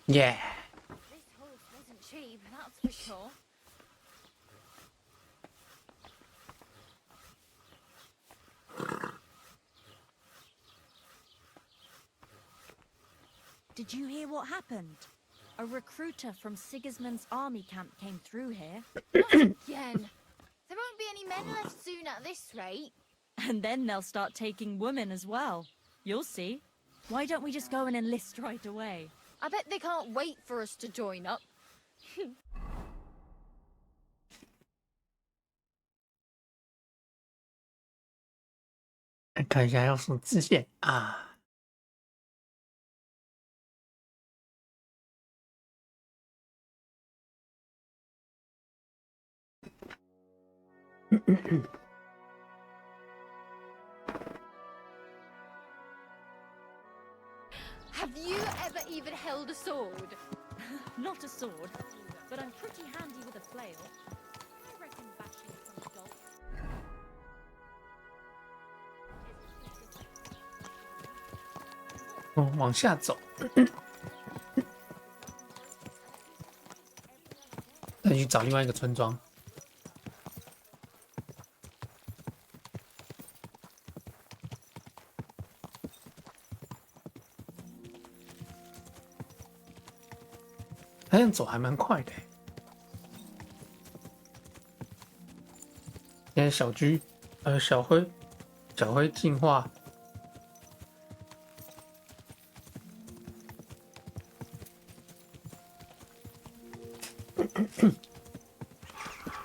耶、This horse wasn't cheap, that's for sure. Did you hear what happened? A recruiter from Sigismund's army camp came through here. Not again. There won't be any men left soon at this rate. And then they'll start taking women as well. You'll see. Why don't we just go and enlist right away? I bet they can't wait for us to join up. 来看一下要什么支线啊？Have you ever even held a sword? Not a sword, but I'm pretty handy with a flail. I reckon bashing some dog. 哦，往下走，再去找另外一个村庄。好像走还蛮快的。现在小居，小灰进化。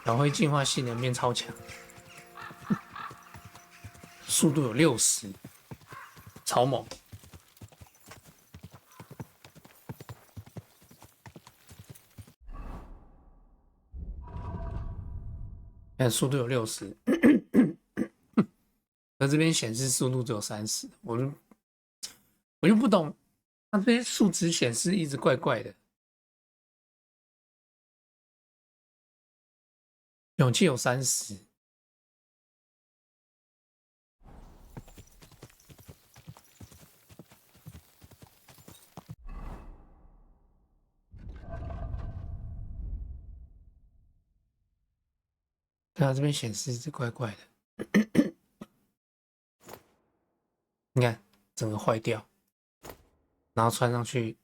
小灰进化性能变超强，速度有60，超猛。看速度有60，那这边显示速度只有30，我就不懂，它这些数值显示一直怪怪的。勇气有30，对啊，这边显示一直怪怪的。你看，整个坏掉，然后穿上去。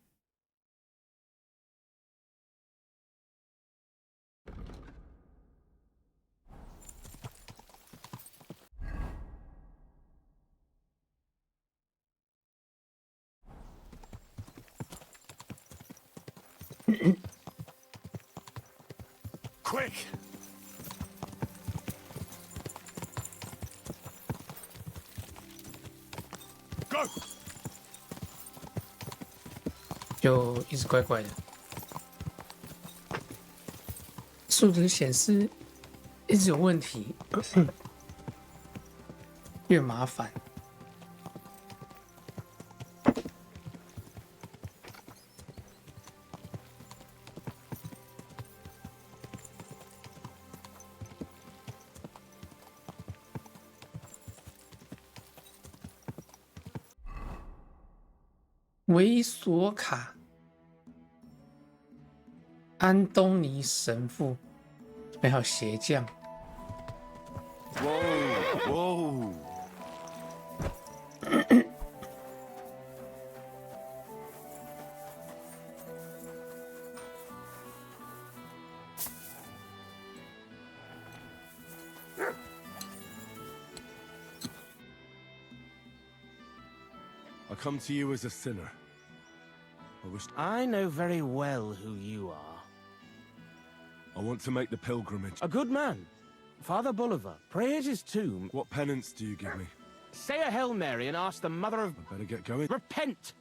Quick! 就一直怪怪的，数值显示一直有问题，越麻烦。维索卡，安东尼神父，这边还有鞋匠。Whoa! Whoa! I come to you as a sinner. I know very well who you are. I want to make the pilgrimage. A good man. Father Bolivar. Pray at his tomb. What penance do you give me? Say a Hail Mary and ask the mother of... I better get going. Repent!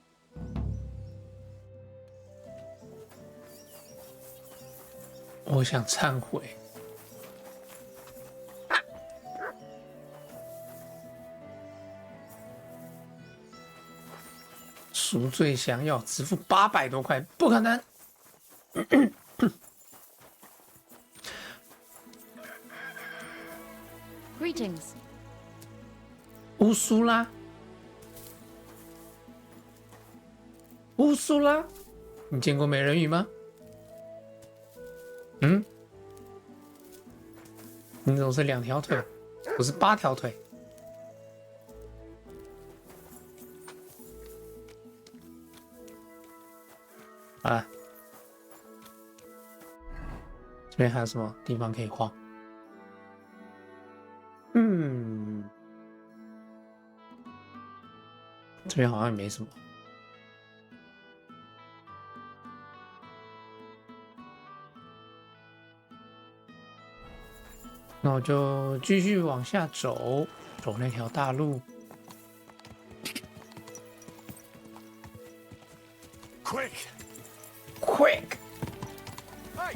我想忏悔。赎罪降要支付800多块，不可能。Greetings. 乌苏拉，乌苏拉，你见过美人鱼吗？嗯？你怎么是2条腿？不是8条腿？啊，这边还有什么地方可以晃？这边好像也没什么。那我就继续往下走，走那条大路。Quick! Quick！ Hey!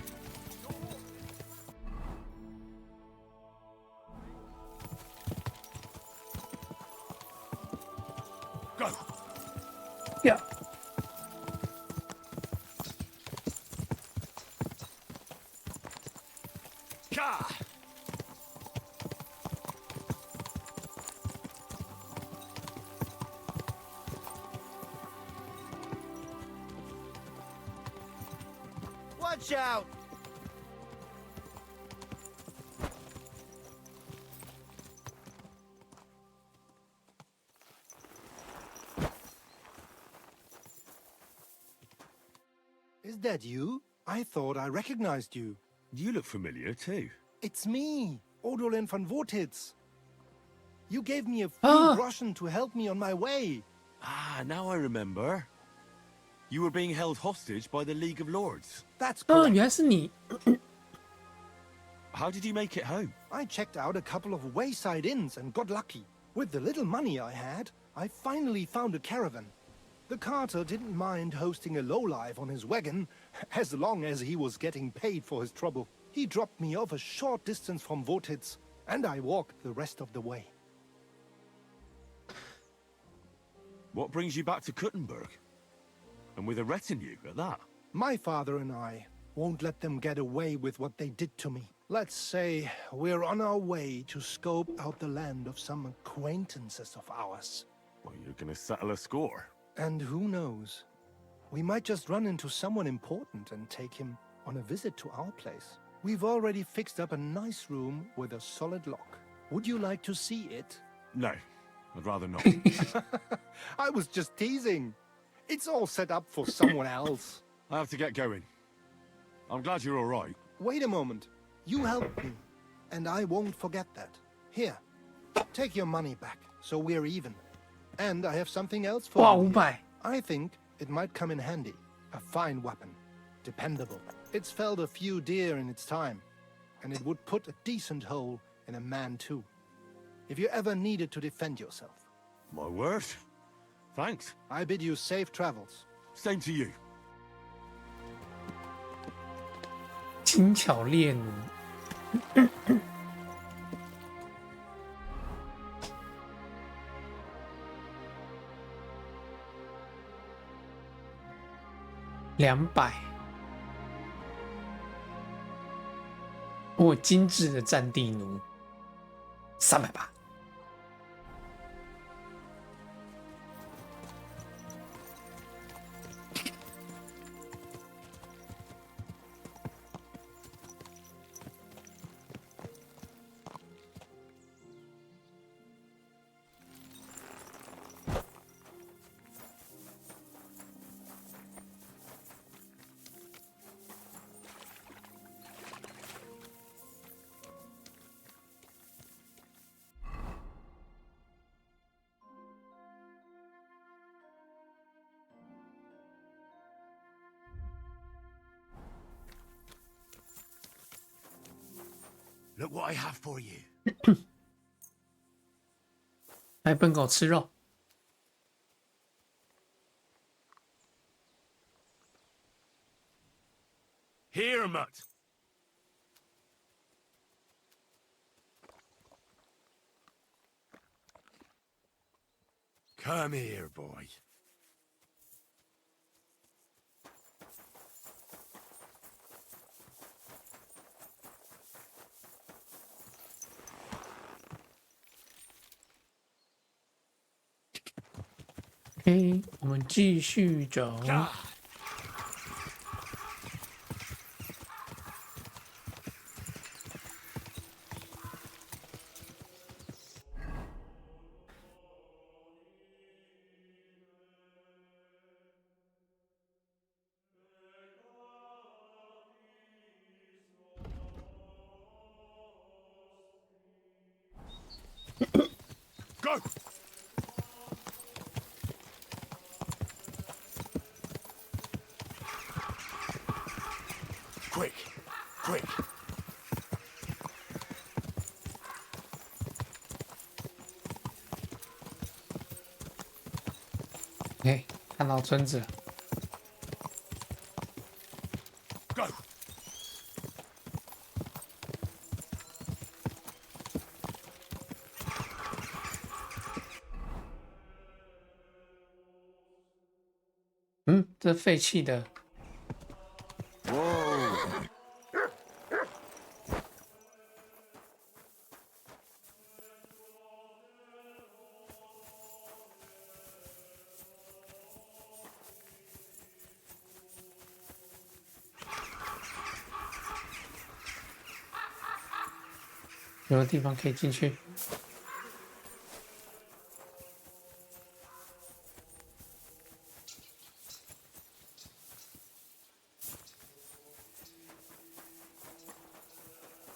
Go! Yeah. Gah! Watch out! Is that you? I thought I recognized you. You look familiar too. It's me, Odolin van Vortitz. You gave me a few Ah. groschen to help me on my way. Ah, now I remember. You were being held hostage by the League of Lords. That's 哦， correct. 原来是你。 How did you make it home? I checked out a couple of wayside inns and got lucky. With the little money I had, I finally found a caravan. The carter didn't mind hosting a lowlife on his wagon, as long as he was getting paid for his trouble. He dropped me off a short distance from Vortitz, and I walked the rest of the way. What brings you back to Kuttenberg? And with a retinue at that? My father and I won't let them get away with what they did to me. Let's say we're on our way to scope out the land of some acquaintances of ours. Well, you're gonna settle a score. And who knows? We might just run into someone important and take him on a visit to our place. We've already fixed up a nice room with a solid lock. Would you like to see it? No, I'd rather not. I was just teasing. It's all set up for someone else. I have to get going. I'm glad you're all right. Wait a moment. You helped me, and I won't forget that. Here, take your money back, so we're even. And I have something else for 哇， you. 500。 I think it might come in handy. A fine weapon. Dependable. It's felled a few deer in its time, and it would put a decent hole in a man too. If you ever needed to defend yourself. My word. Thanks. I bid you safe travels. Same to you. 轻巧猎奴。200。哦，精致的战地奴。380。Look what I have for you. 来，笨狗吃肉。 Here, Mutt. Come here, boy. OK，我们继续走。 Gah! OK， 看到村子了。Go. 嗯，这废弃的。Whoa. 有的地方可以进去。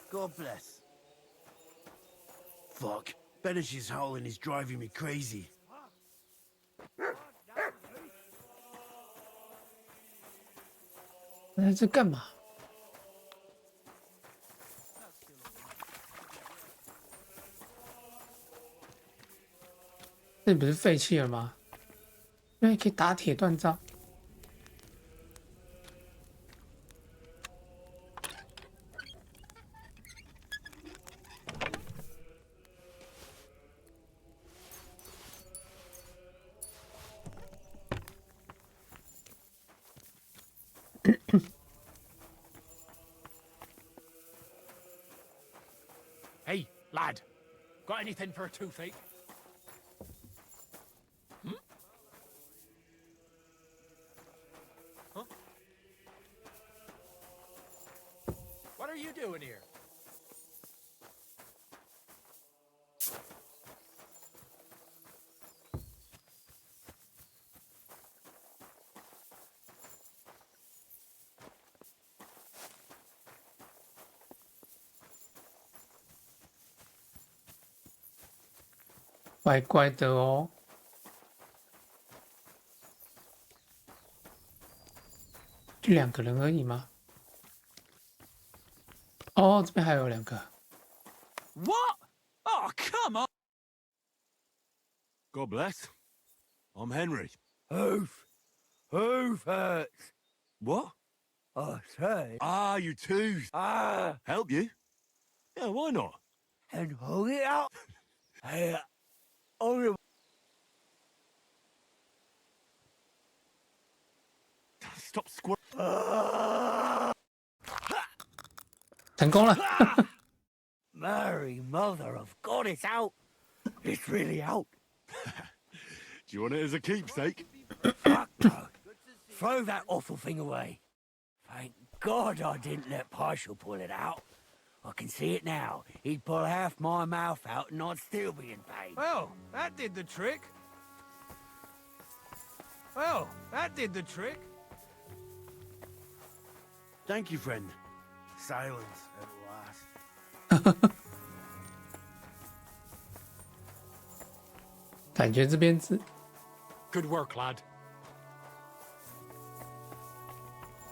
God bless. Fuck. Benish's howling is driving me crazy. 那这干嘛？这不是废弃了吗？因为可以打铁锻造。Hey, lad. Got anything for a toothache? Hmm? Huh? What are you doing here? .怪怪的哦。就2个人而已吗？哦，这边还有2个。What? Oh, come on! God bless. I'm Henry. Hoof hurts. What? I say. Ah, you tooth. Ah, Help you? Yeah, why not? and hold it out. Hey, oh, Stop squir... 成功了。 Mary, mother of God, it's out. It's really out. Do you want it as a keepsake? Fuck no. Throw that awful thing away. Thank God I didn't let Partial pull it out. I can see it now. He'd pull half my mouth out and I'd still be in pain. Well, that did the trick. Well, that did the trick. Thank you, friend. Silence at last. 感觉这边是， Good work, lad.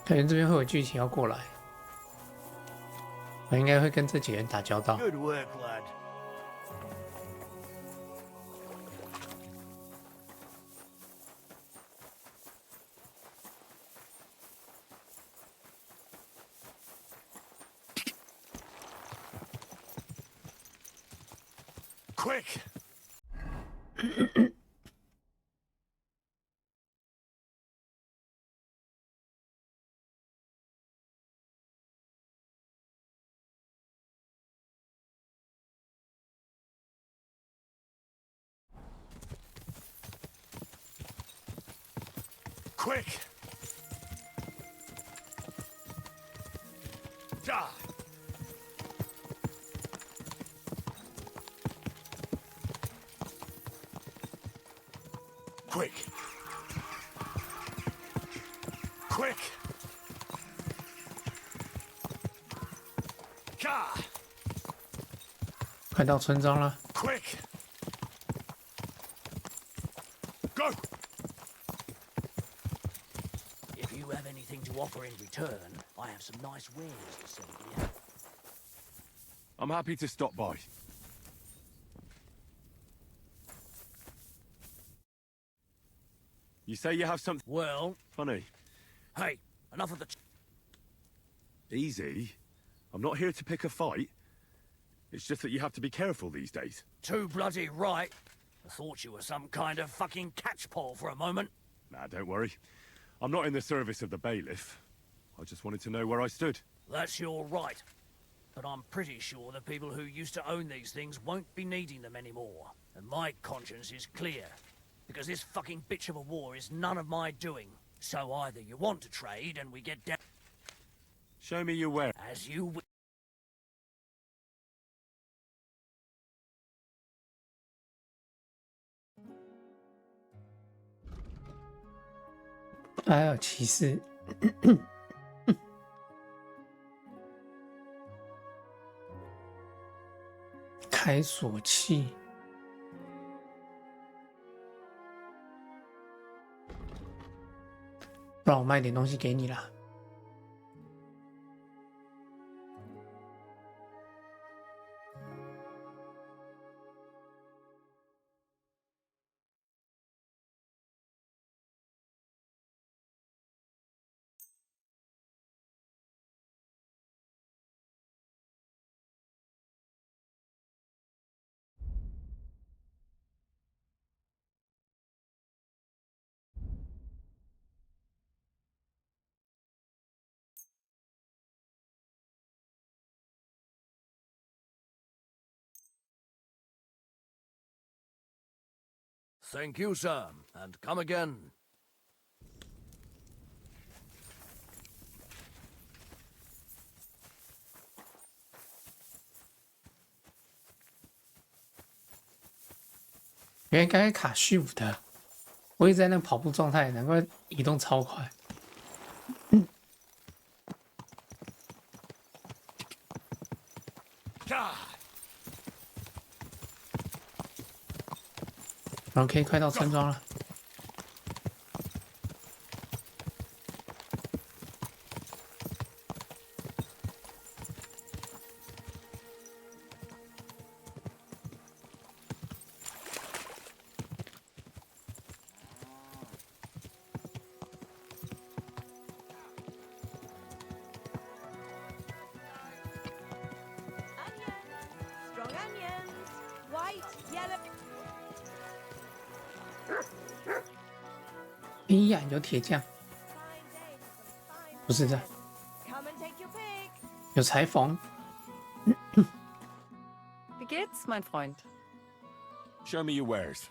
感觉这边会有剧情要过来，我应该会跟这几个人打交道。 Good work, lad. Quick! Quick! Ja! Quick! Quick! Ja! 快到村庄了。 Quick! Go! If you have anything to offer in return, I have some nice wares to sell you. I'm happy to stop by. You say you have something Well, funny. hey, enough of the... Easy. I'm not here to pick a fight. It's just that you have to be careful these days. Too bloody right. I thought you were some kind of fucking catchpole for a moment. Nah, don't worry. I'm not in the service of the bailiff. I just wanted to know where I stood. That's your right. But I'm pretty sure the people who used to own these things won't be needing them anymore. And my conscience is clear. Because this fucking bitch of a war is none of my doing. So either you want to trade and we get down... Show me your where. As you will. 埃尔骑士，开锁器，不然我卖点东西给你啦。Thank you, sir, and come again. 原来刚才卡shift的，我一直在那个跑步状态，难怪移动超快。然后可以快到村庄了。Strong onions, white, yellow. 哎呀，有铁匠，不是这， Come and take your pick. 有裁缝。 Wie geht's, mein Freund? Show me your wares.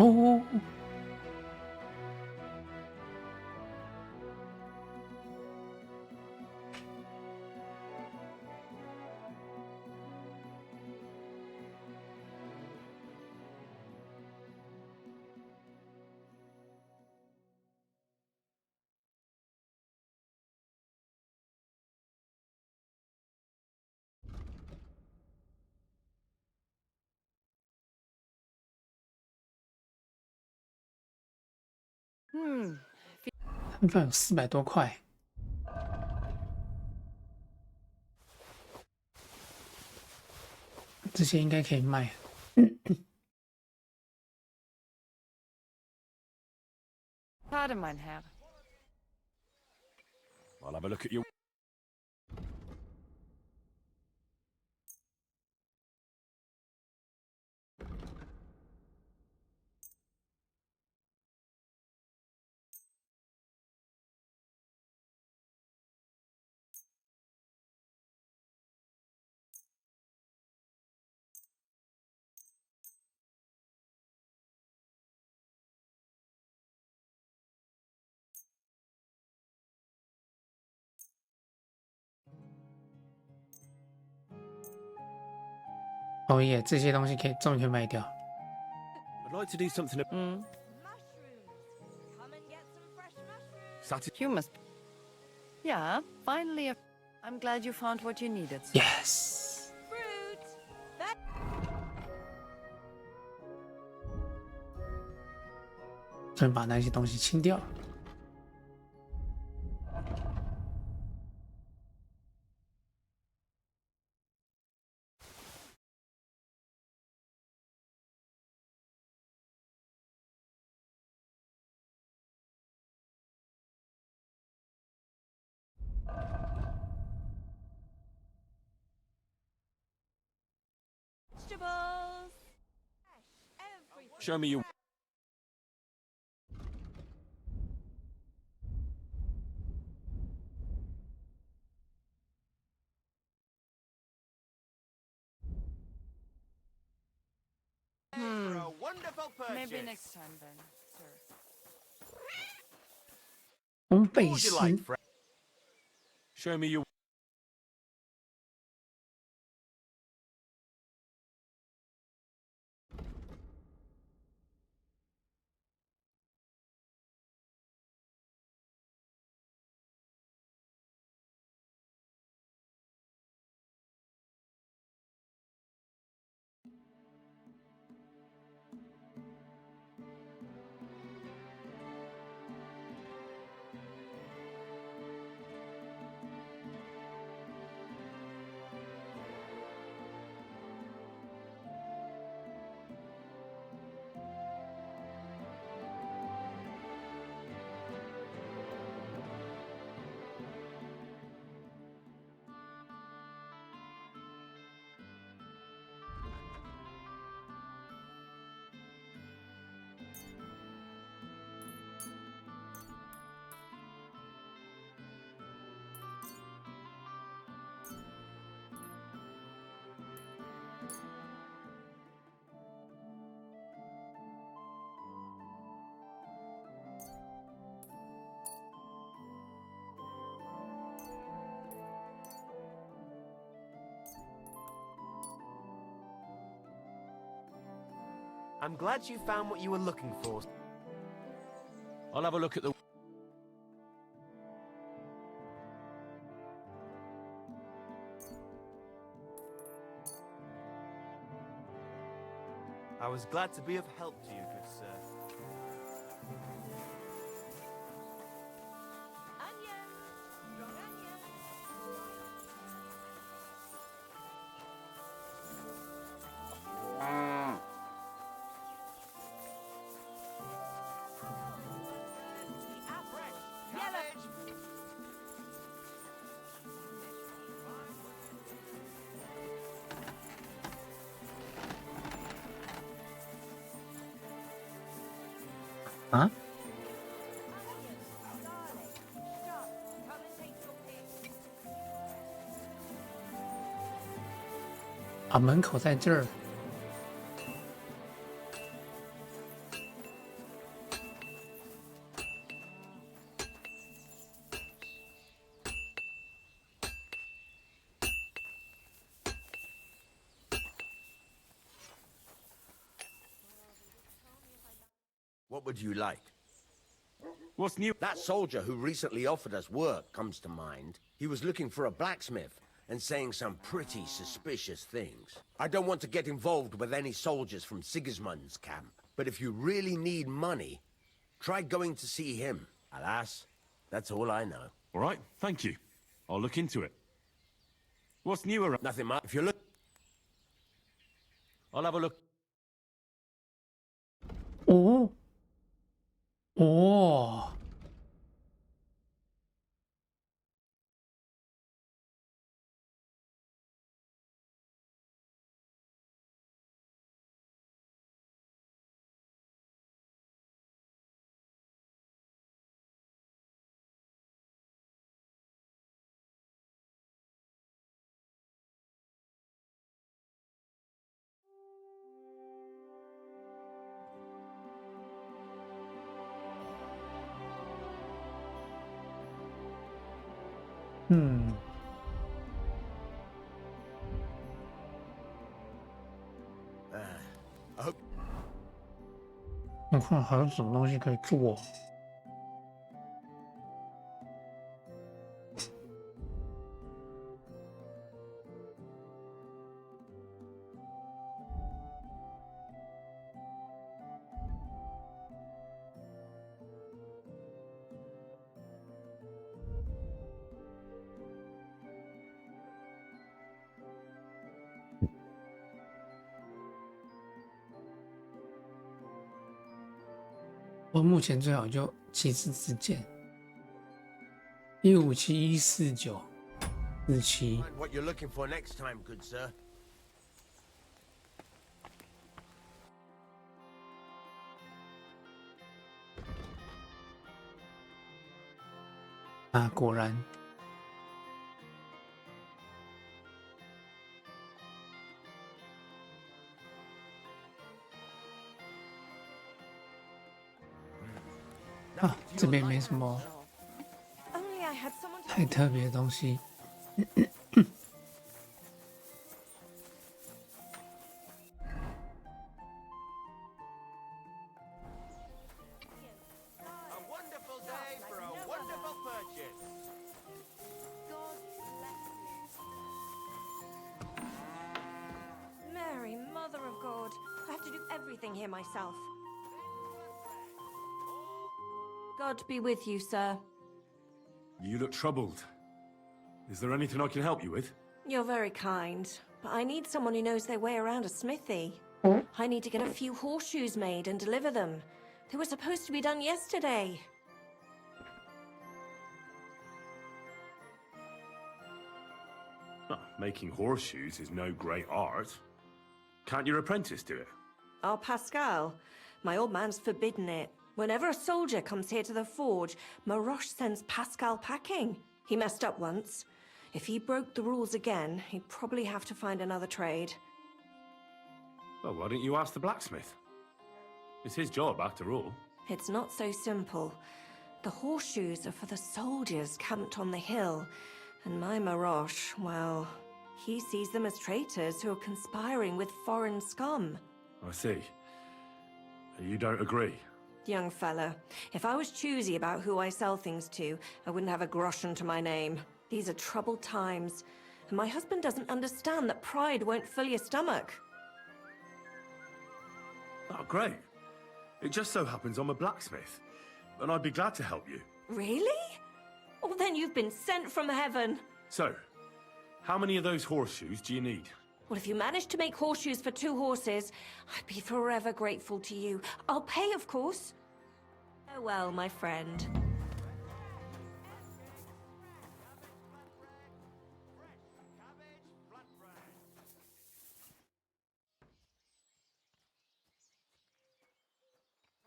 哦，他们居然有400多块。 What 这些应该可以卖。Schade, mein Herr. I'll have a look at your...哦耶，这些东西终于可以卖掉。 I'd like to do something... Mm. Come and get some fresh mushrooms. Satis- You must. Yeah, finally. I'm glad you found what you needed. Yes。 Fruit. That 先把那些东西清掉。vegetables. Everything. Show me your... Maybe next time then, sir. 烘焙 What would you 师 like, Fred? Show me your... I'm glad you found what you were looking for. I'll have a look at the... I was glad to be of help to you, good sir. Onions. Strong onions. Ah? Ah, 门口在这儿。What would you like? What's new? That soldier who recently offered us work comes to mind. He was looking for a blacksmith and saying some pretty suspicious things. I don't want to get involved with any soldiers from Sigismund's camp, but if you really need money, try going to see him. Alas, that's all I know. All right, thank you. I'll look into it. What's new around? Nothing much. If you look... I'll have a look. 哦哦，嗯，我看还有什么东西可以做。我目前最好就骑士之剑157-149-47。Find what you're looking for next time, good sir. 啊，果然。啊，这边没什么 Only I had someone to 太特别的东西。A wonderful day for a wonderful purchase. God bless you. Mary, Mother of God. I have to do everything here myself. God be with you, sir. You look troubled. Is there anything I can help you with? You're very kind, but I need someone who knows their way around a smithy. I need to get a few horseshoes made and deliver them. They were supposed to be done yesterday. Making horseshoes is no great art. Can't your apprentice do it? Oh, Pascal. My old man's forbidden it. Whenever a soldier comes here to the forge, Maroche sends Pascal packing. He messed up once. If he broke the rules again, he'd probably have to find another trade. Well, why don't you ask the blacksmith? It's his job, after all. It's not so simple. The horseshoes are for the soldiers camped on the hill. And my Maroche, well, he sees them as traitors who are conspiring with foreign scum. I see. You don't agree? Young fella, if I was choosy about who I sell things to, I wouldn't have a groschen to my name. These are troubled times, and my husband doesn't understand that pride won't fill your stomach. Oh, great. It just so happens I'm a blacksmith, and I'd be glad to help you. Really? Oh, then you've been sent from heaven. So, how many of those horseshoes do you need? Well, if you manage to make horseshoes for 2 horses, I'd be forever grateful to you. I'll pay, of course. Oh well, my friend.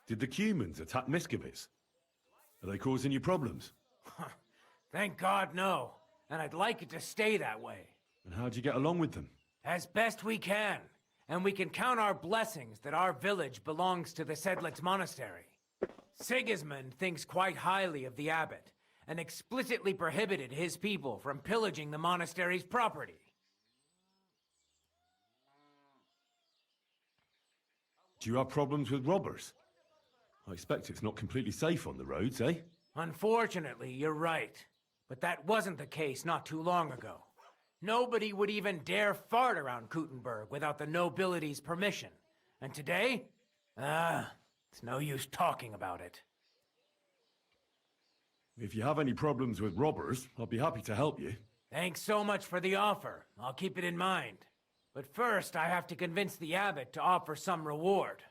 Did the Cumans attack Miscavige? Are they causing you problems? Thank God, no. And I'd like it to stay that way. And how'd you get along with them? As best we can. And we can count our blessings that our village belongs to the Sedlitz Monastery. Sigismund thinks quite highly of the abbot, and explicitly prohibited his people from pillaging the monastery's property. Do you have problems with robbers? I expect it's not completely safe on the roads, eh? Unfortunately, you're right. But that wasn't the case not too long ago. Nobody would even dare fart around Kuttenberg without the nobility's permission. And today? It's no use talking about it. If you have any problems with robbers, I'll be happy to help you. Thanks so much for the offer. I'll keep it in mind. But first, I have to convince the abbot to offer some reward.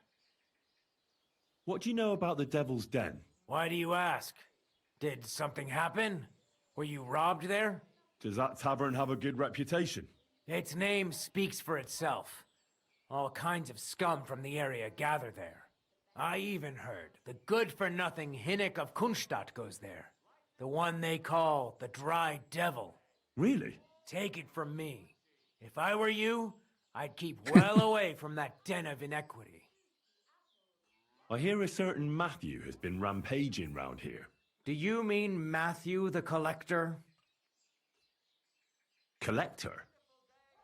What do you know about the Devil's Den? Why do you ask? Did something happen? Were you robbed there? Does that tavern have a good reputation? Its name speaks for itself. All kinds of scum from the area gather there. I even heard the good-for-nothing Hinnik of Kunstadt goes there. The one they call the Dry Devil. Really? Take it from me. If I were you, I'd keep well away from that den of inequity. I hear a certain Matthew has been rampaging round here. Do you mean Matthew the Collector? Collector?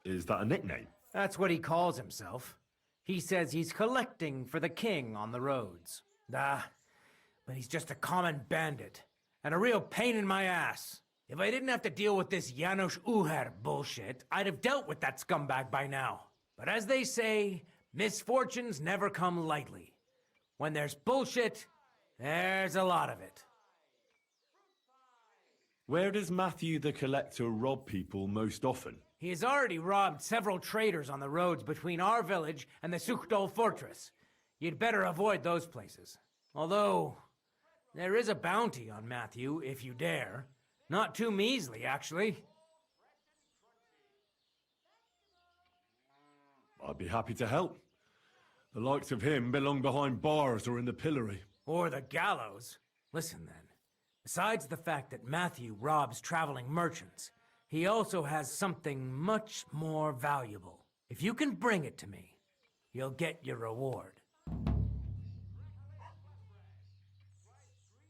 Is that a nickname? That's what he calls himself. He says he's collecting for the king on the roads. But he's just a common bandit. And a real pain in my ass. If I didn't have to deal with this Janos Uher bullshit, I'd have dealt with that scumbag by now. But as they say, misfortunes never come lightly. When there's bullshit, there's a lot of it. Where does Matthew the Collector rob people most often? He has already robbed several traders on the roads between our village and the Suchdol fortress. You'd better avoid those places. Although, there is a bounty on Matthew, if you dare. Not too measly, actually. I'd be happy to help. The likes of him belong behind bars or in the pillory. Or the gallows. Listen then. Besides the fact that Matthew robs traveling merchants, he also has something much more valuable. If you can bring it to me, you'll get your reward.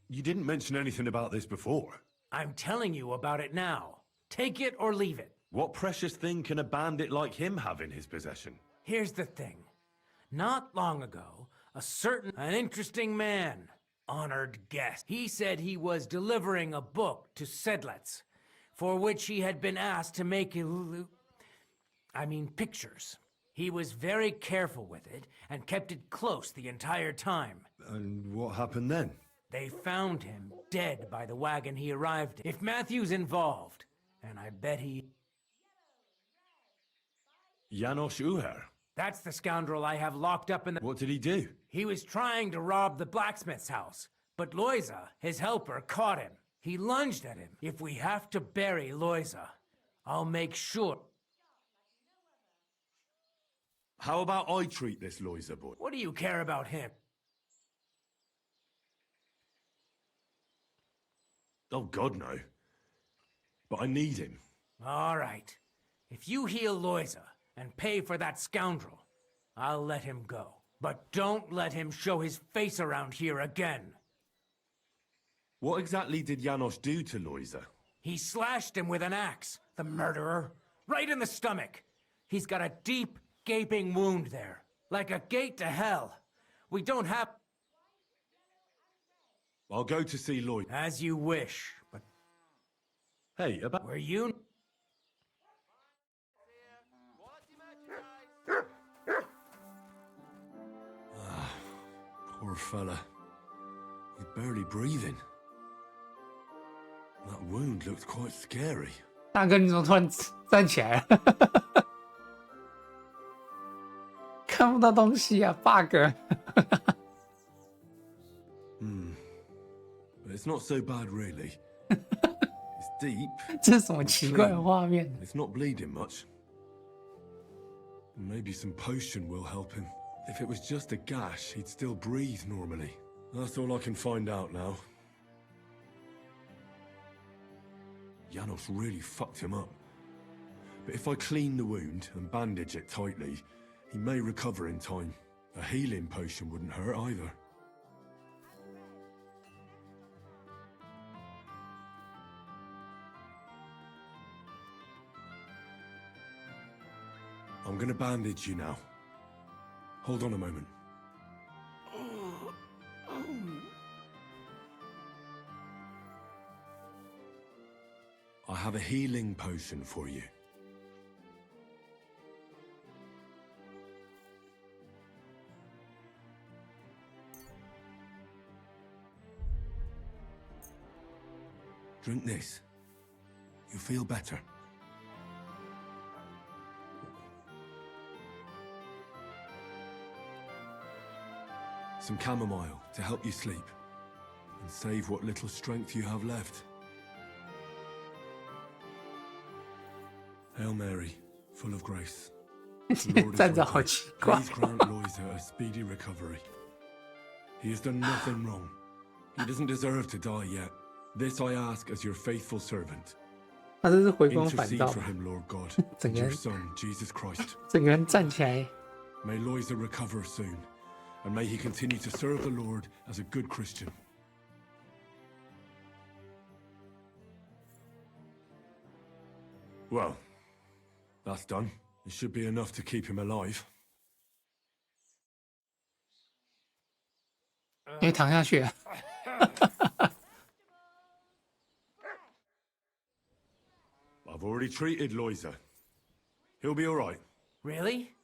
You didn't mention anything about this before. I'm telling you about it now. Take it or leave it. What precious thing can a bandit like him have in his possession? Here's the thing. Not long ago, an interesting man, honored guest, he said he was delivering a book to Sedlets, for which he had been asked to make pictures. He was very careful with it and kept it close the entire time. And what happened then? They found him dead by the wagon he arrived in. If Matthew's involved, and I bet he... Janos Uher? That's the scoundrel I have locked up in the... What did he do? He was trying to rob the blacksmith's house, but Loiza, his helper, caught him. He lunged at him. If we have to bury Loiza, I'll make sure... How about I treat this Loiza boy? What do you care about him? Oh, God, no. But I need him. All right. If you heal Loiza and pay for that scoundrel, I'll let him go. But don't let him show his face around here again. What exactly did Janos do to Loiza? He slashed him with an axe, the murderer, right in the stomach. He's got a deep, gaping wound there, like a gate to hell. We don't have... I'll go to see Lloyd. As you wish, but... Hey, about... Were you... Poor fella. He's barely breathing. That wound looked quite scary. 大哥，你怎么突然站起来了？看不到东西啊 ，bug。But it's not so bad, really. It's deep. 这是什么奇怪的画面？ It's not bleeding much. Maybe some potion will help him. If it was just a gash, he'd still breathe normally. That's all I can find out now. Janos really fucked him up. But if I clean the wound and bandage it tightly, he may recover in time. A healing potion wouldn't hurt either. I'm gonna bandage you now. Hold on a moment. I have a healing potion for you. Drink this. You'll feel better. some chamomile to help you sleep, and save what little strength you have left. Hail Mary, full of grace. The Lord is 站着 with 好 you. 奇怪 Please grant Loisa a speedy recovery. He has done nothing wrong. He doesn't deserve to die yet. This I ask as your faithful servant. 他这是回光返 Intercede 照 for 吧， him, Lord God, 整 and 个 your 人 Son, Jesus Christ. 整个人站起来， May Loisa recover soon, and may he continue to serve the Lord as a good Christian. Well, that's done. It should be enough to keep him alive. 因为躺下去了。 I've already treated Loisa. He'll be all right. Really?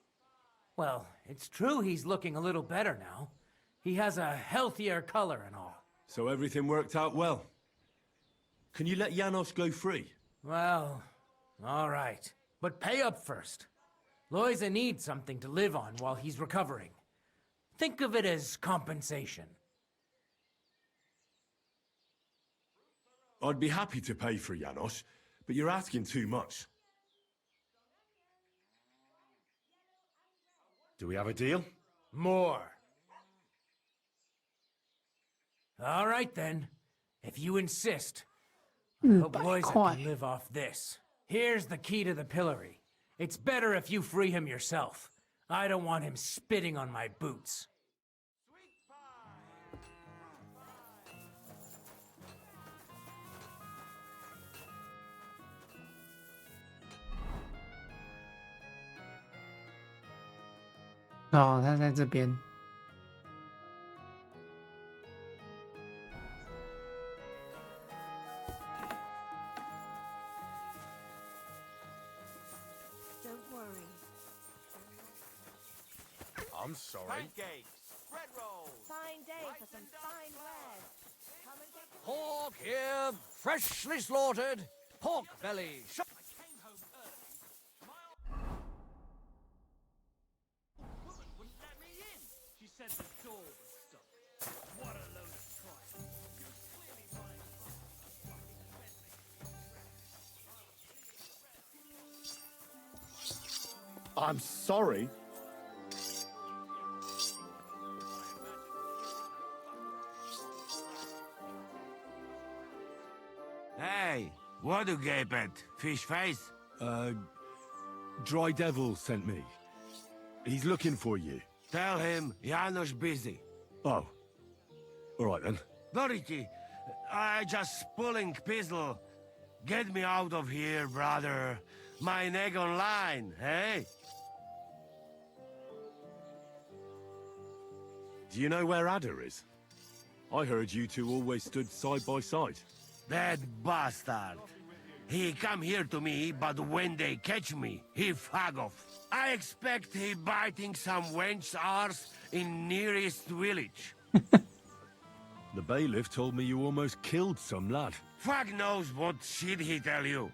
Well, it's true he's looking a little better now. He has a healthier color and all. So everything worked out well. Can you let Janos go free? Well, all right. But pay up first. Loisa needs something to live on while he's recovering. Think of it as compensation. I'd be happy to pay for Janos, but you're asking too much. Do we have a deal? More. All right, then. If you insist. I hope Loisa can live off this. Here's the key to the pillory. It's better if you free him yourself. I don't want him spitting on my boots. 哦，他在这边。 Don't worry. I'm sorry. Pancakes, bread rolls. Fine day for some fine bread. Come and get the Pork here, freshly slaughtered. Pork belly. She said the door was stuck. What a load of tripe. I'm sorry. Hey, what do gape at? Fish face? Dry Devil sent me. He's looking for you. Tell him Janos busy. Oh. All right then. Doriki, I just pulling pistol. Get me out of here, brother. My neck on line, hey? Do you know where Ada is? I heard you two always stood side by side. That bastard. He come here to me, but when they catch me, he fag off. I expect he biting some wench's arse in nearest village. The bailiff told me you almost killed some lad. Fuck knows what shit he tell you.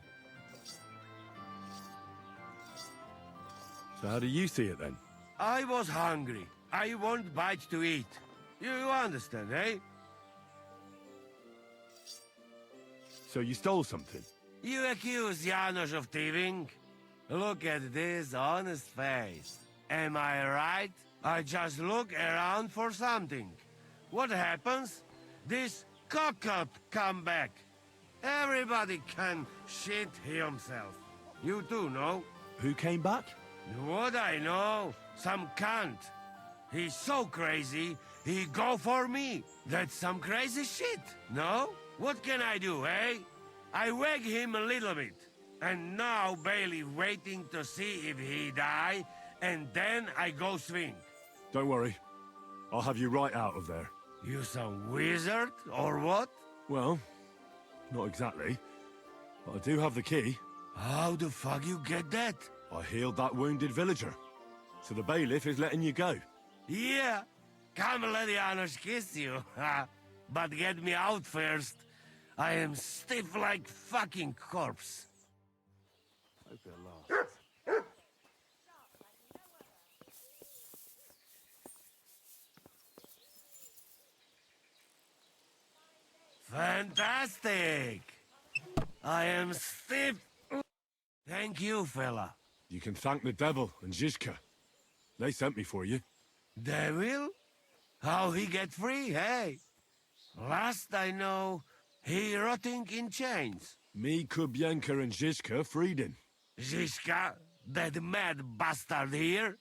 So how do you see it then? I was hungry. I want bite to eat. You understand, eh? So you stole something? You accuse Janos of thieving? Look at this honest face. Am I right? I just look around for something. What happens? This cock-up come back. Everybody can shit himself. You too, no? Who came back? What I know? Some cunt. He's so crazy, he go for me. That's some crazy shit, no? What can I do, eh? I wag him a little bit. And now Bailey waiting to see if he die, and then I go swing. Don't worry. I'll have you right out of there. You some wizard, or what? Well, not exactly. But I do have the key. How the fuck you get that? I healed that wounded villager. So the bailiff is letting you go. Yeah, come let Janos kiss you. But get me out first. I am stiff like fucking corpse. Hope it lasts. Fantastic! I am stiff. Thank you, fella. You can thank the devil and Zizka. They sent me for you. Devil? How he get free, hey? Last I know, he rotting in chains. Me, Kubienka, and Zizka freed him. Zizka? That mad bastard here?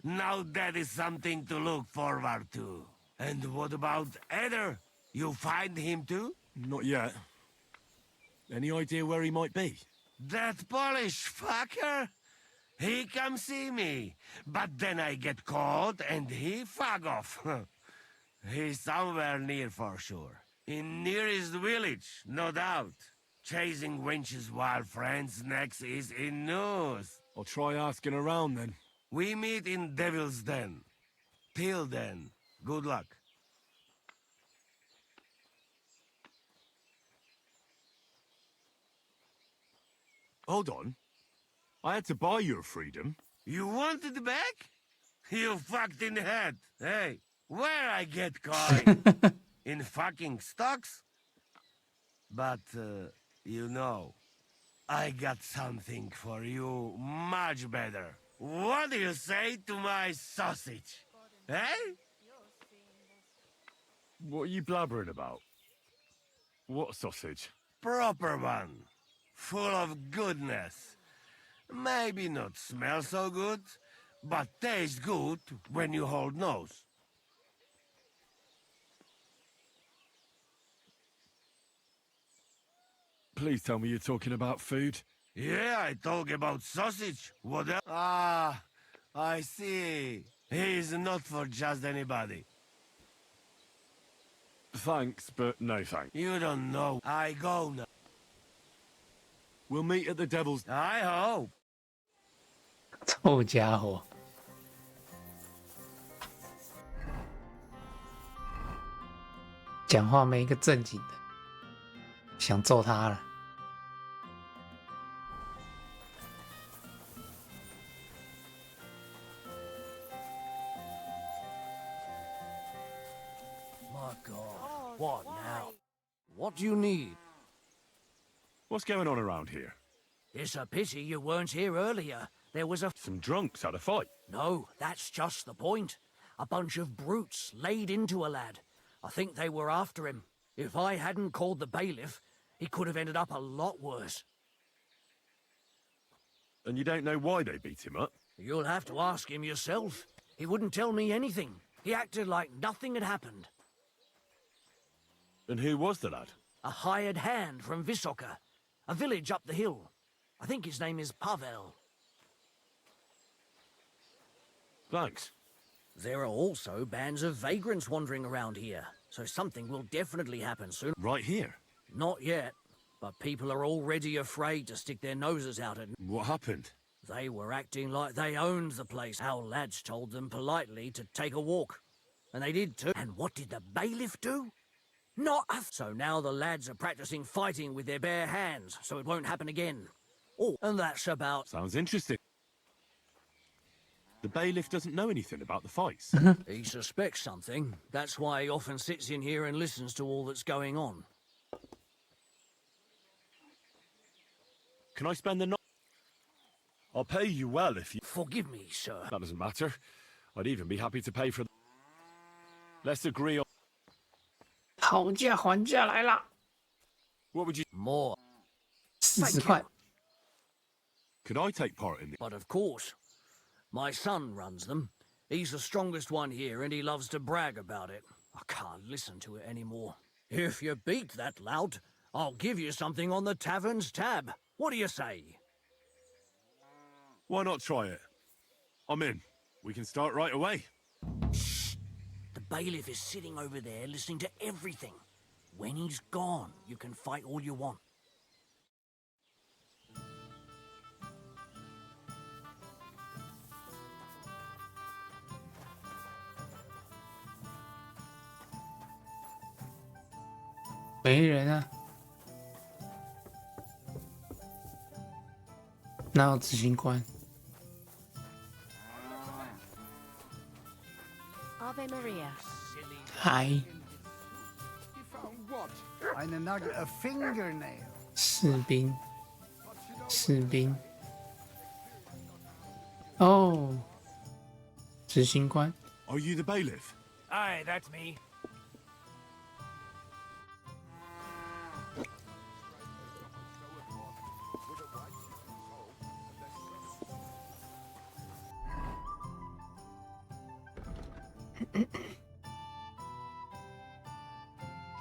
Now that is something to look forward to. And what about Eder? You find him too? Not yet. Any idea where he might be? That Polish fucker? He come see me, but then I get caught and he fuck off. He's somewhere near for sure. In nearest village, no doubt. Chasing wenches while friends next is in news. I'll try asking around then. We meet in Devil's Den. Till then, good luck. Hold on. I had to buy your freedom. You wanted back? You fucked in the head. Hey, where I get coin? In fucking stocks? But, you know, I got something for you much better. What do you say to my sausage? Eh? What are you blabbering about? What sausage? Proper one. Full of goodness. Maybe not smell so good, but taste good when you hold nose. Please tell me you're talking about food. Yeah, I talk about sausage. What else? Ah, I see. He's not for just anybody. Thanks, but no thanks. You don't know. I go now. We'll meet at the Devil's... I hope. 臭家伙！讲话没一个正经的，想揍他了。My God, what now? What do you need? What's going on around here? It's a pity you weren't here earlier. There was Some drunks had a fight. No, that's just the point. A bunch of brutes laid into a lad. I think they were after him. If I hadn't called the bailiff, he could have ended up a lot worse. And you don't know why they beat him up? You'll have to ask him yourself. He wouldn't tell me anything. He acted like nothing had happened. And who was the lad? A hired hand from Vysoka, a village up the hill. I think his name is Pavel. Thanks. There are also bands of vagrants wandering around here, so something will definitely happen soon. Right here? Not yet, but people are already afraid to stick their noses out at... What happened? They were acting like they owned the place. Our lads told them politely to take a walk. And they did too. And what did the bailiff do? Not a... So now the lads are practicing fighting with their bare hands, so it won't happen again. Oh, and that's about... Sounds interesting. The bailiff doesn't know anything about the fights. He suspects something. That's why he often sits in here and listens to all that's going on. Can I spend the night? I'll pay you well if you... Forgive me, sir. That doesn't matter. I'd even be happy to pay for... Let's agree on... 讨价还价来了， What would you... More. 40块。 Could I take part in it? But of course. My son runs them. He's the strongest one here, and he loves to brag about it. I can't listen to it anymore. If you beat that lout, I'll give you something on the tavern's tab. What do you say? Why not try it? I'm in. We can start right away. Shh! The bailiff is sitting over there listening to everything. When he's gone, you can fight all you want.没人啊，哪有执行官？ Ave Maria. 嗨， what? Eine Nugget, a fingernail. 士兵，士兵。哦，执行官。 Are you the bailiff? Aye, that's me.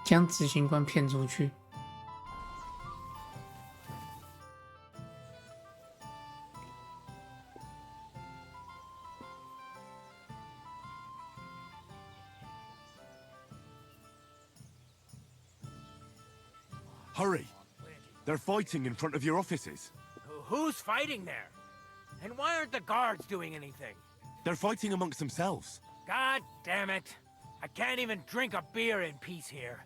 将执行官骗出去。Hurry! They're fighting in front of your offices. Who's fighting there? And why aren't the guards doing anything? They're fighting amongst themselves. God damn it. I can't even drink a beer in peace here.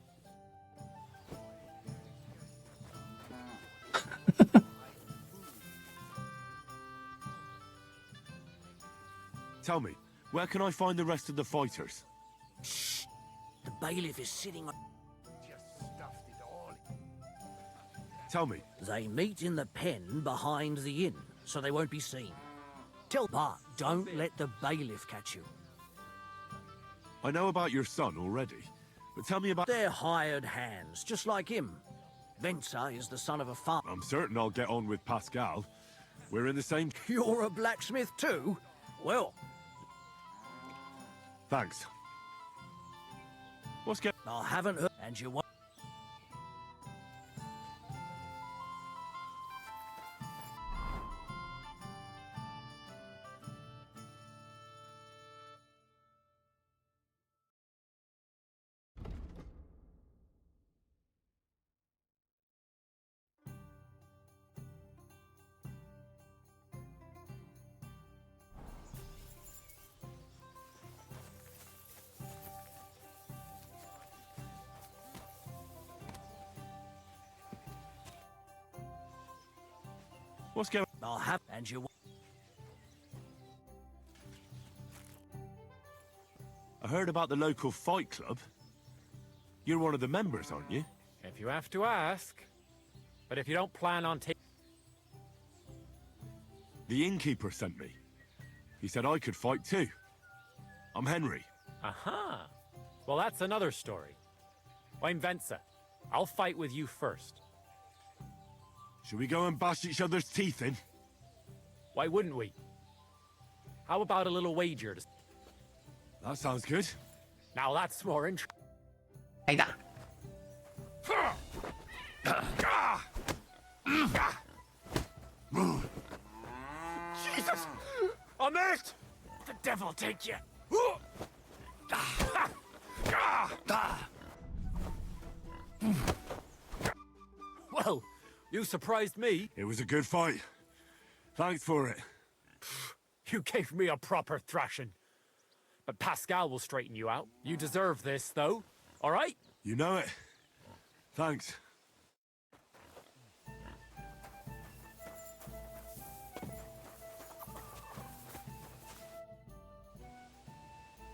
Tell me, where can I find the rest of the fighters? Shh! The bailiff is sitting on... Tell me. They meet in the pen behind the inn, so they won't be seen. But don't let the bailiff catch you. I know about your son already, but tell me about... They're hired hands, just like him. Venza is the son of a farmer. I'm certain I'll get on with Pascal. We're in the same... You're a blacksmith too? Well... Thanks. What's going... I haven't heard... And you won't... What's going... I'll have... And you... I heard about the local fight club. You're one of the members, aren't you? If you have to ask. But if you don't plan on taking... The innkeeper sent me. He said I could fight too. I'm Henry. Aha! Well, that's another story. I'm Venza. I'll fight with you first. Should we go and bash each other's teeth in? Why wouldn't we? How about a little wager to... That sounds good. Now that's more interesting. 挨打。 Jesus! I'm it! The devil take you! Well, you surprised me. It was a good fight. Thanks for it. You gave me a proper thrashing. But Pascal will straighten you out. You deserve this, though. All right? You know it. Thanks.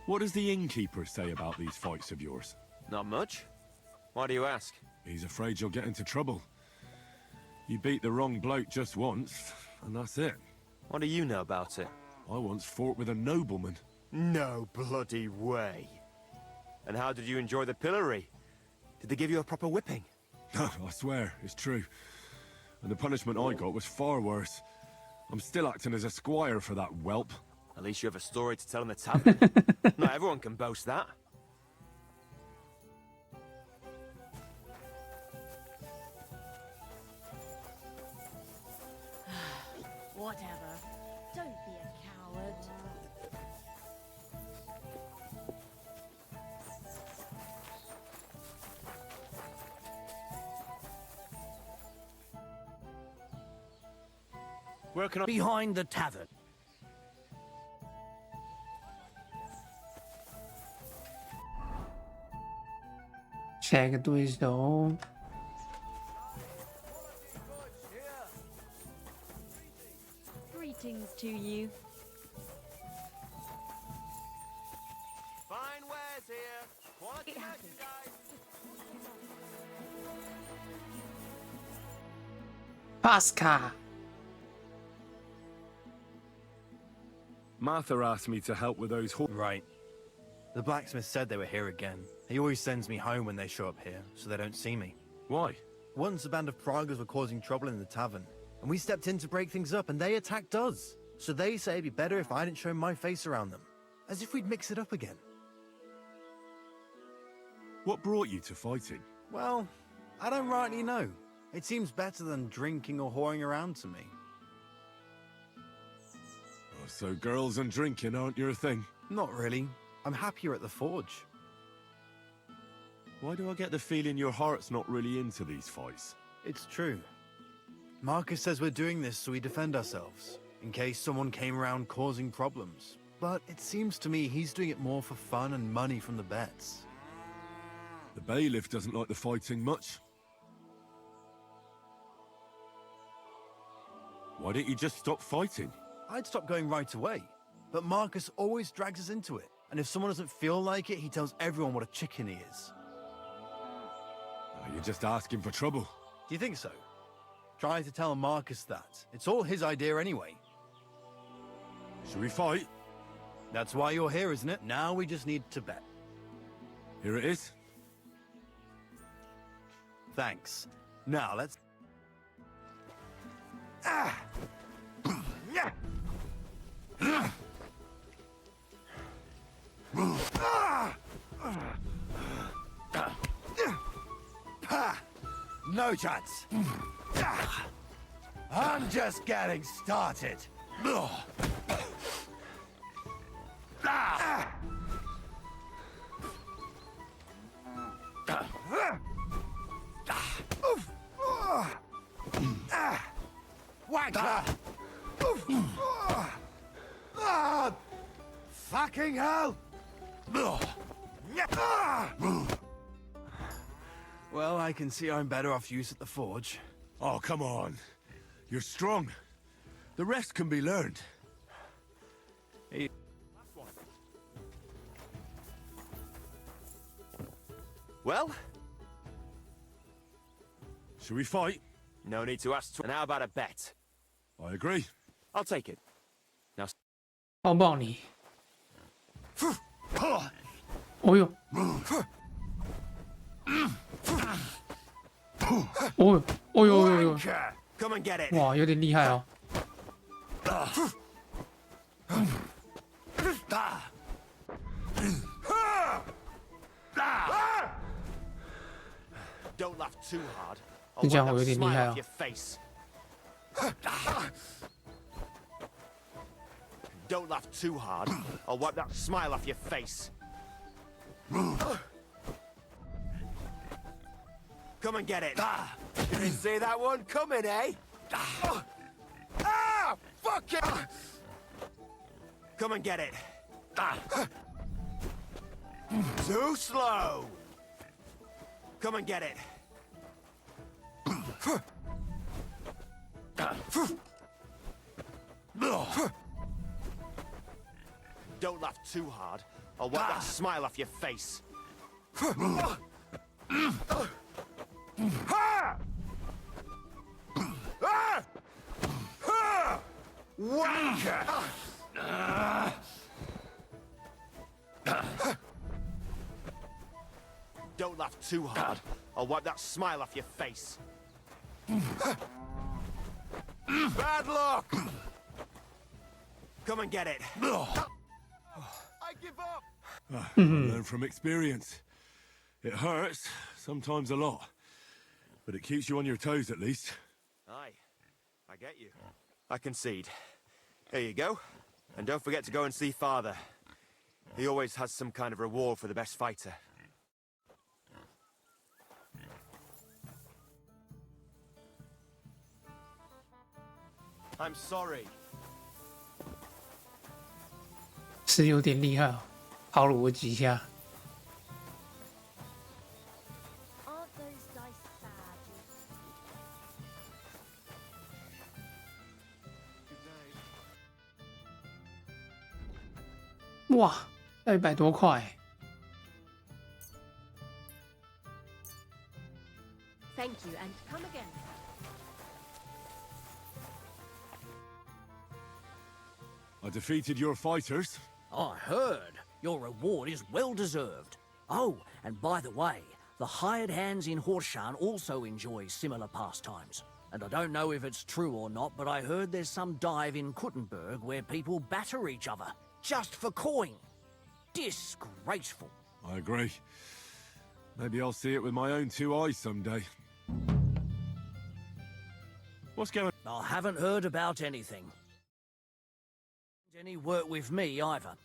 What does the innkeeper say about these fights of yours? Not much. Why do you ask? He's afraid you'll get into trouble. You beat the wrong bloke just once, and that's it. What do you know about it? I once fought with a nobleman. No bloody way. And how did you enjoy the pillory? Did they give you a proper whipping? No, I swear, it's true. And the punishment I got was far worse. I'm still acting as a squire for that whelp. At least you have a story to tell in the tavern. Not everyone can boast that. Whatever. Don't be a coward. Where can I... Behind the tavern.下一个对手， Greetings to you. Fine wares here. Quality It happens. merchandise. 帕斯卡。 Martha asked me to help with those Right. The blacksmith said they were here again. He always sends me home when they show up here, so they don't see me. Why? Once a band of Pragas were causing trouble in the tavern, and we stepped in to break things up, and they attacked us. So they say it'd be better if I didn't show my face around them. As if we'd mix it up again. What brought you to fighting? Well, I don't rightly know. It seems better than drinking or whoring around to me. Oh, so girls and drinking aren't your thing? Not really. I'm happier at the forge. Why do I get the feeling your heart's not really into these fights? It's true. Marcus says we're doing this so we defend ourselves, in case someone came around causing problems. But it seems to me he's doing it more for fun and money from the bets. The bailiff doesn't like the fighting much. Why don't you just stop fighting? I'd stop going right away, but Marcus always drags us into it. And if someone doesn't feel like it, he tells everyone what a chicken he is. Oh, you're just asking for trouble. Do you think so? Try to tell Marcus that. It's all his idea anyway. Should we fight? That's why you're here, isn't it? Now we just need to bet. Here it is. Thanks. Now let's... Ah! Yeah! No chance. I'm just getting started. Wanker! Fucking hell! Well, I can see I'm better off use at the forge. Oh, come on. You're strong. The rest can be learned. Well? Should we fight? No need to ask. And how about a bet? I agree. I'll take it. Now. 抱抱你。哦呦！哦呦呦呦！ Come and get it. 哇，有点厉害哦。 Don't laugh too hard. 这家伙有点厉害哦。 Don't laugh too hard. I'll wipe that smile off your face. Come and get it. You didn't see that one coming, eh? Ah! Fuck it! Come and get it. Too slow. Come and get it. Don't laugh too hard. I'll wipe that smile off your face. Wanker! Don't laugh too hard. I'll wipe that smile off your face. Bad luck! Come and get it. I give up! I learn from experience. It hurts, sometimes a lot. But it keeps you on your toes at least. Aye, I get you. I concede. Here you go. And don't forget to go and see Father. He always has some kind of reward for the best fighter. I'm sorry. 是有点厉害哦，抛了我几下。 Aren't those dice sad? 哇，要100多块。 Thank you, and come again. I defeated your fighters. I heard. Your reward is well deserved. Oh, and by the way, the hired hands in Horshan also enjoy similar pastimes. And I don't know if it's true or not, but I heard there's some dive in Kuttenberg where people batter each other, just for coin. Disgraceful. I agree. Maybe I'll see it with my own 2 eyes someday. What's going on? I haven't heard about anything. Any work with me either.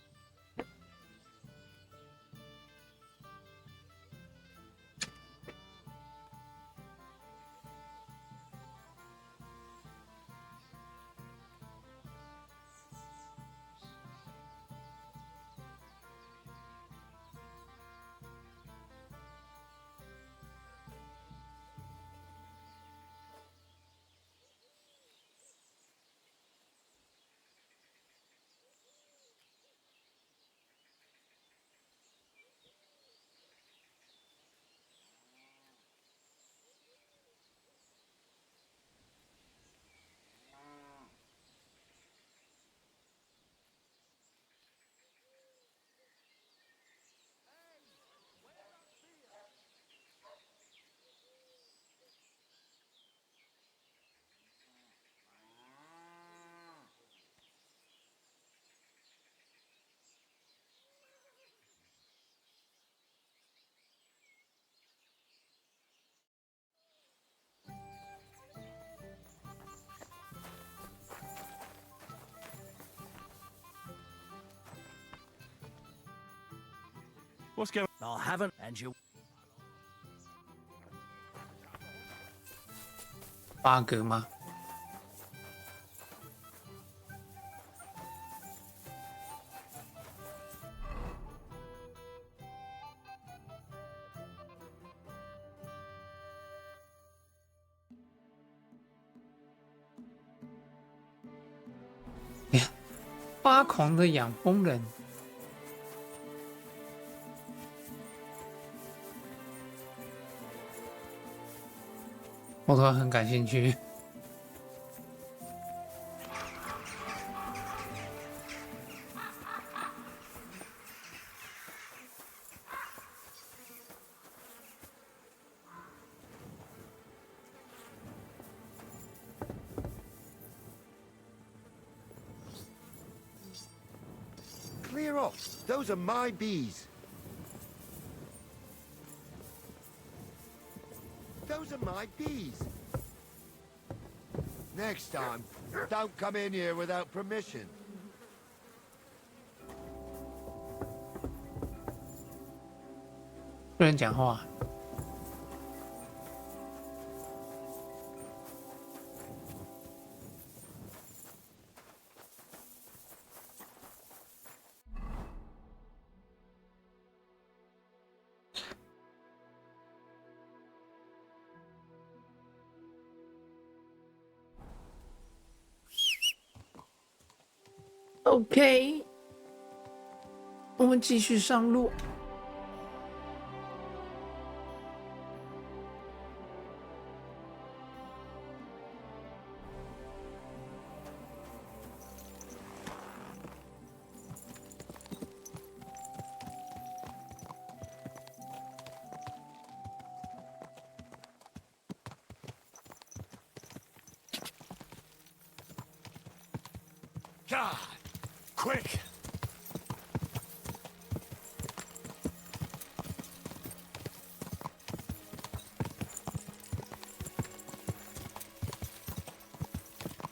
What's going on? I haven't, and you... 八格吗？发狂的养蜂人。我突然很感兴趣。Clear off. Those are my bees. Those are my bees. Next time, don't come in here without permission. 不能讲话。OK， 我们继续上路。God, quick!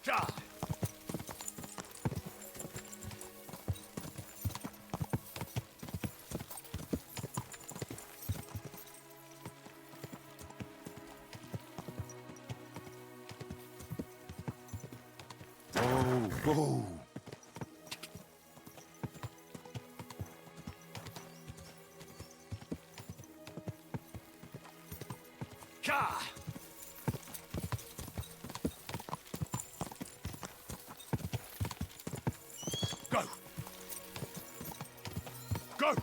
God. Oh, oh. God. Go. Go.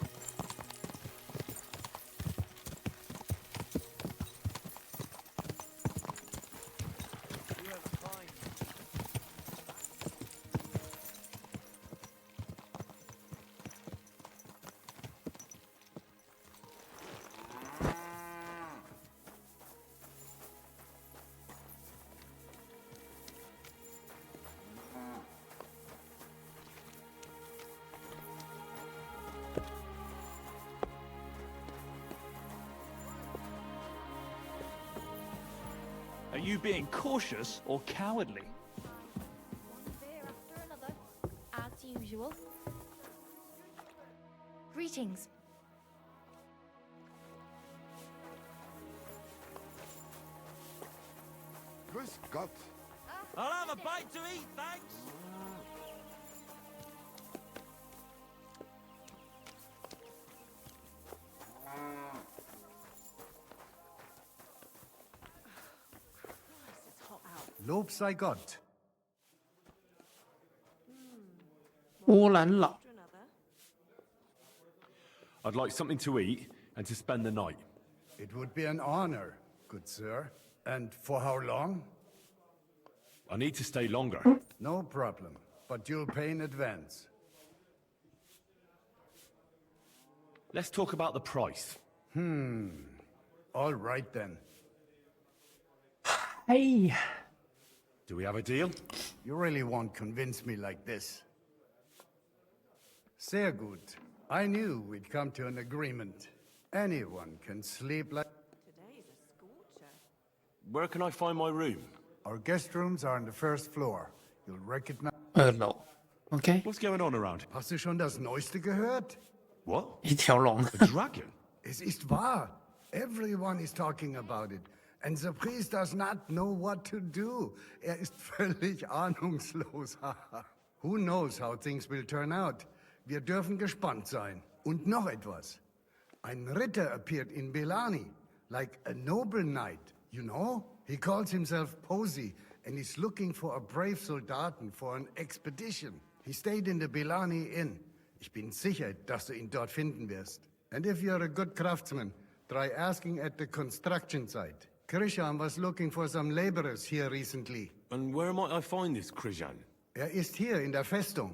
you being cautious or cowardly? One beer after another, as usual. Greetings. Grüß Gott. I'll have a bite to eat, thanks. Lob sei Gott. 波兰佬 I'd like something to eat and to spend the night. It would be an honor, good sir. And for how long? I need to stay longer. No problem, but you'll pay in advance. Let's talk about the price. All right then. Hey. Do we have a deal? You really won't convince me like this. Sehr gut. I knew we'd come to an agreement. Anyone can sleep like... Today's a scorcher. Where can I find my room? Our guest rooms are on the first floor. You'll recognize... 2楼 ，OK， What's going on around? Hast du schon das Neueste gehört? What? 一条龙。 A dragon? Es ist wahr. Everyone is talking about it. And the priest does not know what to do. Ist völlig ahnungslos. Who knows how things will turn out? Wir dürfen gespannt sein. Und noch etwas. Ein Ritter appeared in Belani, like a noble knight, you know? He calls himself Posey, and is looking for a brave Soldaten for an expedition. He stayed in the Belani Inn. Ich bin sicher, dass du ihn dort finden wirst. And if you're a good craftsman, try asking at the construction site. Krishan was looking for some laborers here recently. And where might I find this Krishan? Ist hier in der Festung.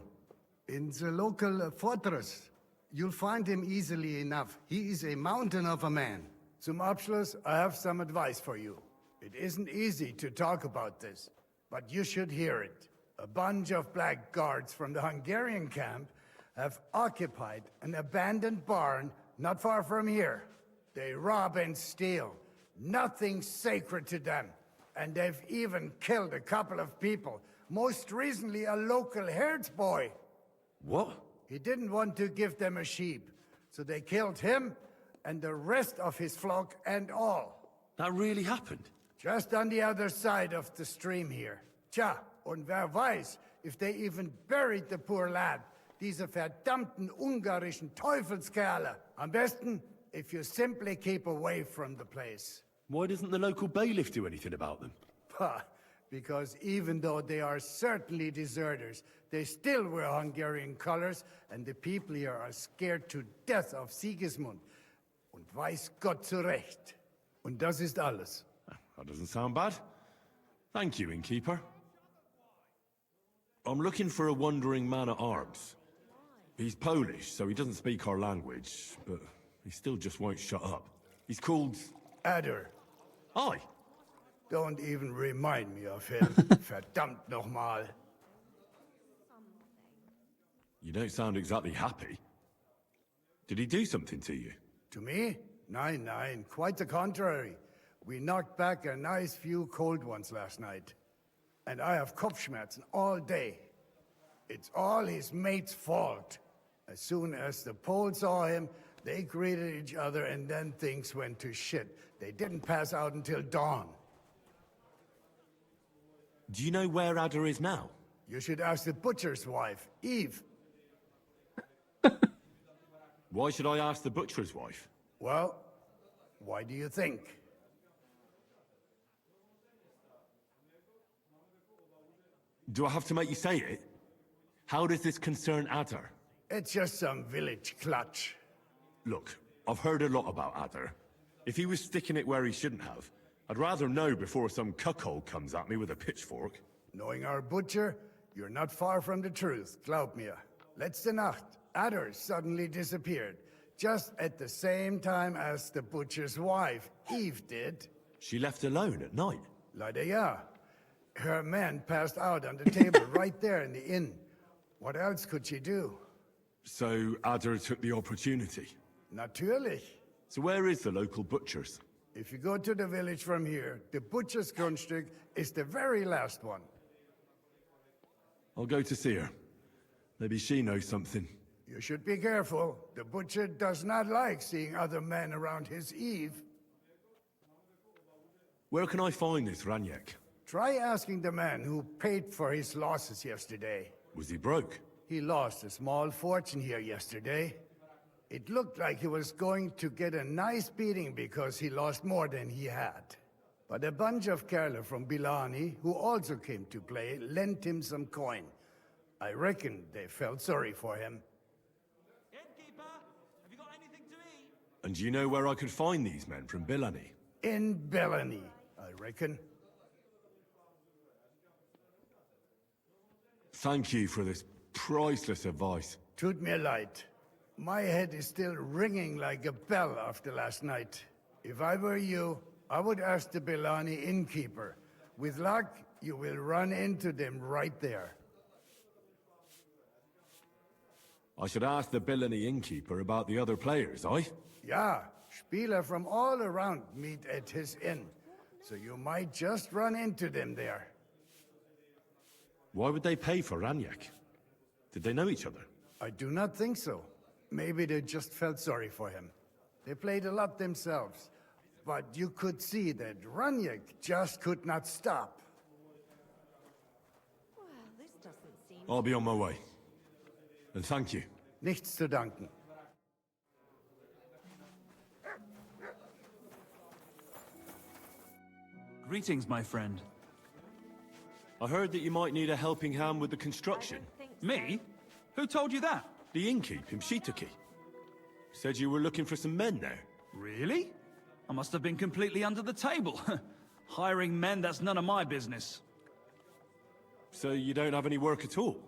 In the local fortress. You'll find him easily enough. He is a mountain of a man. Zum Abschluss, I have some advice for you. It isn't easy to talk about this, but you should hear it. A bunch of black guards from the Hungarian camp have occupied an abandoned barn not far from here. They rob and steal. Nothing sacred to them. And they've even killed a couple of people. Most recently, a local herds boy. What? He didn't want to give them a sheep, so they killed him and the rest of his flock and all. That really happened? Just on the other side of the stream here. Tja, und wer weiß, if they even buried the poor lad. Diese verdammten ungarischen Teufelskerle. Am besten, if you simply keep away from the place. Why doesn't the local bailiff do anything about them? Because even though they are certainly deserters, they still wear Hungarian colors, and the people here are scared to death of Sigismund. Und weiß Gott zu Recht. Und das ist alles. That doesn't sound bad. Thank you, innkeeper. I'm looking for a wandering man-at-arms. He's Polish, so he doesn't speak our language, but he still just won't shut up. He's called... Adder. Aye. Don't even remind me of him. Verdammt nochmal. You don't sound exactly happy. Did he do something to you? To me? Nein, nein, quite the contrary. We knocked back a nice few cold ones last night. And I have Kopfschmerzen all day. It's all his mate's fault. As soon as the Poles saw him, they greeted each other and then things went to shit. They didn't pass out until dawn. Do you know where Adder is now? You should ask the butcher's wife, Eve. Why should I ask the butcher's wife? Well, why do you think? Do I have to make you say it? How does this concern Adder? It's just some village clutch. Look, I've heard a lot about Adder. If he was sticking it where he shouldn't have, I'd rather know before some cuckold comes at me with a pitchfork. Knowing our butcher, you're not far from the truth, glaub mir. Letzte Nacht, Adder suddenly disappeared, just at the same time as the butcher's wife, Eve, did. She left alone at night? Leider ja. Her man passed out on the table right there in the inn. What else could she do? So Adder took the opportunity? Natürlich. So where is the local butcher's? If you go to the village from here, the butcher's Grundstück is the very last one. I'll go to see her. Maybe she knows something. You should be careful. The butcher does not like seeing other men around his Eve. Where can I find this Raniek? Try asking the man who paid for his losses yesterday. Was he broke? He lost a small fortune here yesterday. It looked like he was going to get a nice beating because he lost more than he had. But a bunch of Kerler from Bilani, who also came to play, lent him some coin. I reckon they felt sorry for him. Innkeeper, have you got anything to eat? And do you know where I could find these men from Bilani? In Bellany, I reckon. Thank you for this priceless advice. Tut mir leid. My head is still ringing like a bell after last night. If I were you, I would ask the Bellani innkeeper. With luck, you will run into them right there. I should ask the Bilani innkeeper about the other players, aye? Yeah, Spieler from all around meet at his inn, so you might just run into them there. Why would they pay for Raniek? Did they know each other? I do not think so. Maybe they just felt sorry for him. They played a lot themselves, but you could see that Raniek just could not stop. Well, this doesn't seem... I'll be on my way. And thank you. Nichts zu danken. Greetings, my friend. I heard that you might need a helping hand with the construction. Me? Who told you that? The innkeep in Shitaki. Said you were looking for some men there. Really? I must have been completely under the table. Hiring men, that's none of my business. So you don't have any work at all?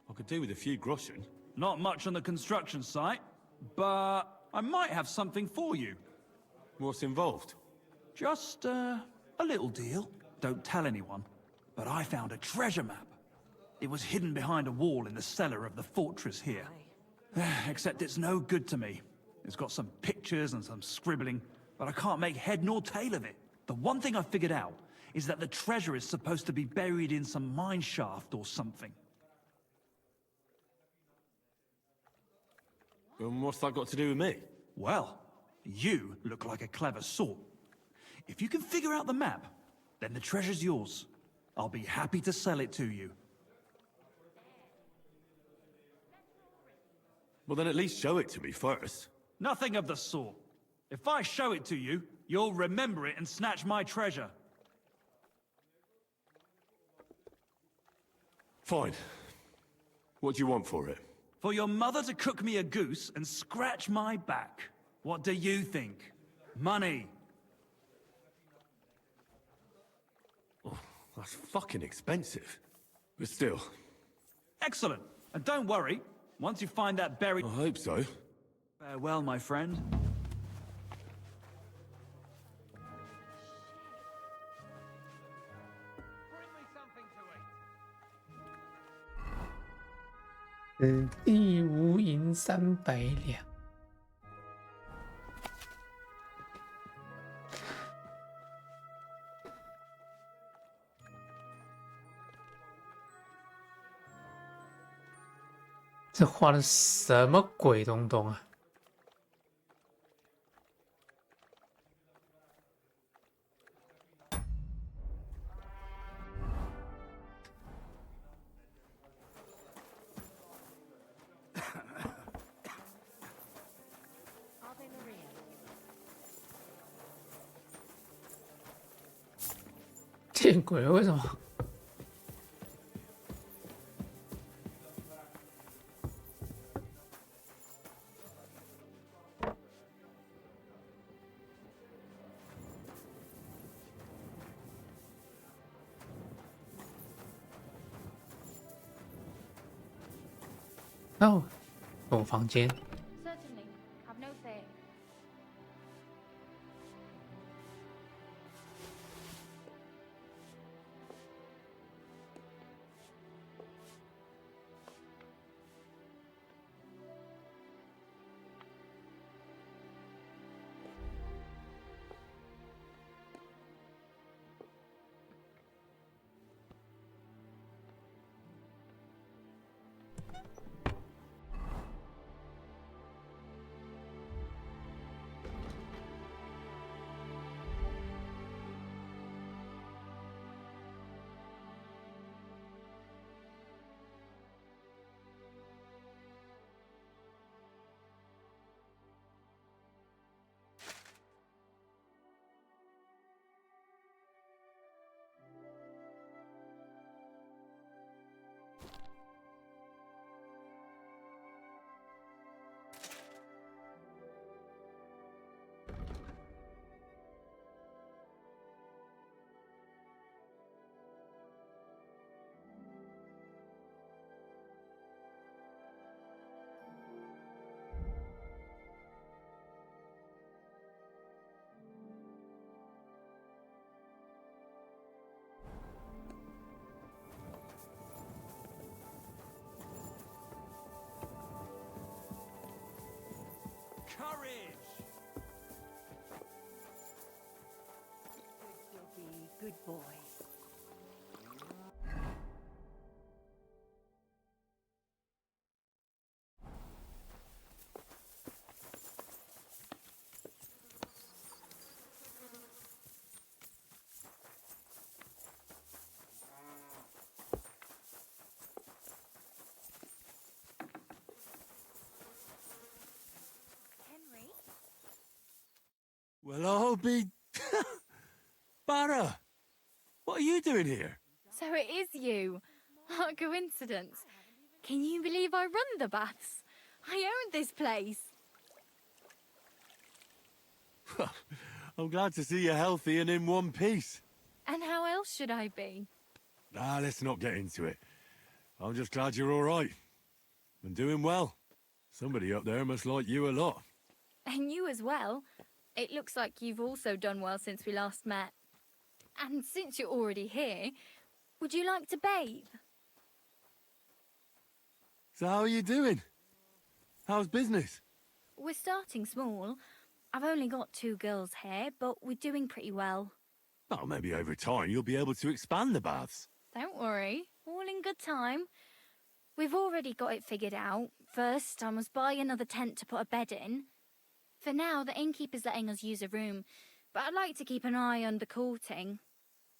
I could do with a few groschen. Not much on the construction site, but I might have something for you. What's involved? Just, a little deal. Don't tell anyone. But I found a treasure map. It was hidden behind a wall in the cellar of the fortress here. Except it's no good to me. It's got some pictures and some scribbling, but I can't make head nor tail of it. The one thing I figured out is that the treasure is supposed to be buried in some mine shaft or something. And what's that got to do with me? Well, you look like a clever sort. If you can figure out the map, then the treasure's yours. I'll be happy to sell it to you. Well, then at least show it to me first. Nothing of the sort. If I show it to you, you'll remember it and snatch my treasure. Fine. What do you want for it? For your mother to cook me a goose and scratch my back. What do you think? Money. Oh, that's fucking expensive. But still. Excellent. And don't worry, once you find that buried... I hope so. Farewell, my friend.地无银300两。这画的什么鬼东东啊？见鬼了！为什么？哦，我房间。 Certainly. Have no fear. good boy. Well, I'll be... Barra! What are you doing here? So it is you. What a coincidence. Can you believe I run the baths? I own this place. I'm glad to see you healthy and in one piece. And how else should I be? Let's not get into it. I'm just glad you're all right. And doing well. Somebody up there must like you a lot. And you as well. It looks like you've also done well since we last met. And since you're already here, would you like to bathe? So how are you doing? How's business? We're starting small. I've only got 2 girls here, but we're doing pretty well. Oh, maybe over time you'll be able to expand the baths. Don't worry, all in good time. We've already got it figured out. First, I must buy another tent to put a bed in. For now, the innkeeper's letting us use a room, but I'd like to keep an eye on the courting.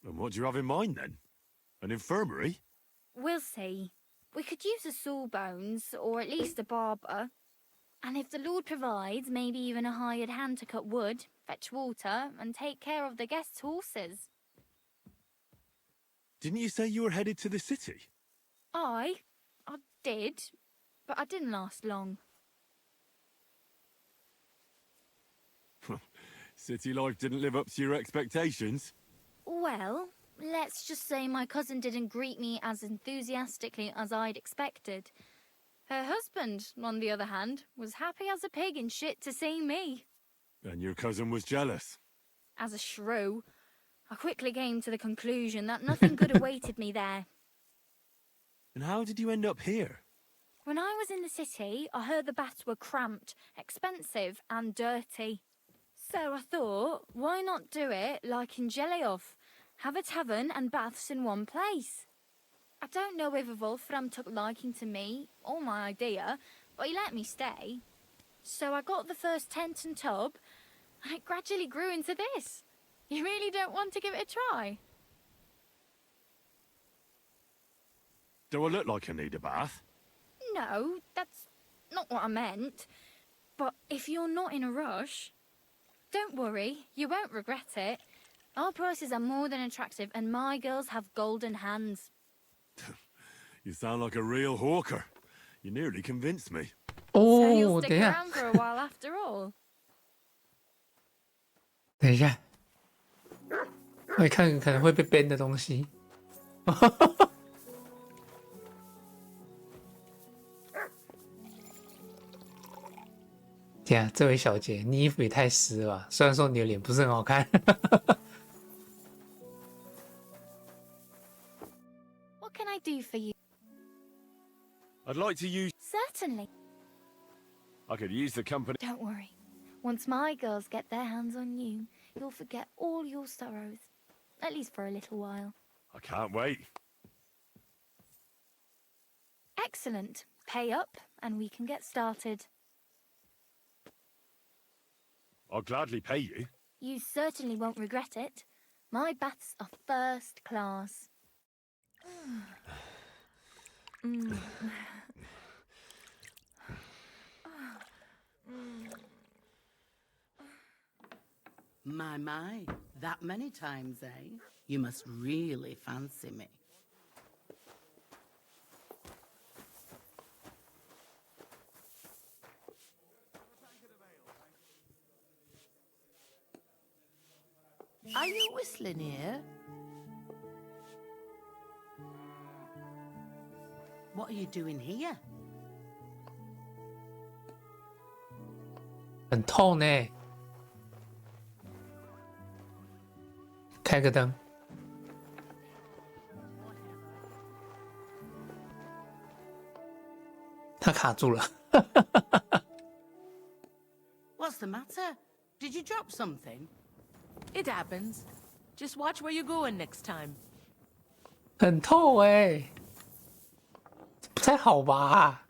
And what do you have in mind then? An infirmary? We'll see. We could use a sawbones, or at least a barber. And if the Lord provides, maybe even a hired hand to cut wood, fetch water, and take care of the guests' horses. Didn't you say you were headed to the city? I did, but I didn't last long. City life didn't live up to your expectations? Well, let's just say my cousin didn't greet me as enthusiastically as I'd expected. Her husband, on the other hand, was happy as a pig in shit to see me. And your cousin was jealous? As a shrew, I quickly came to the conclusion that nothing good awaited me there. And how did you end up here? When I was in the city, I heard the baths were cramped, expensive and dirty. So I thought, why not do it like in Jelioff? Have a tavern and baths in one place. I don't know whether Wolfram took liking to me or my idea, but he let me stay. So I got the first tent and tub, and it gradually grew into this. You really don't want to give it a try? Do I look like I need a bath? No, that's not what I meant. But if you're not in a rush, don't worry, you won't regret it. Our prices are more than attractive, and my girls have golden hands. You sound like a real hawker. You nearly convinced me. So you'll stick around for a while after all. 等一下，我看可能会被 ban 的东西。天啊，这位小姐，你衣服也太湿了吧！虽然说你的脸不是很好看。What can I do for you? I'd like to use... Certainly. I could use the company... Don't worry. Once my girls get their hands on you, you'll forget all your sorrows. At least for a little while. I can't wait. Excellent. Pay up, and we can get started. I'll gladly pay you. You certainly won't regret it. My baths are first class. My, that many times, eh? You must really fancy me. Are you whistling here? What are you doing here? 很痛呢。开个灯。他卡住了。What's the matter? Did you drop something? It happens. Just watch where you're going next time. 很透哎，不太好吧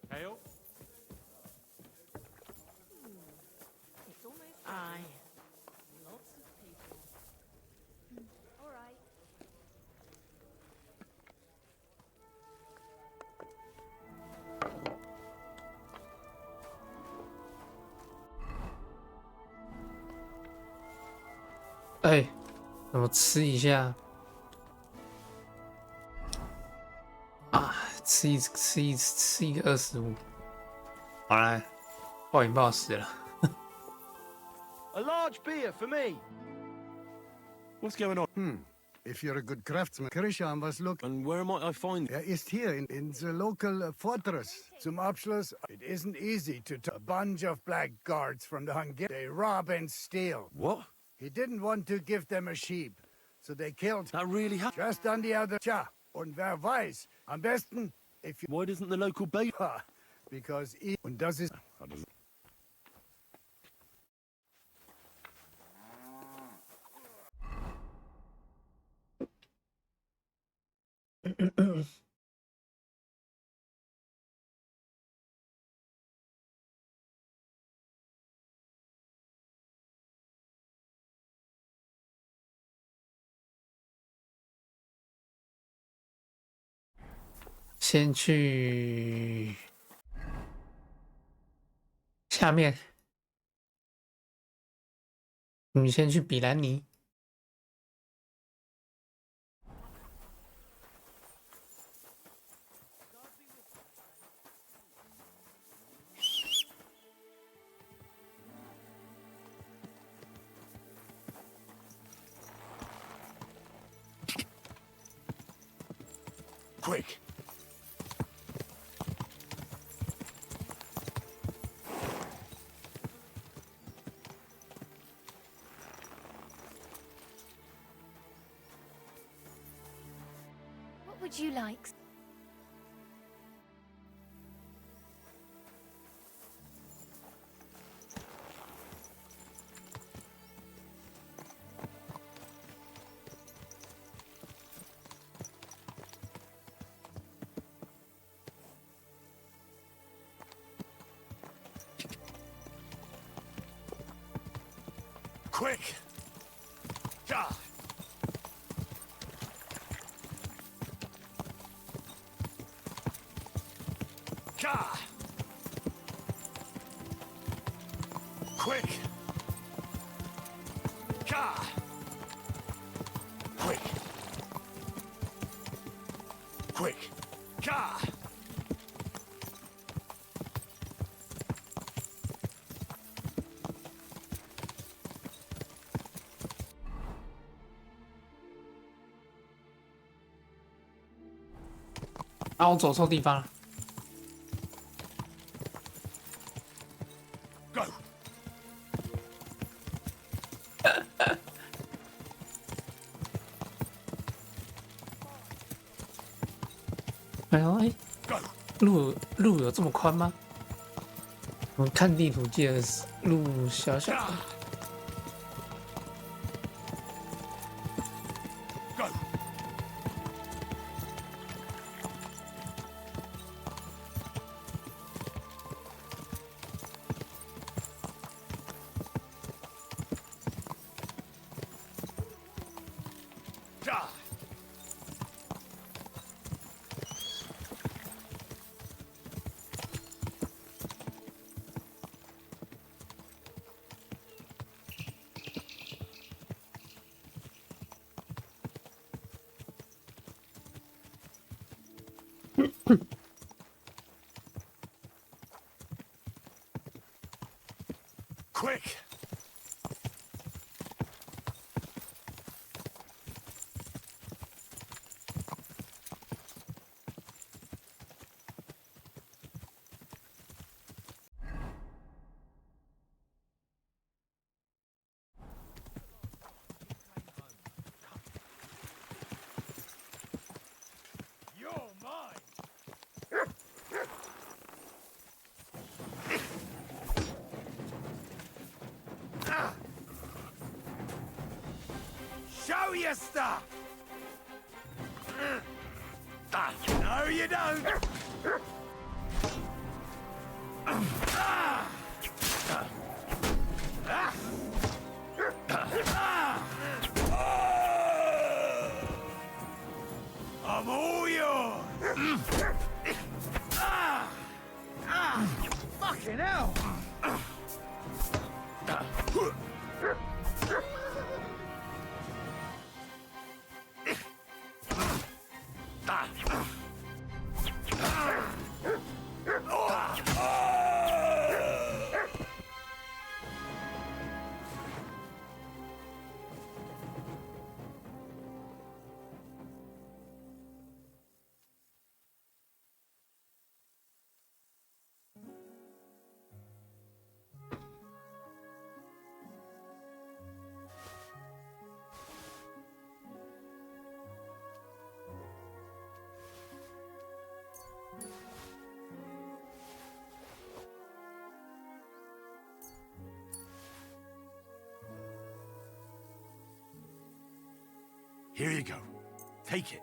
？Ale? Aye. All right. 哎，我吃一下啊，吃一个25。好来，暴饮暴食了。A large beer for me. What's going on? If you're a good craftsman, Krishan was looking. And where might I find? Er ist here in the local fortress. Zum Abschluss, it isn't easy to a bunch of blackguards from the Hungarian. They rob and steal. What? He didn't want to give them a sheep, so they killed. That really happened? Just on the other. Tja, und wer weiß, am besten, if you. Why doesn't the local baker? Because he. Und das ist.先去下面，你先去比兰尼。Quick! What would you like? Quick! Ja! Ja! Quick! Ja! Quick! Quick! Ja!啊，我走错地方了。Go! 哎呦哎，路有这么宽吗？我看地图记得是路小小的。Quick! Show your stuff! No, you don't! I'm all yours! Fucking hell! Here you go. Take it.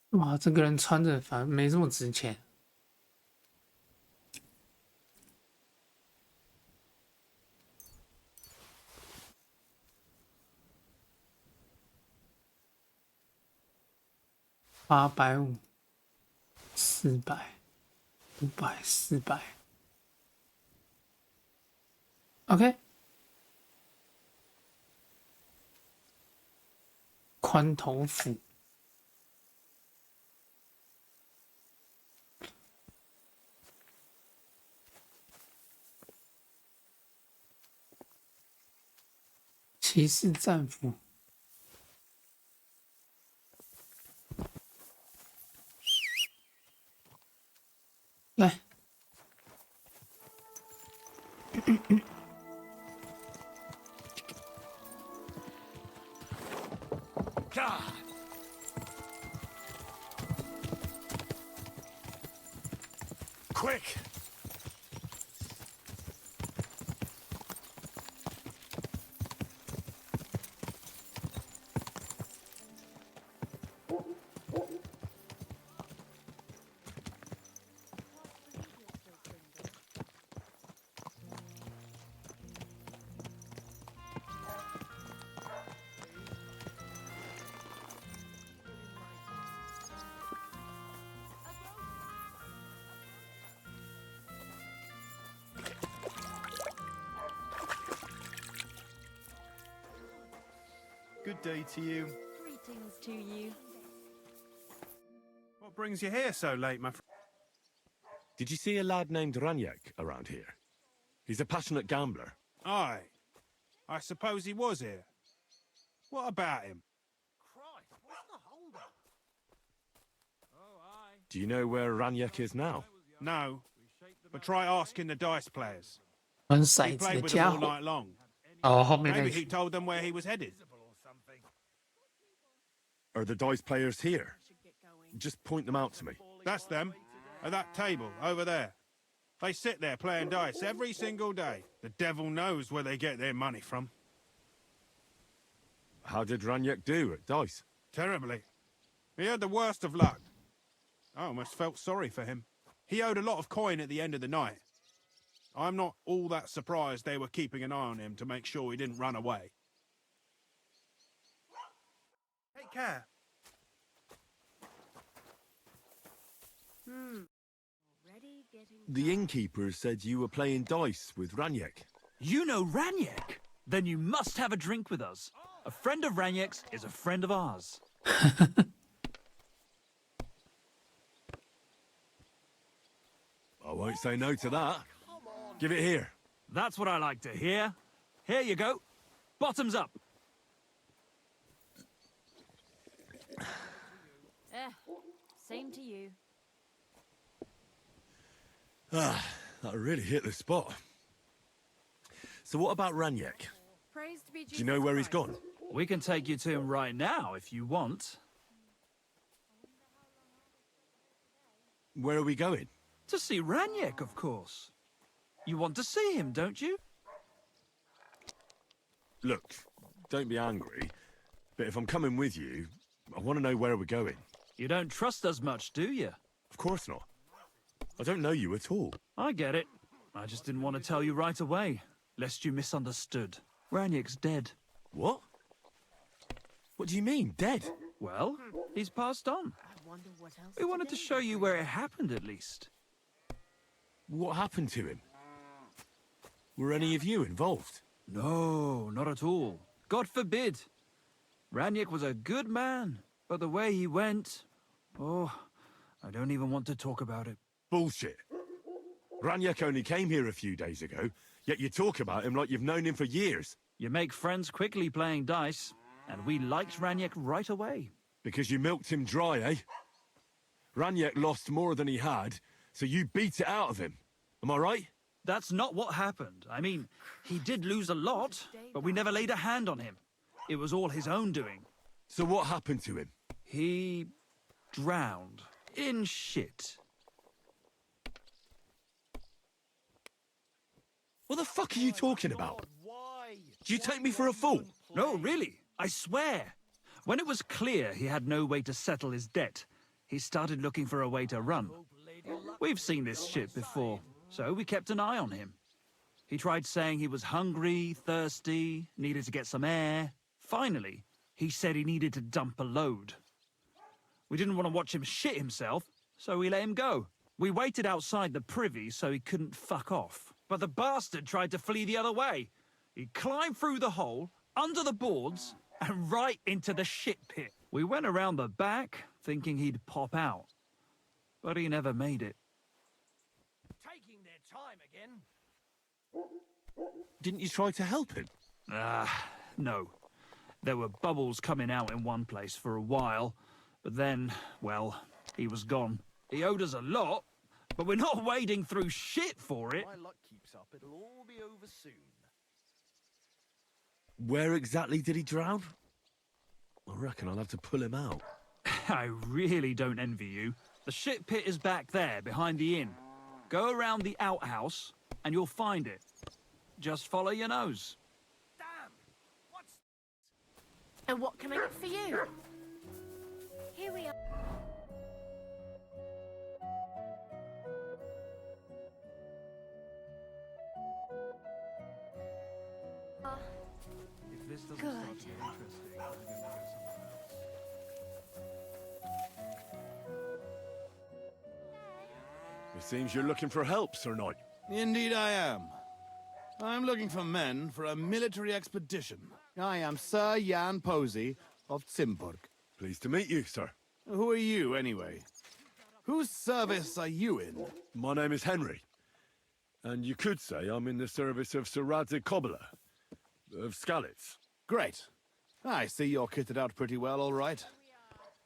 哇，这个人穿着反而没这么值钱。850、400、500、400。OK， 宽头斧。骑士战斧。来，Quick! Good day to you. Greetings to you. What brings you here so late, my friend? Did you see a lad named Ranyak around here? He's a passionate gambler. Aye. I suppose he was here. What about him? Do you know where Ranyak is now? No. But try asking the dice players. 玩 He 骰子 played 的 with 家 them all 伙。 night long. 哦，后面那 Maybe he 群。 told them where he was headed. Are the dice players here? Just point them out to me. That's them. At that table, over there. They sit there playing dice every single day. The devil knows where they get their money from. How did Ranyak do at dice? Terribly. He had the worst of luck. I almost felt sorry for him. He owed a lot of coin at the end of the night. I'm not all that surprised they were keeping an eye on him to make sure he didn't run away. Take care. Already getting The innkeeper said you were playing dice with Raniek. You know Raniek? Then you must have a drink with us. A friend of Raniek's is a friend of ours. I won't say no to that. Give it here. That's what I like to hear. Here you go. Bottoms up. Same to you. Ah, that really hit the spot. So what about Raniek? Praised be Do you know where he's gone? We can take you to him right now if you want. Where are we going? To see Raniek, of course. You want to see him, don't you? Look, don't be angry, but if I'm coming with you, I want to know where we're going. You don't trust us much, do you? Of course not. I don't know you at all. I get it. I just didn't want to tell you right away, lest you misunderstood. Raniek's dead. What? What do you mean, dead? Well, he's passed on. We wanted to show you where it happened, at least. What happened to him? Were any of you involved? No, not at all. God forbid. Raniek was a good man, but the way he went... Oh, I don't even want to talk about it. Bullshit. Raniek only came here a few days ago, yet you talk about him like you've known him for years. You make friends quickly playing dice, and we liked Raniek right away. Because you milked him dry, eh? Raniek lost more than he had, so you beat it out of him. Am I right? That's not what happened. I mean, he did lose a lot, but we never laid a hand on him. It was all his own doing. So what happened to him? He drowned in shit. What the fuck are you talking about? Do you take me for a fool? No, really. I swear. When it was clear he had no way to settle his debt, he started looking for a way to run. We've seen this shit before, so we kept an eye on him. He tried saying he was hungry, thirsty, needed to get some air. Finally, he said he needed to dump a load. We didn't want to watch him shit himself, so we let him go. We waited outside the privy so he couldn't fuck off. But the bastard tried to flee the other way. He climbed through the hole, under the boards, and right into the shit pit. We went around the back, thinking he'd pop out. But he never made it. Taking their time again. Didn't you try to help him? No. There were bubbles coming out in one place for a while, but then, well, he was gone. He owed us a lot, but we're not wading through shit for it. My luck keeps up, it'll all be over soon. Where exactly did he drown? I reckon I'll have to pull him out. I really don't envy you. The shit pit is back there, behind the inn. Go around the outhouse, and you'll find it. Just follow your nose. And what can I get for you? Here we are. If this doesn't Good. start to be interesting, I'm gonna go somewhere else. It seems you're looking for help, Sir Knight. Indeed I am. I'm looking for men for a military expedition. I am Sir Jan Posey of Zimburg. Pleased to meet you, sir. Who are you, anyway? Whose service are you in? My name is Henry. And you could say I'm in the service of Sir Radzig Kobyla, of Skalitz. Great. I see you're kitted out pretty well, all right.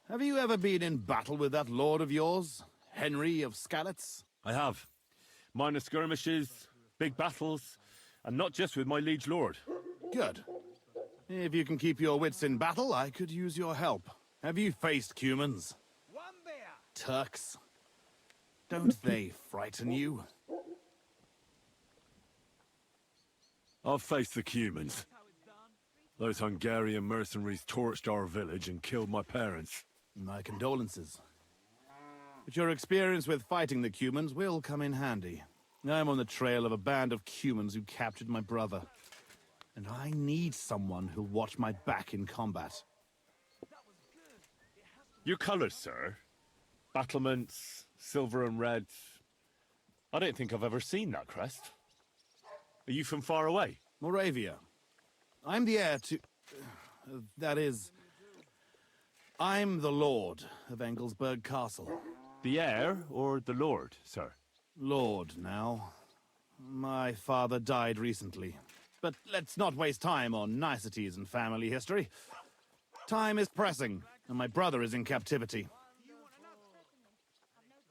Have you ever been in battle with that lord of yours, Henry of Skalitz? I have. Minor skirmishes, big battles, and not just with my liege lord. Good. If you can keep your wits in battle, I could use your help. Have you faced Cumans? Turks? Don't they frighten you? I've faced the Cumans. Those Hungarian mercenaries torched our village and killed my parents. My condolences. But your experience with fighting the Cumans will come in handy. I'm on the trail of a band of Cumans who captured my brother. And I need someone who'll watch my back in combat. Your colours, sir? Battlements, silver and red. I don't think I've ever seen that crest. Are you from far away? Moravia. I'm the heir to... that is... I'm the Lord of Engelsberg Castle. The heir or the lord, sir? Lord, now. My father died recently. But let's not waste time on niceties and family history. Time is pressing, and my brother is in captivity.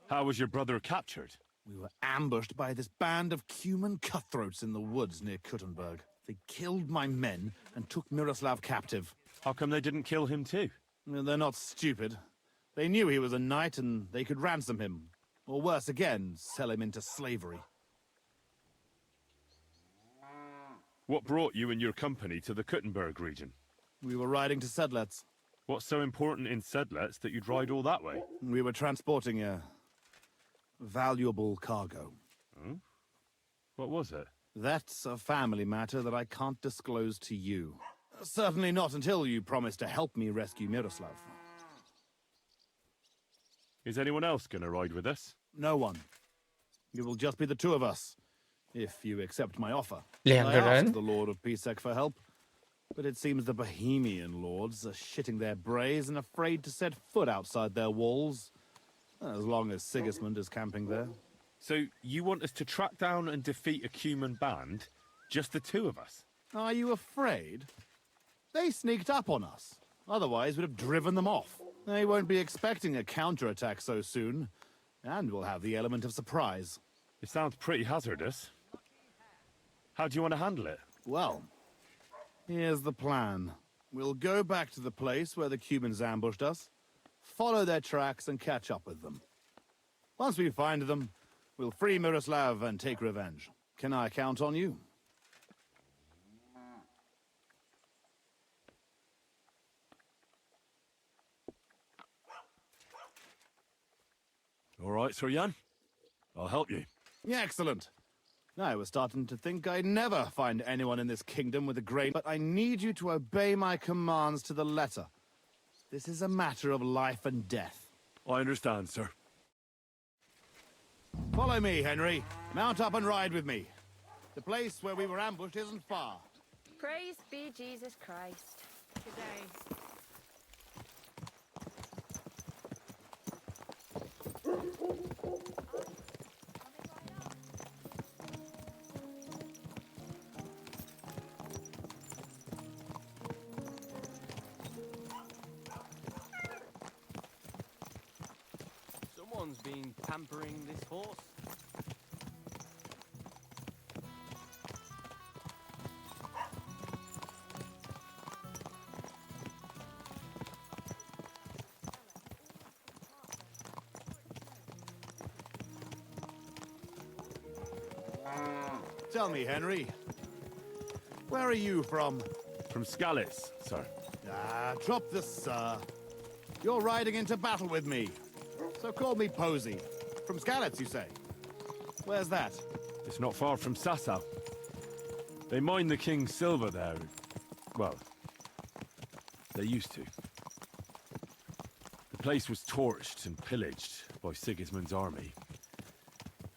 How was your brother captured? We were ambushed by this band of Cuman cutthroats in the woods near Kuttenberg. They killed my men and took Miroslav captive. How come they didn't kill him too? They're not stupid. They knew he was a knight and they could ransom him. Or worse again, sell him into slavery. What brought you and your company to the Kuttenberg region? We were riding to Sedlets. What's so important in Sedlets that you'd ride all that way? We were transporting a valuable cargo. Hmm? What was it? That's a family matter that I can't disclose to you. Certainly not until you promise to help me rescue Miroslav. Is anyone else going to ride with us? No one. It will just be the two of us, if you accept my offer. I 2个人。 asked the Lord of Pisek for help, but it seems the Bohemian lords are shitting their brays and afraid to set foot outside their walls, as long as Sigismund is camping there. So you want us to track down and defeat a Cuman band, just the two of us? Are you afraid? They sneaked up on us. Otherwise, we'd have driven them off. They won't be expecting a counterattack so soon, and we'll have the element of surprise. It sounds pretty hazardous. How do you want to handle it? Well, here's the plan. We'll go back to the place where the Cumans ambushed us, follow their tracks and catch up with them. Once we find them, we'll free Miroslav and take revenge. Can I count on you? All right, Sir Jan. I'll help you. Yeah, excellent. I was starting to think I'd never find anyone in this kingdom with a grain, but I need you to obey my commands to the letter. This is a matter of life and death. I understand, sir. Follow me, Henry. Mount up and ride with me. The place where we were ambushed isn't far. Praise be Jesus Christ. Today. Someone's been pampering this horse. Tell me, Henry, where are you from? From Skalitz, sir. Drop the sir. You're riding into battle with me. So call me Posey. From Skalitz, you say? Where's that? It's not far from Sasau. They mine the king's silver there. Well, they used to. The place was torched and pillaged by Sigismund's army.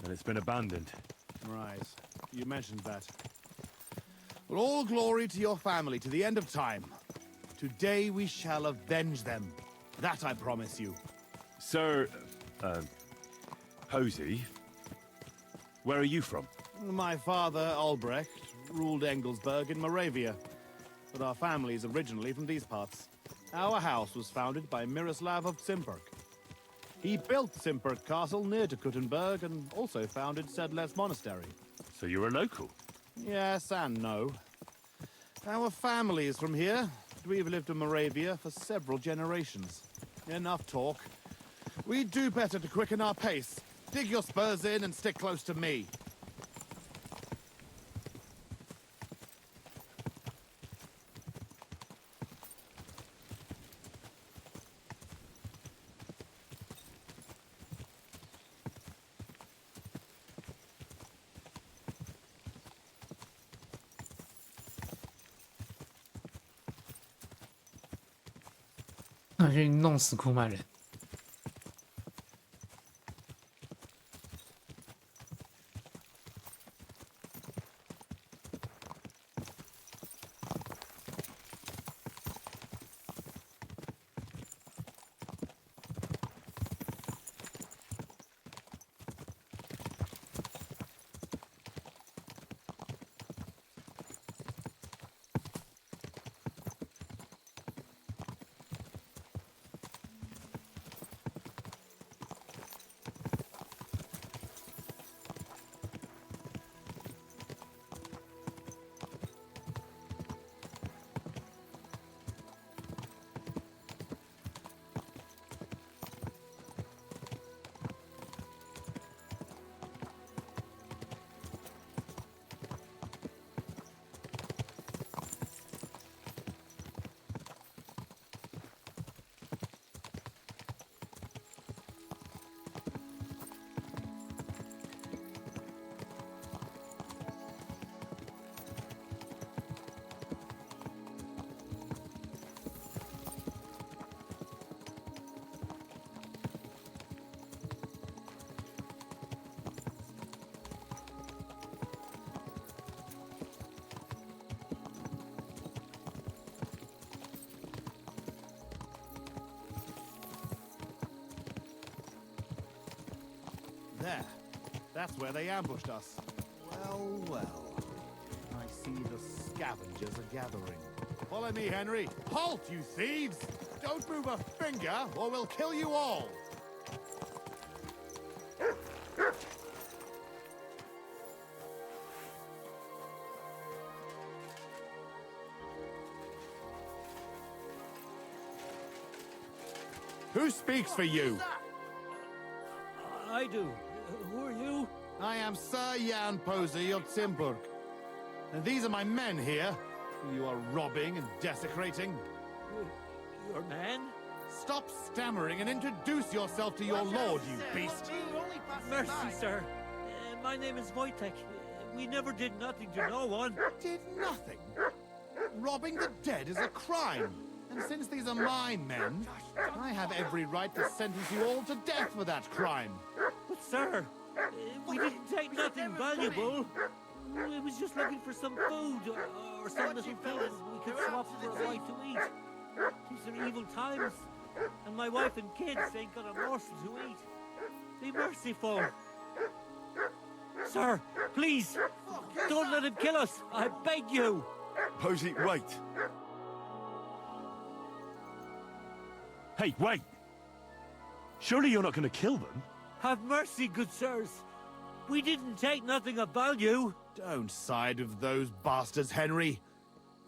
And it's been abandoned. Right. You mentioned that. Well, all glory to your family to the end of time. Today we shall avenge them. That I promise you. Sir, Posey, where are you from? My father, Albrecht, ruled Engelsberg in Moravia. But our family is originally from these parts. Our house was founded by Miroslav of Simperk. He built Simperk Castle near to Kuttenberg and also founded Sedlets Monastery. So you're a local? Yes and no. Our family is from here. We've lived in Moravia for several generations. Enough talk. We'd do better to quicken our pace. Dig your spurs in and stick close to me.那去弄死库曼人。That's where they ambushed us. Well, well. I see the scavengers are gathering. Follow me, Henry. Halt, you thieves! Don't move a finger, or we'll kill you all! Who speaks for you? I do. Who are you? I am Sir Jan Posey of Timburg. And these are my men here, who you are robbing and desecrating. Your man? Stop stammering and introduce yourself to your lord, you beast! Mercy, sir. My name is Wojtek. We never did nothing to no one. Did nothing? Robbing the dead is a crime. And since these are my men, I have every right to sentence you all to death for that crime. But, sir, we didn't take nothing valuable. We was just looking for some food or some little thing we could swap for a bite to eat. These are evil times, and my wife and kids ain't got a morsel to eat. Be merciful. Sir, please, don't let him kill us. I beg you. Posey, wait. Hey, wait! Surely you're not going to kill them? Have mercy, good sirs. We didn't take nothing of value. Don't side with those bastards, Henry.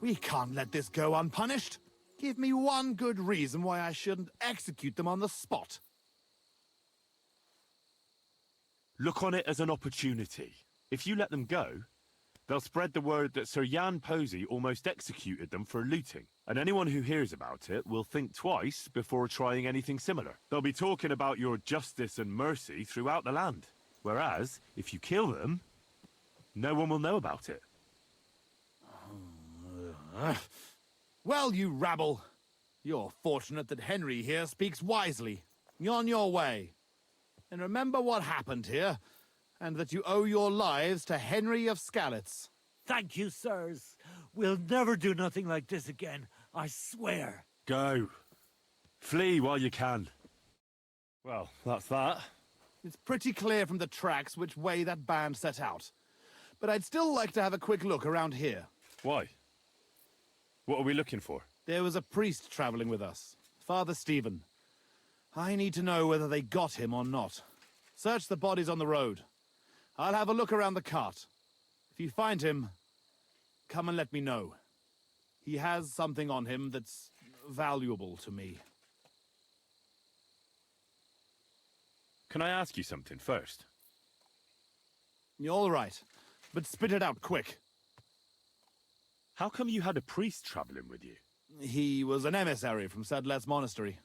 We can't let this go unpunished. Give me one good reason why I shouldn't execute them on the spot. Look on it as an opportunity. If you let them go, they'll spread the word that Sir Jan Posey almost executed them for looting. And anyone who hears about it will think twice before trying anything similar. They'll be talking about your justice and mercy throughout the land. Whereas, if you kill them, no one will know about it. Well, you rabble. You're fortunate that Henry here speaks wisely. You're on your way. And remember what happened here, and that you owe your lives to Henry of Skalitz. Thank you, sirs. We'll never do nothing like this again, I swear. Go. Flee while you can. Well, that's that. It's pretty clear from the tracks which way that band set out. But I'd still like to have a quick look around here. Why? What are we looking for? There was a priest traveling with us, Father Stephen. I need to know whether they got him or not. Search the bodies on the road. I'll have a look around the cart. If you find him, come and let me know. He has something on him that's valuable to me. Can I ask you something first? You're all right, but spit it out quick. How come you had a priest traveling with you? He was an emissary from Sadlet's monastery.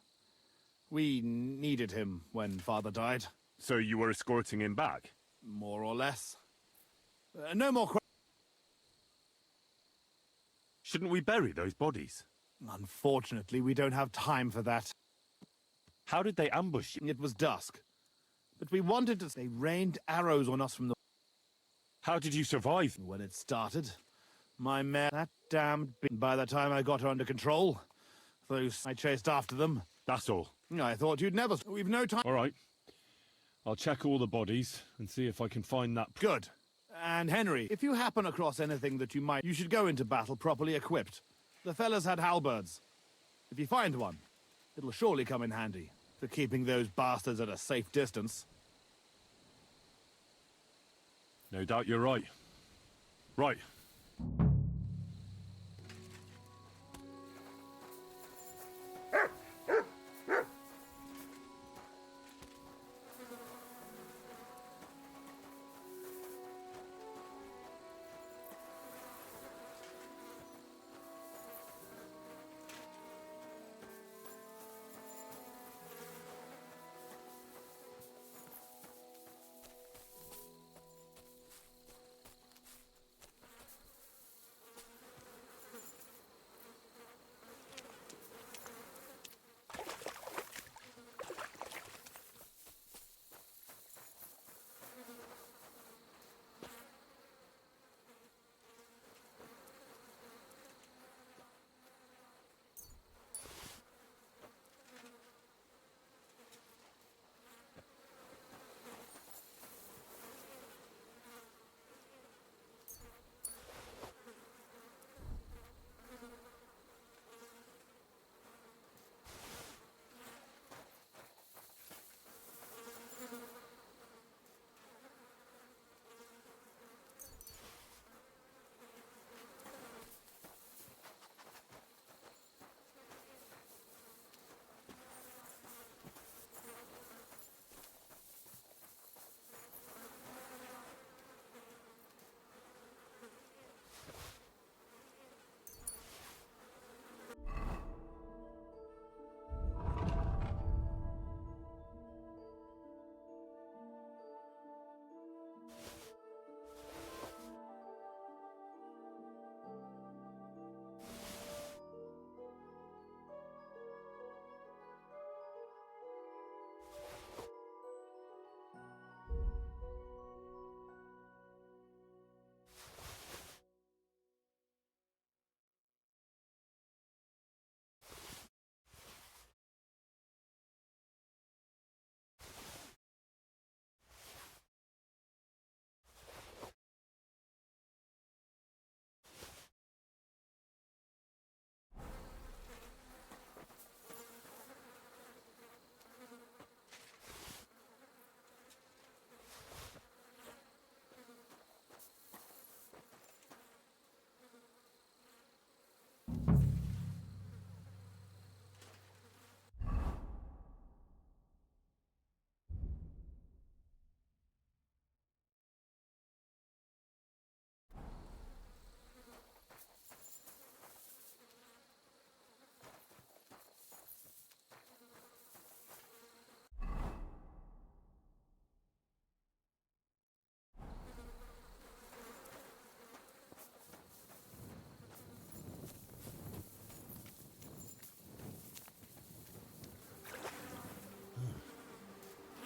We needed him when Father died. So you were escorting him back? More or less. No more questions. Shouldn't we bury those bodies? Unfortunately, we don't have time for that. How did they ambush you? It was dusk. But we wanted to... They rained arrows on us from the... How did you survive? When it started, my mare... That damned... By the time I got her under control, I chased after them. That's all. I thought you'd never... We've no time... All right. I'll check all the bodies and see if I can find that... Good. And Henry, if you happen across anything that you should go into battle properly equipped. The fellas had halberds. If you find one, it'll surely come in handy for keeping those bastards at a safe distance. No doubt you're right. Right.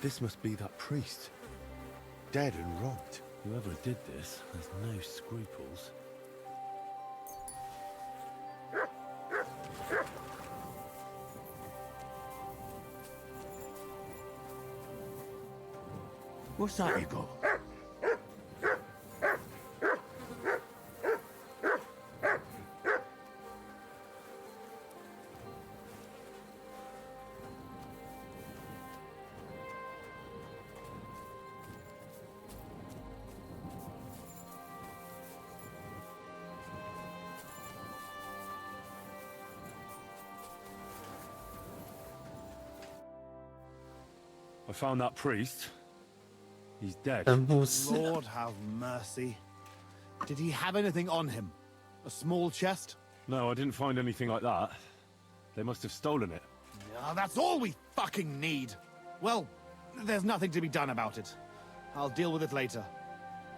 This must be that priest. Dead and robbed. Whoever did this has no scruples. What's that you got? I found that priest. He's dead. Lord have mercy. Did he have anything on him? A small chest? No, I didn't find anything like that. They must have stolen it. Yeah, that's all we fucking need. Well, there's nothing to be done about it. I'll deal with it later.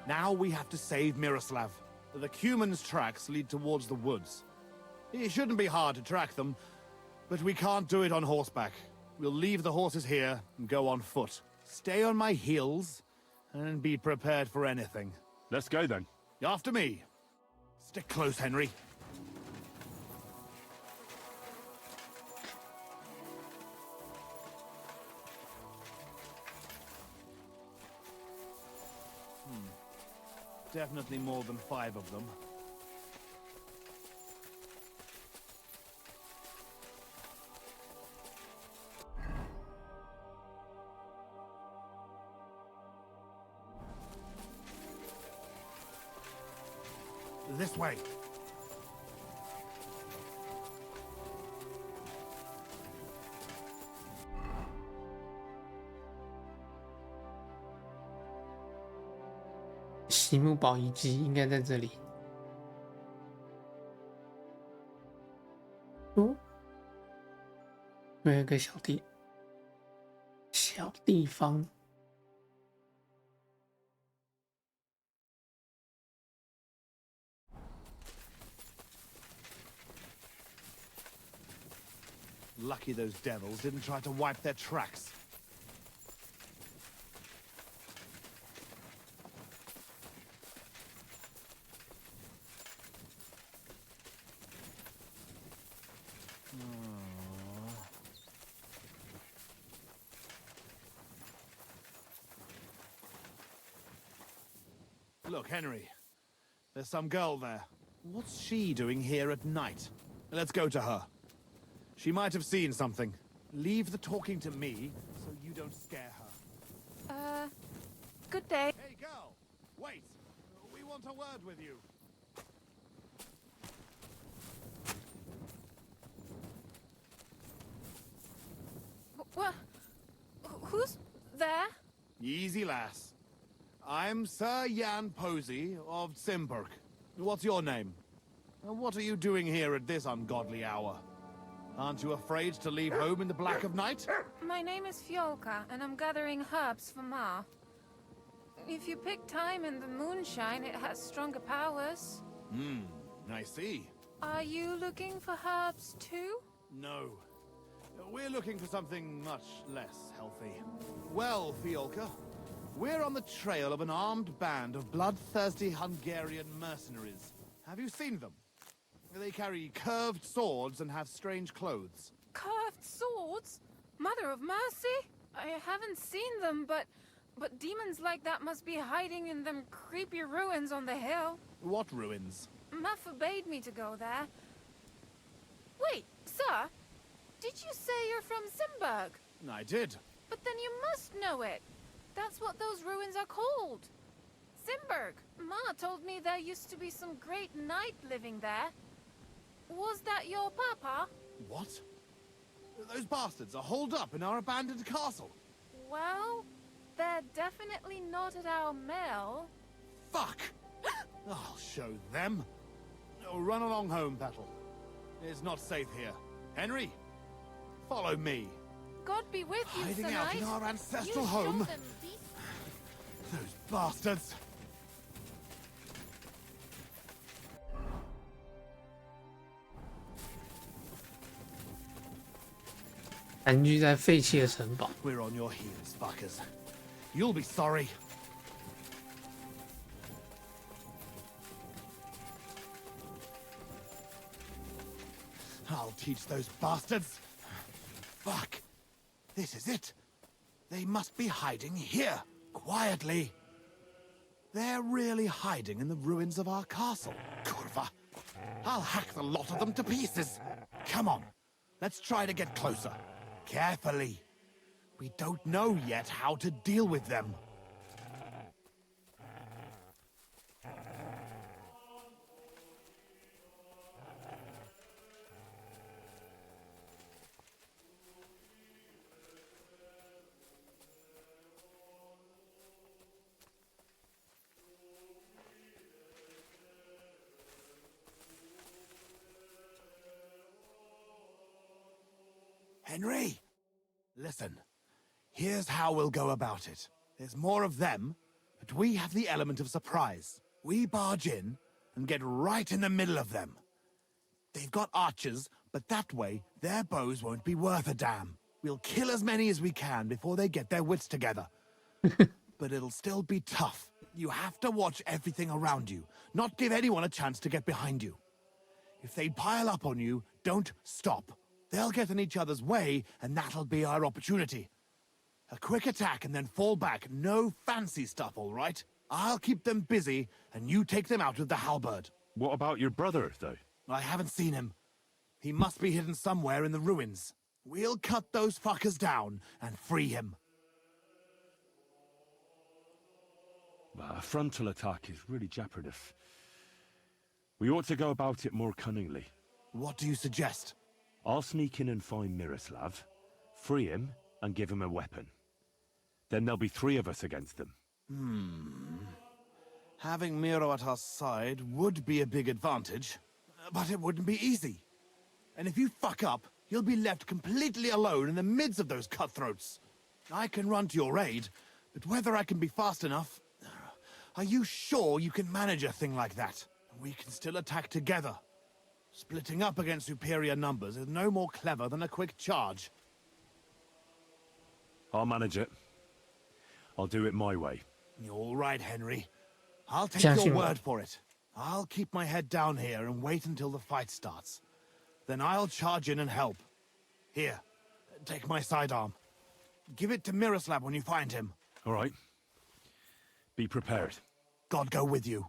Now we have to save Miroslav. The Cuman's tracks lead towards the woods. It shouldn't be hard to track them, but we can't do it on horseback. We'll leave the horses here and go on foot. Stay on my heels and be prepared for anything. Let's go then. After me. Stick close, Henry. Definitely more than 5 of them. This way.席木堡遗迹应该在这里。哦，有一个小地方。Lucky those devils didn't try to wipe their tracks. Look, Henry. There's some girl there. What's she doing here at night? Let's go to her. She might have seen something. Leave the talking to me, so you don't scare her. Good day. Hey, girl! Wait! We want a word with you. What? Who's there? Easy, lass. I'm Sir Jan Posey of Simperk. What's your name? And what are you doing here at this ungodly hour? Aren't you afraid to leave home in the black of night? My name is Fiolka, and I'm gathering herbs for Ma. If you pick time in the moonshine, it has stronger powers. I see. Are you looking for herbs too? No. We're looking for something much less healthy. Well, Fiolka, we're on the trail of an armed band of bloodthirsty Hungarian mercenaries. Have you seen them? They carry curved swords and have strange clothes. Curved swords? Mother of mercy? I haven't seen them, but demons like that must be hiding in them creepy ruins on the hill. What ruins? Ma forbade me to go there. Wait, sir? Did you say you're from Simberg? I did. But then you must know it. That's what those ruins are called. Simberg. Ma told me there used to be some great knight living there. Was that your papa? What? Those bastards are holed up in our abandoned castle. Well, they're definitely not at our mill. Fuck! I'll show them. Oh, run along home, Petal. It's not safe here. Henry, follow me. God be with you, Hiding Sir out Knight. in our ancestral You home. show them these- Those bastards. 盘踞在废弃的城堡。We're on your heels, fuckers. You'll be sorry. I'll teach those bastards. Fuck. This is it. They must be hiding here, quietly. They're really hiding in the ruins of our castle. Kurva. I'll hack the lot of them to pieces. Come on. Let's try to get closer. Carefully. We don't know yet how to deal with them. Henry, listen. Here's how we'll go about it. There's more of them, but we have the element of surprise. We barge in and get right in the middle of them. They've got archers, but that way their bows won't be worth a damn. We'll kill as many as we can before they get their wits together. But it'll still be tough. You have to watch everything around you, not give anyone a chance to get behind you. If they pile up on you, don't stop. They'll get in each other's way, and that'll be our opportunity. A quick attack and then fall back. No fancy stuff, all right? I'll keep them busy, and you take them out with the halberd. What about your brother, though? I haven't seen him. He must be hidden somewhere in the ruins. We'll cut those fuckers down and free him. A frontal attack is really jeopardous. We ought to go about it more cunningly. What do you suggest? I'll sneak in and find Miroslav, free him, and give him a weapon. Then there'll be 3 of us against them. Having Miro at our side would be a big advantage, but it wouldn't be easy. And if you fuck up, you'll be left completely alone in the midst of those cutthroats. I can run to your aid, but whether I can be fast enough... Are you sure you can manage a thing like that? We can still attack together. Splitting up against superior numbers is no more clever than a quick charge. I'll manage it. I'll do it my way. You're all right, Henry. I'll take Sounds your humor. word for it. I'll keep my head down here and wait until the fight starts. Then I'll charge in and help. Here, take my sidearm. Give it to Miroslav when you find him. All right. Be prepared. God go with you.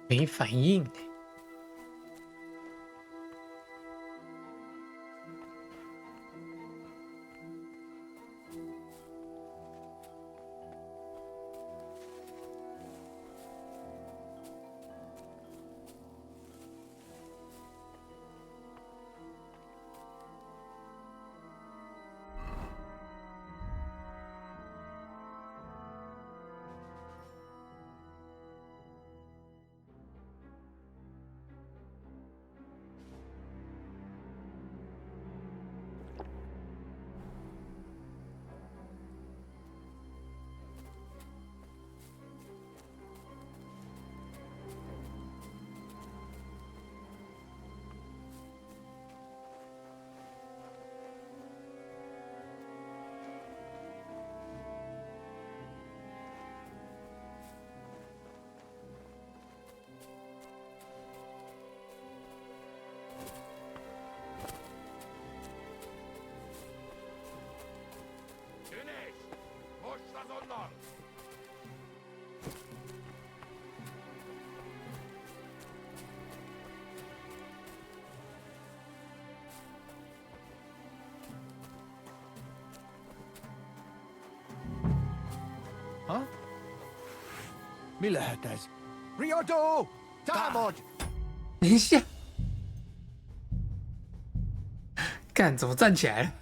没反应。Millertas. Riodo! Tamod! 等一下，干怎么站起来了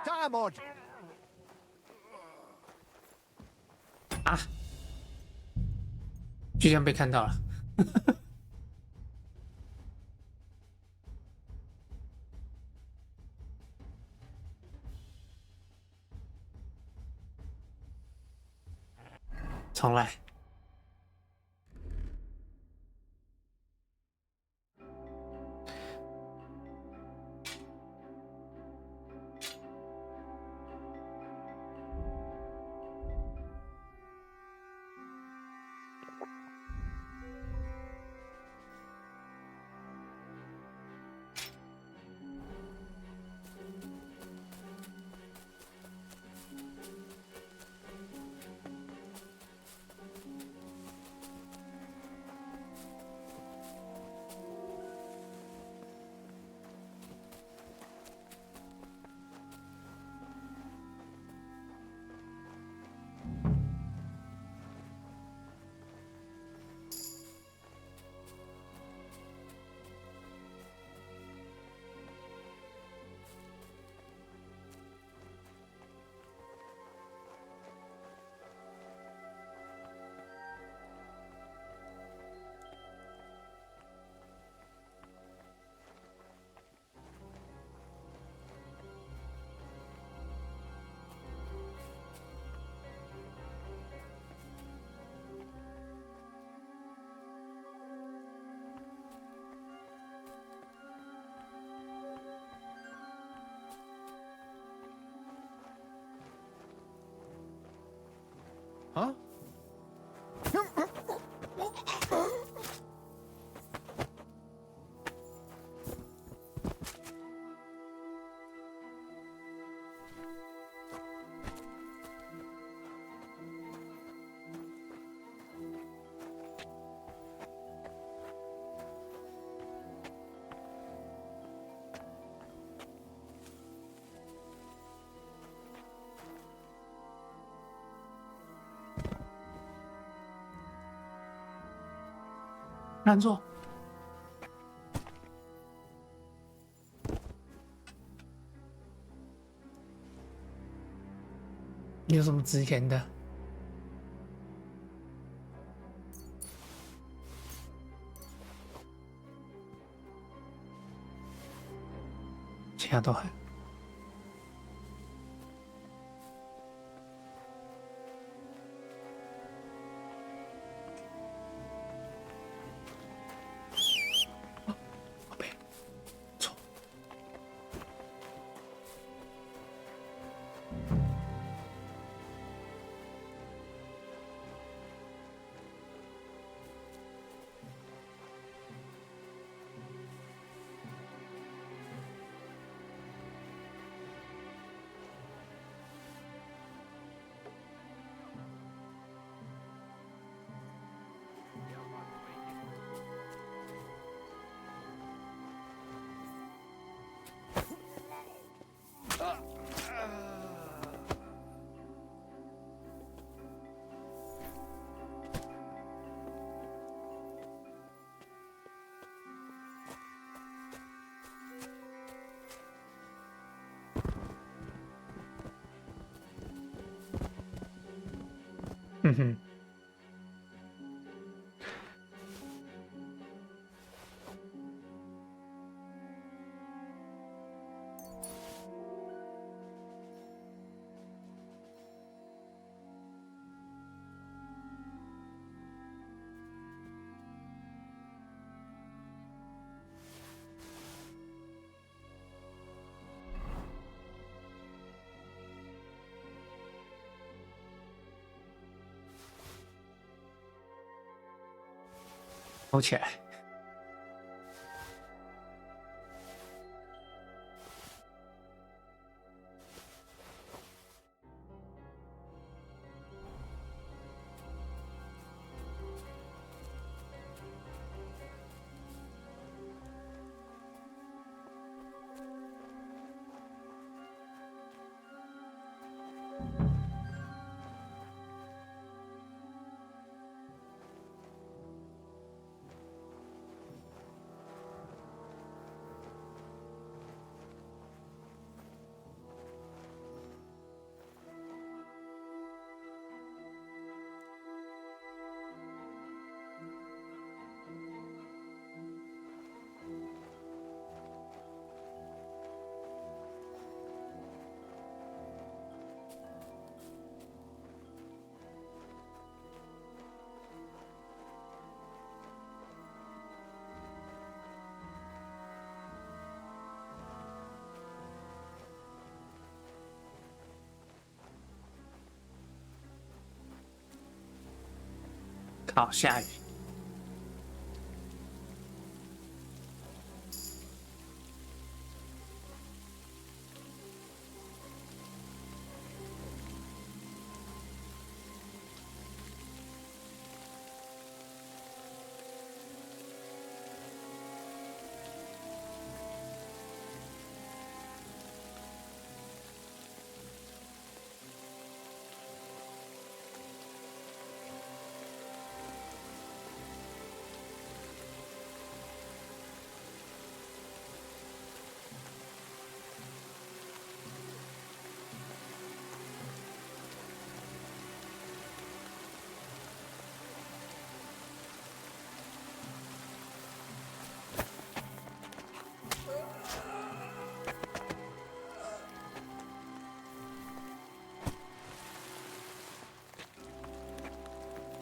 ？Tamod! 啊！就这样被看到了。重来。Huh? 让座。有什么值钱的？其他都还。哼哼。包起来。靠，下雨。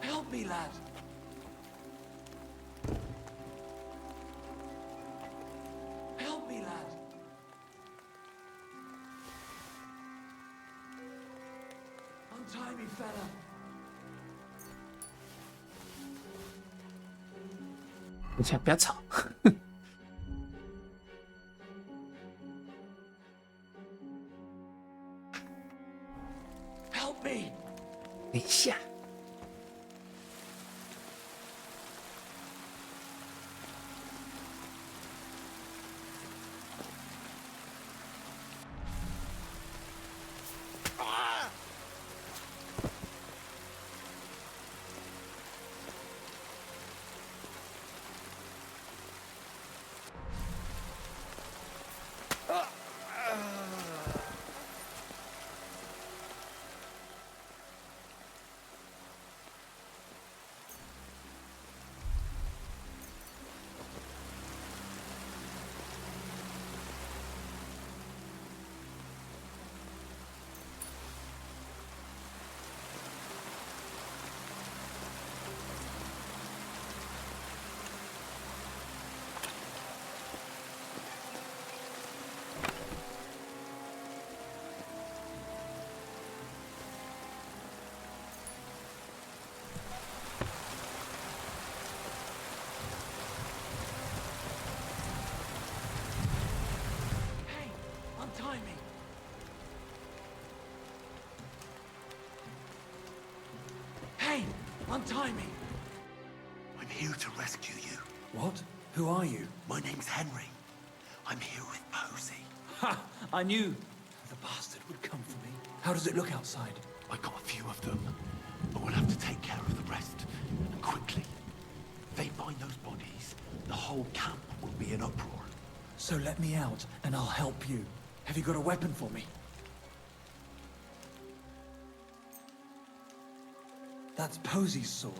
Help me, lad. Help me, lad. Untie me, fella.你先不要吵。Help me. 等一下。Untie me. Hey, untie me. I'm here to rescue you. What? Who are you? My name's Henry. I'm here with Posey. Ha! I knew the bastard would come for me. How does it look outside? I got a few of them, but we'll have to take care of the rest, and quickly. If they find those bodies, the whole camp will be in uproar. So let me out, and I'll help you. Have you got a weapon for me? That's Posy's sword.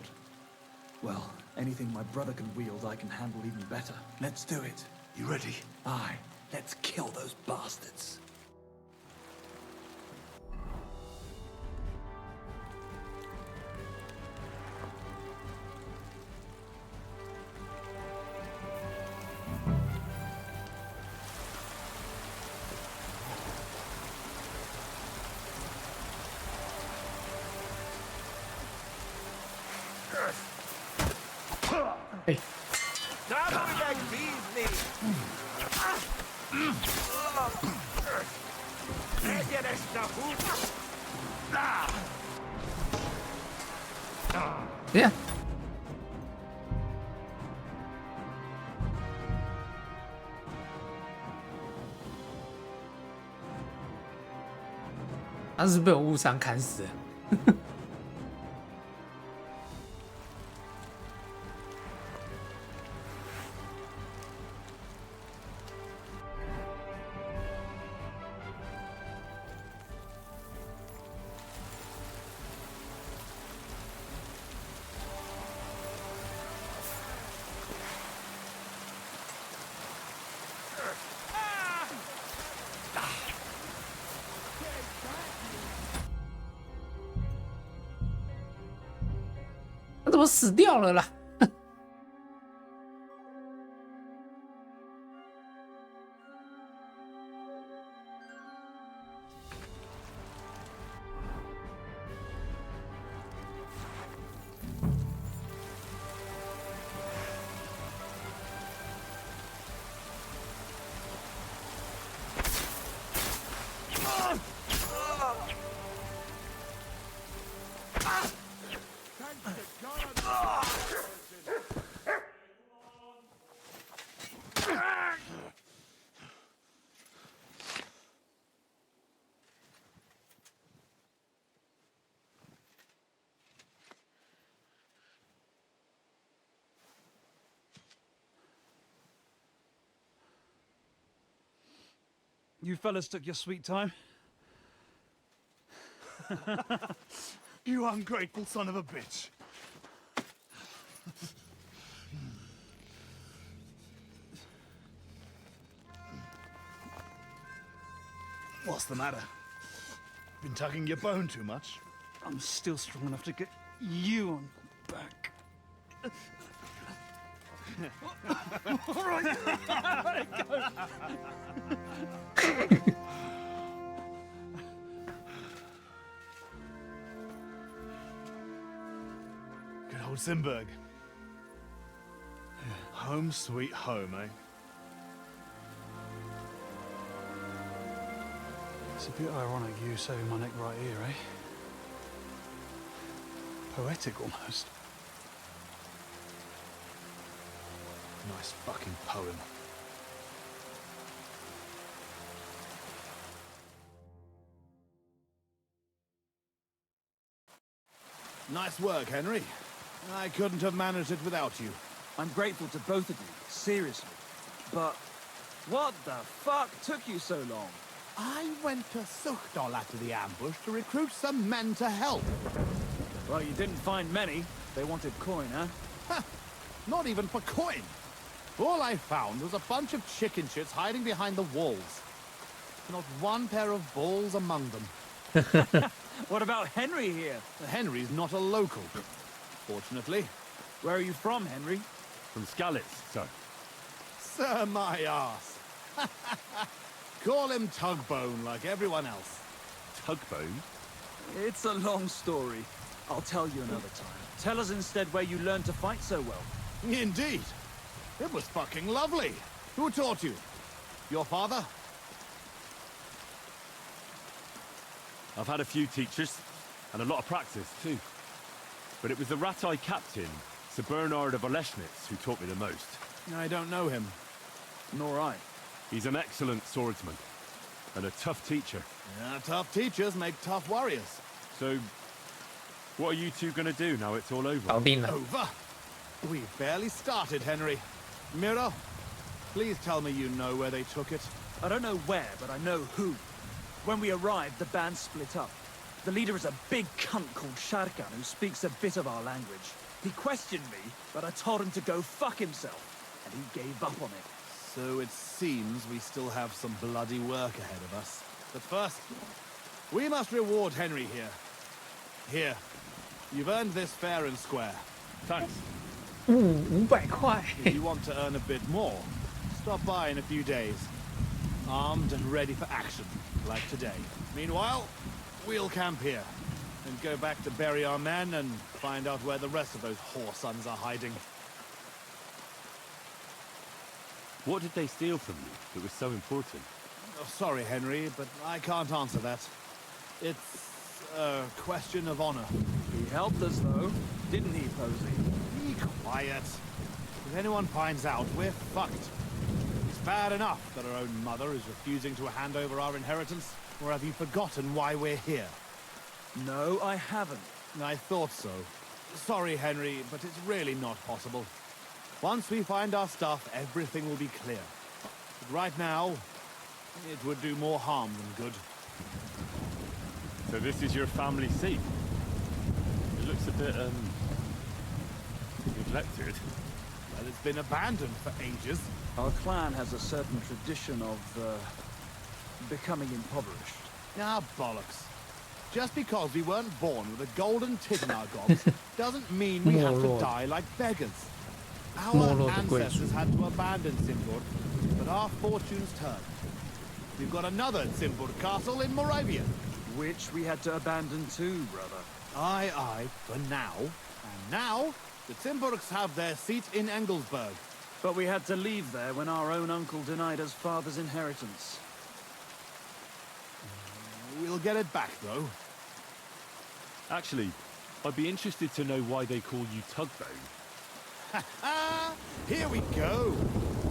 Well, anything my brother can wield, I can handle even better. Let's do it. You ready? Aye. Let's kill those bastards. Hey. Yeah. 他是被我误伤砍死了。他怎么死掉了啦？You fellas took your sweet time. You ungrateful son of a bitch. What's the matter? Been tugging your bone too much? I'm still strong enough to get you on your back. All right. Let it go. Good old Simberg. Home sweet home, eh? It's a bit ironic you saving my neck right here, eh? Poetic almost. Nice fucking poem. Nice work, Henry. I couldn't have managed it without you. I'm grateful to both of you, seriously. But what the fuck took you so long? I went to Suchdol after the ambush to recruit some men to help. Well, you didn't find many. They wanted coin, huh? Ha! Not even for coin. All I found was a bunch of chicken shits hiding behind the walls. Not one pair of balls among them. What about Henry here? Henry's not a local, fortunately. Where are you from, Henry? From Skalitz, sir. Sir, my arse. Call him Tugbone like everyone else. Tugbone? It's a long story. I'll tell you another time. Tell us instead where you learned to fight so well. Indeed. It was fucking lovely. Who taught you? Your father? I've had a few teachers, and a lot of practice, too. But it was the Ratai captain, Sir Bernard of Oleschnitz, who taught me the most. I don't know him. Nor I. He's an excellent swordsman, and a tough teacher. Yeah, tough teachers make tough warriors. So, what are you two gonna do now it's all over? Over? We've barely started, Henry. Miro, please tell me you know where they took it. I don't know where, but I know who. When we arrived, the band split up. The leader is a big cunt called Sharkan who speaks a bit of our language. He questioned me, but I told him to go fuck himself, and he gave up on it. So it seems we still have some bloody work ahead of us. But first, we must reward Henry here. Here, you've earned this fair and square. Thanks. 500块。 If you want to earn a bit more, stop by in a few days, armed and ready for action, like today. Meanwhile, we'll camp here, and go back to bury our men and find out where the rest of those whoresons are hiding. What did they steal from you that was so important? Oh, sorry, Henry, but I can't answer that. It's a question of honor. He helped us, though, didn't he, Posey? Be quiet. If anyone finds out, we're fucked. It's bad enough that our own mother is refusing to hand over our inheritance, or have you forgotten why we're here? No, I haven't. I thought so. Sorry, Henry, but it's really not possible. Once we find our stuff, everything will be clear. But right now, it would do more harm than good. So this is your family seat? It looks a bit, neglected. Well, it's been abandoned for ages. Our clan has a certain tradition of, becoming impoverished. Ah, bollocks. Just because we weren't born with a golden tit in our gobs doesn't mean we have to die like beggars. Our ancestors had to abandon Simburg, but our fortunes turned. We've got another Simburg castle in Moravia. Which we had to abandon too, brother. Aye, aye, for now. And now, the Simburgs have their seat in Engelsberg. But we had to leave there when our own uncle denied us father's inheritance. We'll get it back, though. Actually, I'd be interested to know why they call you Tugbone. Here we go.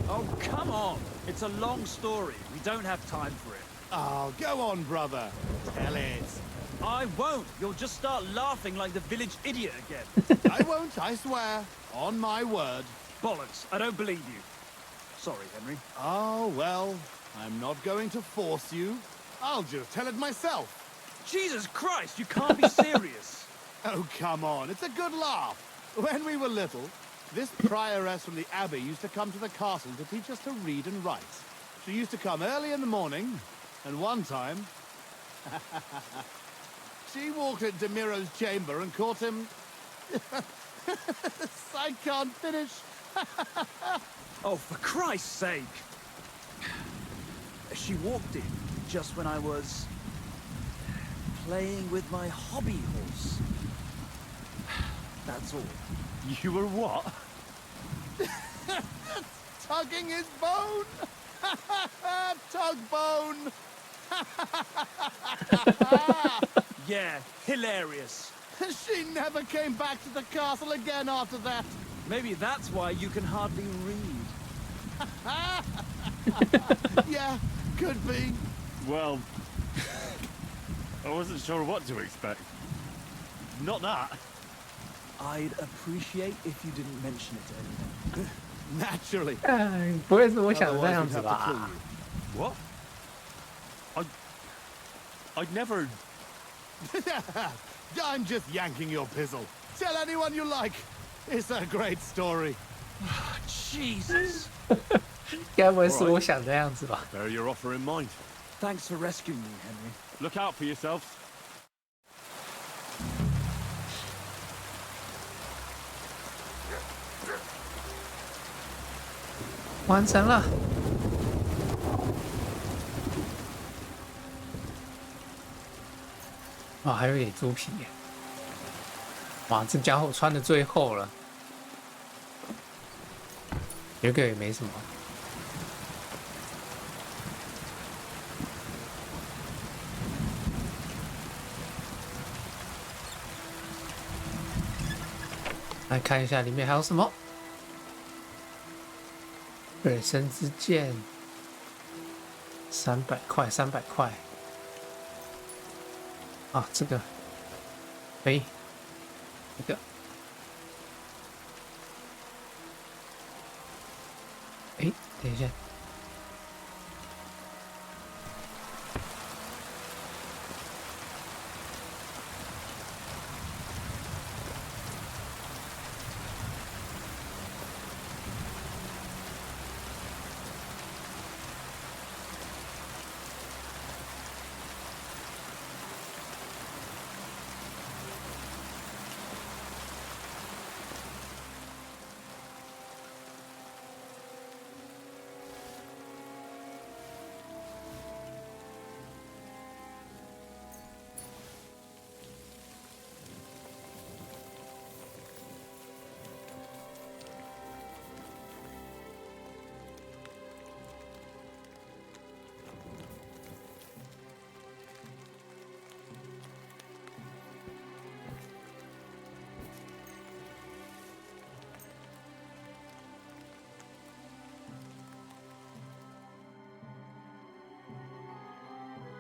Oh, come on. It's a long story. We don't have time for it. Oh, go on, brother. Tell it. I won't. You'll just start laughing like the village idiot again. I won't, I swear. On my word. Bollocks. I don't believe you. Sorry, Henry. Oh, well, I'm not going to force you. I'll just tell it myself. Jesus Christ, you can't be serious. Oh, come on. It's a good laugh. When we were little, this prioress from the abbey used to come to the castle to teach us to read and write. She used to come early in the morning, and one time, she walked into Miro's chamber and caught him... I can't finish. Oh, for Christ's sake. She walked in just when I was playing with my hobby horse. That's all. You were what? Tugging his bone! Tug bone! Yeah, hilarious. She never came back to the castle again after that. Maybe that's why you can hardly read. Yeah, could be. Well, I wasn't sure what to expect. Not that. I'd appreciate if you didn't mention it to anyone. Naturally. 不会是我想的那样子吧？ What? I'd never... I'm just yanking your pizzle. Tell anyone you like. It's a great story. Jesus. 该不会是我想的那样子吧？ Bear your offer in mind. Thanks for rescuing me, Henry. Look out for yourselves. 完成了。哦，还有点猪皮耶！哇，这家伙穿的最厚了，有个也没什么。来看一下里面还有什么。水神之剑，300块，300块。啊，这个可以，这个，哎，等一下，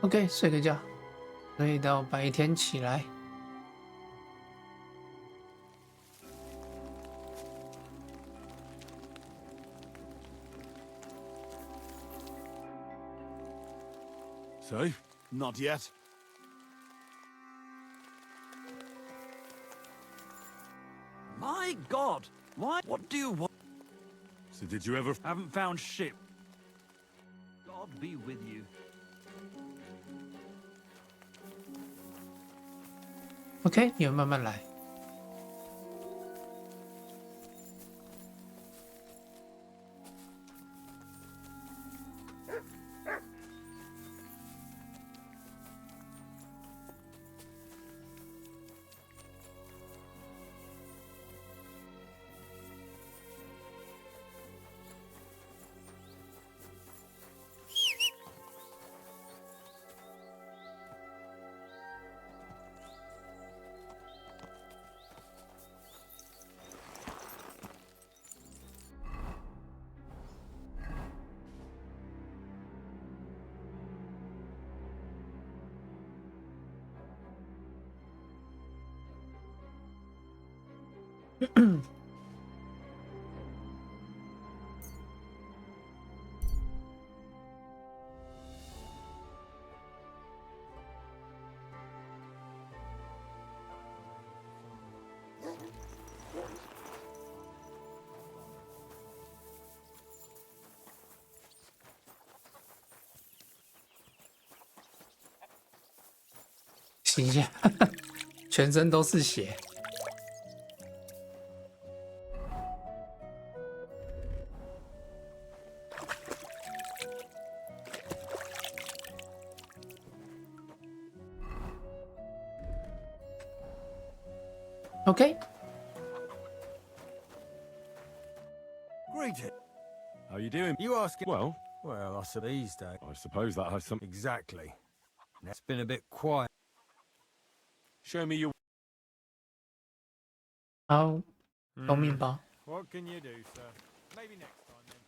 OK， 睡个觉，睡到白天起来。So, not yet. My God! Why? What do you want? So did you ever... Haven't found shit. God be with you. OK， 你们慢慢来。洗一下，全身都是血。OK。 Greeting. How you doing? You asking? Well, I suppose these days. I suppose that has some... Exactly. It's been a bit quiet. Show me your... 好，有面包。 What can you do, sir? Maybe next time then.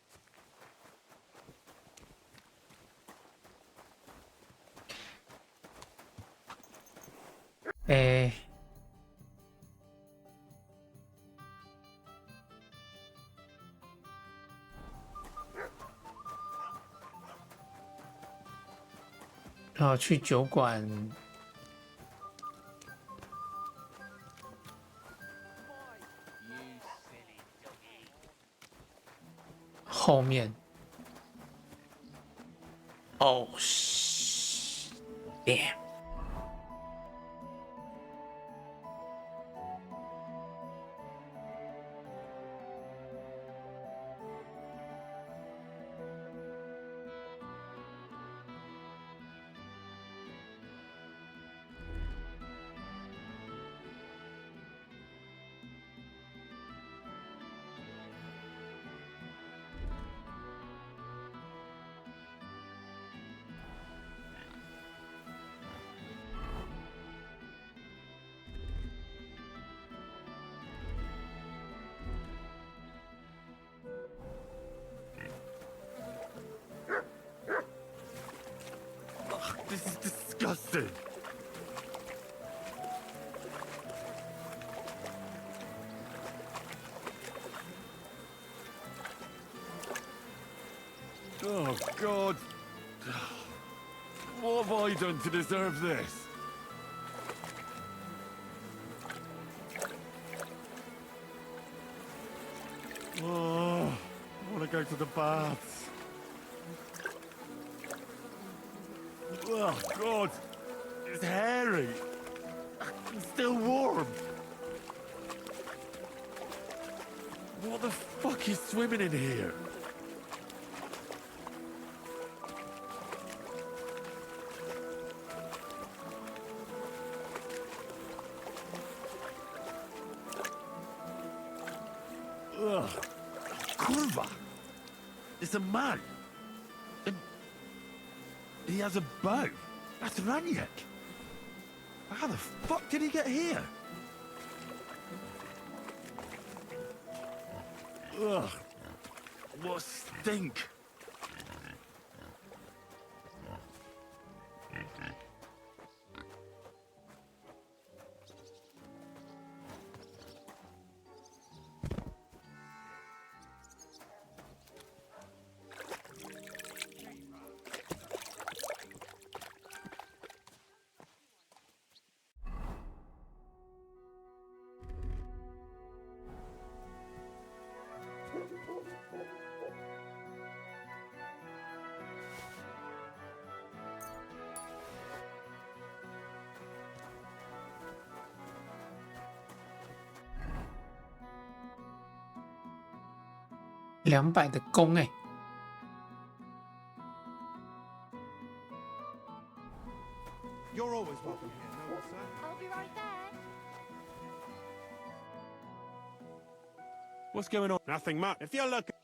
诶，去酒馆。后面。Oh damn. This is disgusting. Oh, God. What have I done to deserve this? Oh, I want to go to the baths. Oh, God. It's hairy. It's still warm. What the fuck is swimming in here? Ugh. Kurva. It's a man. And he has a bow. That's Raniek. How the fuck did he get here? Ugh. What a stink. 200的弓哎。You're always welcome here, noble sir. I'll be right there. What's going on? Nothing much. If you're looking...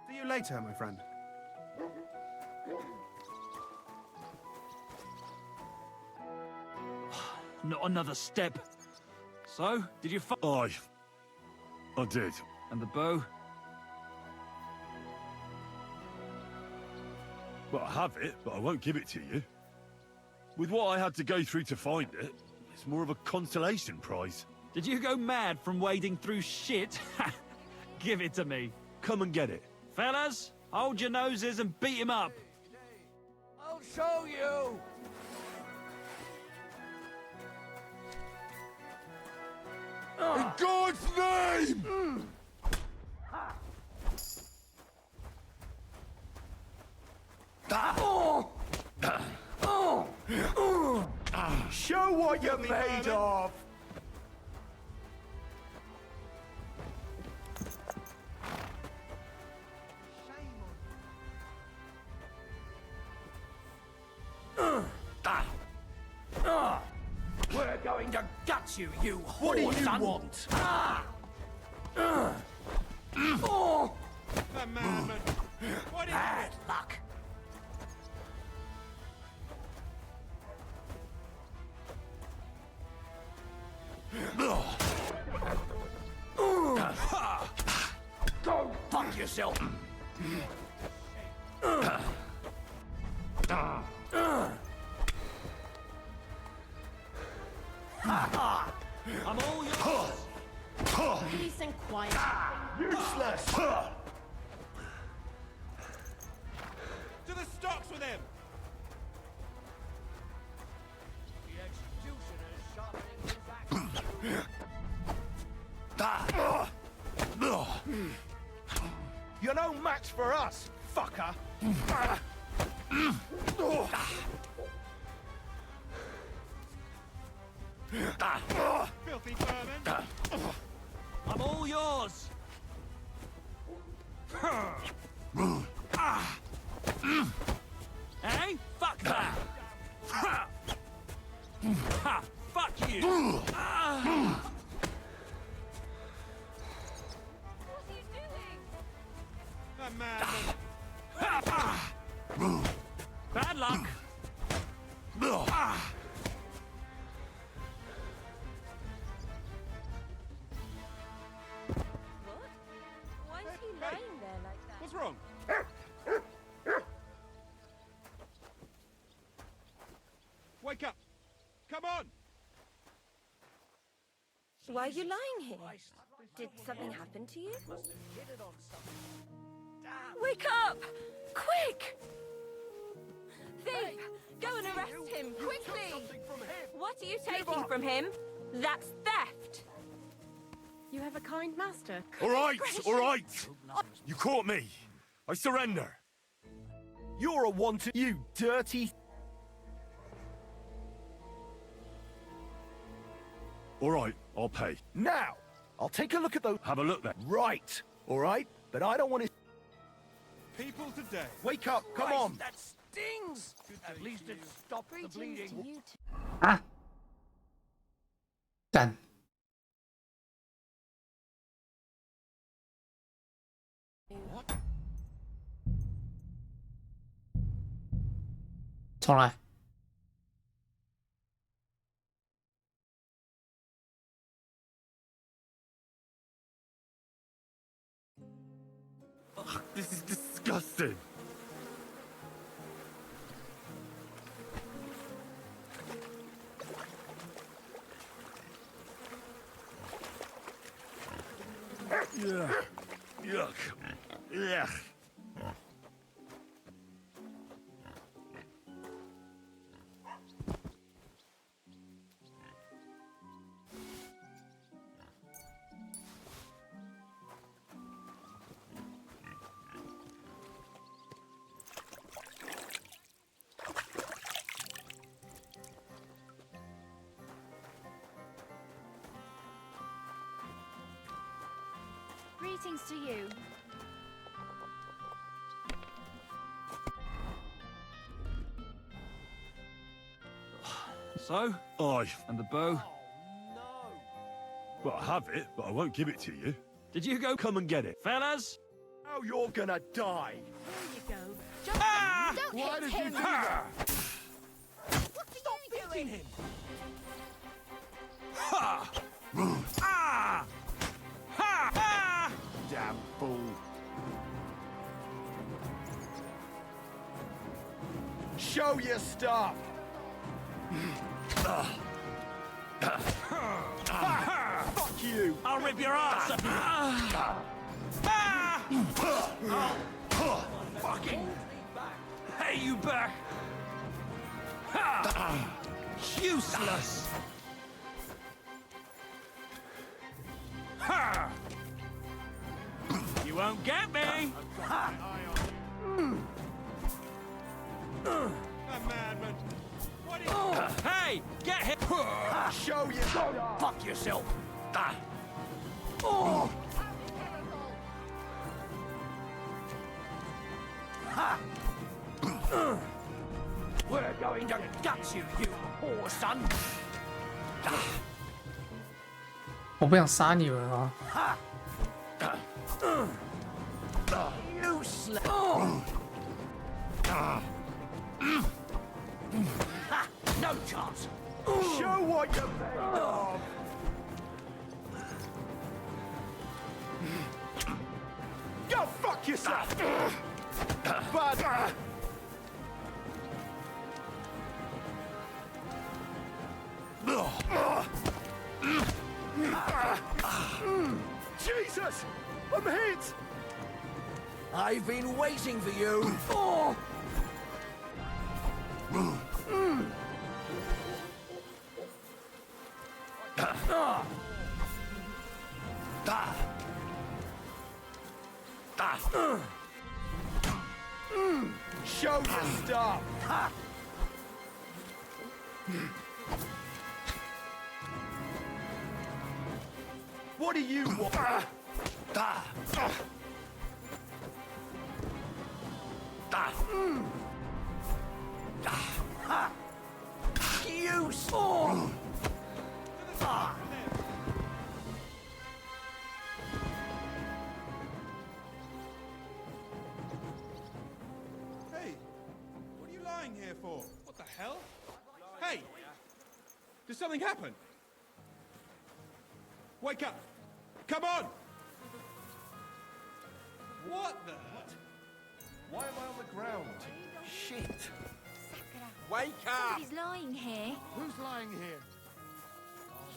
See you later, my friend. Not another step. So, did you find... I did. And the bow? Well, I have it, but I won't give it to you. With what I had to go through to find it, it's more of a consolation prize. Did you go mad from wading through shit? Give it to me. Come and get it. Fellas, hold your noses and beat him up. I'll show you! In God's name! Show what you're made of! We're going to gut you, you whore! What do you want? The madman! What is Bad luck! Go fuck yourself! I'm all yours. Peace and quiet. Useless! To the stocks with him! The executioner is You're no match for us, fucker! Filthy vermin! I'm all yours. Hey, fuck that. Ha, fuck you. What are you doing? The madman! Bad luck. Why is he lying there like that? What's wrong? Wake up! Come on! Why are you lying here? Did something happen to you? Wake up! Quick! Thief! Go and arrest him, quickly! What are you taking from him? That's theft! You have a kind master. All right, all right. You caught me. I surrender. You're a wanted, you dirty... All right, I'll pay. Now, I'll take a look at those... Have a look then. Right, all right, but I don't want to... People today. Wake up, come on! That stings! At least it stopped the bleeding. 啊，干！重来。This is disgusting. Yuck. Yuck. Yuck. Greetings to you. So? Aye. And the bow? Well, I have it, but I won't give it to you. Did you go? Come and get it. Fellas? Now you're gonna die. There you go. Jonathan, Ah! don't Why hit did him. you do that? What are you doing? Ha! Ah! Ha! Ah! Damn fool. Show your stuff. Fuck you. I'll rip your ass up. Ah! Oh, fucking pay you back. Ha! Useless. Ha! You won't get me. A madman. What is Hey, get him. Show your stuff. Fuck yourself. We're going to gut you, you whore son. 我不想杀你们啊！ Useless. No chance. Show what you're made of. Go fuck yourself. But Jesus! I'm hit! I've been waiting for you. Show your stuff! What do you want? You saw. Hey, what are you lying here for? What the hell? Hey! Did something happen? Wake up! Come on! What the? Why am I on the ground? Shit! Sakura, Wake up! somebody's lying here. Who's lying here?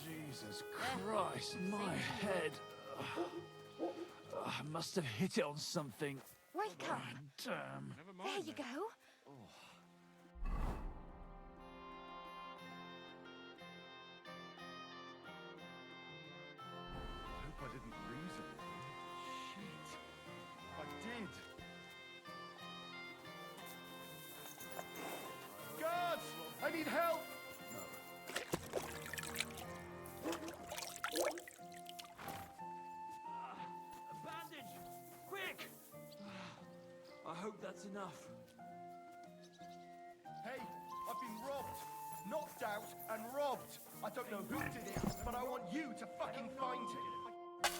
Jesus Christ, my head. I must have hit it on something. Wake up. Damn. Never mind. There you go. I hope I didn't lose it. Shit. I did. Guards! I need help! A bandage! Quick! I hope that's enough. Hey, I've been robbed. Knocked out and robbed. I don't know who did it, but I want you to fucking find him.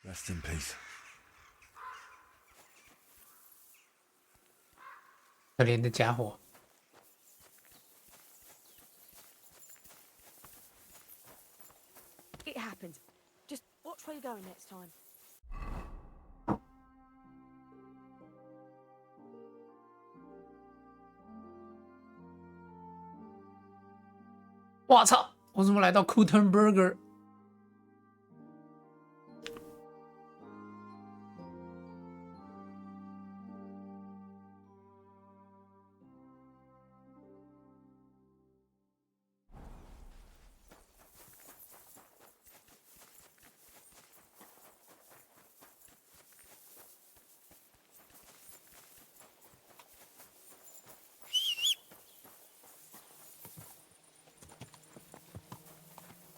Rest in peace. 可怜的家伙。 It happened. Just watch where you're going next time. 我操！我怎么来到库滕贝格？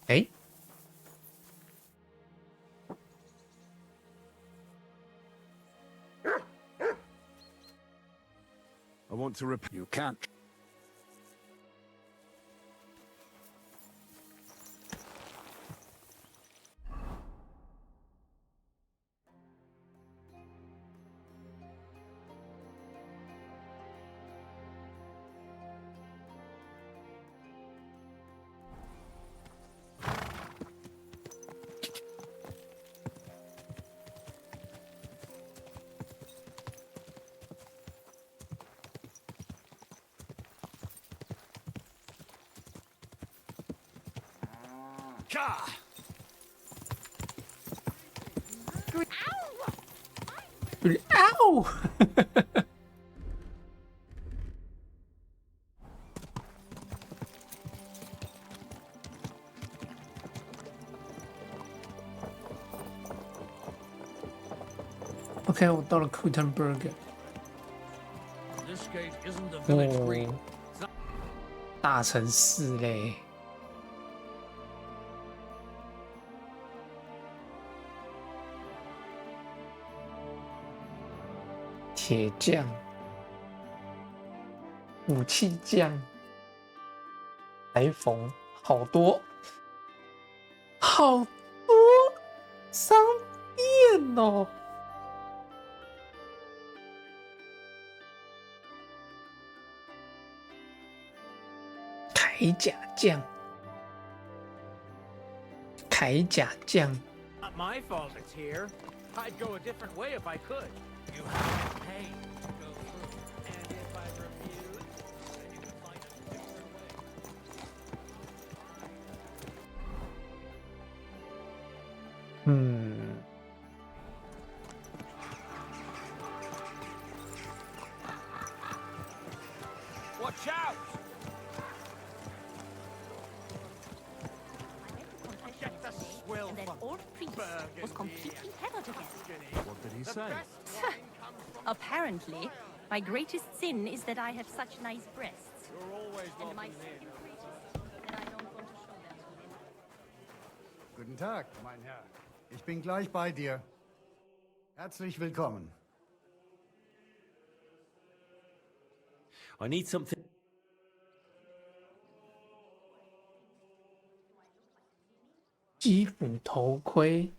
哎， want to repair. You can't. Ow! OK， 我到了库滕贝格。哦，大城市嘞。铁匠、武器匠、裁缝，好多，好多商店哦。铠甲匠，铠甲匠。 Not my fault it's here. I'd go a different way if I could. You have to pay to go through, and if I refuse, then you can find a different way. Watch out! And then old priest was completely tethered again. What did he say? Apparently, my greatest sin is that I have such nice breasts. And my second greatest, that I don't want to show them to him. Guten Tag, mein Herr. Ich bin gleich bei dir. Herzlich willkommen. I need something. '基辅头盔。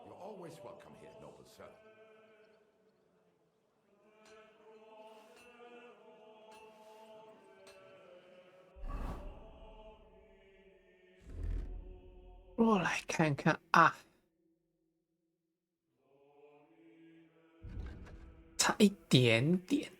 You're always welcome here, noble sir. "我来看看啊，差一点点。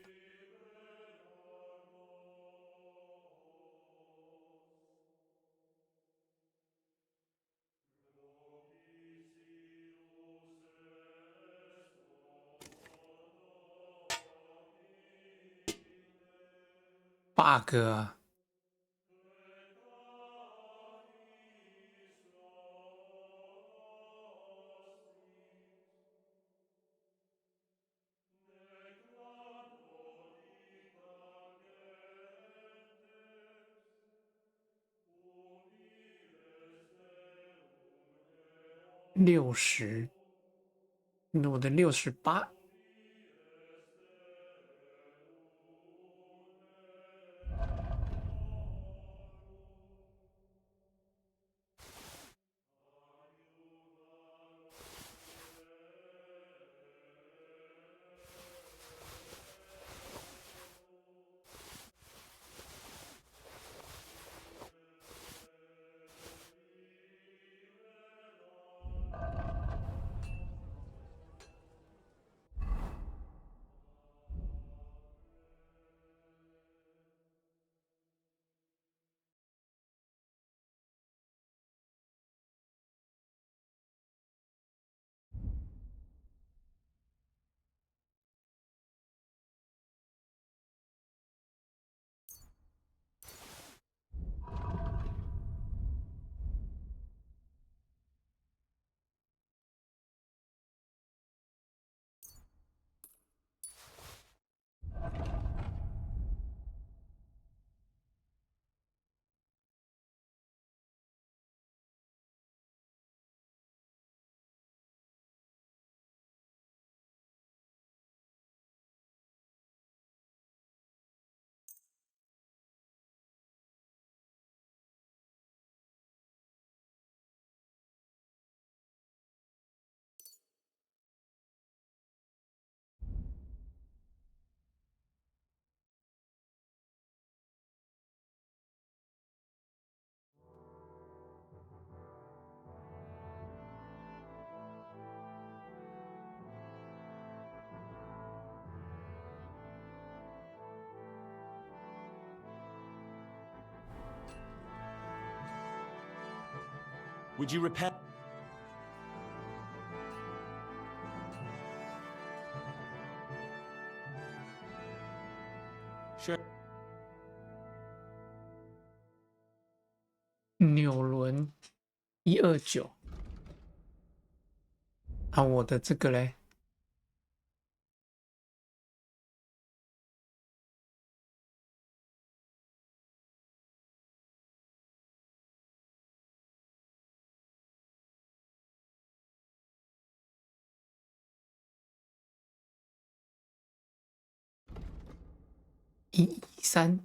bug 啊！60，我的68。 What Would you repair? Sure. 纽伦129。啊，我的这个嘞。113。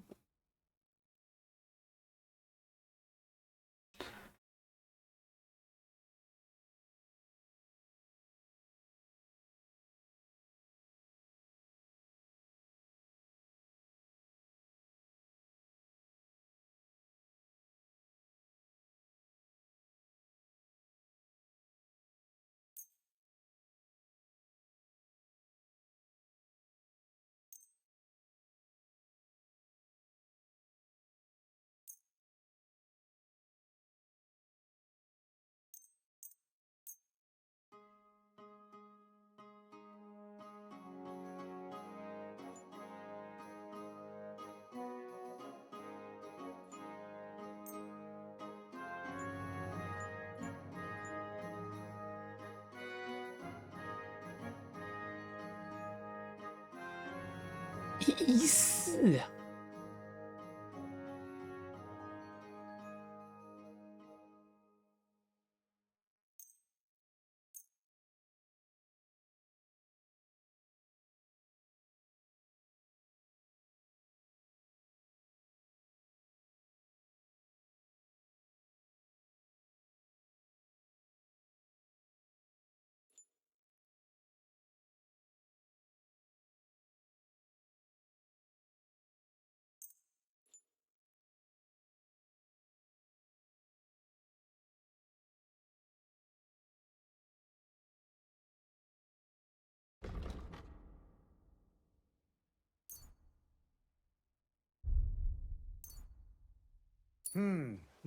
114啊。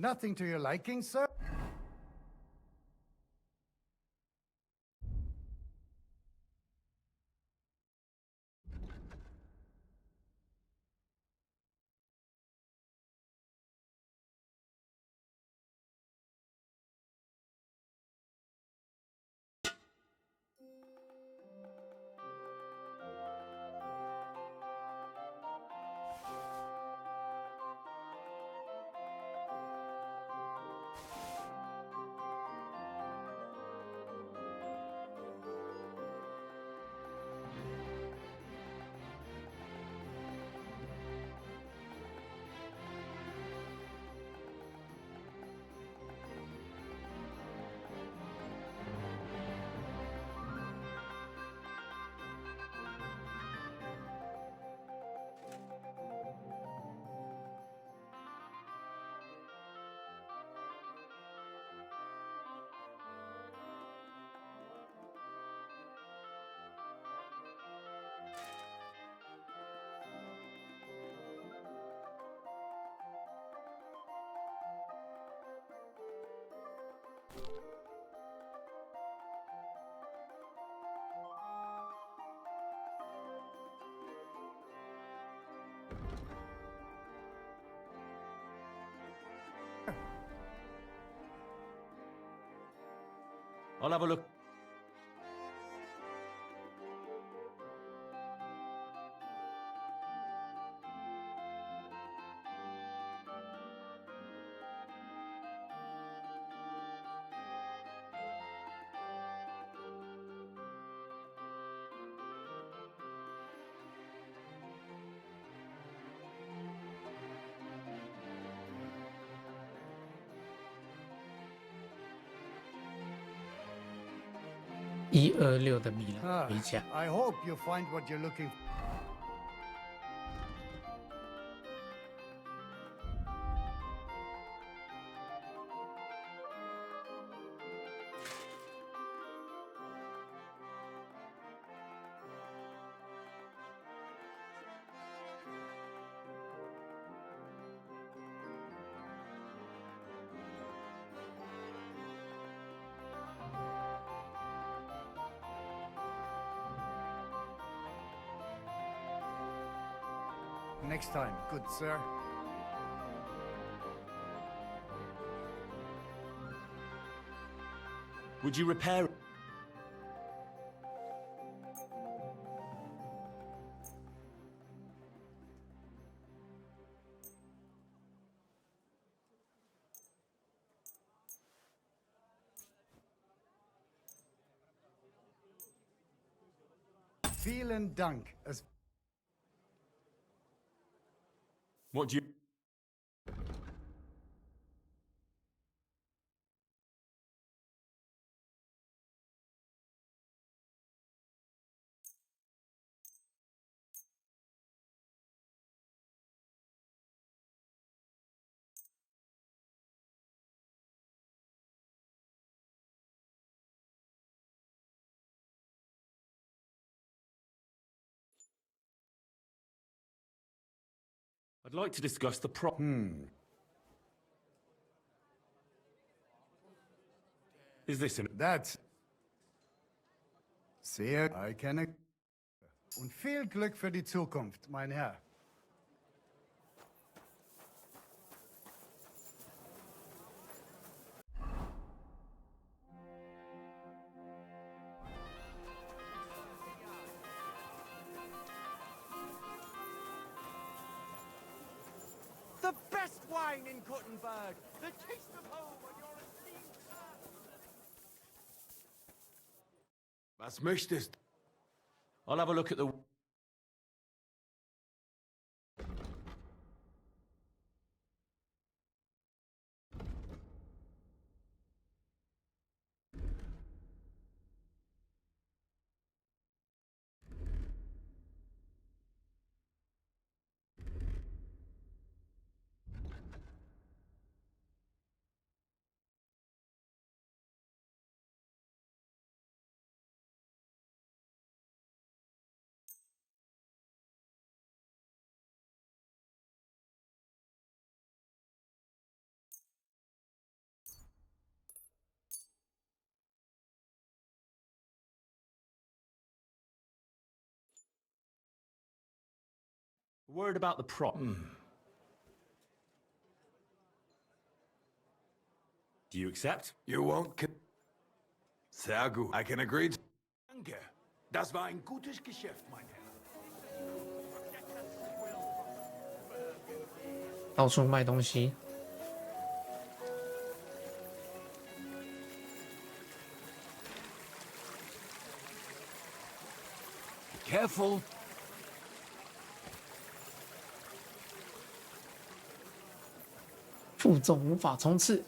Nothing to your liking, sir? I'll have a look.126的米兰回家。I hope you find what you're looking for. Next time, good sir. Would you repair? Vielen Dank. What do you? I'd like to discuss the Is this an... That's... Sehr, I can... Und viel Glück für die Zukunft, mein Herr. The best wine in Kuttenberg! The taste of home on your esteemed Was möchtest? I'll have a look at the... Worried about the prop. Do you accept? You won't. Sehr gut. I can agree. Danke. Das war ein gutes Geschäft, mein Herr. 到处卖东西。Careful. 负重无法冲刺，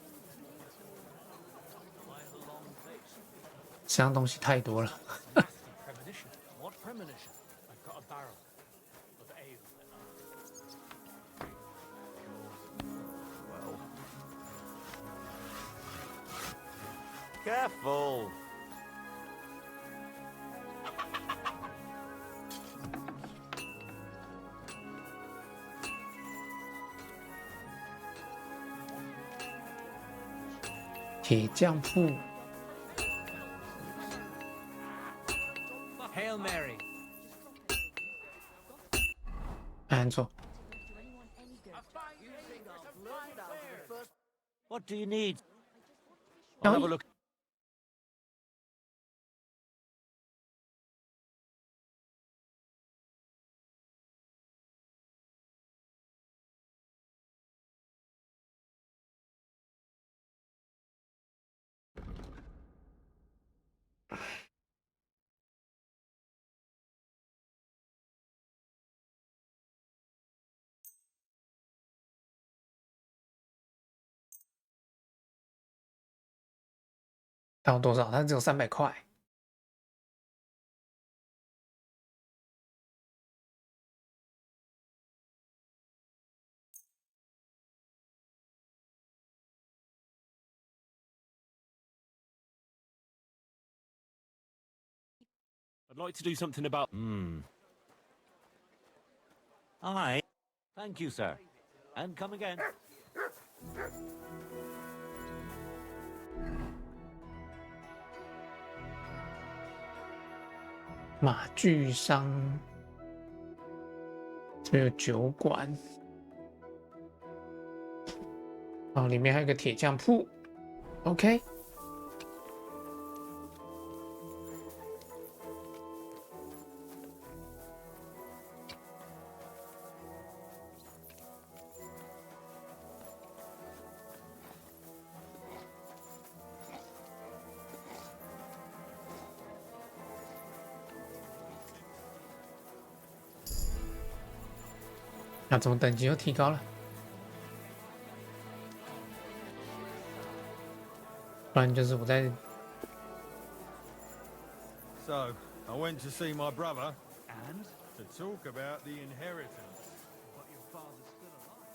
这样东西太多了。Premonition? What premonition? I've got a barrel of ale. Well. Careful! 铁匠铺。 Hail Mary. 按错。 What do you need? I'll have a look. 到多少？它只有300块。I'd like to do something about... Aye. Thank you, sir. And come again. 马具商，这边有酒馆，然后里面还有个铁匠铺。OK。那怎么等级又提高了？不然就是我在。So, I went to see my brother and to talk about the inheritance. But your father's still alive.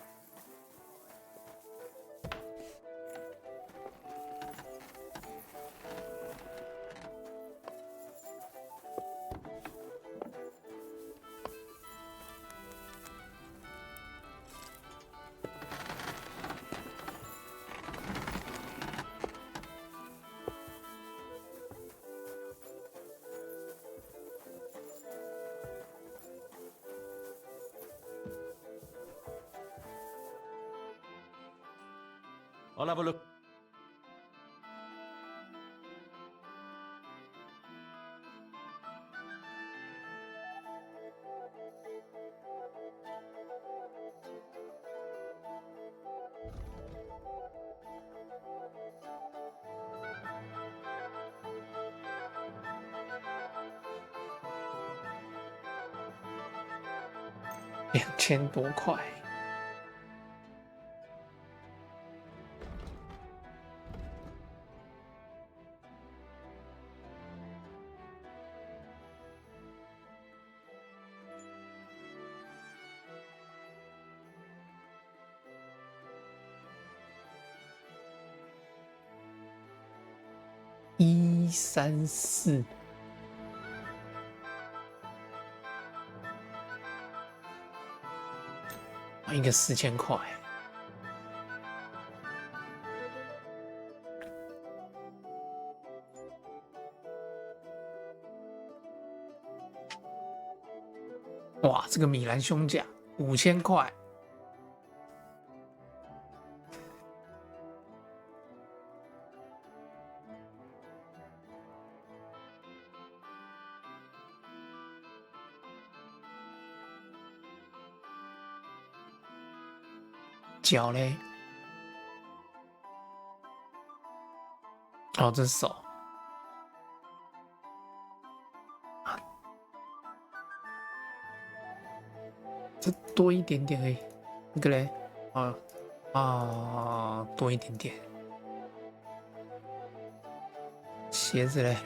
，I'll have a look.2000多块。134，一个4000块。哇，这个米兰胸甲5000块。脚嘞？哦，这是手。这多一点点而已。那个嘞？多一点点。鞋子嘞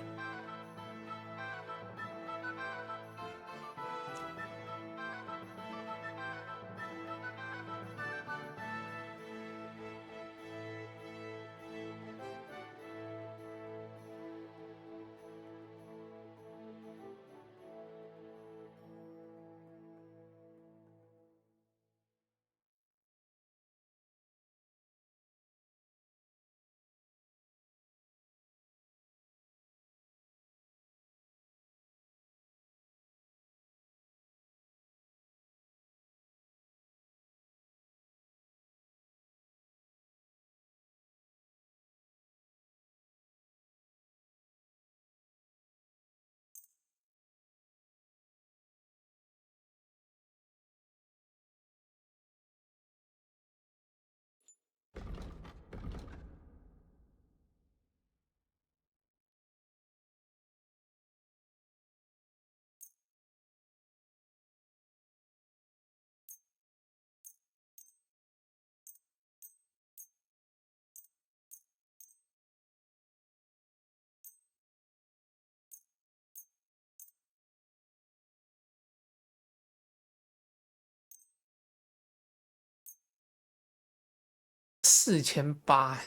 ？4800，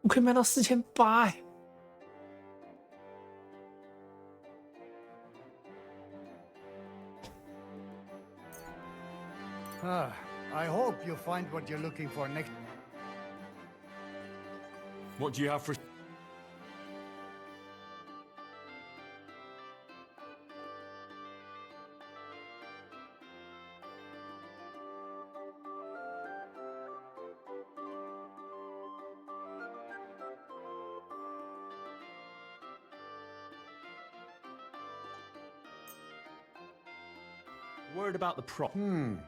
我可以卖到4800哎！I hope you find what you're looking for next. What do you have for? Word about the prop. Do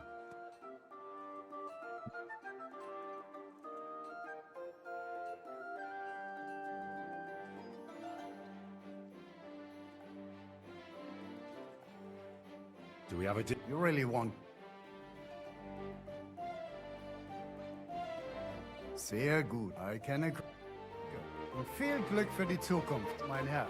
we have a... You really want... Sehr gut. I can agree. Und viel Glück für die Zukunft, mein Herr.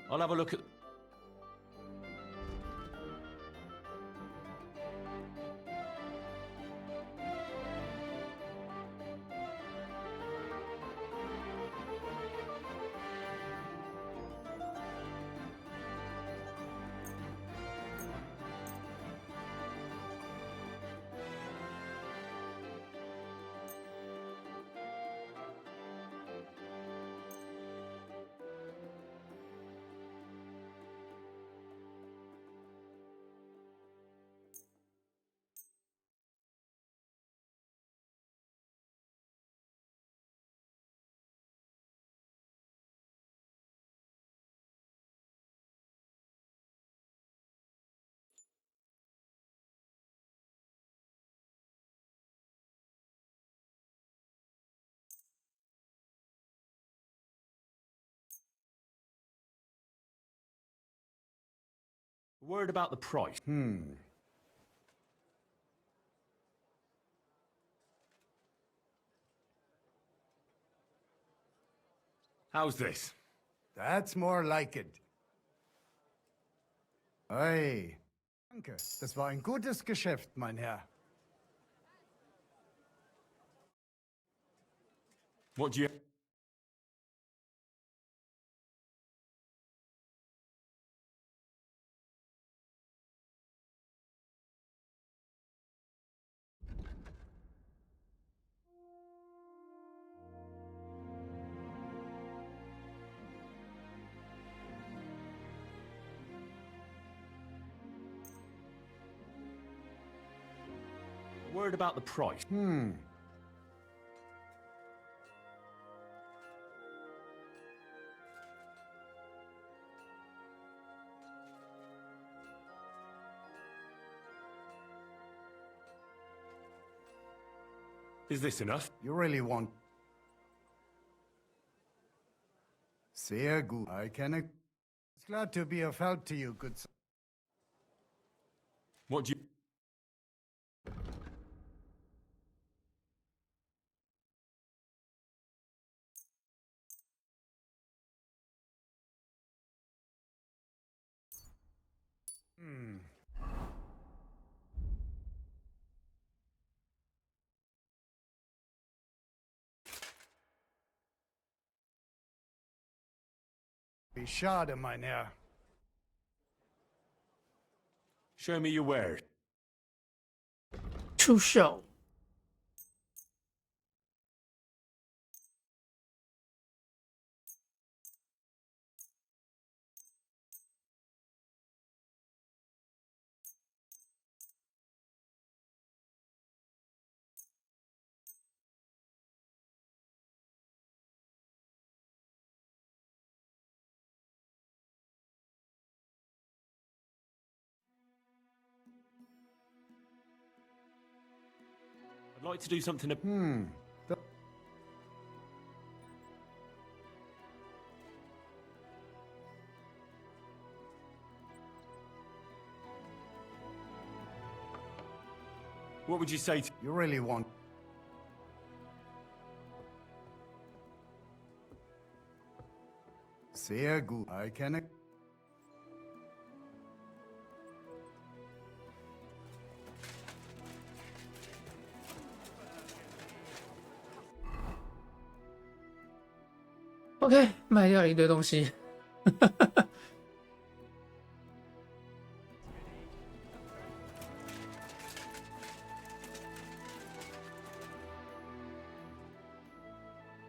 I'll have a look at... Word about the price. How's this? That's more like it. Hey. Danke. Das war ein gutes Geschäft, mein Herr. What do you... Word about the price. Is this enough? You really want... Sehr gut. I can... It's glad to be of help to you, good sir. What do you... Wie schade, mein Herr. Show me your wares. To show. I'd like to do something... What would you say to... You really want... Sehr gut. I can... OK， 卖掉了一堆东西。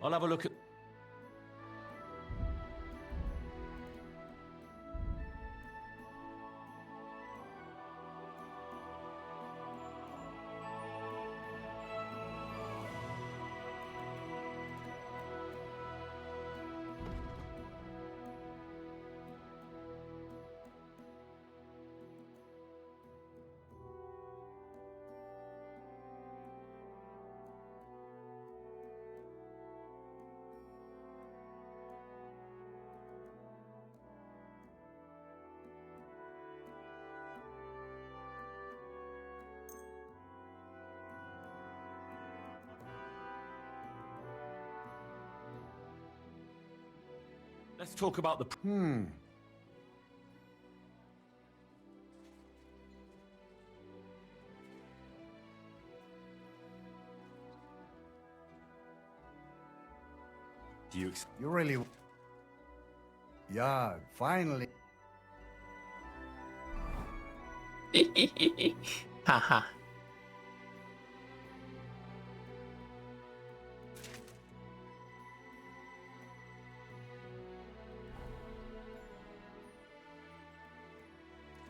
I'll have a look at. Let's talk about the. Do you? You really... Yeah, finally. 哈哈。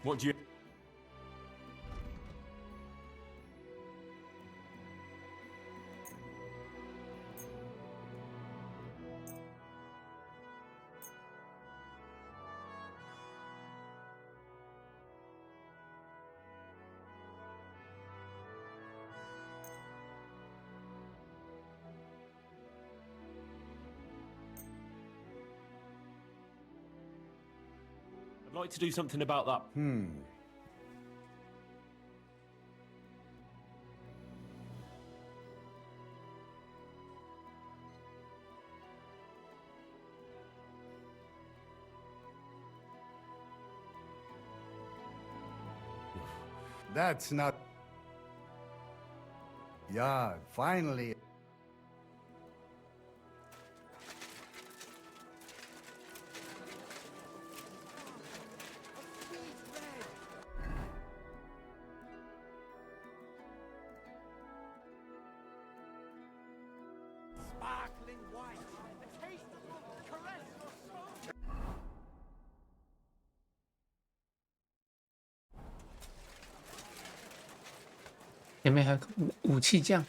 What do you? I'd like to do something about that. That's not... Yeah, finally. Sparkling wine. A taste of love, caress your soul. 前面还有个武器匠。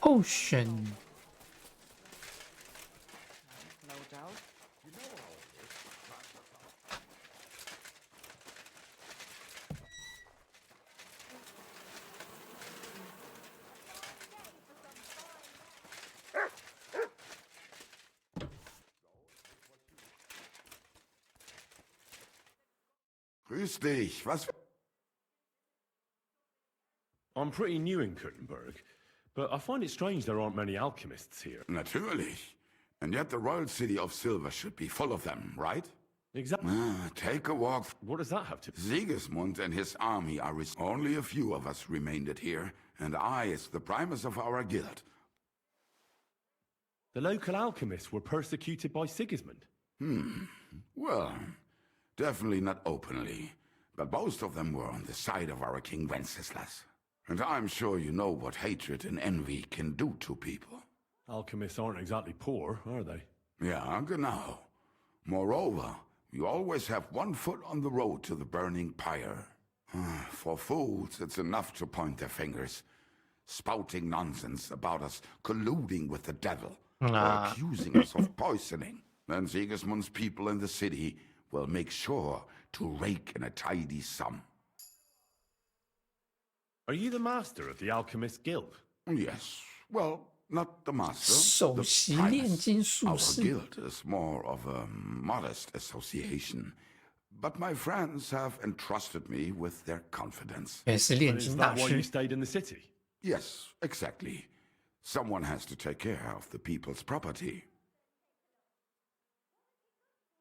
Potion。No doubt. Grüß dich, was... I'm pretty new in Kuttenberg, but I find it strange there aren't many alchemists here. Natürlich. And yet the royal city of Silver should be full of them, right? Exactly. Take a walk. What does that have to do? Sigismund and his army are... Only a few of us remained here, and I is the primus of our guild. The local alchemists were persecuted by Sigismund. Well, definitely not openly, but most of them were on the side of our King Wenceslas. And I'm sure you know what hatred and envy can do to people. Alchemists aren't exactly poor, are they? Yeah, genau. Moreover, you always have one foot on the road to the burning pyre. For fools, it's enough to point their fingers, spouting nonsense about us colluding with the devil, or accusing us of poisoning. Then Sigismund's people in the city will make sure to rake in a tidy sum. Are you the master of the Alchemist Guild? Yes. Well, not the master. 首席炼金术 Our 士。 guild is more of a modest association. But my friends have entrusted me with their confidence. 原来是炼 And 金 is 大 that why 师 you。stayed in the city? Yes, exactly. Someone has to take care of the people's property.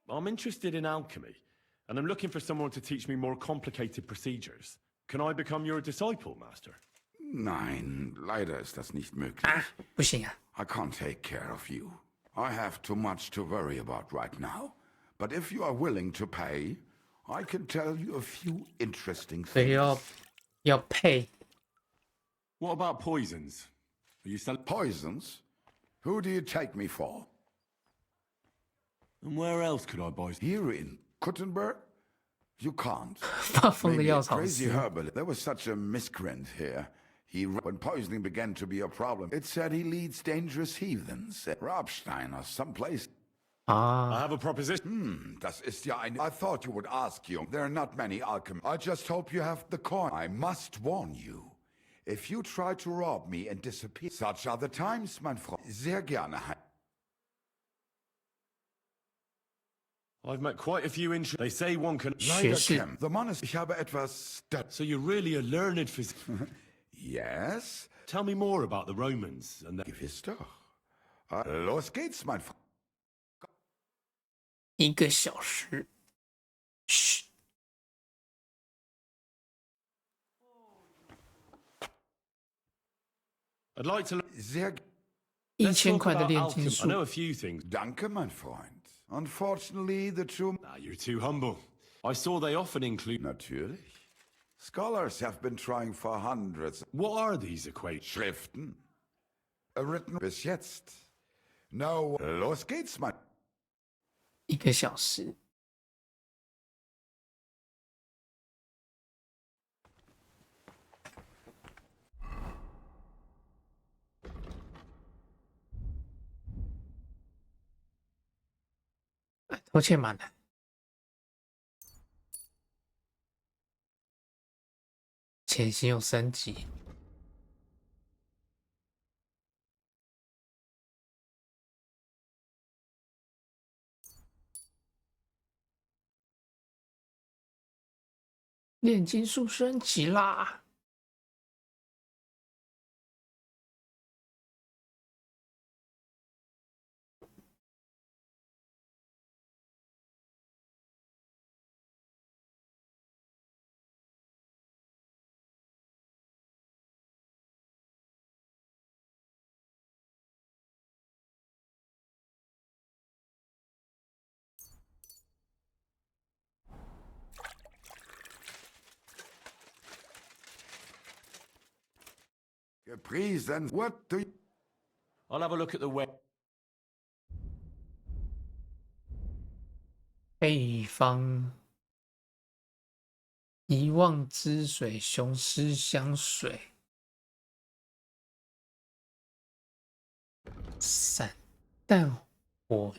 I'm interested in alchemy, and I'm looking for someone to teach me more complicated procedures. Can I become your disciple, Master? Nein, leider ist das nicht möglich. 不行啊， I can't take care of you. I have too much to worry about right now. But if you are willing to pay, I can tell you a few interesting 所以 things. 要配 What about poisons? Are you selling Poisons? Who do you take me for? And where else could I buy? Here in Kuttenberg? You can't. 发疯的 Maybe 药 a 草 crazy 师。 herbalist. There was such a miscreant here. When poisoning began to be a problem, it said he leads dangerous heathens at Rabstein or someplace. Ah. I have a proposition. Das ist ja ein... I thought you would ask you. There are not many alchemists. I just hope you have the coin. I must warn you. If you try to rob me and disappear... Such are the times, mein Freund. Sehr gerne. I've met quite a few interesting... They say one can... Leider, Cam. The Mann ist... Ich habe etwas... So you're really a learned physician? Yes? Tell me more about the Romans and... Gewiss doch. Los geht's, mein Freund. 1个小时。嘘， I'd like to... Sehr... 1000块的炼金 I 术。 know a few things. Danke, mein Freund. Unfortunately, the true... You're too humble. I saw they often include... Natürlich. Scholars have been trying for hundreds. What are these equations? Schriften. Written bis jetzt. No, los geht's, mein... 1个小时。偷窃满了。潜行有3级。炼金术升级啦！Gepriesen. What do you... I'll have a look at the web. 配方：遗忘之水、雄狮香水、散弹火。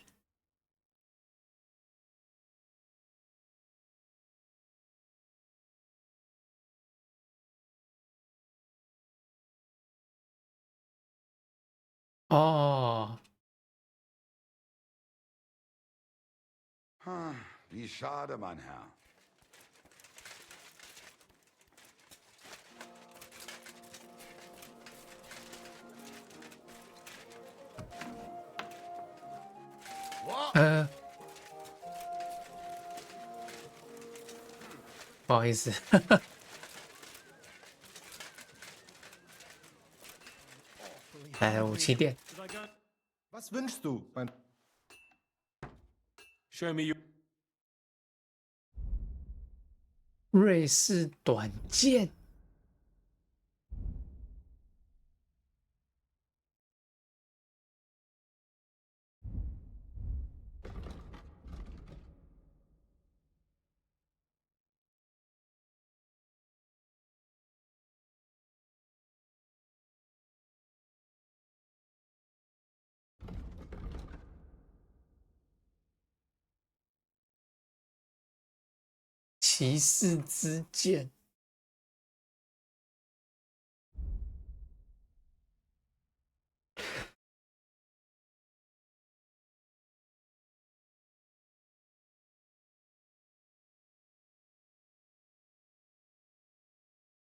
哦， Wie schade, mein Herr. What? 不好意思。武器店。Was wünschst du, mein... Show me your... 瑞士短剑。骑士之剑。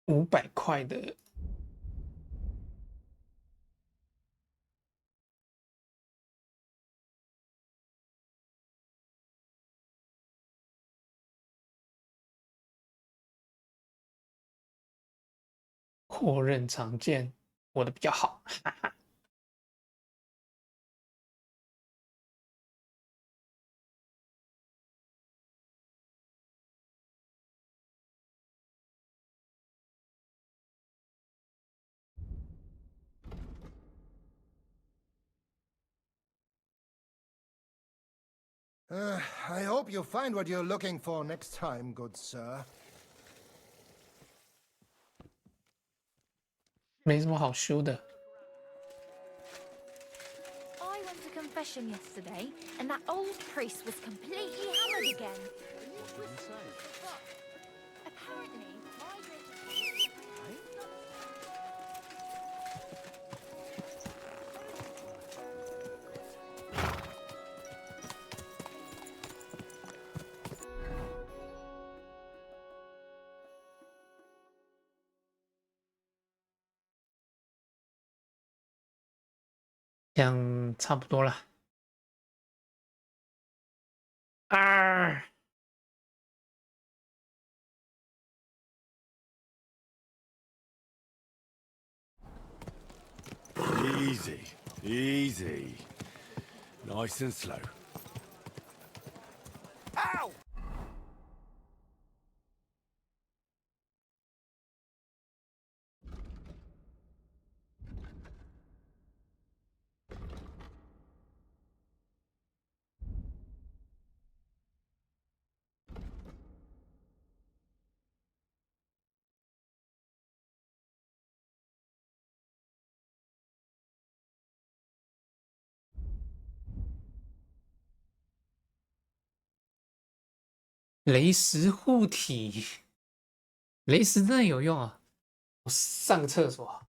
500块的。扩刃长剑，我的比较好，哈哈。I hope you find what you're looking for next time, good sir. 没什么好修的。I went to confession yesterday, and that old priest was completely hammered again. What did he say? Apparently, my这样差不多了。啊！ Easy, easy. Nice and slow. Ow!雷石护体，雷石真的有用啊！我上个厕所。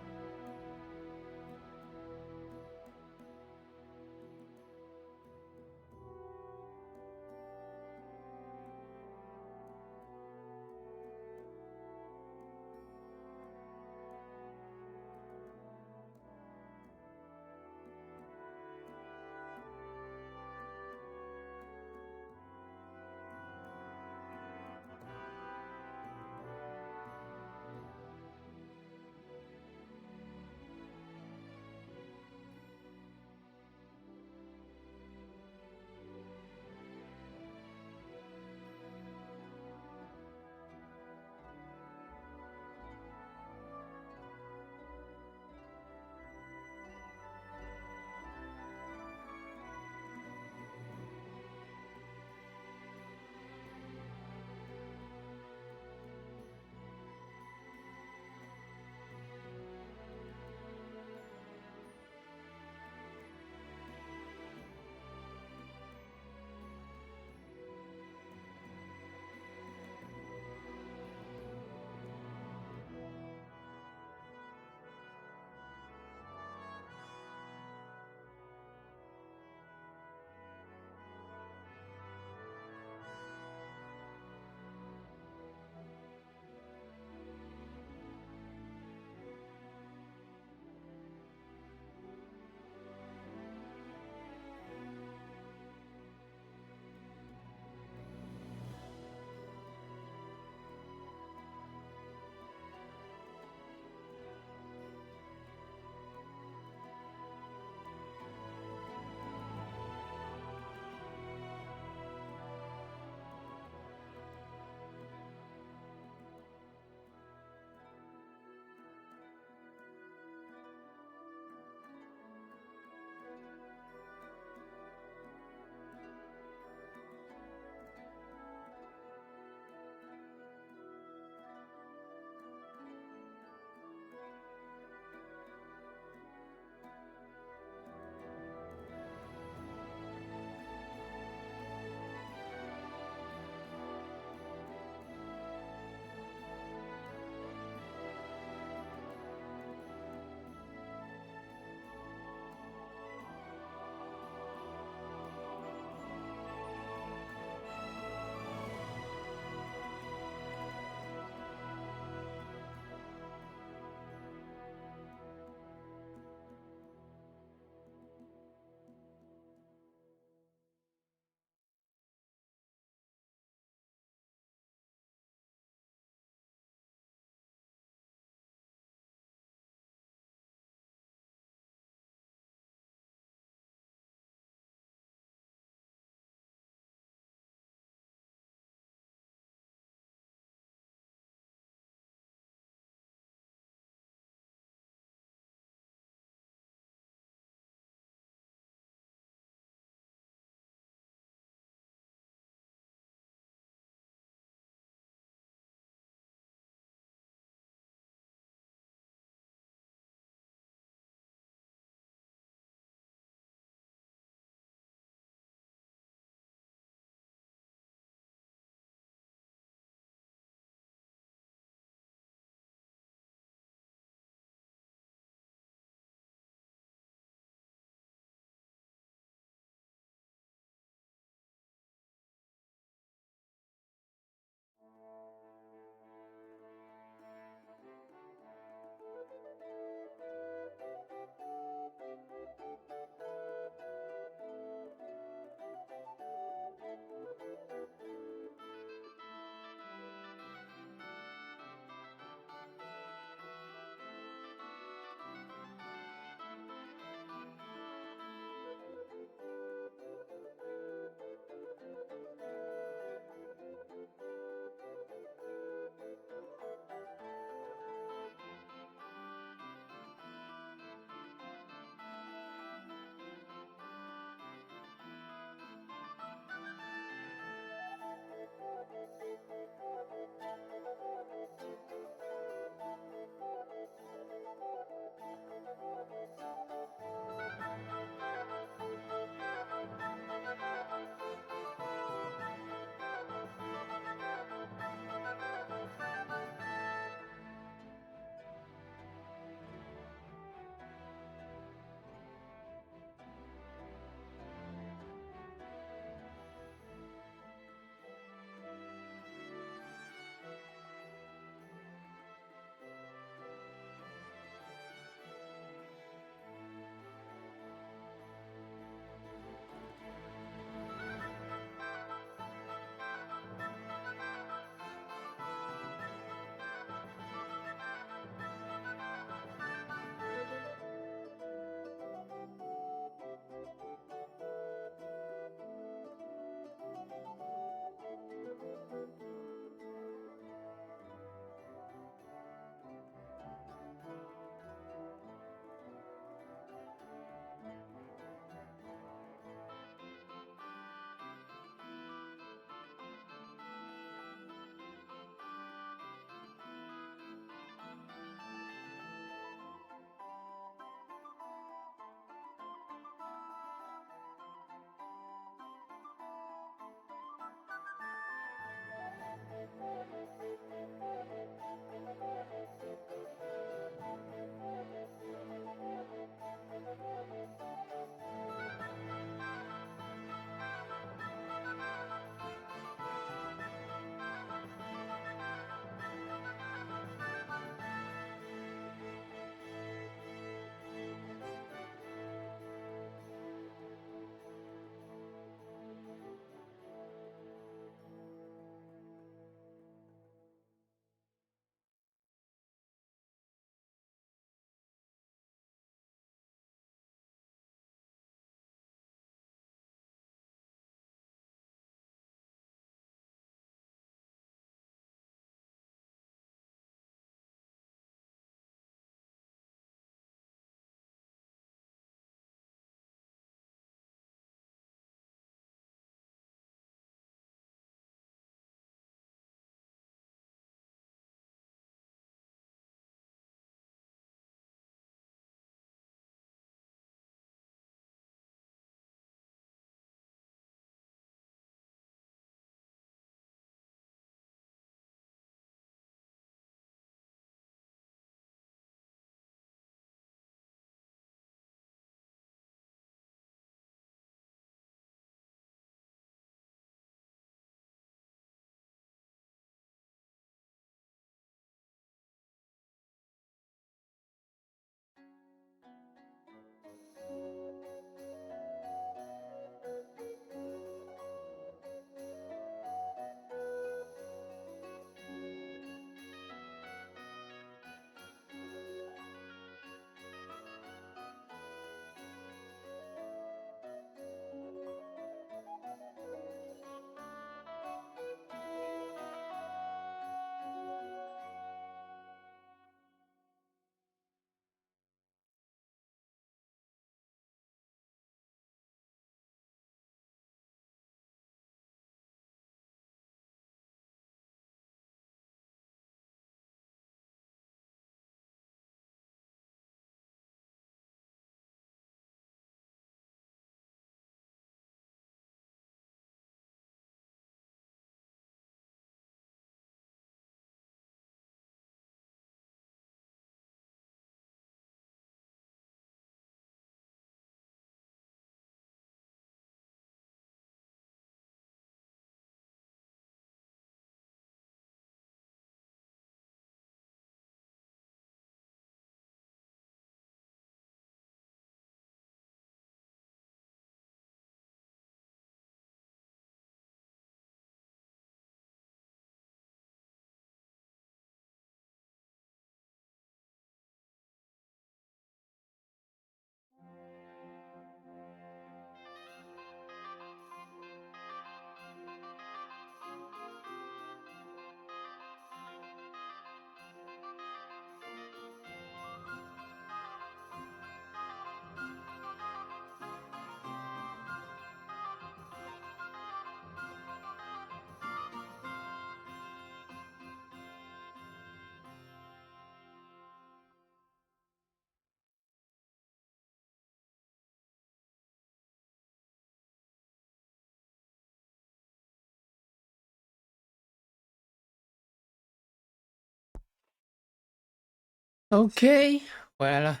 OK， 回来了。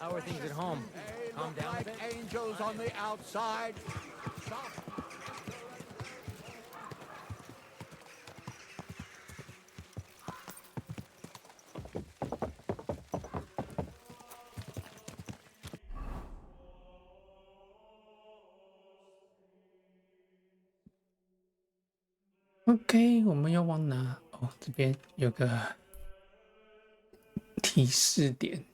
How are things at home? Calm down a bit? Angels on the outside. OK， 我们要往哪？哦，这边有个提示点。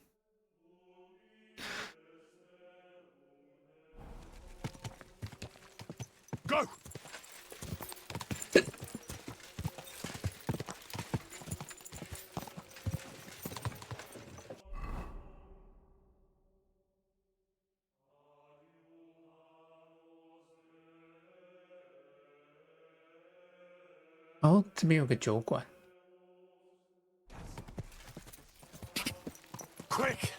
Go! Oh, 这边有个酒馆。Quick!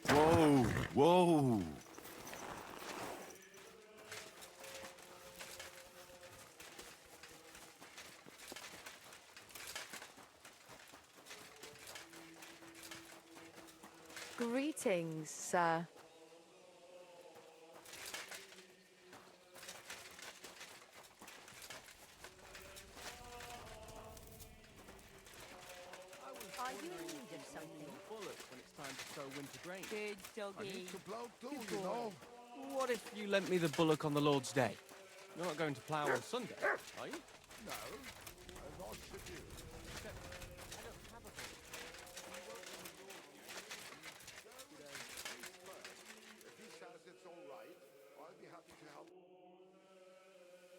Whoa, whoa. Greetings, sir. Are you in need of something? Bullets when it's time to sow winter grain. Good doggy. I need to plough too, you know. What if you lent me the bullock on the Lord's Day? You're not going to plough on Sunday, are you? No, I thought should you. If he says it's all right, I'll be happy to help.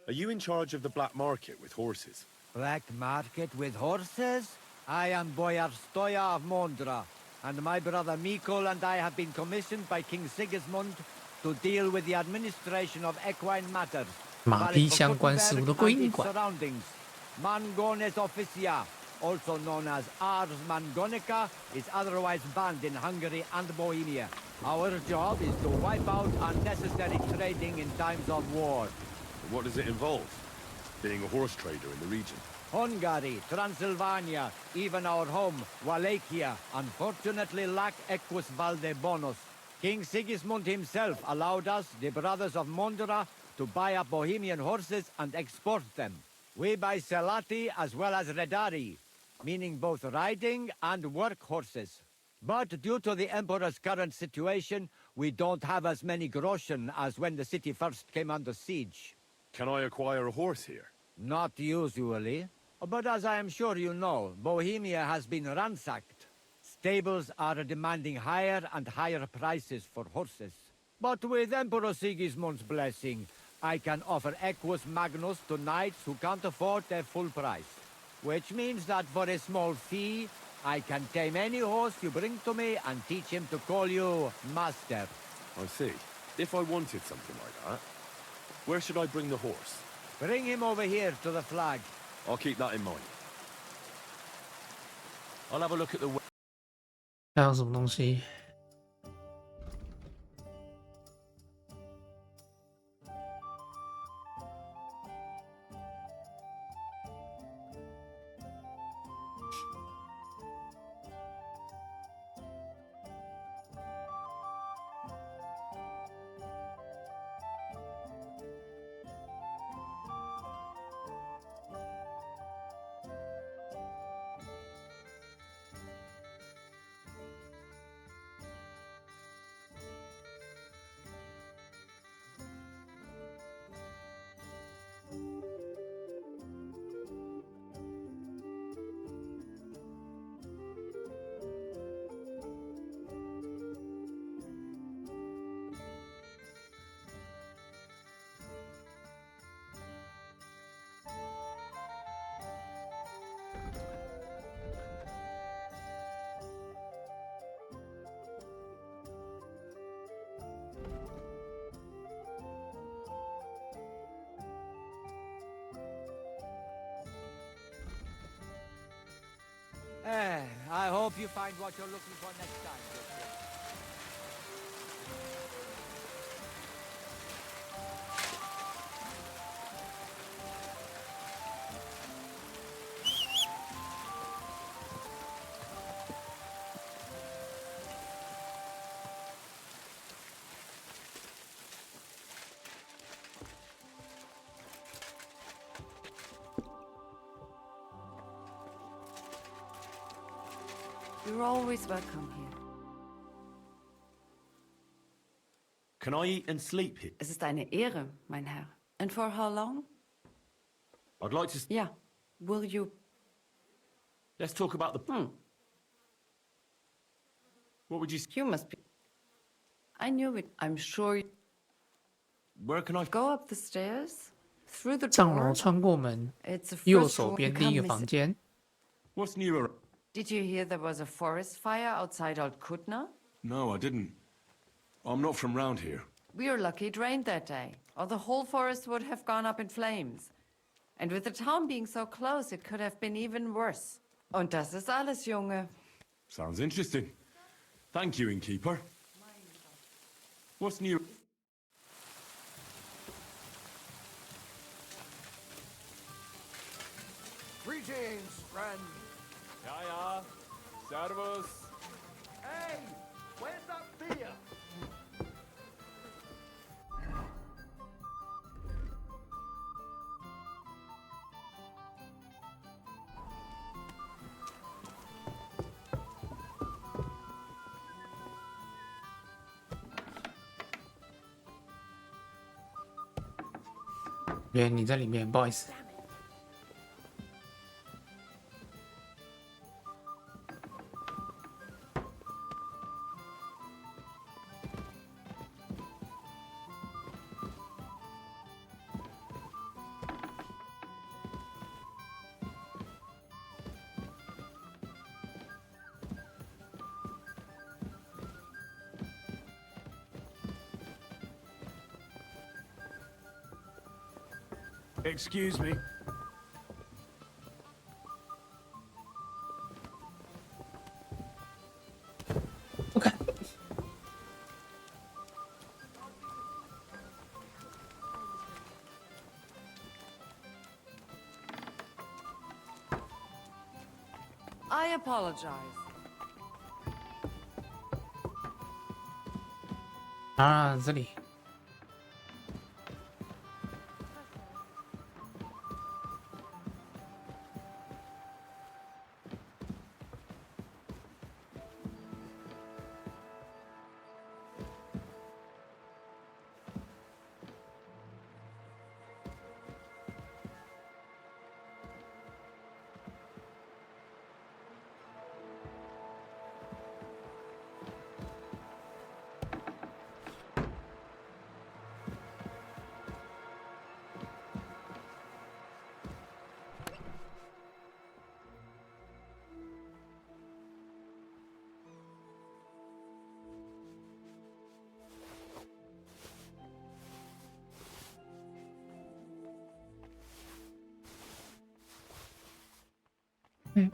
Are you in charge of the black market with horses? Black market with horses? I am Boyar Stoya of Mondra, and my brother Mikol and I have been commissioned by King Sigismund to deal with the administration of equine matters. 马匹相关事务的归因管。 surroundings. Mangones officia, also known as Ars Mangonica, is otherwise banned in Hungary and Bohemia. Our job is to wipe out unnecessary trading in times of war. What does it involve? Being a horse trader in the region? Hungary, Transylvania, even our home, Wallachia, unfortunately lack equus valde bonus. King Sigismund himself allowed us, the brothers of Mondra, to buy up Bohemian horses and export them. We buy Selati as well as Redari, meaning both riding and work horses. But due to the Emperor's current situation, we don't have as many groschen as when the city first came under siege. Can I acquire a horse here? Not usually. But as I am sure you know, Bohemia has been ransacked. Stables are demanding higher and higher prices for horses. But with Emperor Sigismund's blessing, I can offer Equus Magnus to knights who can't afford their full price. Which means that for a small fee, I can tame any horse you bring to me and teach him to call you master. I see. If I wanted something like that, where should I bring the horse? Bring him over here to the flag. I'll keep that in mind. I'll have a look at the... 还有什么东西？ I hope you find what you're looking for next time. You're always welcome here. Can I eat and sleep here? Es ist eine Ehre, mein Herr. And for how long? I'd like to... Yeah. Will you... Let's talk about the... What would you... You must be... I knew it. I'm sure... Where can I... Go up the stairs, through the 上楼 door. 穿过门， It's the 右 first 手 room. 边 You 第一 can't 个 miss 房 it. 间。 What's new? Did you hear there was a forest fire outside Old Kutna? No, I didn't. I'm not from round here. We are lucky it rained that day, or the whole forest would have gone up in flames. And with the town being so close, it could have been even worse. Und das ist alles, Junge. Sounds interesting. Thank you, innkeeper. What's new? Greetings, friend. Ja, servus. Hey, where's that beer? “原来你在里面，不好意思。” Excuse me. Okay. I apologize. 啊，这里。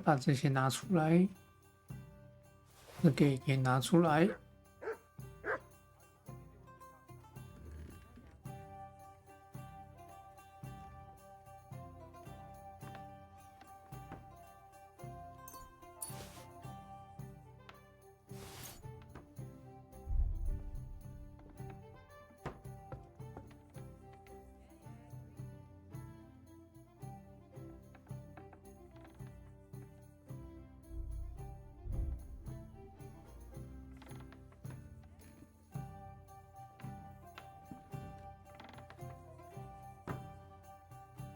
把这些拿出来，这个也拿出来。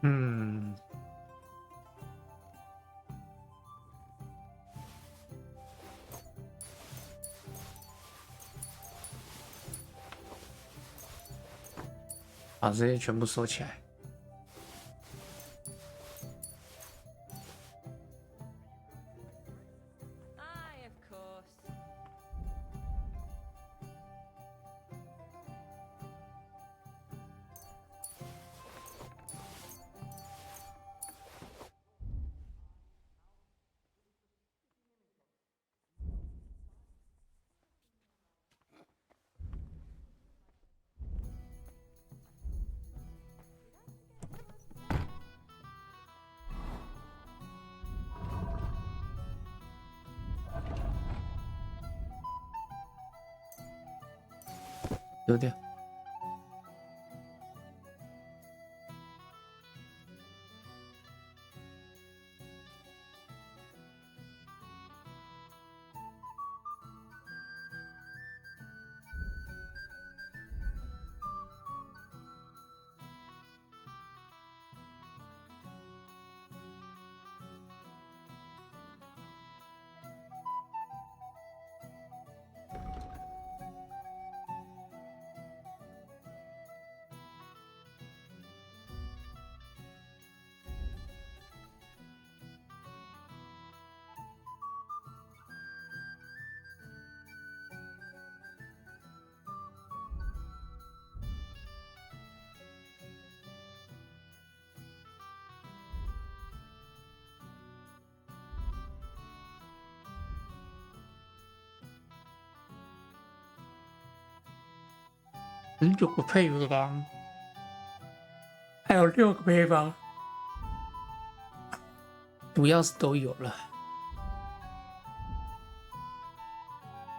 嗯，把这些全部收起来。Aye, of course. 丢掉。19个配方，还有6个配方，主要是都有了，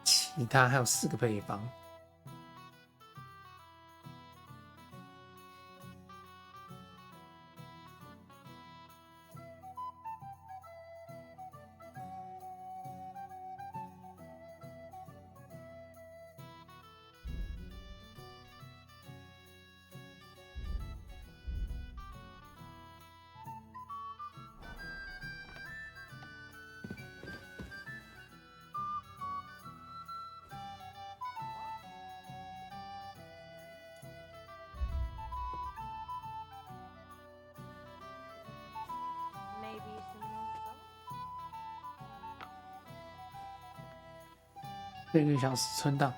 其他还有4个配方。Maybe some more salt? 这个小时存档。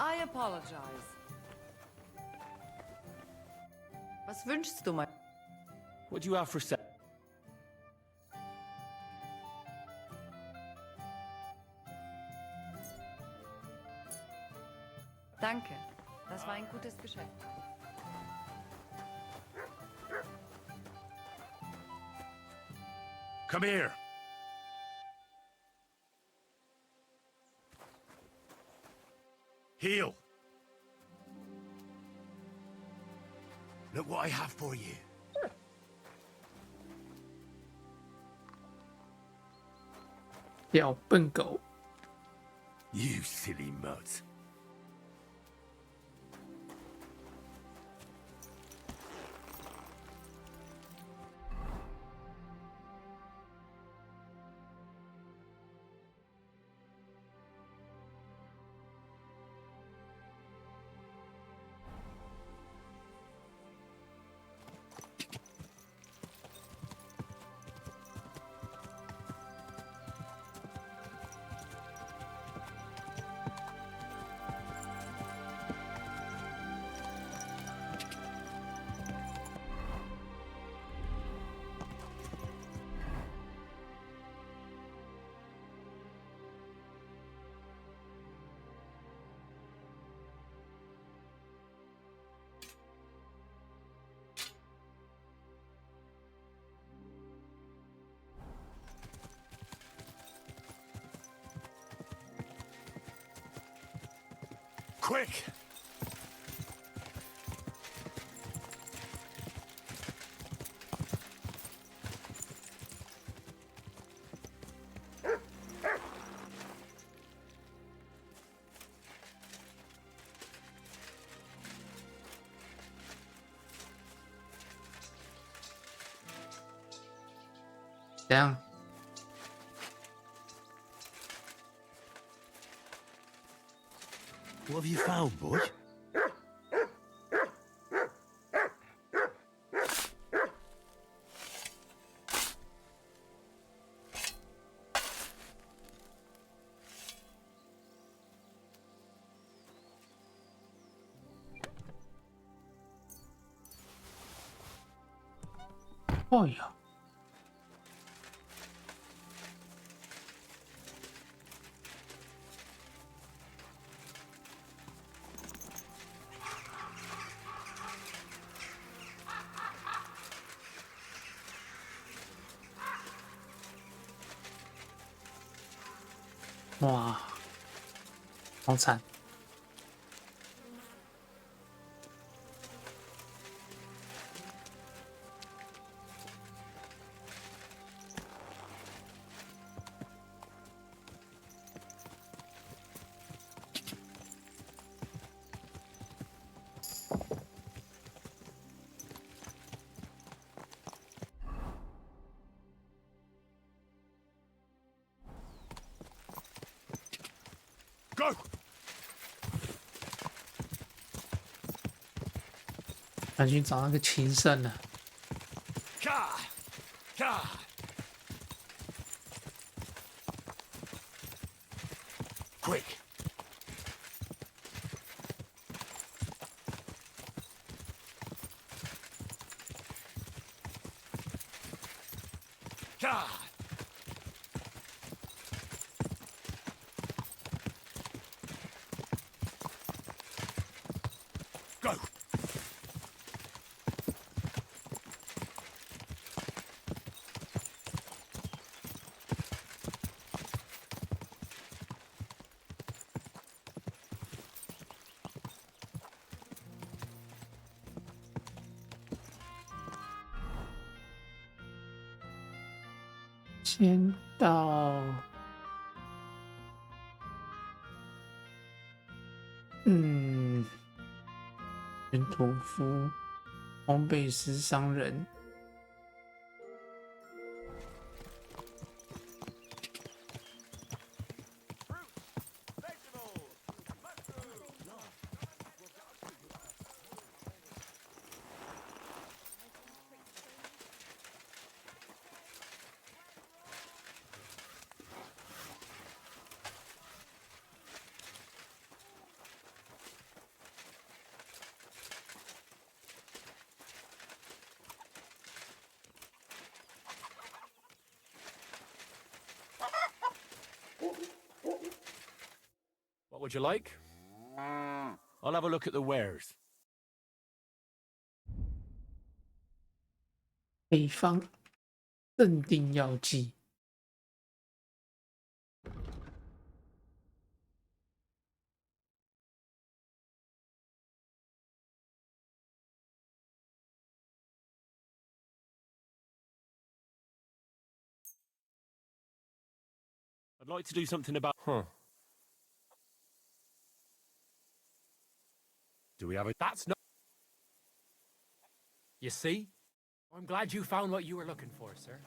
I apologize. Was wünschst du, mein? What do you have for set? Danke. Das war ein gutes Geschäft. Come here. Heal. Look what I have for you. 小笨狗。You silly mutt. Quick! Down. What have you found, boy? Oh yeah. 哇，好惨！Go! 赶紧找那个琴圣了。Quick! Go!先到，原土夫，烘焙师商人。What would you like? I'll have a look at the wares. 北方镇定药剂。I'd like to do something about... Do we have a... That's not... You see? I'm glad you found what you were looking for, sir.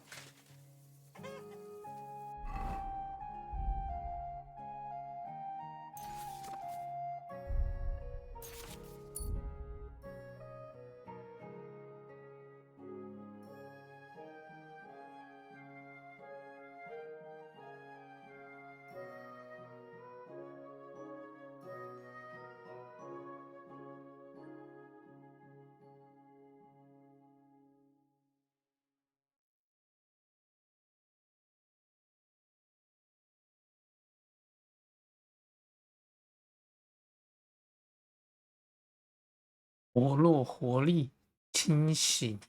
活络活力，清醒。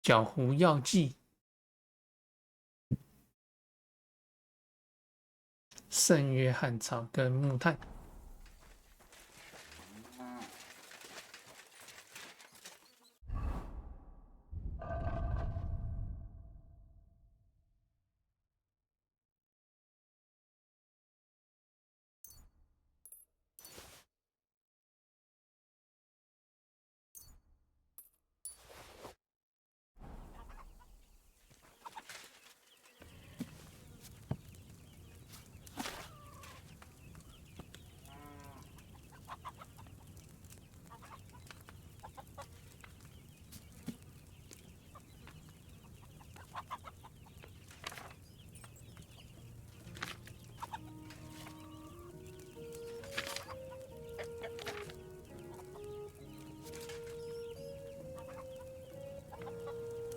角狐药剂。圣约翰草跟木炭。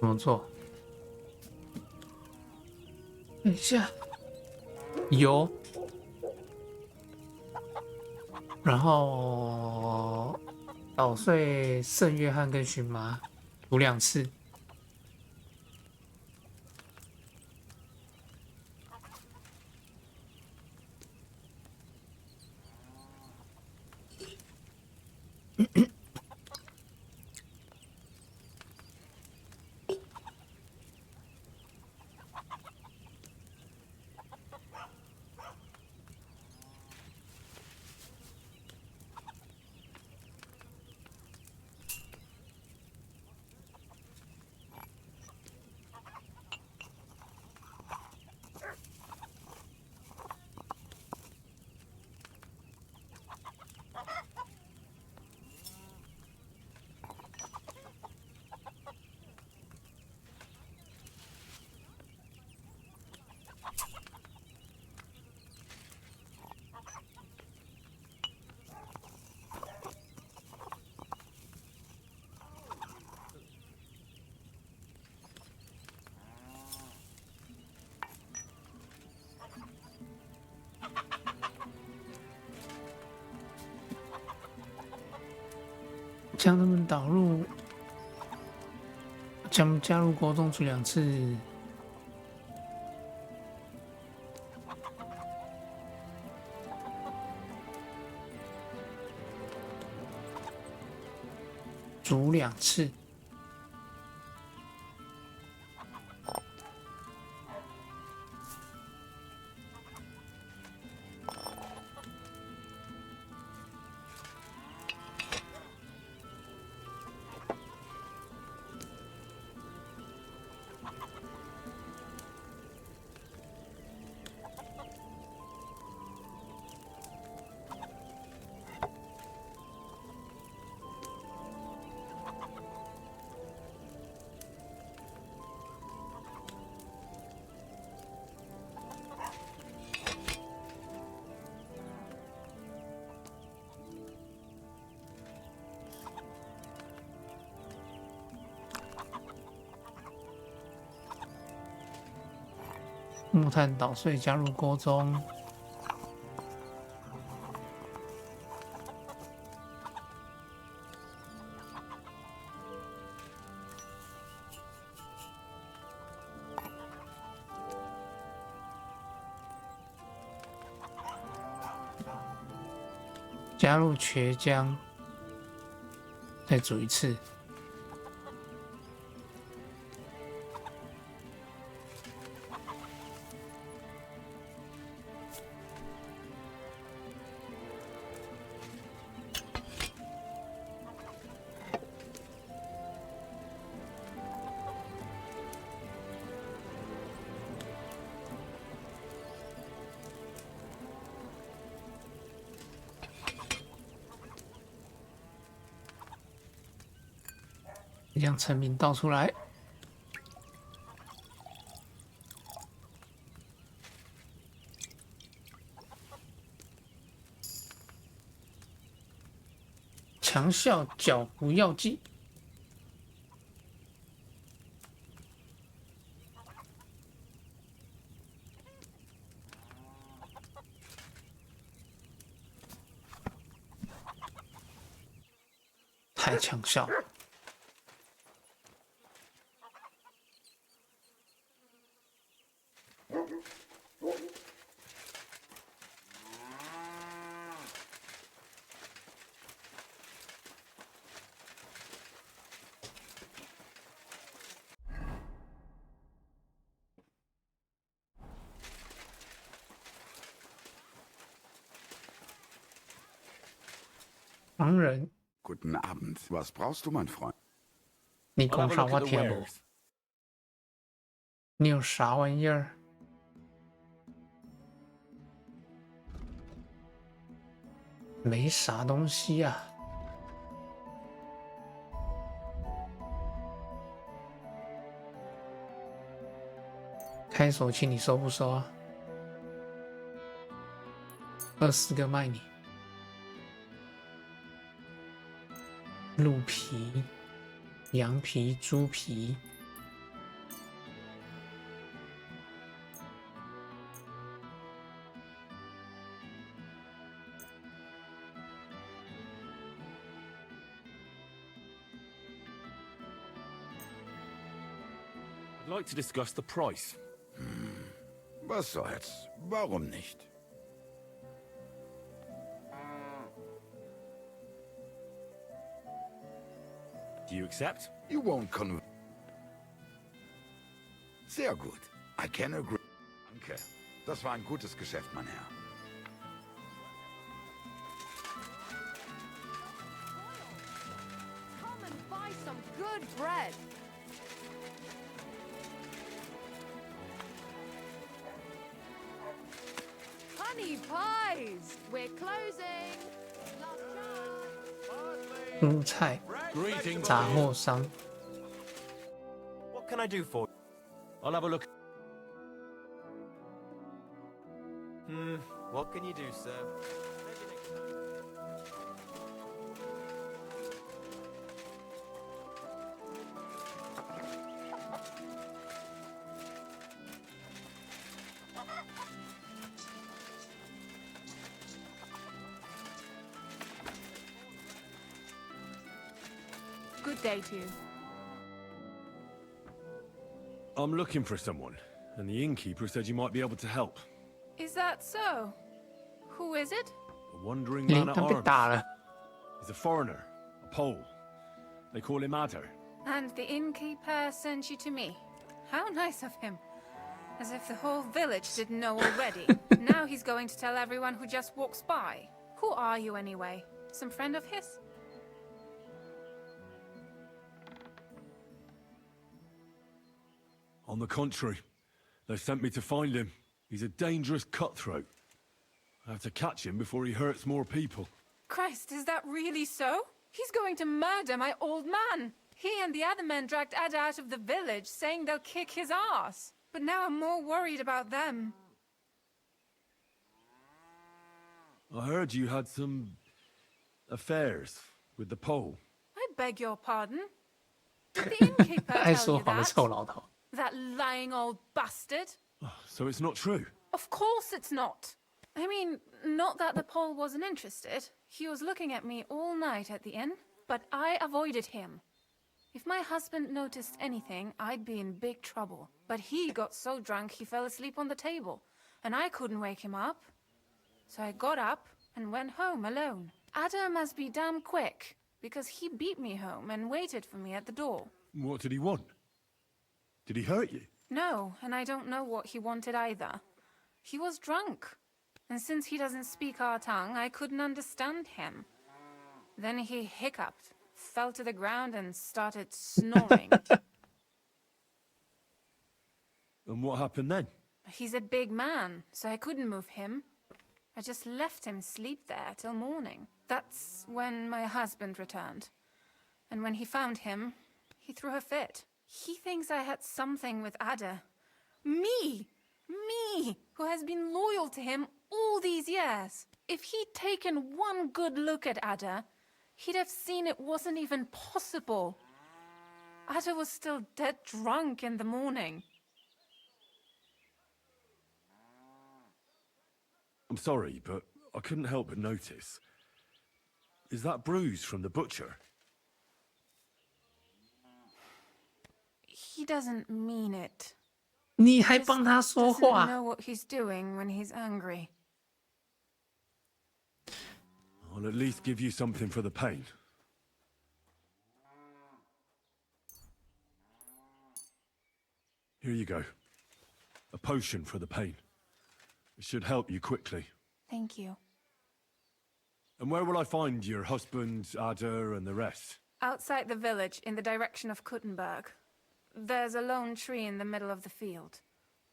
怎么做？等一下，油，然后捣碎圣约翰跟荨麻，煮2次。将它们导入，将加入锅中煮2次。煮2次。木炭捣碎，加入锅中。加入茄浆，再煮1次。将陈米倒出来，强效搅糊药剂。太强效了。盲人， Guten Abend. Was brauchst du, mein Freund? 你 I'll 讲 have a 啥 look 我 at the 听不 wares.？你有啥玩意儿？没啥东西呀、啊。开锁器你收不收啊？20个卖你。鹿皮、羊皮、猪皮。I'd like to discuss the price. Was soll's? Warum nicht? Do you accept? You won't Sehr gut. I can agree. Danke. Das war ein gutes Geschäft, mein Herr. Come and buy some good bread. Honey pies. We're closing. Last chance. 蔬菜、杂货商。 What can I do for you? I'll have a look. What can you do, sir? Good day to you. I'm looking for someone, and the innkeeper said you might be able to help. Is that so? Who is it? A wandering 铃 man at 铛被打 arms. 了。 He's a foreigner, a Pole. They call him Adder. And the innkeeper sent you to me. How nice of him. As if the whole village didn't know already. Now he's going to tell everyone who just walks by. Who are you anyway? Some friend of his? On the contrary, they sent me to find him. He's a dangerous cutthroat. I have to catch him before he hurts more people. Christ, is that really so? He's going to murder my old man. He and the other men dragged Ada out of the village, saying they'll kick his ass. But now I'm more worried about them. I heard you had some affairs with the Pole. I beg your pardon? Did the innkeeper 爱 tell 说 you 谎的 that? 臭老头。 That lying old bastard? So it's not true. Of course it's not. I mean, not that the Pole wasn't interested. He was looking at me all night at the inn, but I avoided him. If my husband noticed anything, I'd be in big trouble. But he got so drunk he fell asleep on the table, and I couldn't wake him up. So I got up and went home alone. Ada must be damn quick, because he beat me home and waited for me at the door. What did he want? Did he hurt you? No, and I don't know what he wanted either. He was drunk. And since he doesn't speak our tongue, I couldn't understand him. Then he hiccuped, fell to the ground and started snoring. And what happened then? He's a big man, so I couldn't move him. I just left him sleep there till morning. That's when my husband returned. And when he found him, he threw a fit. He thinks I had something with Ada. Me! Me, who has been loyal to him all these years. If he'd taken one good look at Ada, he'd have seen it wasn't even possible. Ada was still dead drunk in the morning. I'm sorry, but I couldn't help but notice. Is that bruise from the butcher? He doesn't mean it. 你还帮他说 Doesn't 话？ know what he's doing when he's angry. I'll at least give you something for the pain. Here you go. A potion for the pain. It should help you quickly. Thank you. And where will I find your husband, Ada, and the rest? Outside the village, in the direction of Kuttenberg. There's a lone tree in the middle of the field.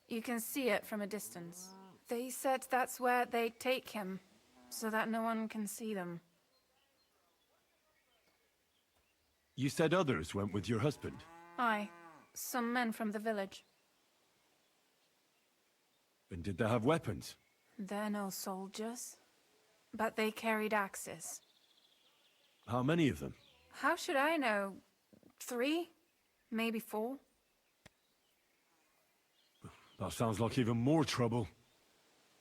You can see it from a distance. They said that's where they'd take him, so that no one can see them. You said others went with your husband? Aye, some men from the village. And did they have weapons? They're no soldiers, but they carried axes. How many of them? How should I know? 3? Maybe 4? That sounds like even more trouble.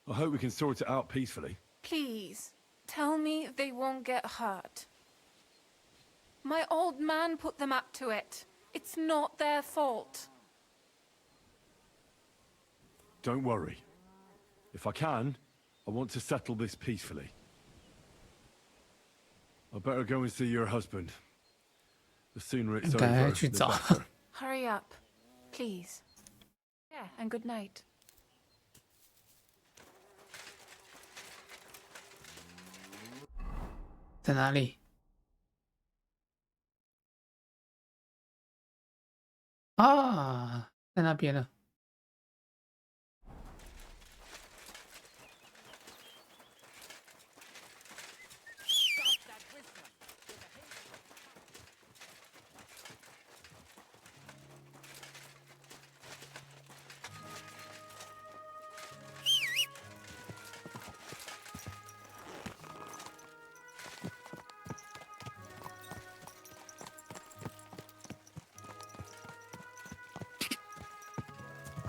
I hope we can sort it out peacefully. Please, tell me they won't get hurt. My old man put them up to it. It's not their fault. Don't worry. If I can, I want to settle this peacefully. I better go and see your husband. The sooner it's over, the better. Hurry up, please. Yeah, and good night. 在哪里？啊，在那边呢。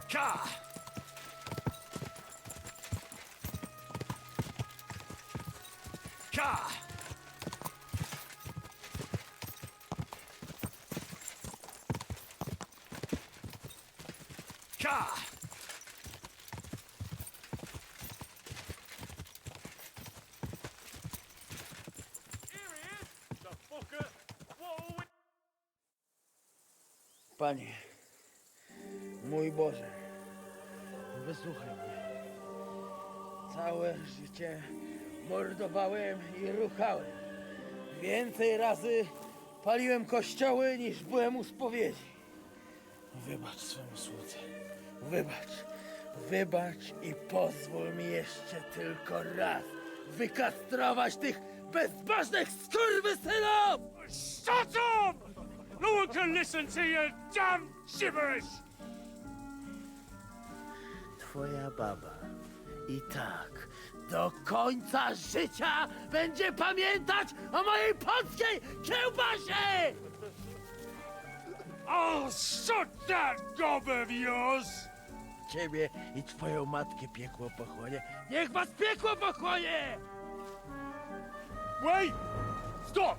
Ka! Ka! Ka! Panie, mój Boże, wysłuchaj mnie. Całe życie mordowałem i ruchałem. Więcej razy paliłem kościoły, niż byłem u spowiedzi. Wybacz swemu słudze. Wybacz. Wybacz i pozwól mi jeszcze tylko raz wykastrować tych bezbożnych skurwysynów! Shut up! No one can listen to your damn gibberish! Twoja baba i tak do końca życia będzie pamiętać o mojej polskiej kiełbasie! I'll shut that gob of yours! Ciebie i twoją matkę piekło pochłonie. Niech was piekło pochłonie! Wait! Stop!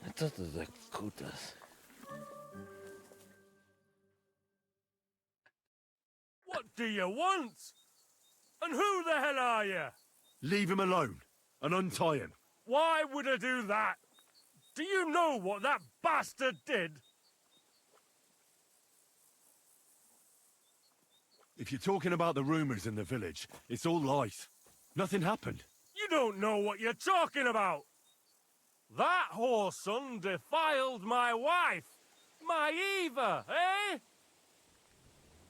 A co to za kutas? What do you want? And who the hell are you? Leave him alone and untie him. Why would I do that? Do you know what that bastard did? If you're talking about the rumors in the village, it's all lies. Nothing happened. You don't know what you're talking about. That whoreson defiled my wife, my Eva, eh?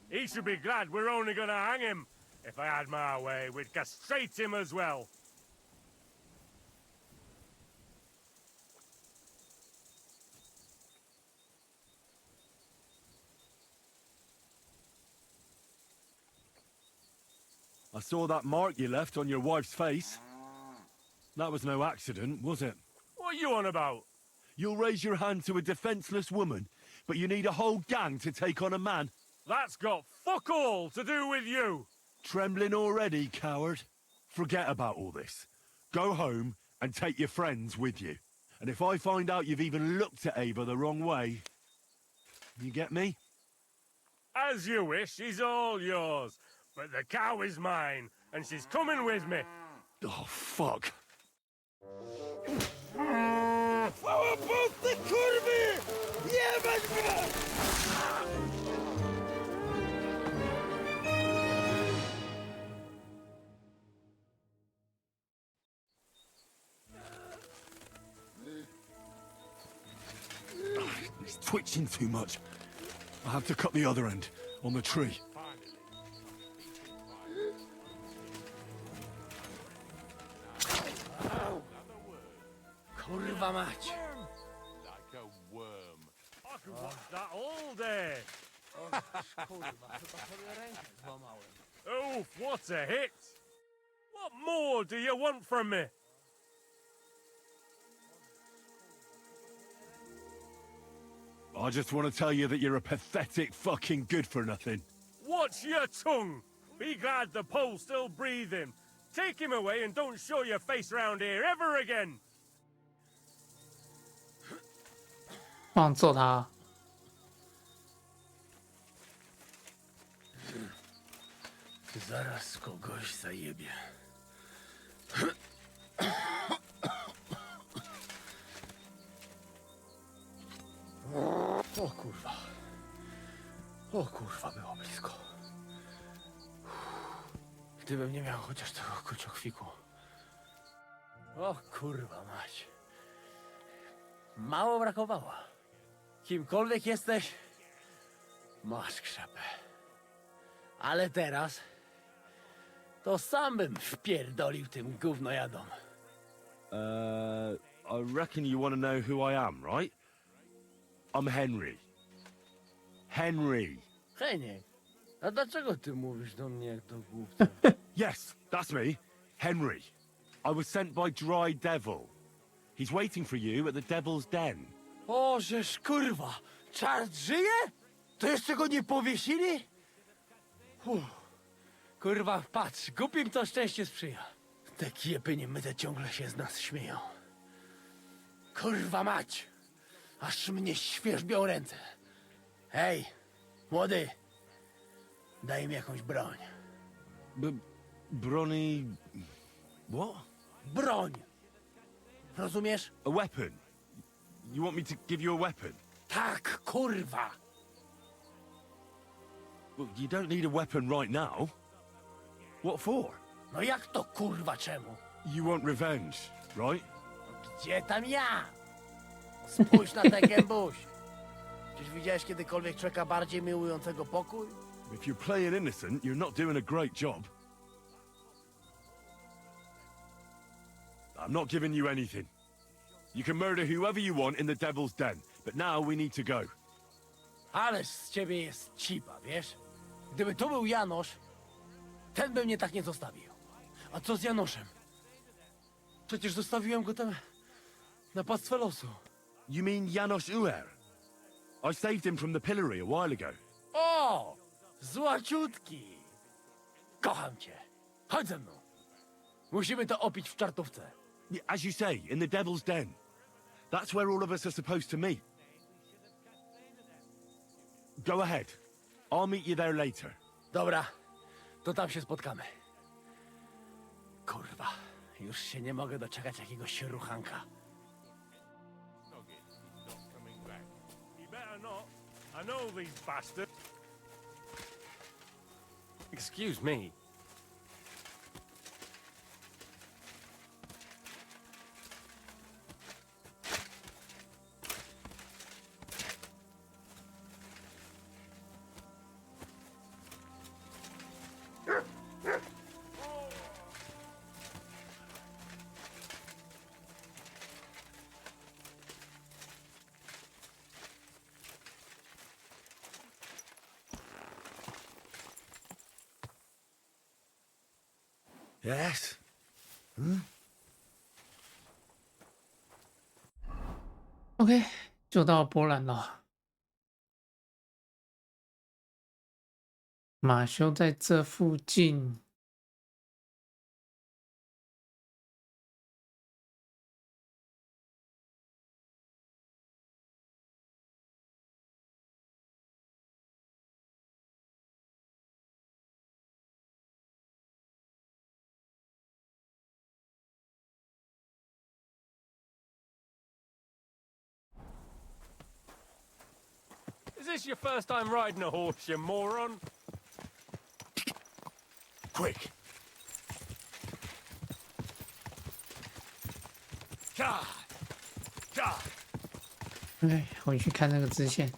He should be glad we're only gonna hang him. If I had my way, we'd castrate him as well. I saw that mark you left on your wife's face. That was no accident, was it? What are you on about? You'll raise your hand to a defenseless woman, but you need a whole gang to take on a man. That's got fuck all to do with you. Trembling already, coward? Forget about all this. Go home and take your friends with you. And if I find out you've even looked at Ava the wrong way... You get me? As you wish, she's all yours. But the cow is mine, and she's coming with me. Oh, fuck. Fałopolscy kurwy! Jebać was! twitching too much. I have to cut the other end, on the tree. Kurwa mać! Like a worm. I could watch that all day. Oof, what a hit! What more do you want from me? I just want to tell you that you're a pathetic fucking good-for-nothing. Watch your tongue! Be glad the Pole's still breathing. Take him away and don't show your face around here ever again! 我想揍他。Zaraz kogoś zajebie. O kurwa. O kurwa, było blisko. Gdybym nie miał chociaż tego kociokwiku. O kurwa mać. Mało brakowało. Kimkolwiek jesteś, masz krzepę. Ale teraz to sam bym wpierdolił tym gównojadom. I reckon you want to know who I am, right? I'm Henry. Henry. Heniek, a dlaczego ty mówisz do mnie jak do głupca? Yes, that's me. Henry. I was sent by Dry Devil. He's waiting for you at the Devil's Den. O, żeż kurwa, czart żyje? To jeszcze go nie powiesili? Kurwa, patrz, głupim to szczęście sprzyja. Te kiepy niemyte ciągle się z nas śmieją. Kurwa mać, aż mnie świerzbią ręce. Hej, młody, daj mi jakąś broń. Brony... What? Broń! Rozumiesz? A weapon? You want me to give you a weapon? Tak, kurwa! Well, you don't need a weapon right now. What for? No jak to kurwa czemu? You want revenge, right? Gdzie tam ja? Spójrz na tę gębuś. Czyż widziałeś kiedykolwiek człowieka bardziej miłującego pokój? If you're playing innocent, you're not doing a great job. I'm not giving you anything. You can murder whoever you want in the Devil's Den, but now we need to go. Ależ z ciebie jest cipa, wiesz? Gdyby to był Janosz, ten by mnie tak nie zostawił. A co z Janoszem? Przecież zostawiłem go tam na pastwę losu. You mean Janos Uer? I saved him from the pillory a while ago. O! Złaciutki! Kocham cię. Chodź ze mną. Musimy to opić w czartówce. As you say, in the Devil's Den. That's where all of us are supposed to meet. Go ahead. I'll meet you there later. Dobra, to tam się spotkamy. Kurwa, już się nie mogę doczekać jakiegoś ruchanka. You better not. I know these bastards. Excuse me. Yes? OK， 就到波兰了。马修在这附近。Is this your first time riding a horse, you moron? Quick! God! God! 对，回去看那个支线。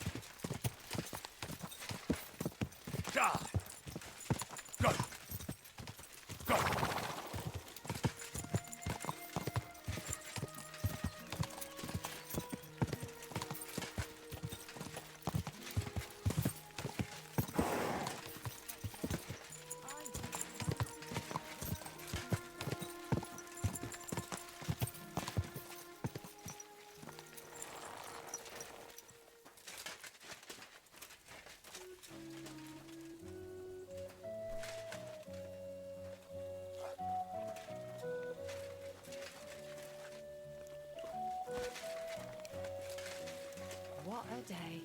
What a day.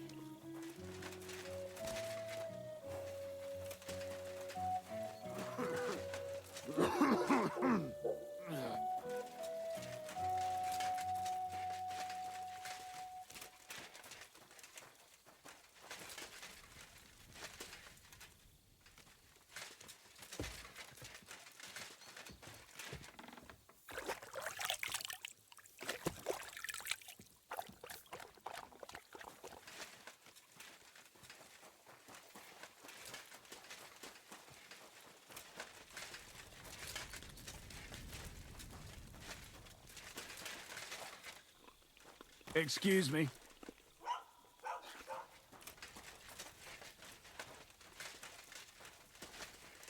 Excuse me.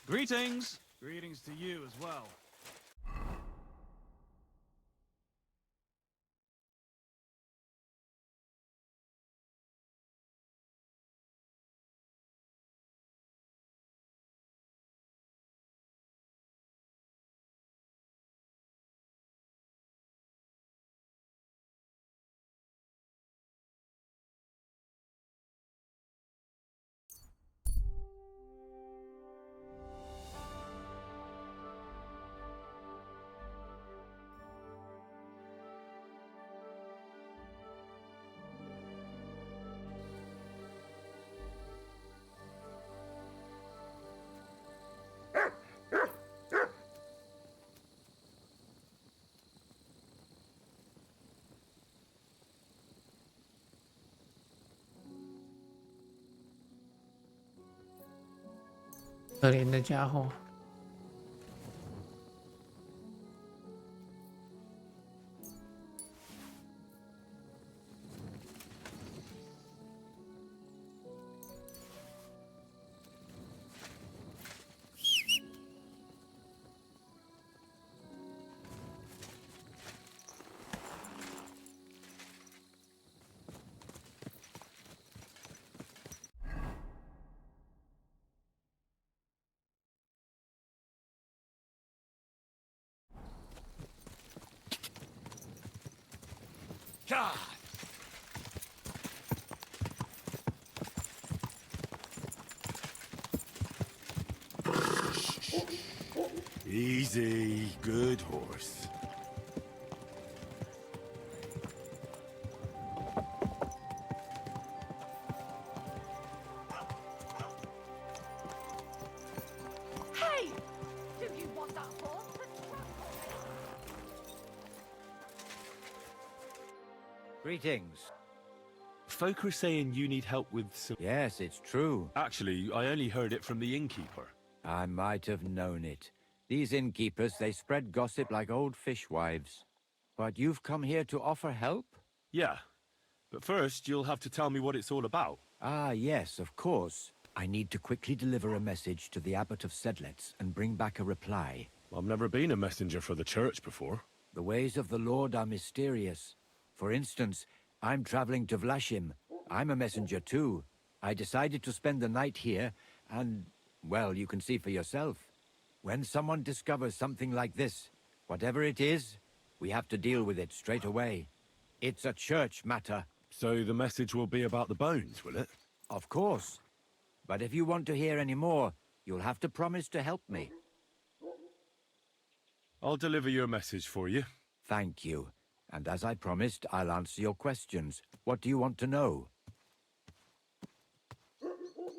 Greetings. Greetings to you as well. "可怜的家伙。God! Easy, good horse. Hey! Do you want that horse? Greetings. Folk are saying you need help with some... Yes, it's true. Actually, I only heard it from the innkeeper. I might have known it. These innkeepers, they spread gossip like old fishwives. But you've come here to offer help? Yeah. But first, you'll have to tell me what it's all about. Ah, yes, of course. I need to quickly deliver a message to the Abbot of Sedlitz and bring back a reply. I've never been a messenger for the church before. The ways of the Lord are mysterious. For instance, I'm traveling to Vlashim. I'm a messenger too. I decided to spend the night here, and, well, you can see for yourself. When someone discovers something like this, whatever it is, we have to deal with it straight away. It's a church matter. So the message will be about the bones, will it? Of course. But if you want to hear any more, you'll have to promise to help me. I'll deliver your message for you. Thank you. And as I promised, I'll answer your questions. What do you want to know?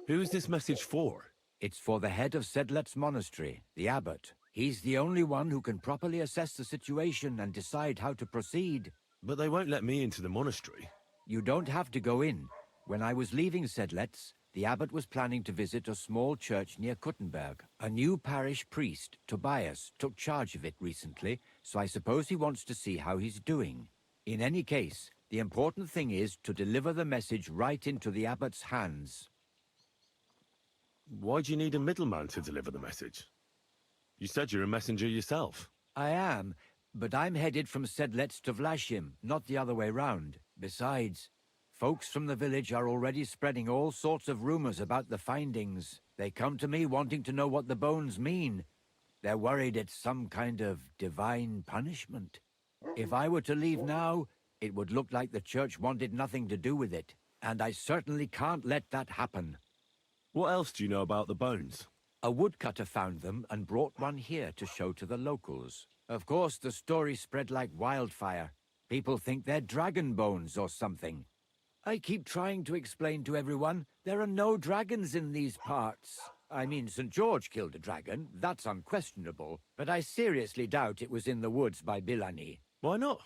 Who is this message for? It's for the head of Sedlet's monastery, the abbot. He's the only one who can properly assess the situation and decide how to proceed. But they won't let me into the monastery. You don't have to go in. When I was leaving Sedlets, the abbot was planning to visit a small church near Kuttenberg. A new parish priest, Tobias, took charge of it recently, so I suppose he wants to see how he's doing. In any case, the important thing is to deliver the message right into the abbot's hands. Why do you need a middleman to deliver the message? You said you're a messenger yourself. I am, but I'm headed from Sedlets to Vlashim, not the other way round. Besides, folks from the village are already spreading all sorts of rumors about the findings. They come to me wanting to know what the bones mean. They're worried it's some kind of divine punishment. If I were to leave now, it would look like the church wanted nothing to do with it, and I certainly can't let that happen. What else do you know about the bones? A woodcutter found them and brought one here to show to the locals. Of course, the story spread like wildfire. People think they're dragon bones or something. I keep trying to explain to everyone there are no dragons in these parts. I mean, St. George killed a dragon, that's unquestionable, but I seriously doubt it was in the woods by Bilani. Why not?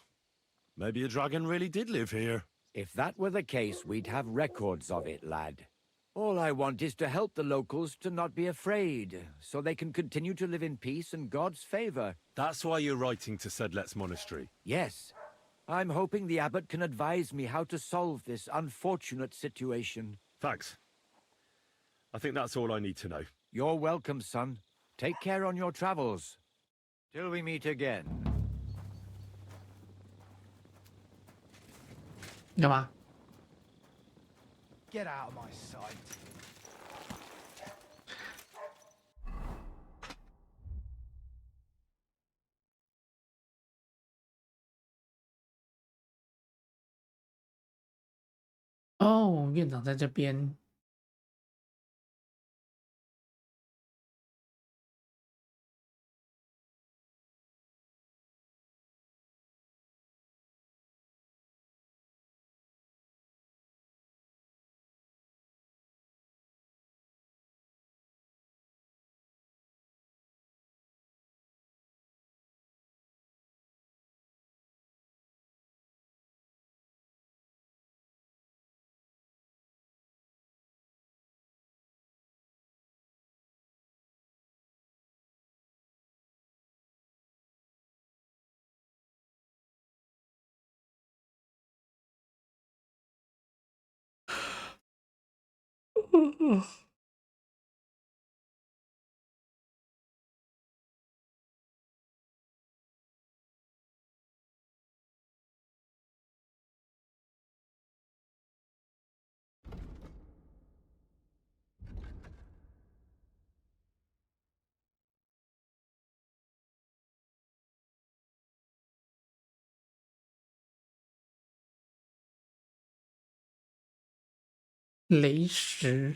Maybe a dragon really did live here. If that were the case, we'd have records of it, lad. All I want is to help the locals to not be afraid, so they can continue to live in peace and God's favor. That's why you're writing to Sedlets Monastery? Yes. I'm hoping the abbot can advise me how to solve this unfortunate situation. Thanks. I think that's all I need to know. You're welcome, son. Take care on your travels. Till we meet again. 干嘛？ Get out of my sight.哦，院长在这边。雷石。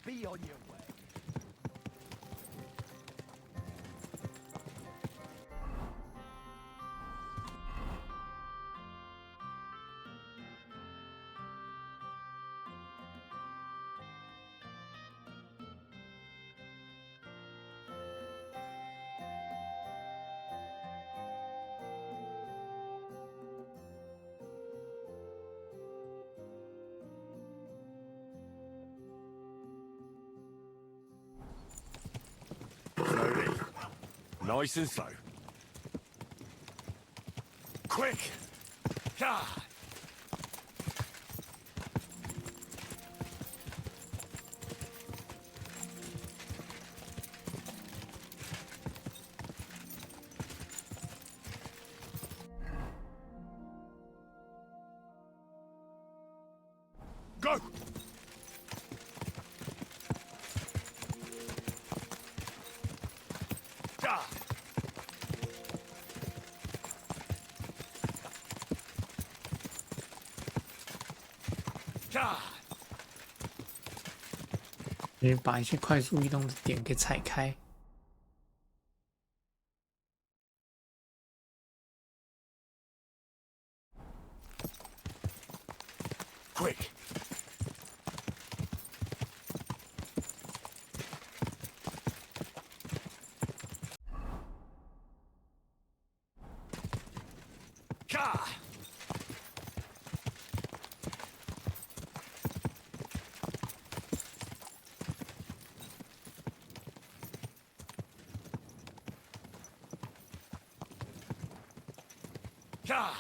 Be on your way. Nice and slow. Quick! God! Go! God! God! 就是把一些快速移动的点给踩开。Quick! God! God!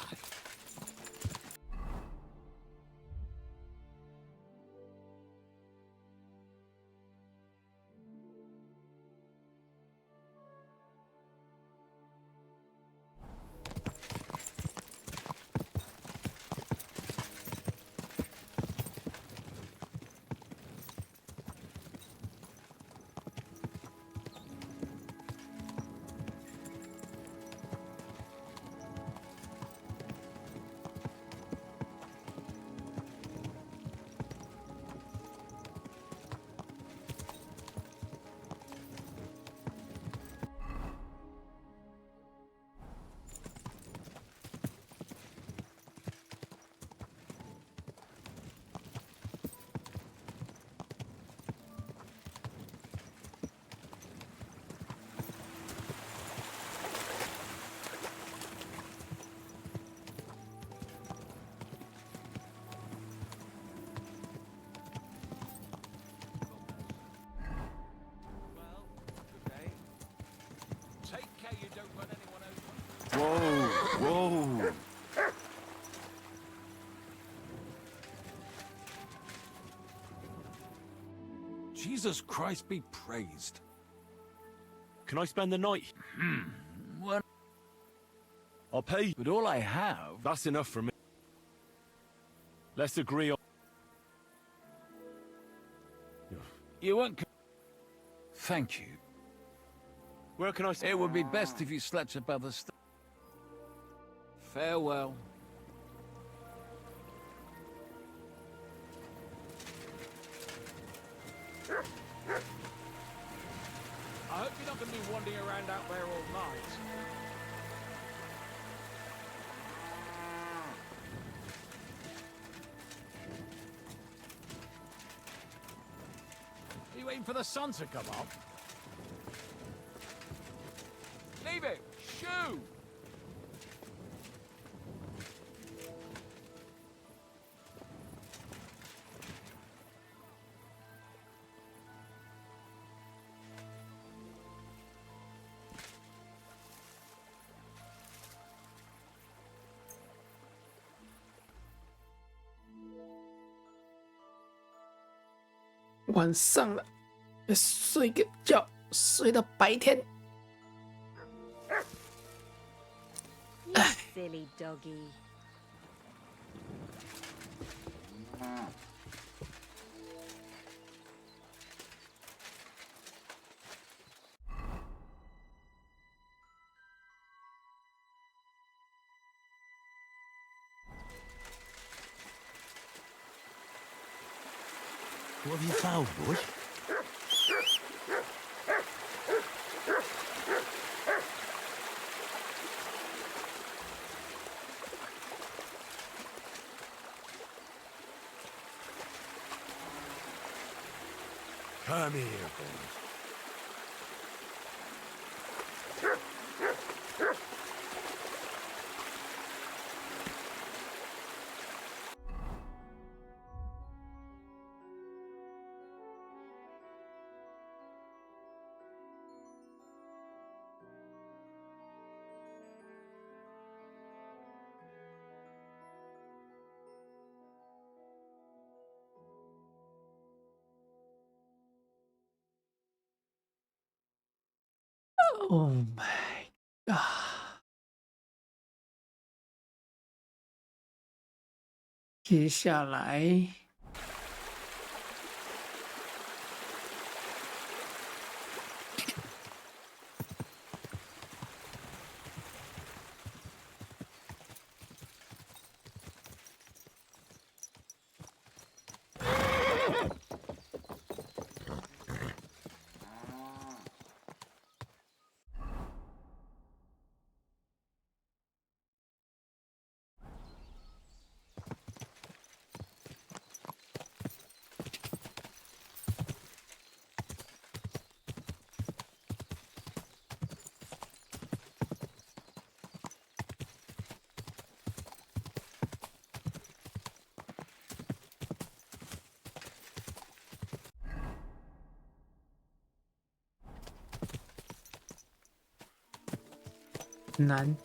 Whoa! Jesus Christ be praised. Can I spend the night? Well, I'll pay. but all I have... That's enough for me. Let's agree on... You won't... Thank you. Where can I... It would be best if you slept above the... Farewell. I hope you're not going to be wandering around out there all night. Are you waiting for the sun to come up? Leave it! Shoo!晚上了，要睡个觉，睡到白天。 You silly doggy. What have you found, boy? Come here, boys. Oh my god！ 接下来。难。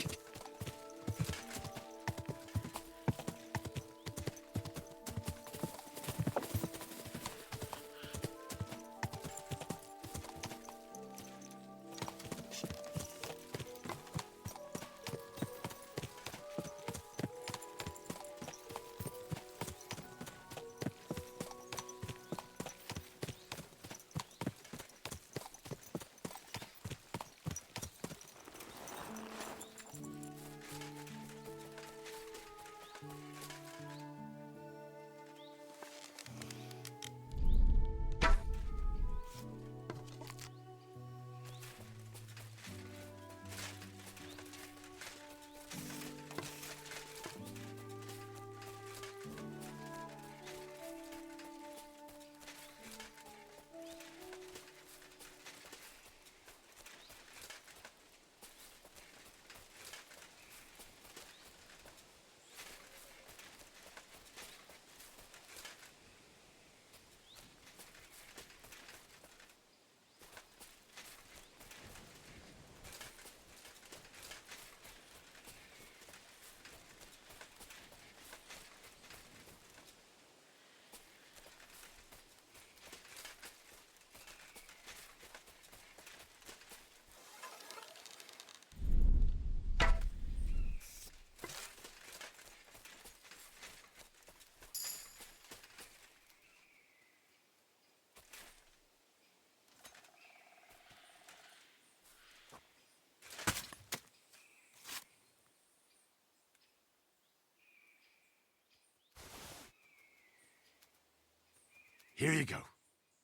Here you go.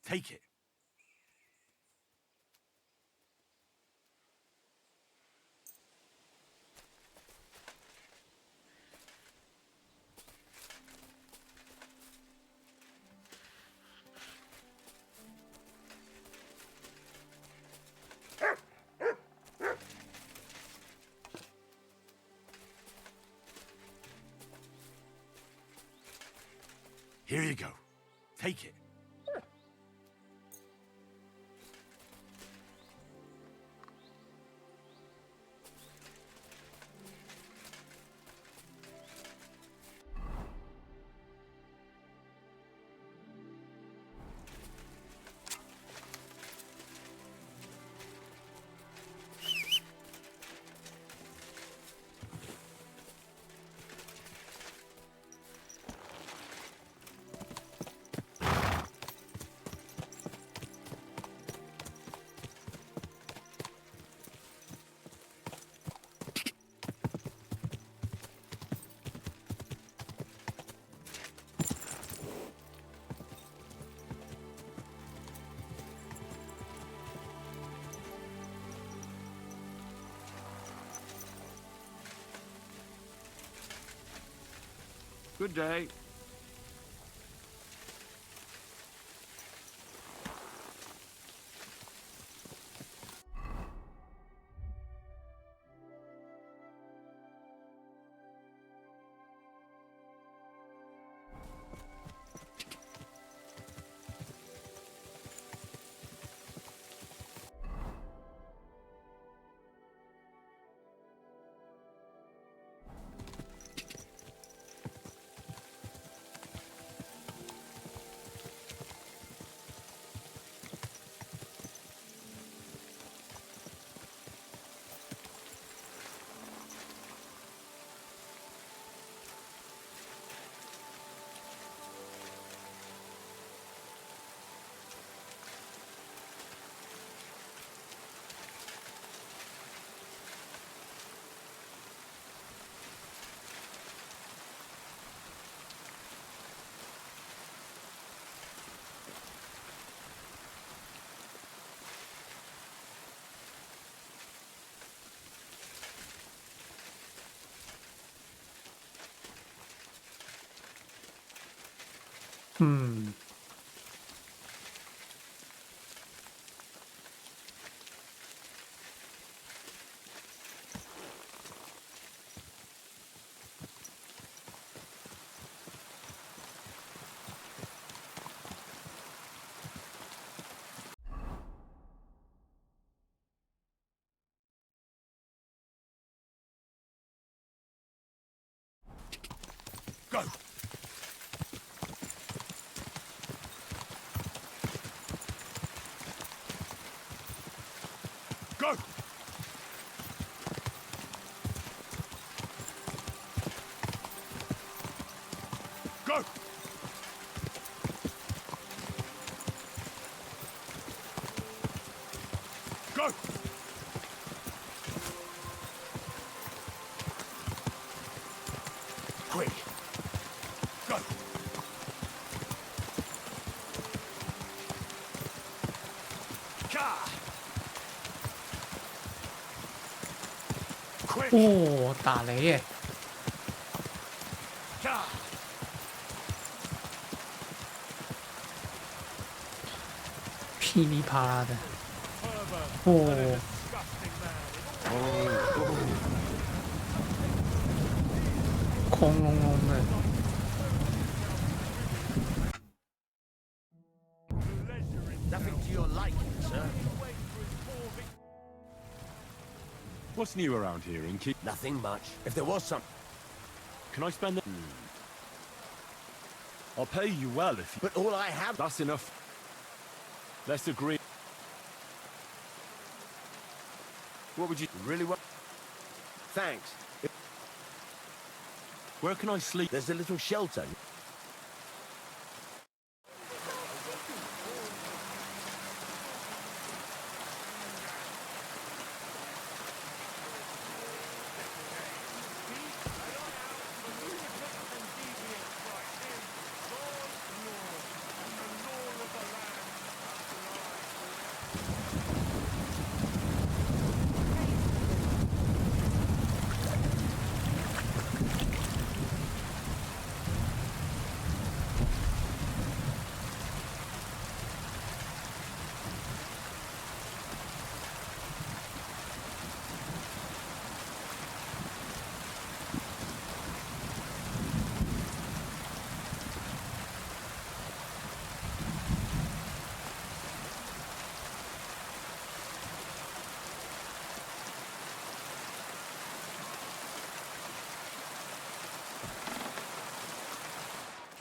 Take it. Here you go. Take it. Good day. 嗯。Go! Go! Go! Go! Quick! Go! Quick! 哦，打雷耶！噼里啪啦的。哦。轰隆隆的。Nothing to your liking, sir. What's new around here, Inky? Nothing much. If there was some... Can I spend the... I'll pay you well if you... But all I have... That's enough. Let's agree. What would you... Really want... Thanks. Where can I sleep? There's a little shelter.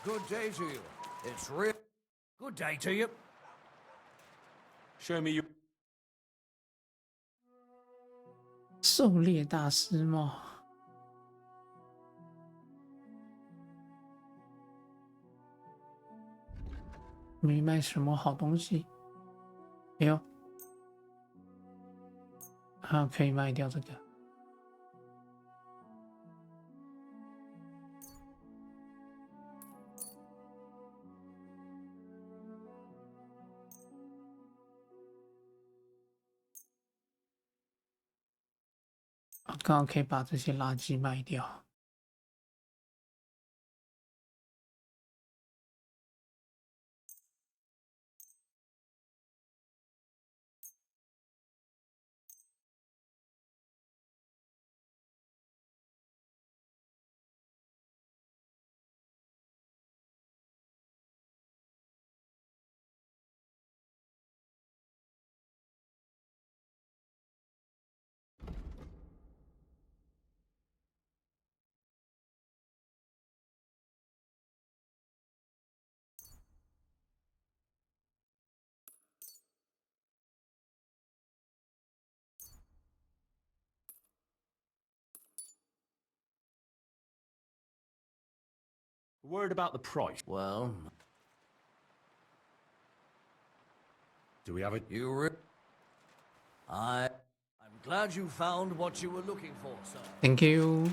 Good day to you. It's real. Good day to you. Show me your... 狩猎大师帽。没卖什么好东西。哎呦，啊，可以卖掉这个。刚好可以把这些垃圾卖掉。Worried about the price? Well... Do we have it? I'm glad you found what you were looking for, sir. Thank you.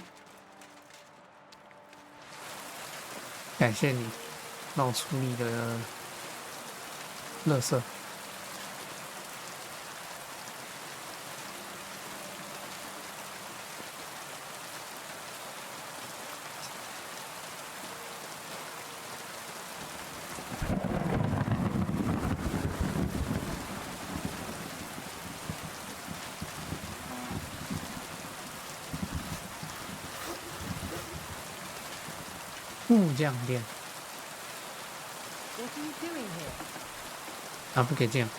感谢你帮我处理的垃圾。木匠店 What are you doing here? 啊，不可以这样。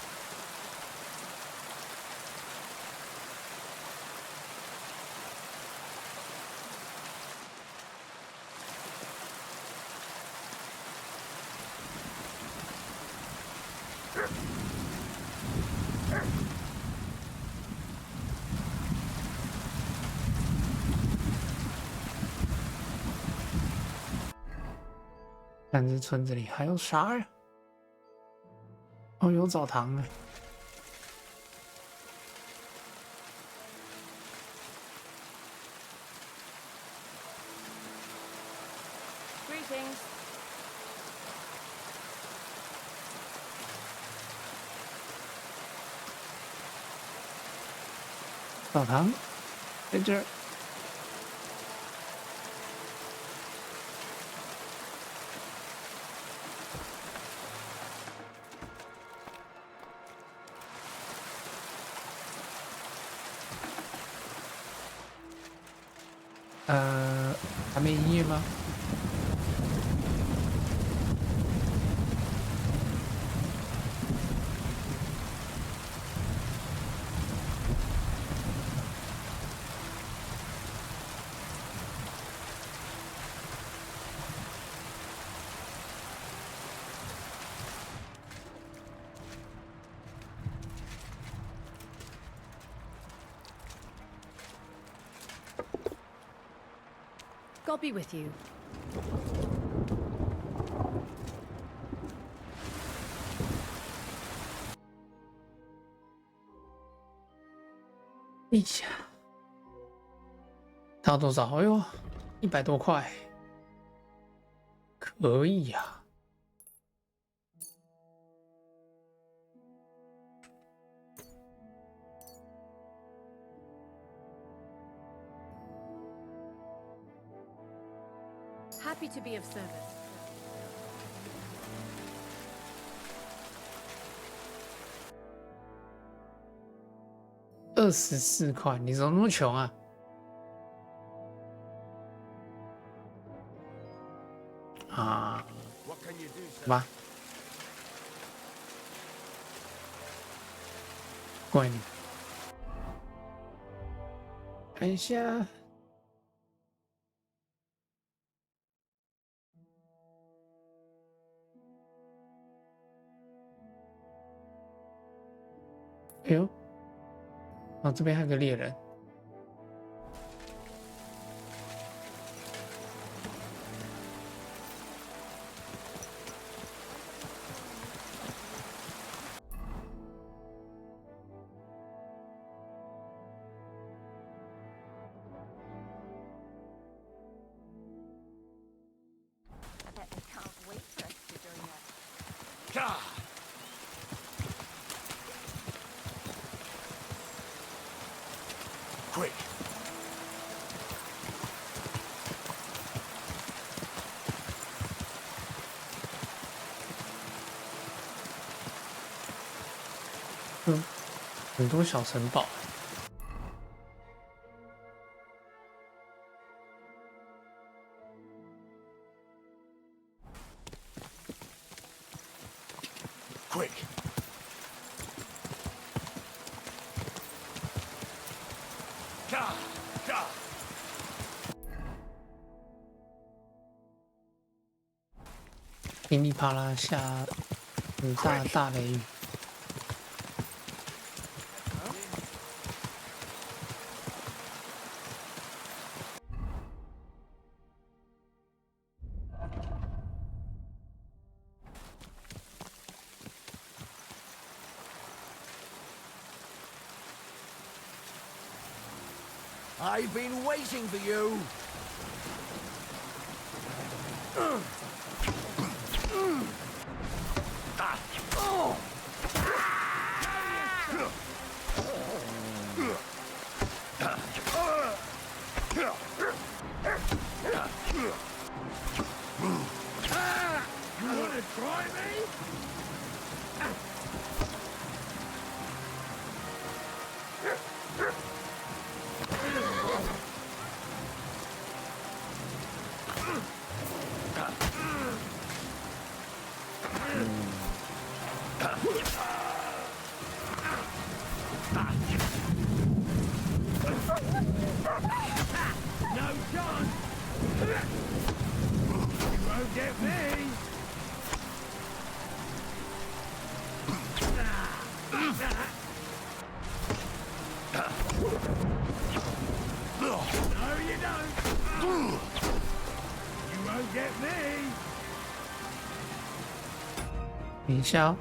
但是村子里还有啥呀？哦，有澡堂哎。Greetings. 澡堂在这儿。还没营业吗？God be with you. 哎呀，他多少？哎呦，100多块，可以呀、Happy to be of service. 24块，你怎么那么穷啊？啊，好吧，怪你。看一下。哎呦，哦，这边还有个猎人。I can't wait for us to join us. Gah! Quick! 很多小城堡。Quick! 噼里啪啦下很大的大雷雨。I've been waiting for you! You wanna try me? get me. 等一下哦。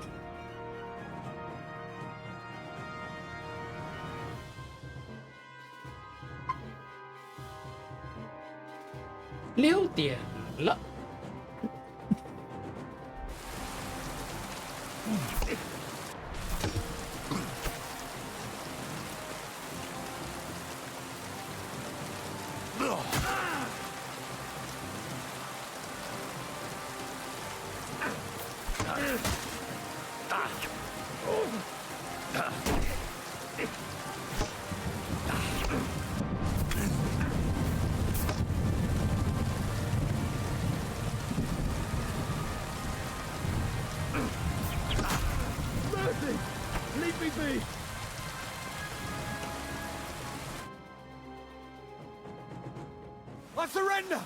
6点了。Mercy! Leave me be! I surrender!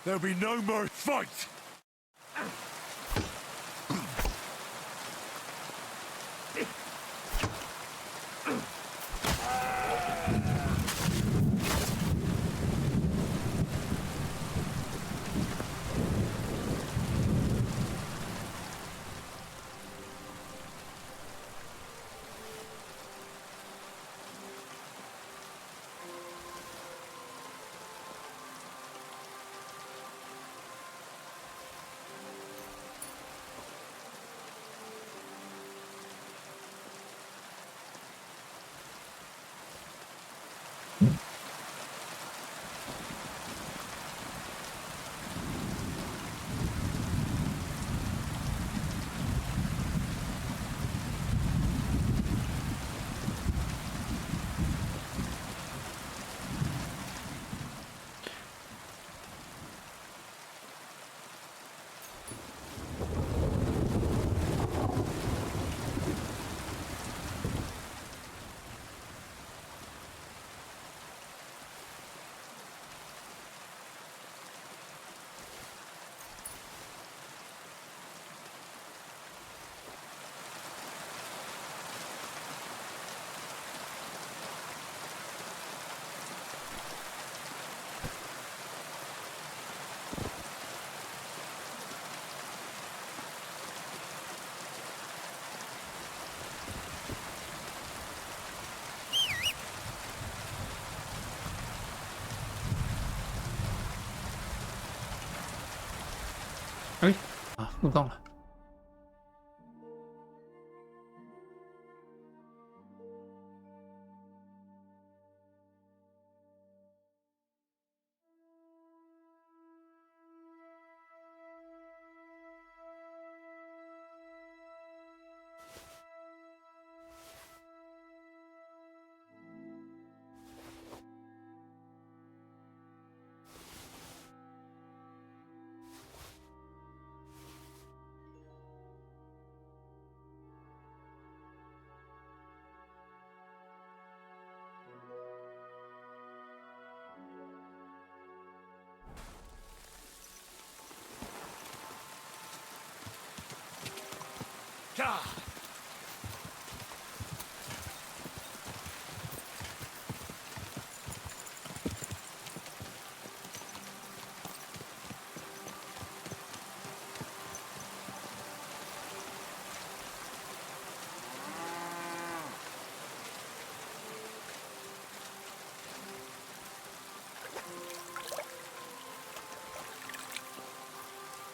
There'll be no more fight!哎，啊，互动了。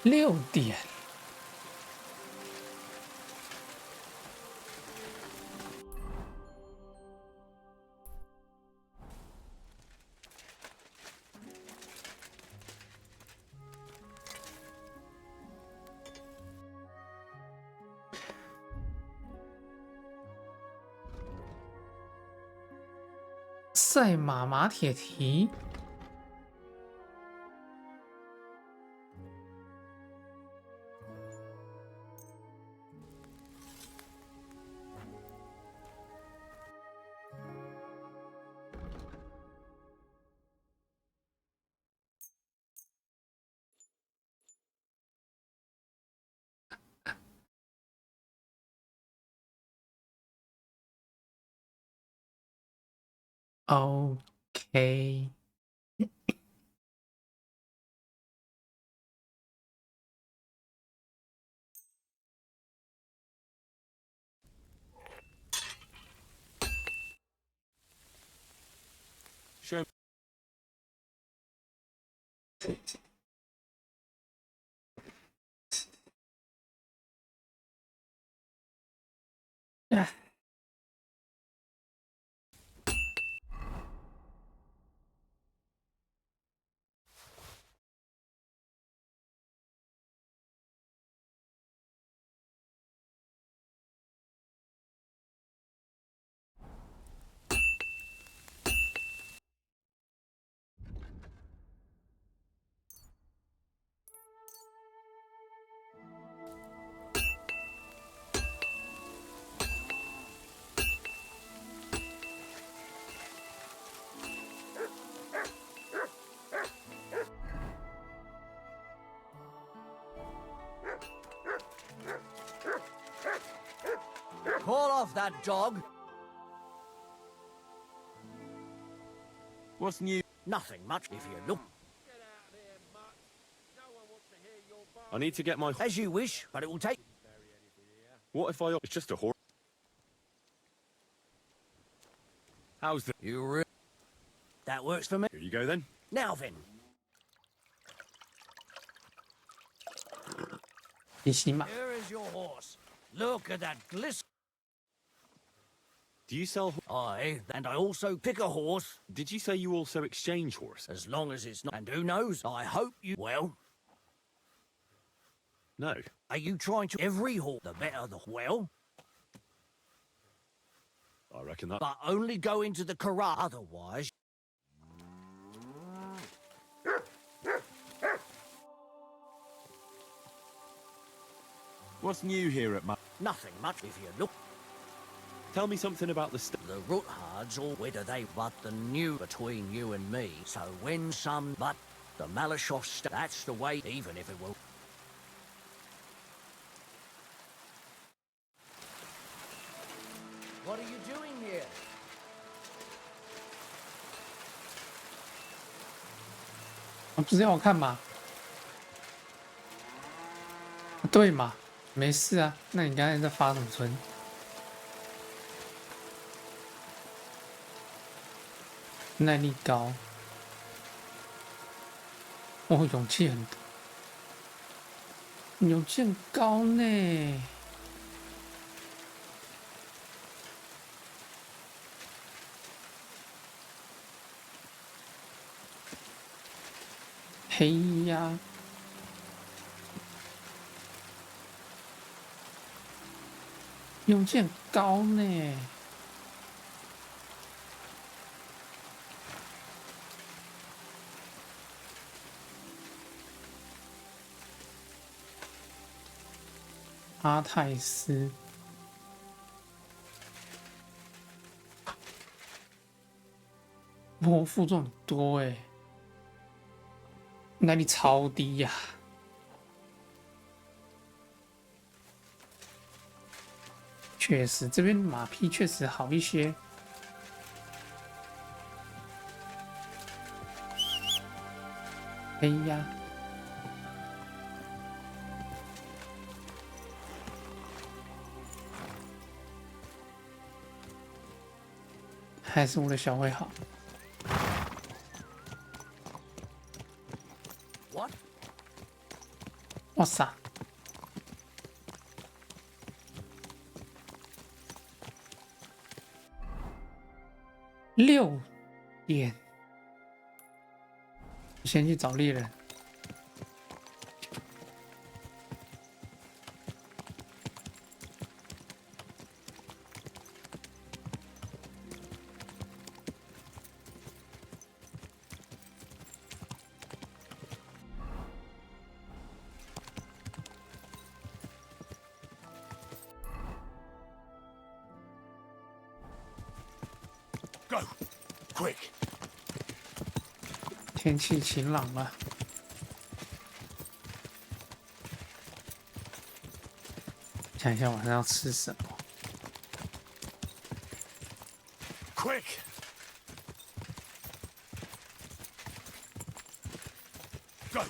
6点。赛马马铁蹄。OK。哎。Call off that dog. What's new? Nothing much if you look. I need to get my... As you wish, but it will take... What if I... It's just a horse. How's the... You That works for me. Here you go then. Now then. 比骑马。 Here is your horse. Look at that glisten. Do you sell... Aye, and I also pick a horse. Did you say you also exchange horses? As long as it's not... And who knows? I hope you... Well... No. Are you trying to... Every horse, the better the... Well... I reckon that... But only go into the corral, otherwise... What's new here at my... Nothing much if you look. Tell me something about the... The root hards, or whether they but the new between you and me. So when some... But the Malashov... That's the way, even if it will... What are you doing here? 不是要我看吗？对嘛，没事啊。那你刚才在发什么春？耐力高，哦，勇气很多，勇气很高呢。嘿呀！勇气很高呢。阿泰斯，我负重很多哎，耐力超低呀、确实，这边马匹确实好一些。哎呀！还是我的小慧好。What？ 哇塞！6点，先去找猎人。Go, quick！ 天气晴朗了，想一下晚上要吃什么。Quick！ Go！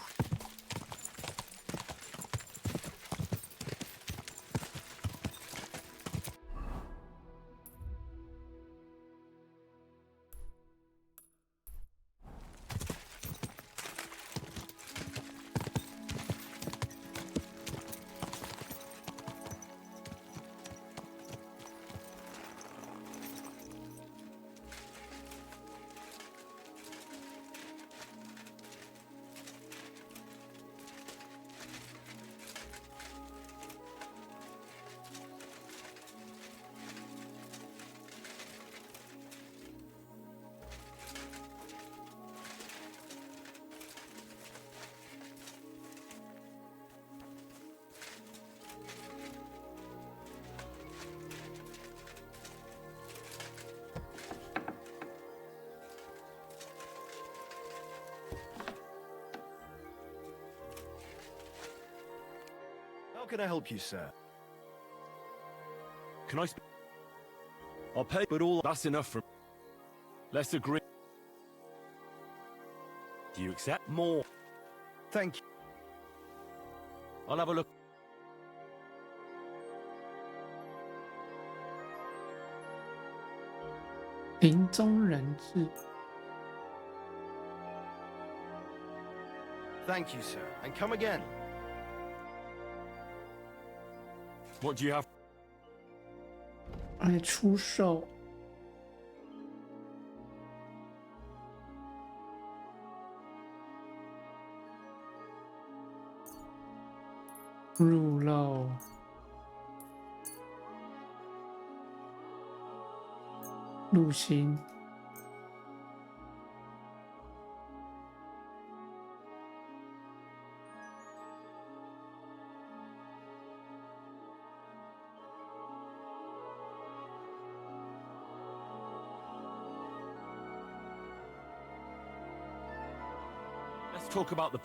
can I help you, sir? Can I speak? I'll pay, but all that's enough from. Let's agree. Do you accept more? Thank you. I'll have a look. 瓶中人质。 Thank you, sir. And come again. What do you have? 来出售。入肉。入心。 Let's talk about the.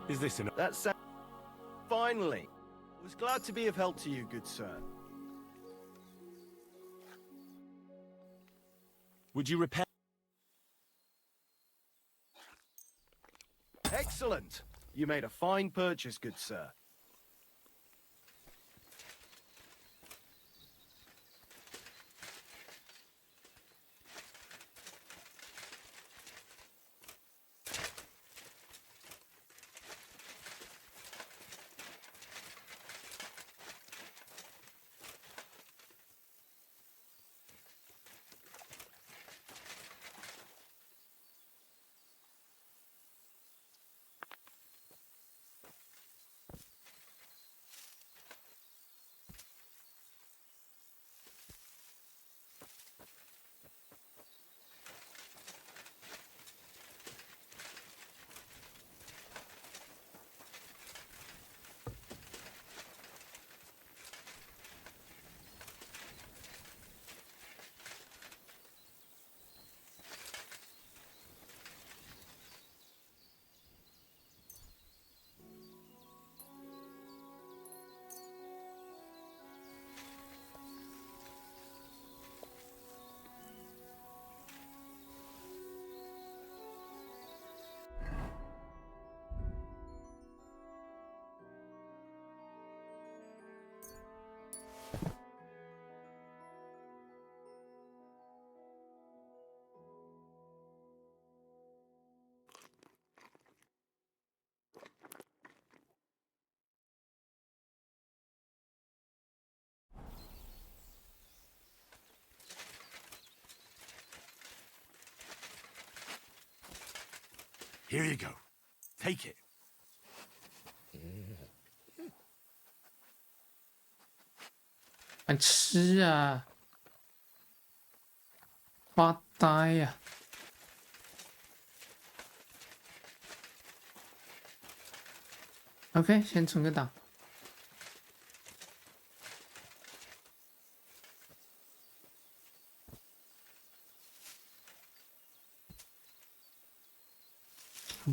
Is this enough? That's finally. I was glad to be of help to you, good sir. Would you repair? Excellent. You made a fine purchase, good sir. Here you go. Take it. 快吃啊！发呆呀、OK， 先存个档。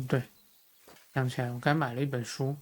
对，想起来我刚买了一本书。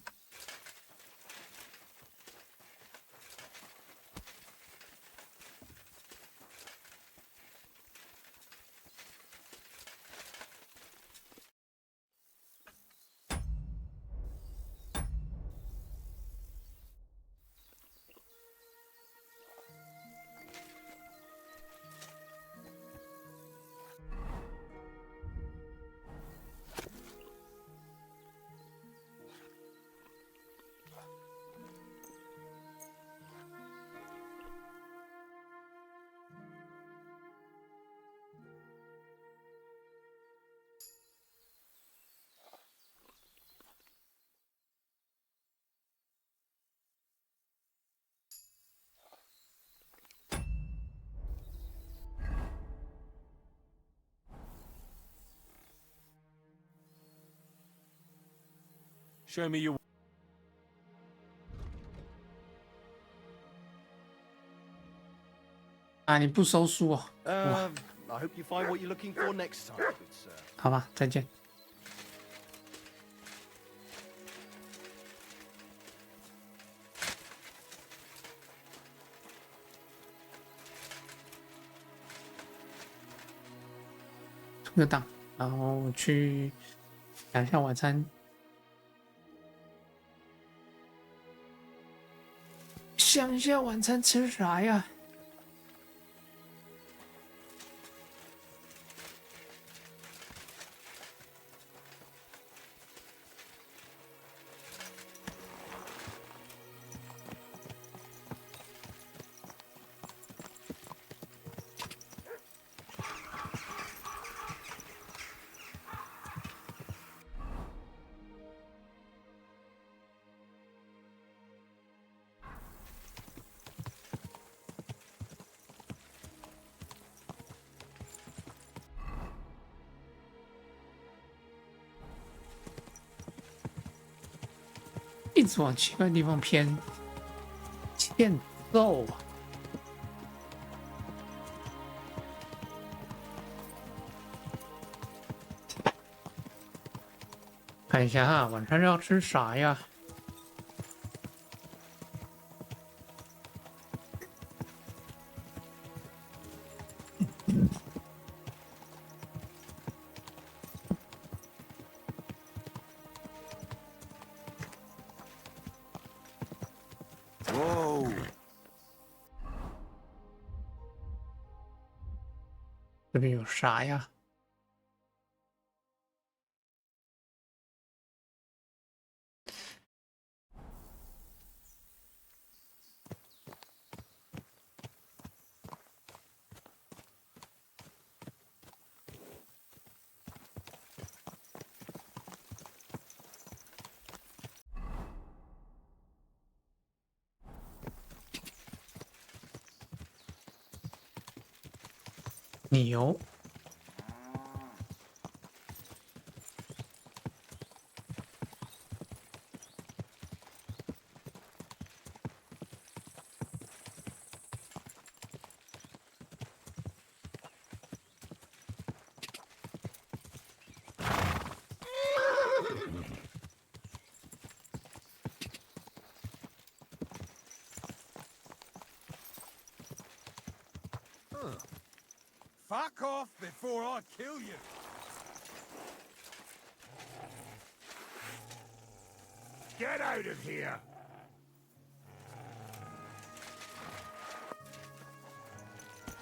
Show me your. 啊，你不收书哦？ I hope you find what you're looking for next time, good sir. 好吧，再见。个档，然后去想一下晚餐。想一下晚餐吃啥呀？一直往奇怪的地方偏，欠揍啊！看一下哈，晚上要吃啥呀？Whoa! 这边有啥呀？牛。Fuck off before I kill you! Get out of here!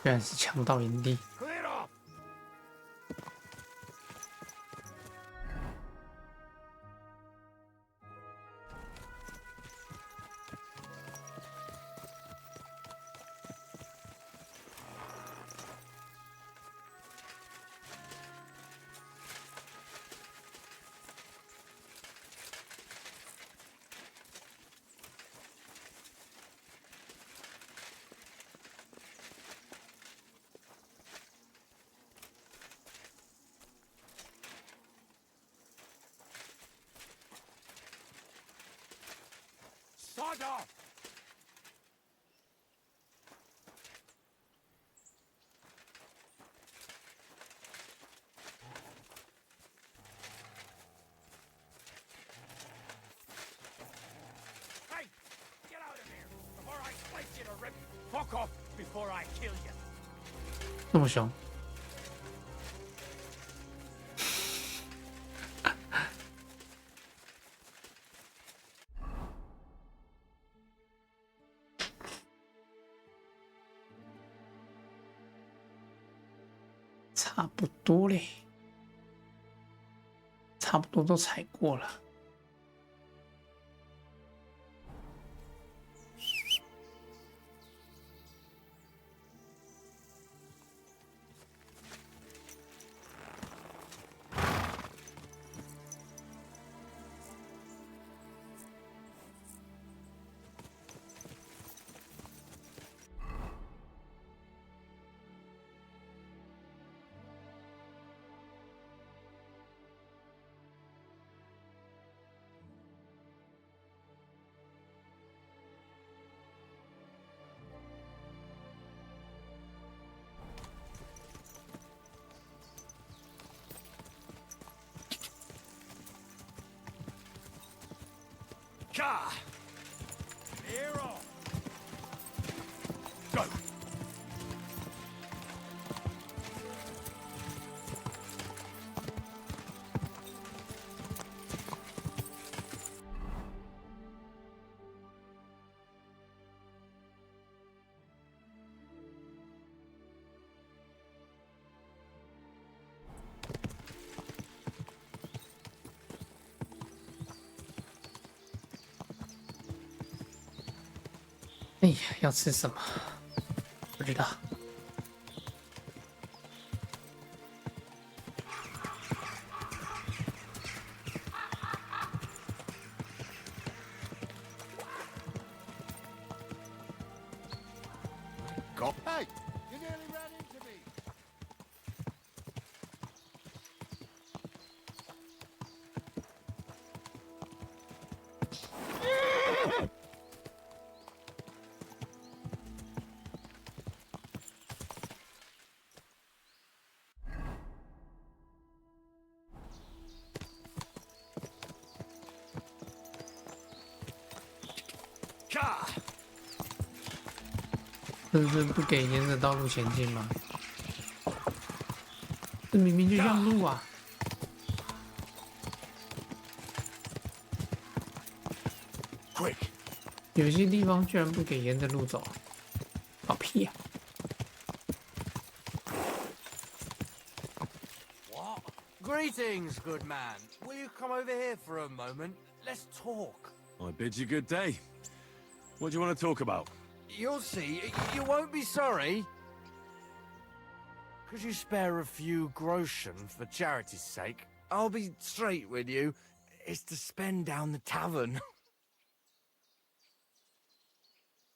居然是强盗营地。 Clear off! Sod off! Hey! Get out of here before I slice you to rip! Fuck off before I kill you! 这么凶。差不多嘞，差不多都踩过了。Ka! Hero! Go! 哎呀，要吃什么？不知道。Go. Hey, you nearly ran into me. 这是不给沿着道路前进吗？这明明就让路啊！有些地方居然不给沿着路走，搞屁呀！What? Greetings, good man. Will you come over here for a moment? Let's talk. I bid you good day. What do you want to talk about? You'll see. You won't be sorry. Could you spare a few groschen for charity's sake? I'll be straight with you. It's to spend down the tavern.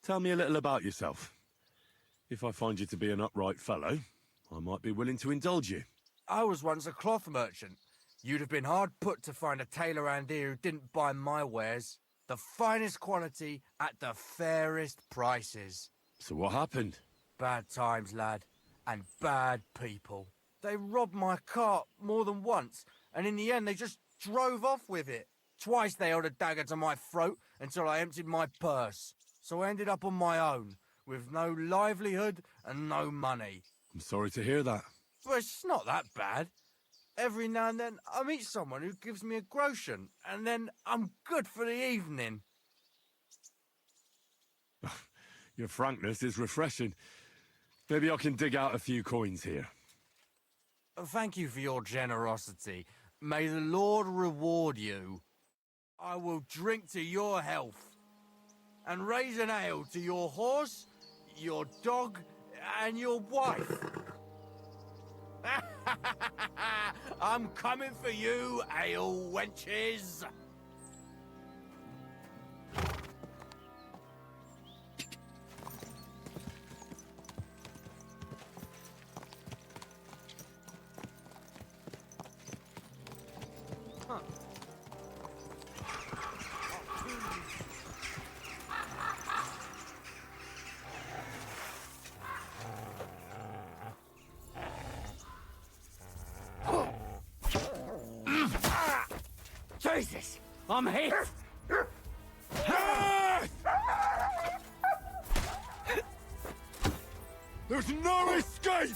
Tell me a little about yourself. If I find you to be an upright fellow, I might be willing to indulge you. I was once a cloth merchant. You'd have been hard put to find a tailor around here who didn't buy my wares. The finest quality at the fairest prices. So what happened? Bad times, lad. And bad people. They robbed my cart more than once, and in the end they just drove off with it. Twice they held a dagger to my throat until I emptied my purse. So I ended up on my own, with no livelihood and no money. I'm sorry to hear that. But it's not that bad. Every now and then I meet someone who gives me a groschen, and then I'm good for the evening. Your frankness is refreshing. Maybe I can dig out a few coins here. Thank you for your generosity. May the Lord reward you. I will drink to your health, and raise an ale to your horse, your dog, and your wife. I'm coming for you, ale wenches! Jesus! I'm hit! There's no escape!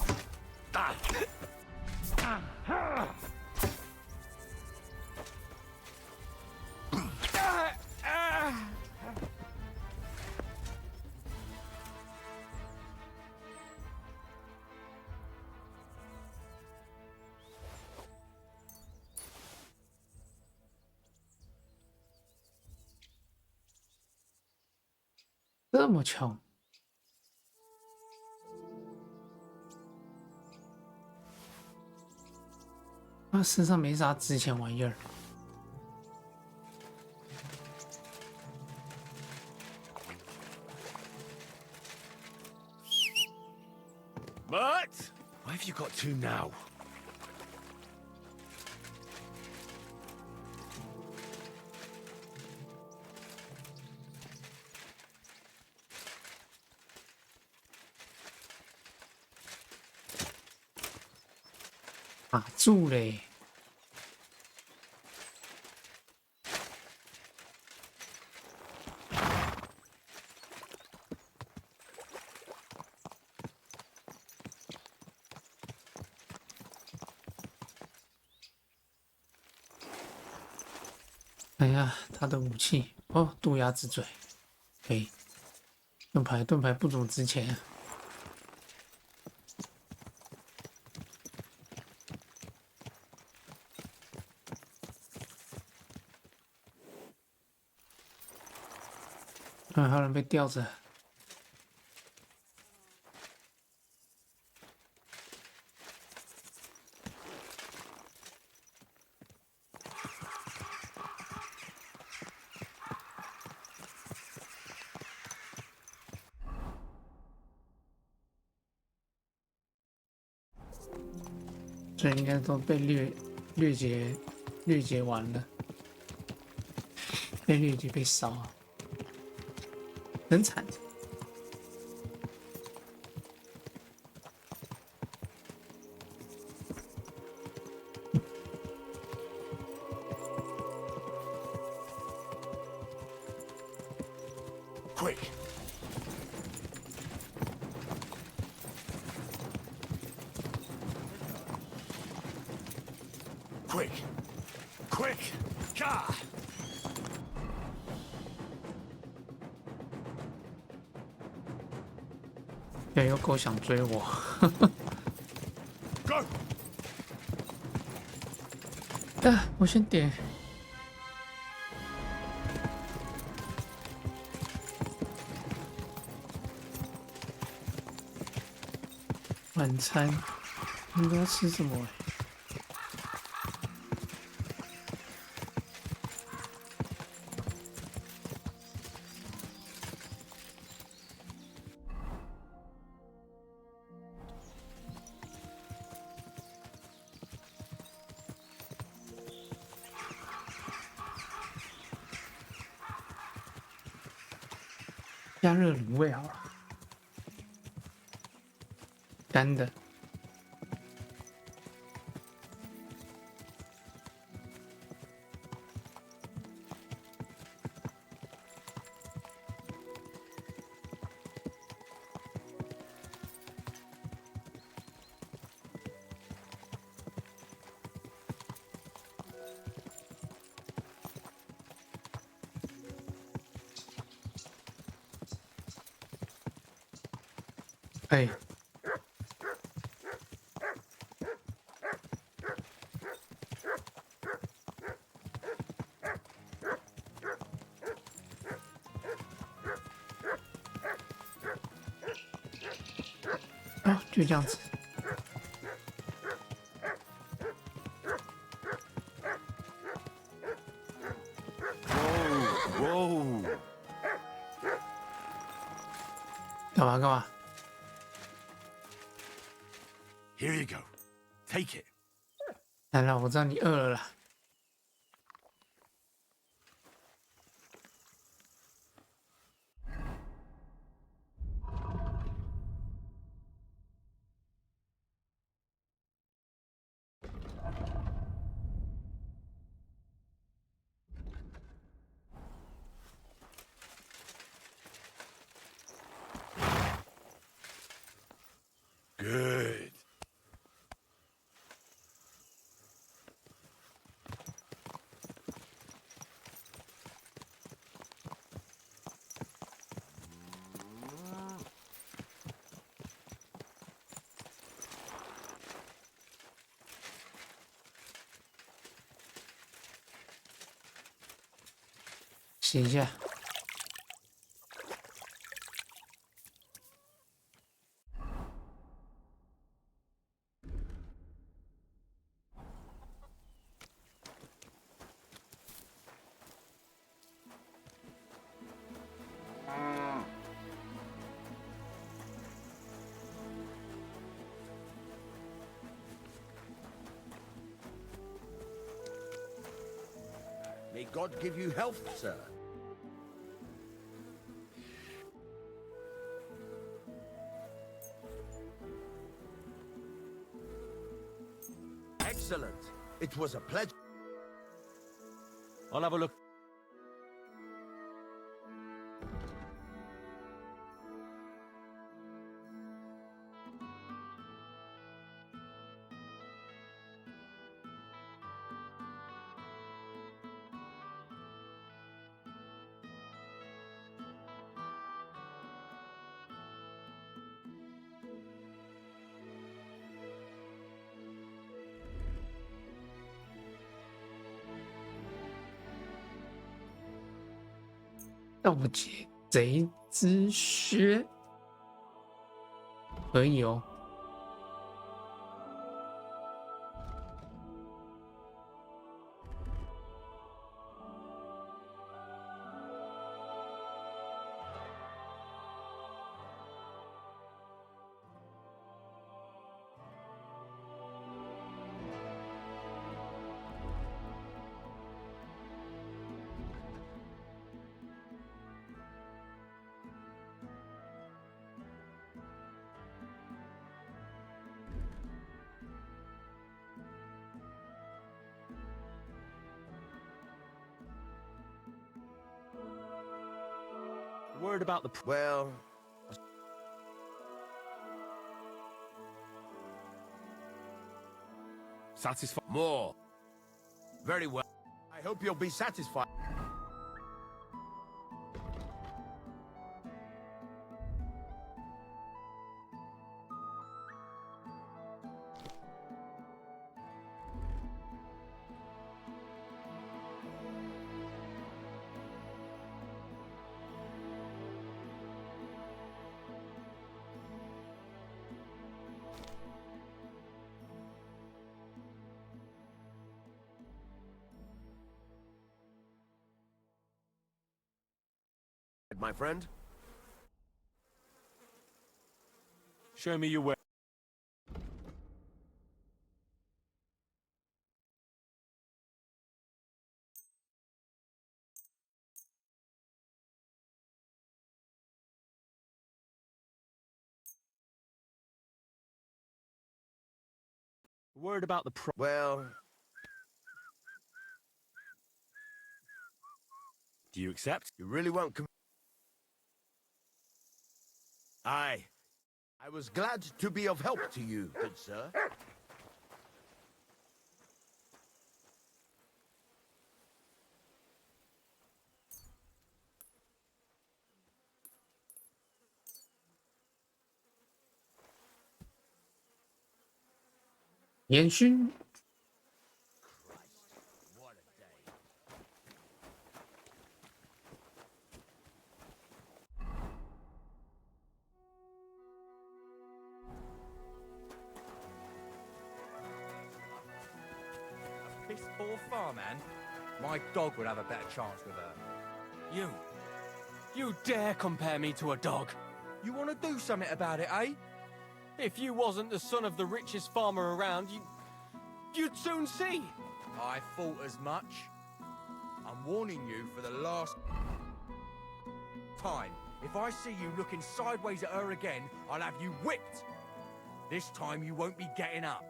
这么穷，他身上没啥值钱玩意儿。But where have you got to now?卡住嘞！哎呀，他的武器哦，渡鸦之嘴，可以。盾牌不怎么值钱。还有人被吊着。所以应该都被掠劫完了，被掠劫被烧啊，很惨。Quick! Quick! Quick! Car! 有狗想追我。Go! 我先点。晚餐应该要吃什么？加热卤味好了，干的。哎，啊，就这样子。Whoa! 干嘛干嘛？ Here you go. Take it. 来了，我知道你饿了啦。Good. 洗一下。May God give you health, sir. Excellent. It was a pleasure. I'll have a look.盗劫贼之靴，可以哦。Word about the... Well... Satisfied? More. Very well. I hope you'll be satisfied. My friend? Show me your way. Word about the Well... Do you accept? You really won't come... Aye. I was glad to be of help to you, good sir.烟熏。This poor farmhand? My dog would have a better chance with her. You dare compare me to a dog? You want to do something about it, eh? If you wasn't the son of the richest farmer around, you'd soon see. I thought as much. I'm warning you for the last time. If I see you looking sideways at her again, I'll have you whipped. This time you won't be getting up.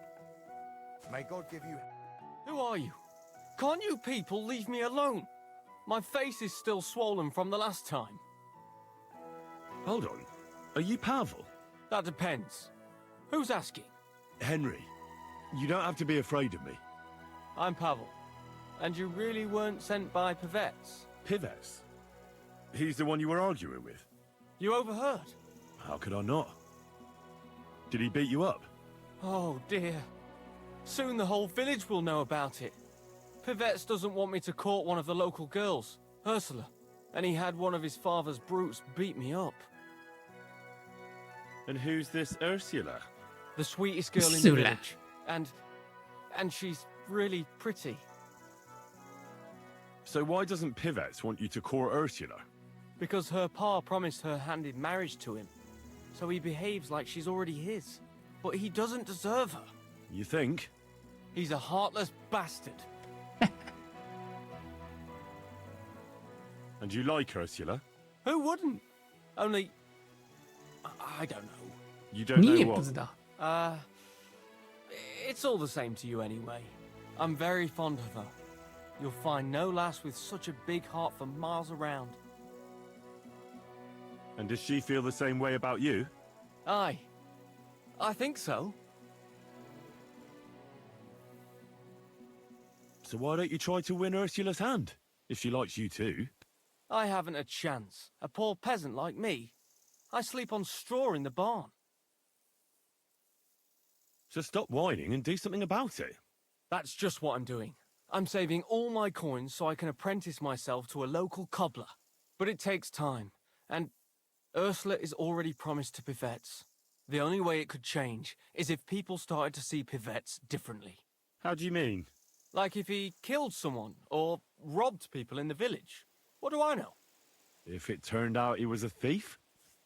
May God give you... Who are you? Can't you people leave me alone? My face is still swollen from the last time. Hold on. Are you Pavel? That depends. Who's asking? Henry, you don't have to be afraid of me. I'm Pavel. And you really weren't sent by Pivets? Pivets? He's the one you were arguing with? You overheard? How could I not? Did he beat you up? Oh dear. Soon the whole village will know about it. Pivets doesn't want me to court one of the local girls, Ursula. And he had one of his father's brutes beat me up. And who's this Ursula? The sweetest girl in the village. And she's really pretty. So why doesn't Pivets want you to court Ursula? Because her pa promised her hand in marriage to him. So he behaves like she's already his. But he doesn't deserve her. You think? He's a heartless bastard. And you like Ursula? Who wouldn't? Only... I don't know. You don't know what? It's all the same to you anyway. I'm very fond of her. You'll find no lass with such a big heart for miles around. And does she feel the same way about you? Aye. I think so. So why don't you try to win Ursula's hand, if she likes you too? I haven't a chance. A poor peasant like me. I sleep on straw in the barn. So stop whining and do something about it. That's just what I'm doing. I'm saving all my coins so I can apprentice myself to a local cobbler. But it takes time, and Ursula is already promised to Pivets. The only way it could change is if people started to see Pivets differently. How do you mean? Like if he killed someone, or robbed people in the village. What do I know? If it turned out he was a thief?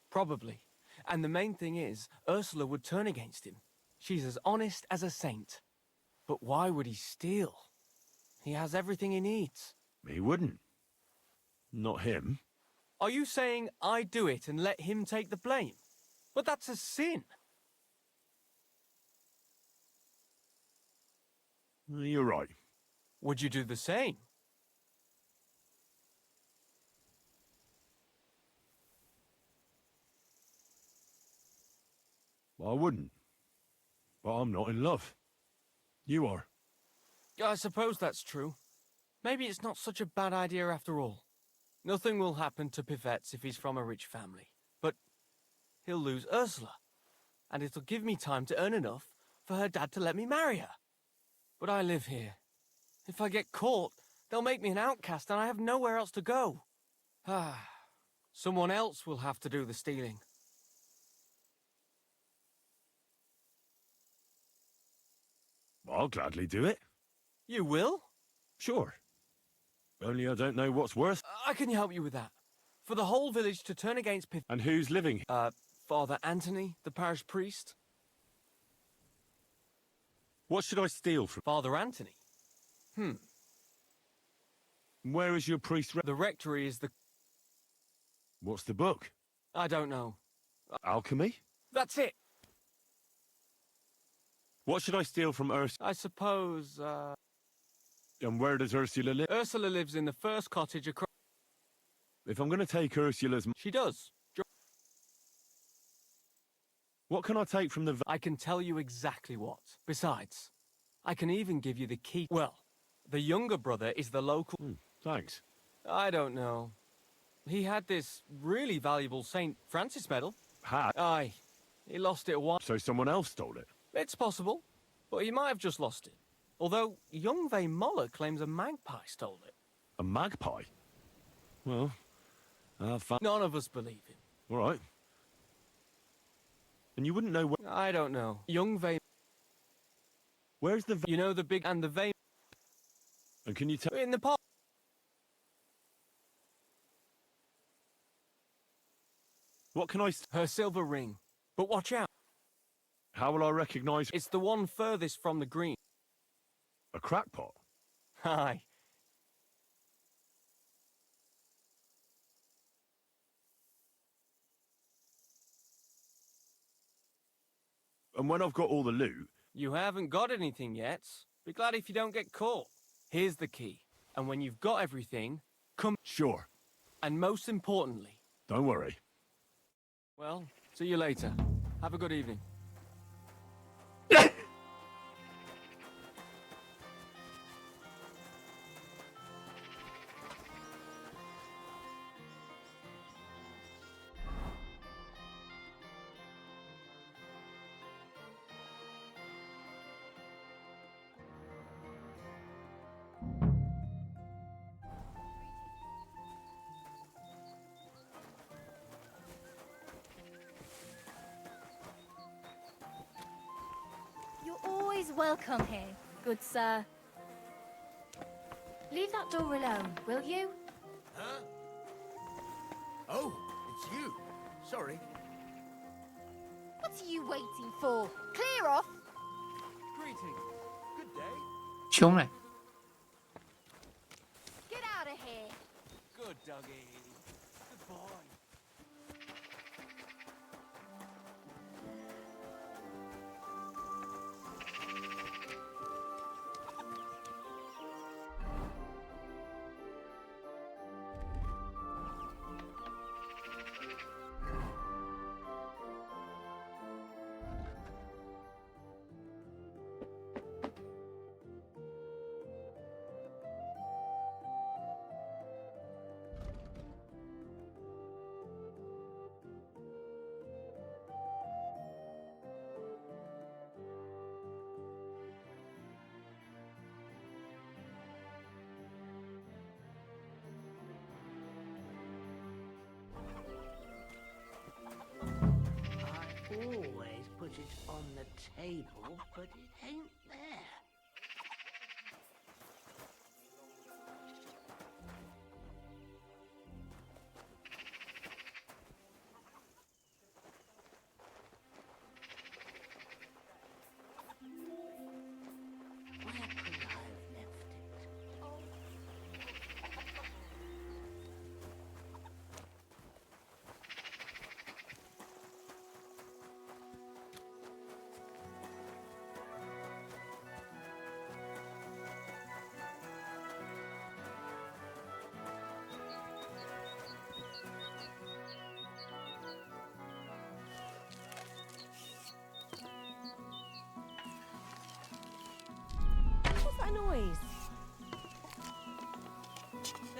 Probably. And the main thing is, Ursula would turn against him. She's as honest as a saint. But why would he steal? He has everything he needs. He wouldn't. Not him. Are you saying I do it and let him take the blame? But that's a sin. You're right. Would you do the same? I wouldn't. But I'm not in love. You are. I suppose that's true. Maybe it's not such a bad idea after all. Nothing will happen to Pivets if he's from a rich family. But he'll lose Ursula. And it'll give me time to earn enough for her dad to let me marry her. But I live here. If I get caught, they'll make me an outcast and I have nowhere else to go. Someone else will have to do the stealing. I'll gladly do it. You will? Sure. Only I don't know what's worth. I can help you with that. For the whole village to turn against Pivets. And who's living here? Father Anthony, the parish priest. What should I steal from? Father Anthony? Where is your priest? The rectory is the... What's the book? I don't know. Alchemy? That's it! What should I steal from Ursula? I suppose, And where does Ursula live? Ursula lives in the first cottage across... If I'm going to take Ursula's... She does. What can I take from the... I can tell you exactly what. Besides, I can even give you the key. Well, the younger brother is the local... Thanks. I don't know. He had this really valuable St. Francis medal. Had? Aye. He lost it a while... So someone else stole it? It's possible, but he might have just lost it. Although, Youngve Moller claims a magpie stole it. A magpie? Well, none of us believe him. All right. And you wouldn't know where... I don't know. Youngve... Where's the... You know the big and the vein... And can you tell... In the park. What can I... Her silver ring. But watch out. How will I recognize... It's the one furthest from the green. A crackpot? Aye. And when I've got all the loot... You haven't got anything yet. Be glad if you don't get caught. Here's the key. And when you've got everything, come... Sure. And most importantly... Don't worry. Well, see you later. Have a good evening. Welcome here, good sir. Leave that door alone, will you? Huh? Oh, it's you. Sorry. What are you waiting for? Clear off! Greetings. Good day. 凶嘞！ Get out of here! Good doggy. Good boy. Always put it on the table, but it ain't there. Where could I have left it? that a noise?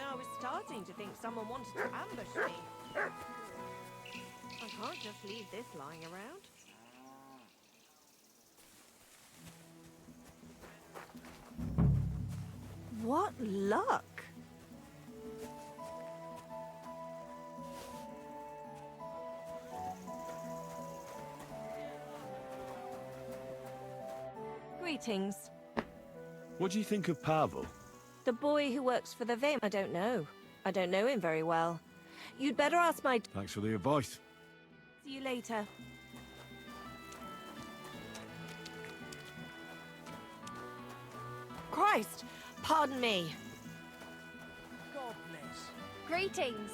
I was starting to think someone wanted to ambush me. I can't just leave this lying around. What luck! Greetings. What do you think of Pavel? The boy who works for the Vim. I don't know. I don't know him very well. You'd better ask my... Thanks for the advice. See you later. Christ! Pardon me. God bless. Greetings.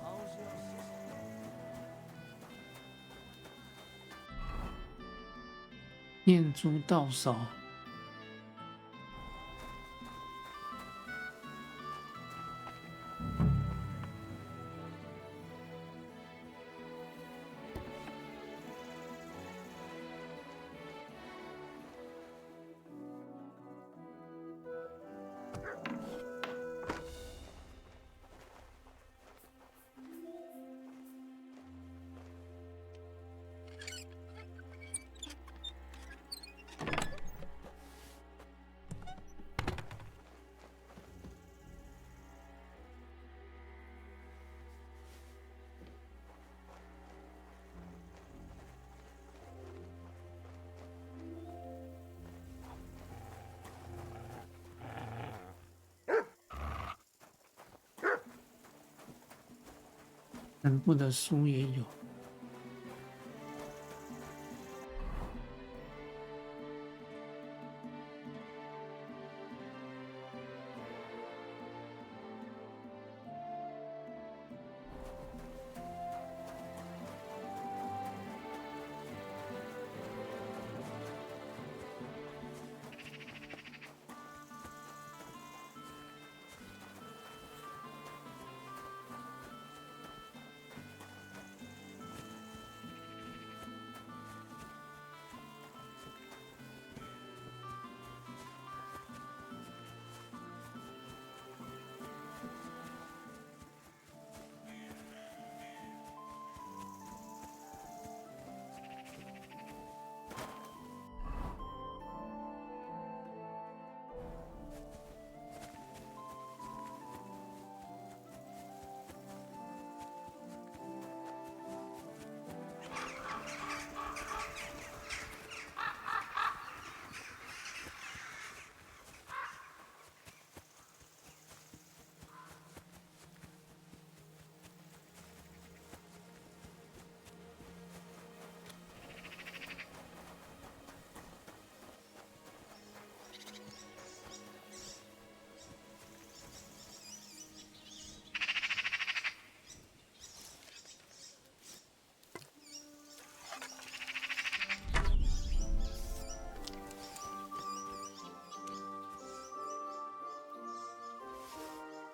How's your sister? 念珠到手。南部的书也有。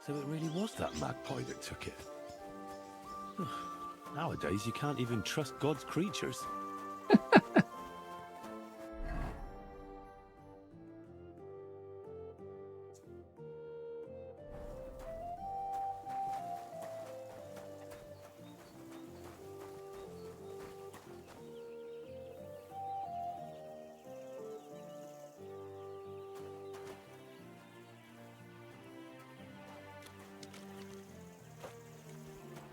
So it really was that magpie that took it. Nowadays, you can't even trust God's creatures.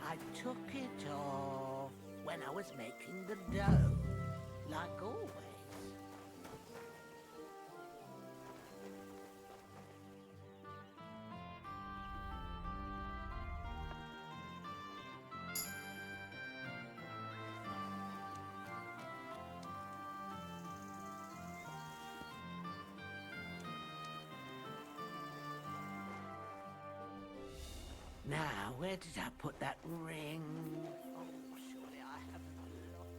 I took it off when I was making the dough, like always. Now, where did I put that ring? Oh, surely I haven't lost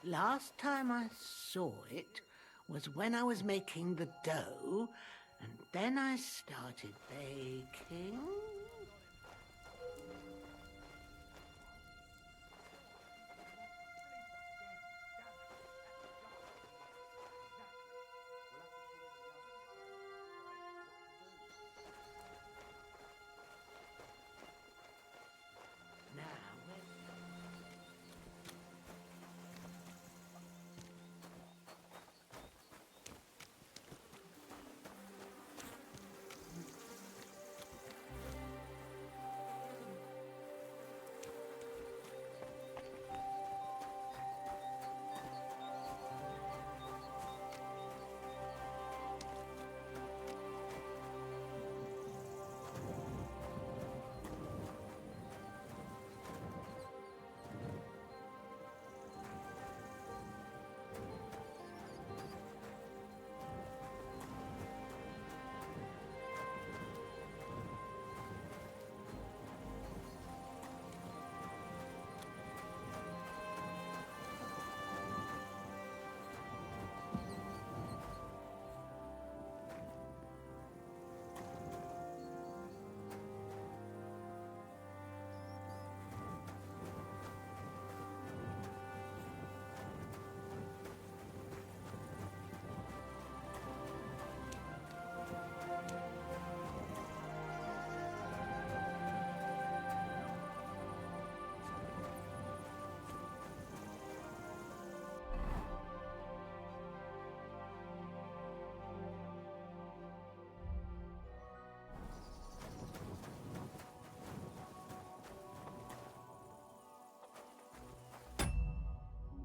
Last time I saw it was when I was making the dough, and then I started baking.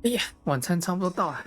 哎呀，晚餐差不多到了。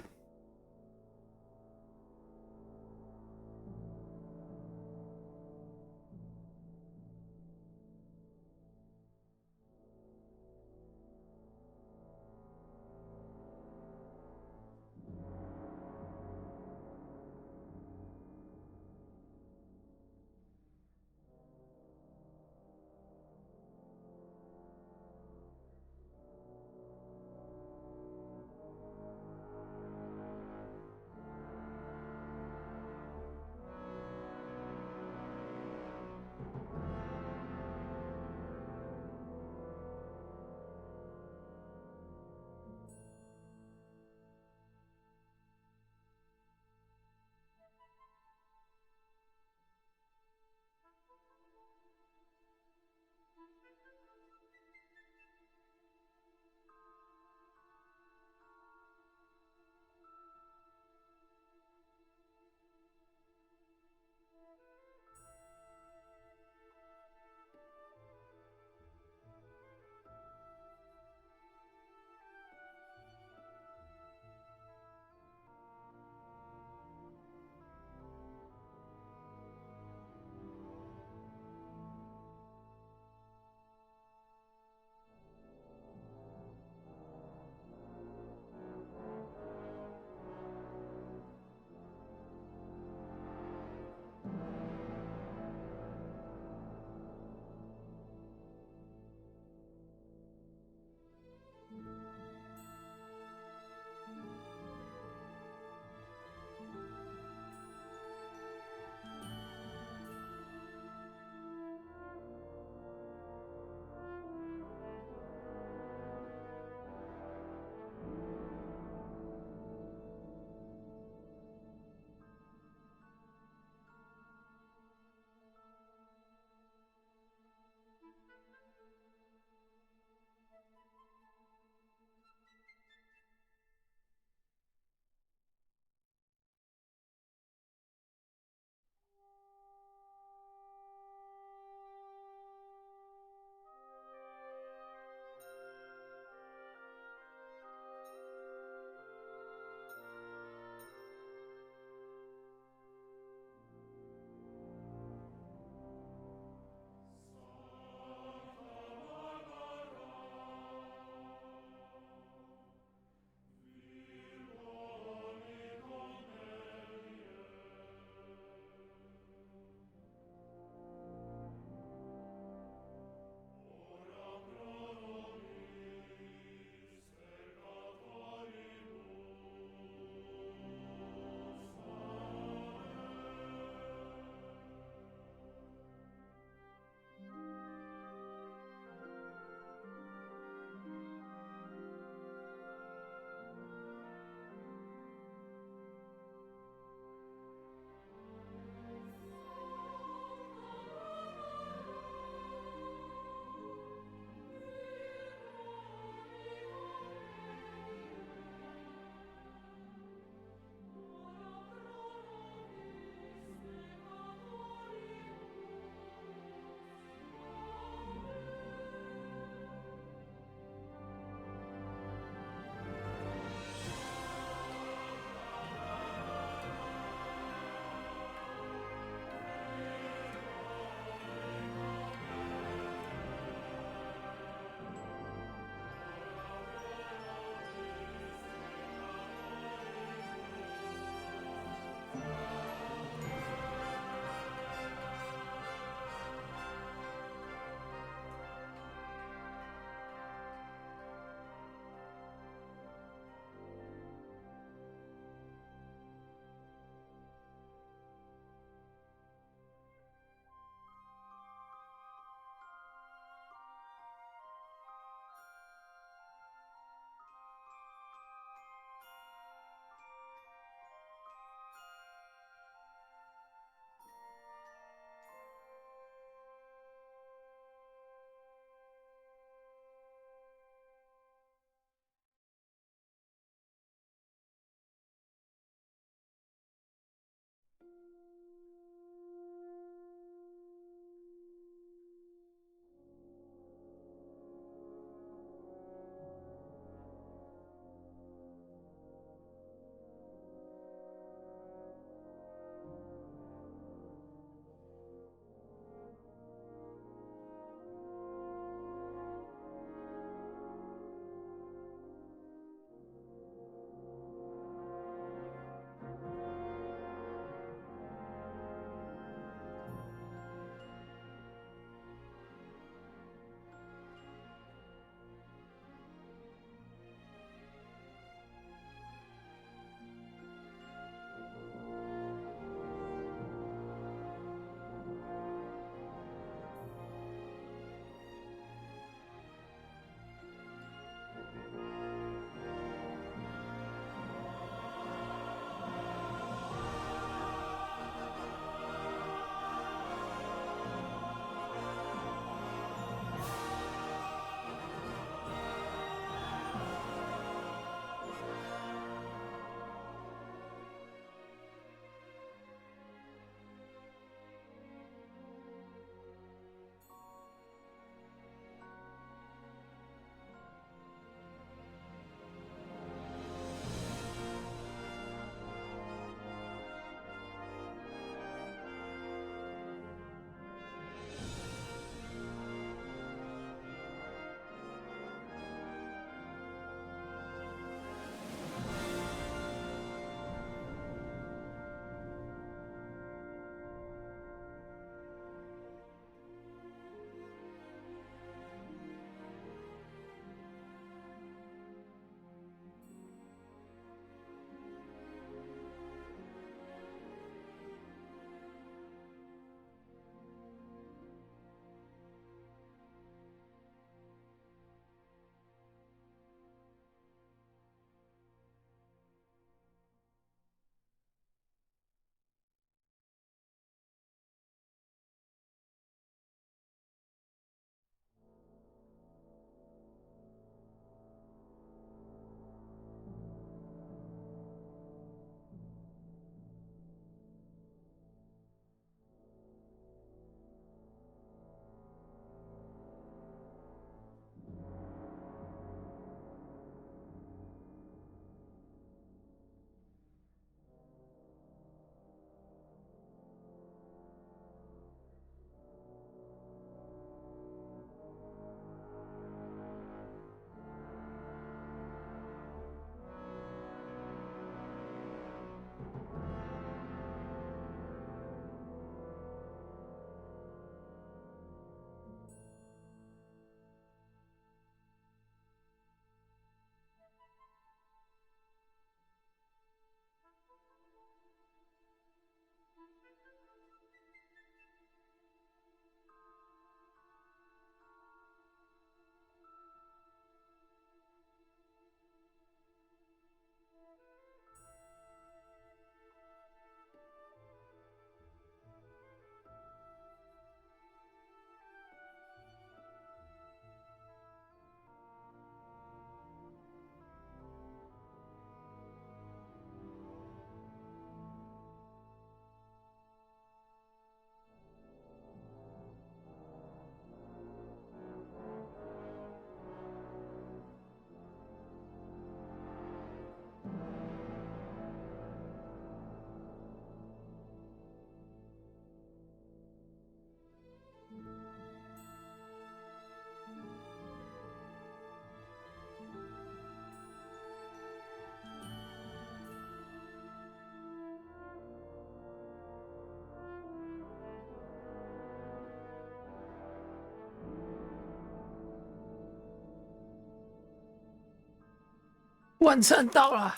晚餐到了，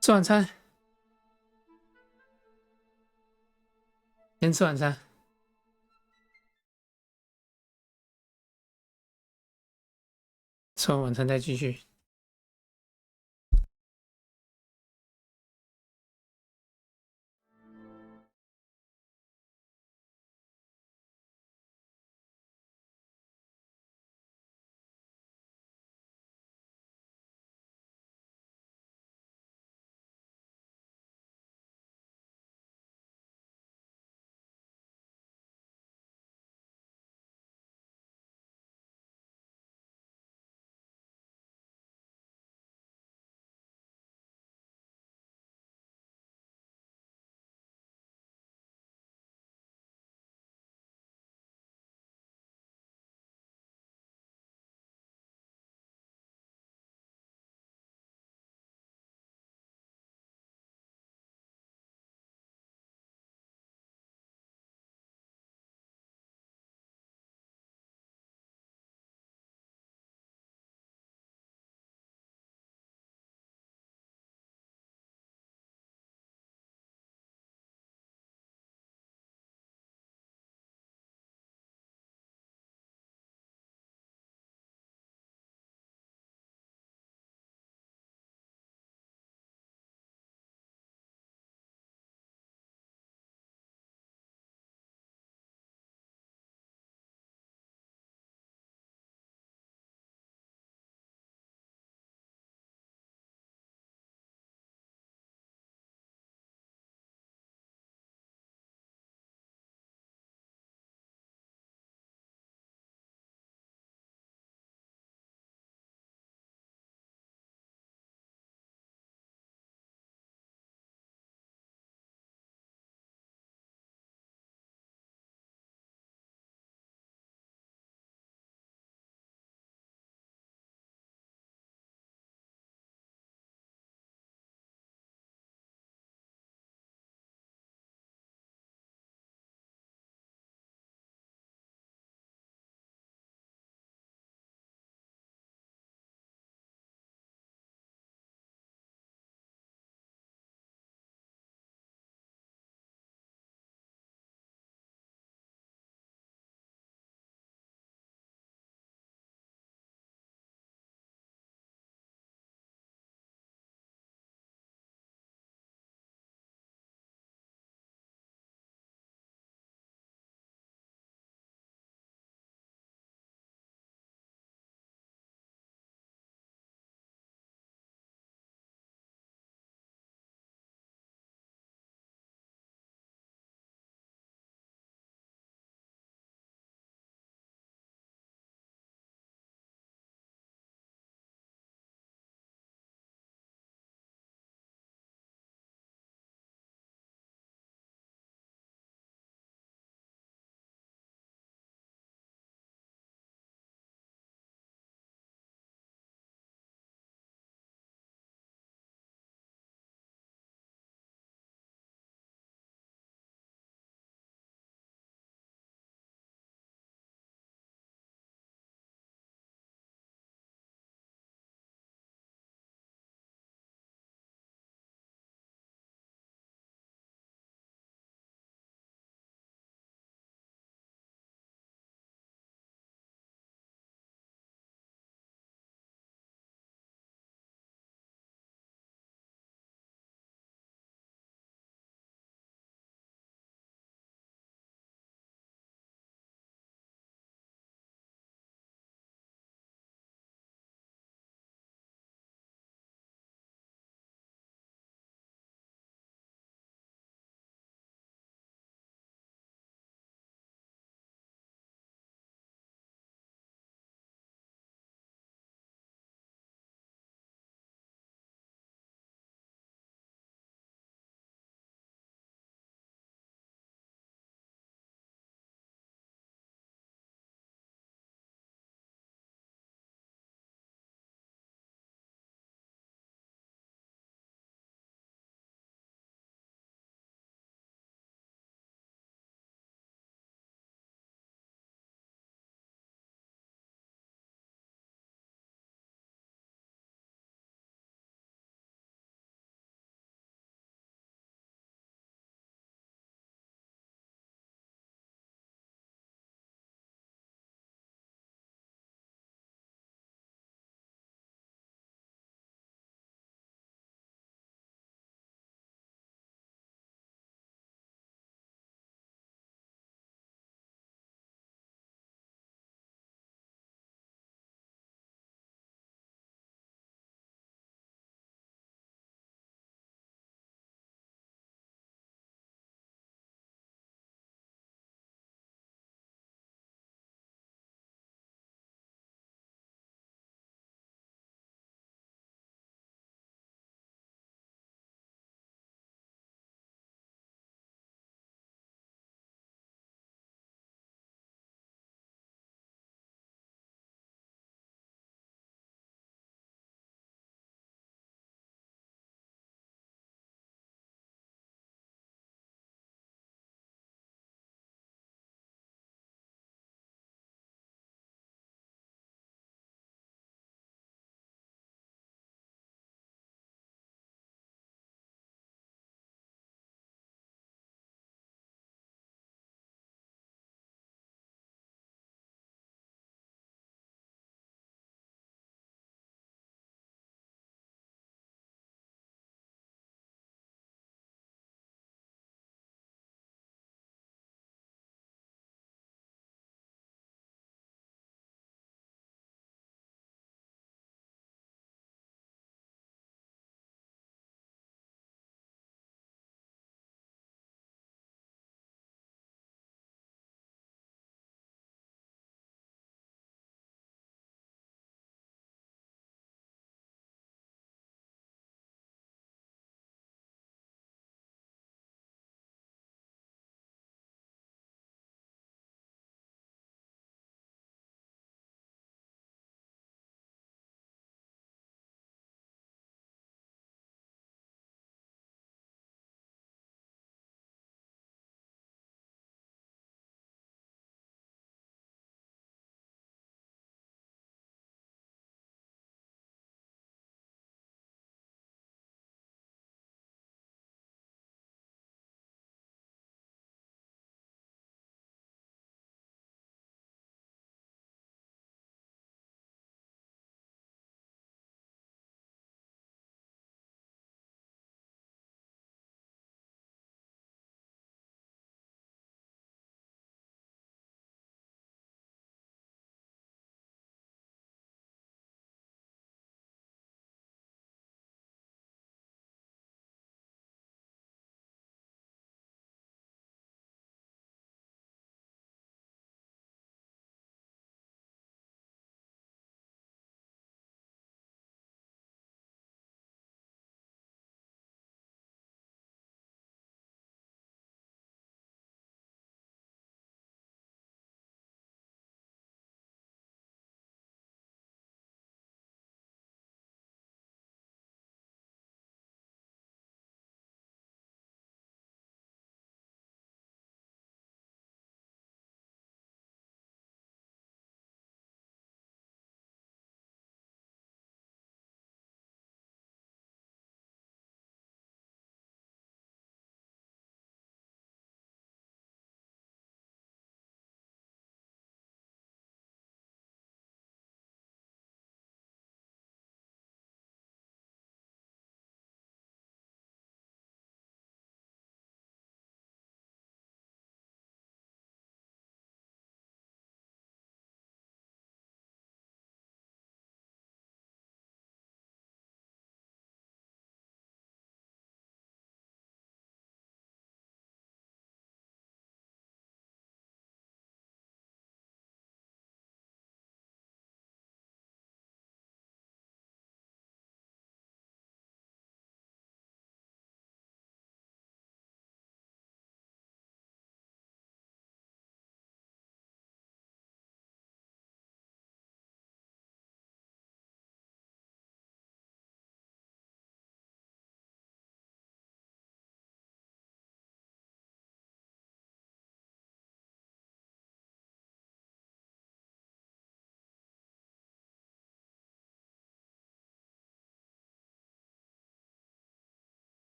吃晚餐，先吃晚餐。吃完晚餐再继续。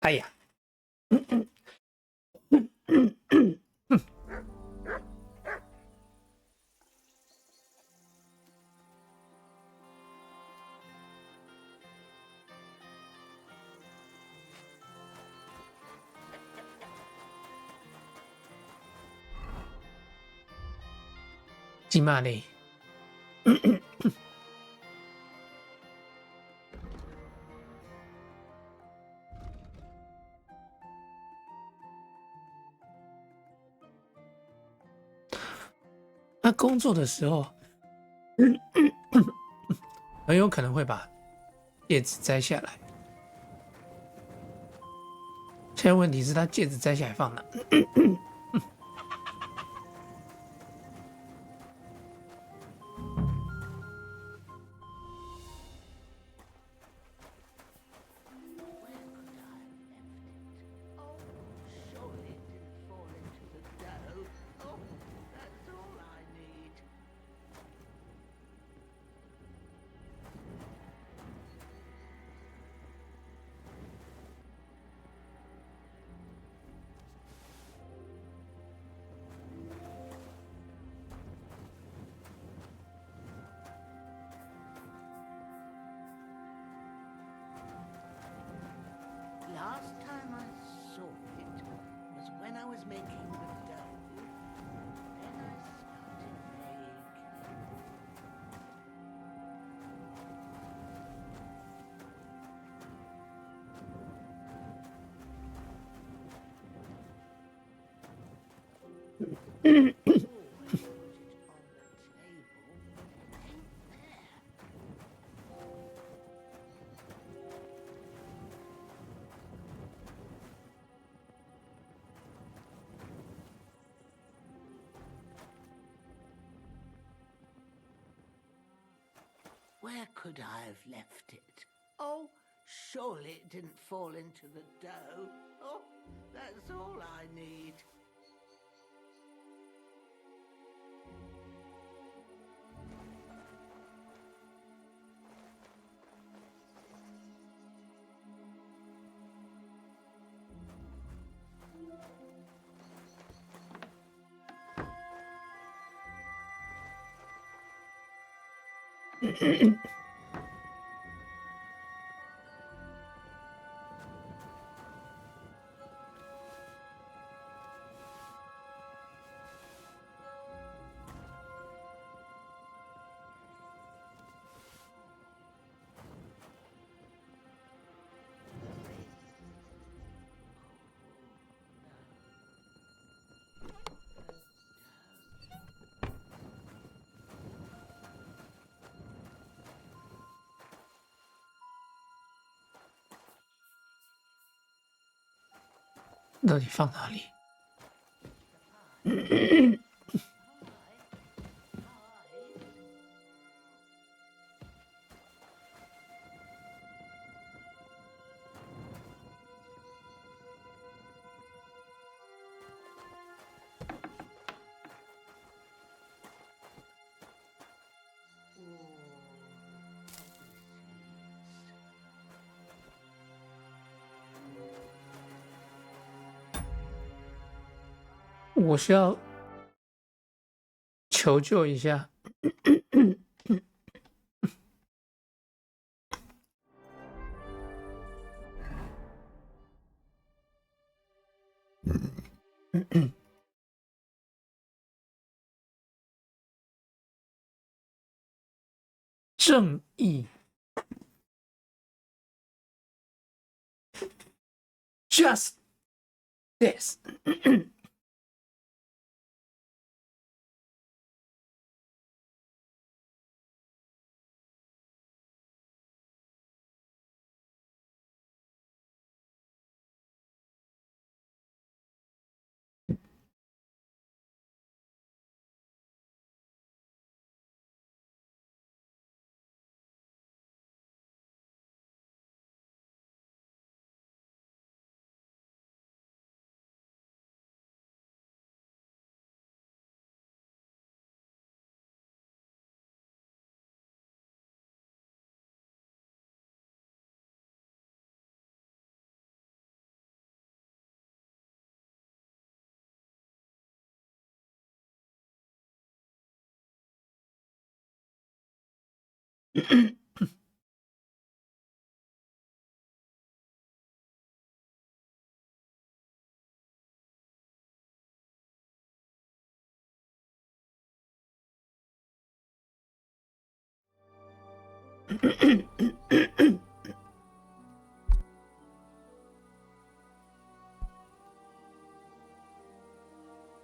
哎呀，金马嘞。他工作的时候，很有可能会把戒指摘下来。现在问题是他戒指摘下来放哪？Last time I saw it was when I was making the dough. Then I started baking. Where could I have left it? Oh, surely it didn't fall into the dough. Oh, that's all I need. Mm-hmm. 到底放哪里？我需要求救一下。正义 ，just this 。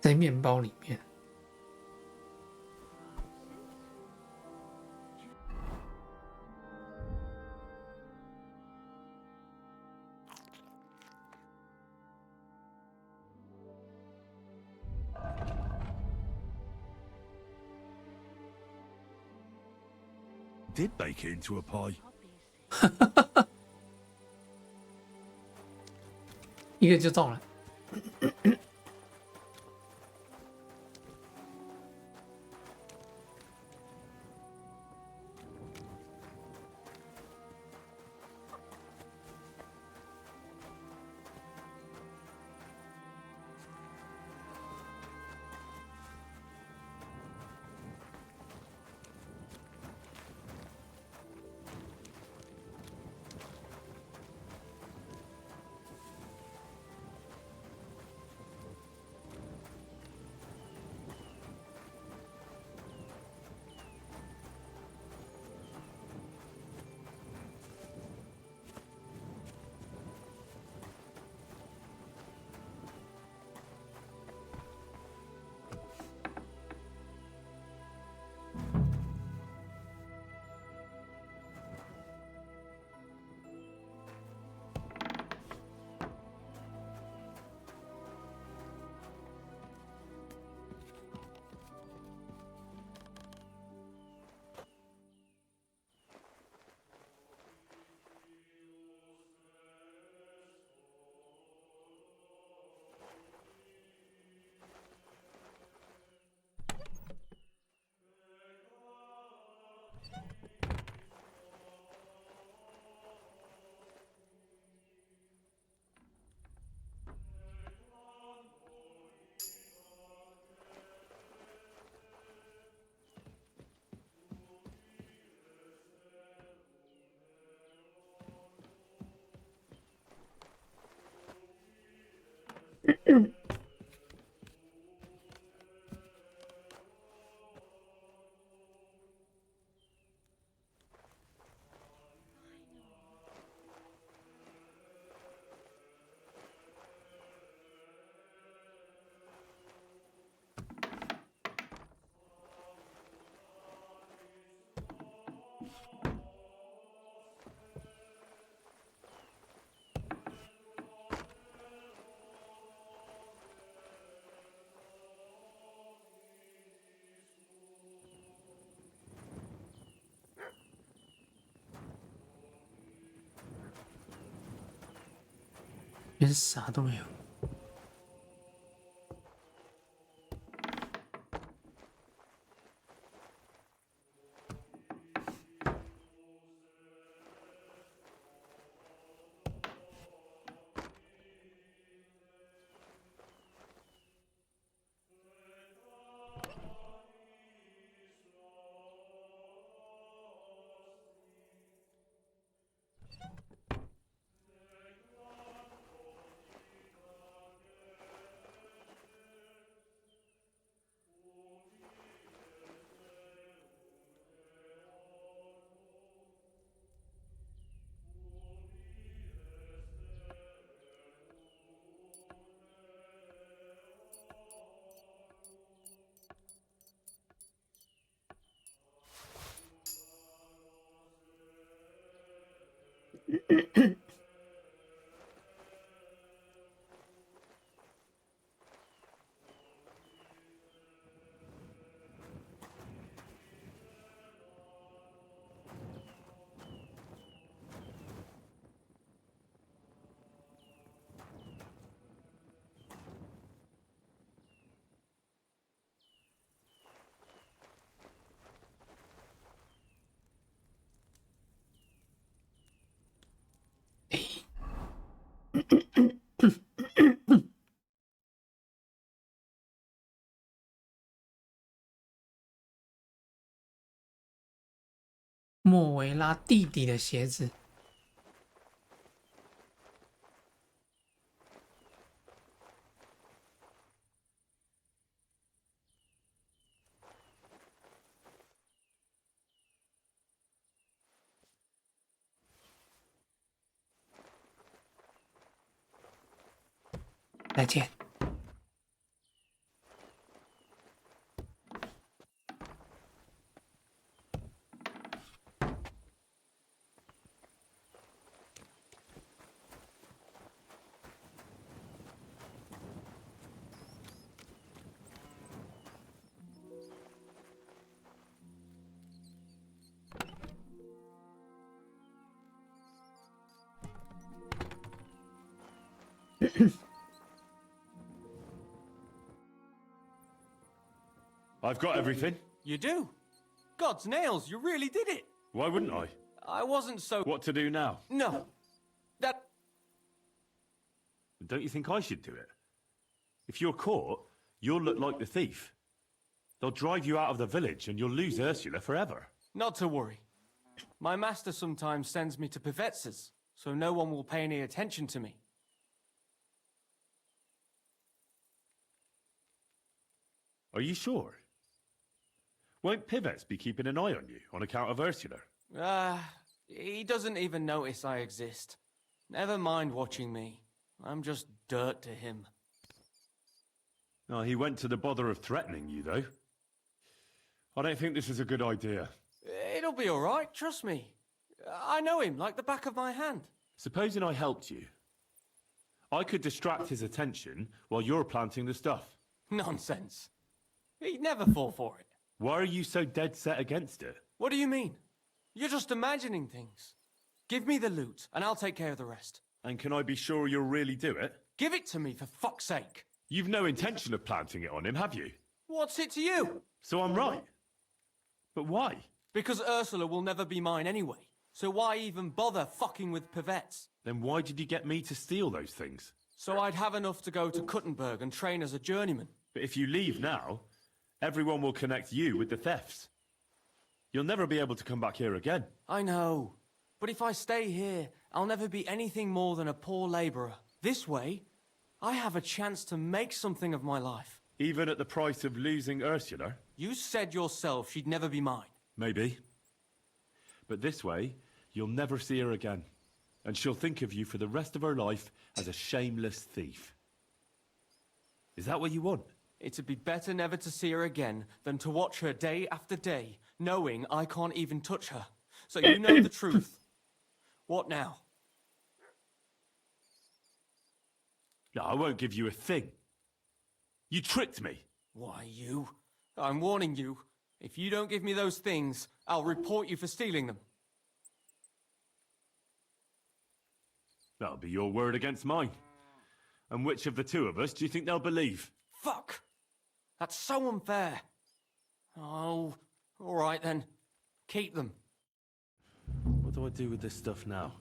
在面包里面。Did bake it into a pie. 一个就中了。连啥都没有。莫维拉弟弟的鞋子。再见。I've got everything. You do? God's nails, you really did it. Why wouldn't I? I wasn't so... What to do now? No. That... Don't you think I should do it? If you're caught, you'll look like the thief. They'll drive you out of the village and you'll lose Ursula forever. Not to worry. My master sometimes sends me to Pivetz's, so no one will pay any attention to me. Are you sure? Won't Pivetz be keeping an eye on you on account of Ursula? He doesn't even notice I exist. Never mind watching me. I'm just dirt to him. Oh, he went to the bother of threatening you, though. I don't think this is a good idea. It'll be all right, trust me. I know him like the back of my hand. Supposing I helped you, I could distract his attention while you're planting the stuff. Nonsense. He'd never fall for it. Why are you so dead set against it? What do you mean? You're just imagining things. Give me the loot, and I'll take care of the rest. And can I be sure you'll really do it? Give it to me, for fuck's sake. You've no intention of planting it on him, have you? What's it to you? So I'm right. But why? Because Ursula will never be mine anyway. So why even bother fucking with Pivetz? Then why did you get me to steal those things? So I'd have enough to go to Kuttenberg and train as a journeyman. But if you leave now, everyone will connect you with the thefts. You'll never be able to come back here again. I know. But if I stay here, I'll never be anything more than a poor labourer. This way, I have a chance to make something of my life. Even at the price of losing Ursula? You said yourself she'd never be mine. Maybe. But this way, you'll never see her again. And she'll think of you for the rest of her life as a shameless thief. Is that what you want? It'd be better never to see her again than to watch her day after day, knowing I can't even touch her. So you know the truth. What now? No, I won't give you a thing. You tricked me. Why, you? I'm warning you. If you don't give me those things, I'll report you for stealing them. That'll be your word against mine. And which of the two of us do you think they'll believe? Fuck! That's so unfair. Oh, all right then. Keep them. What do I do with this stuff now?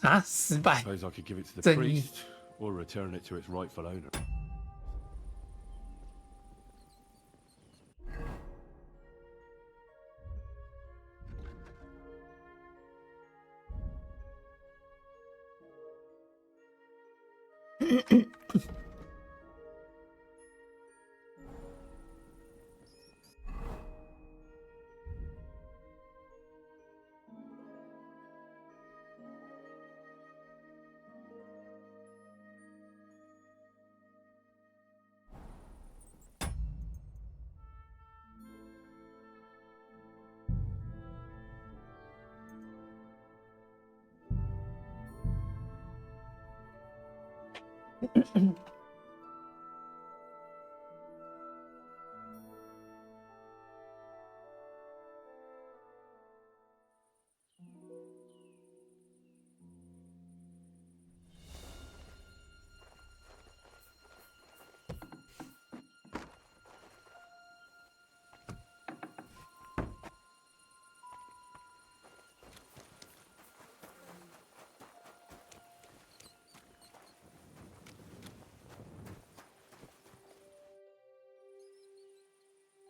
啊，失败。 Suppose I could give it to the 正义。 priest, or return it to its rightful owner.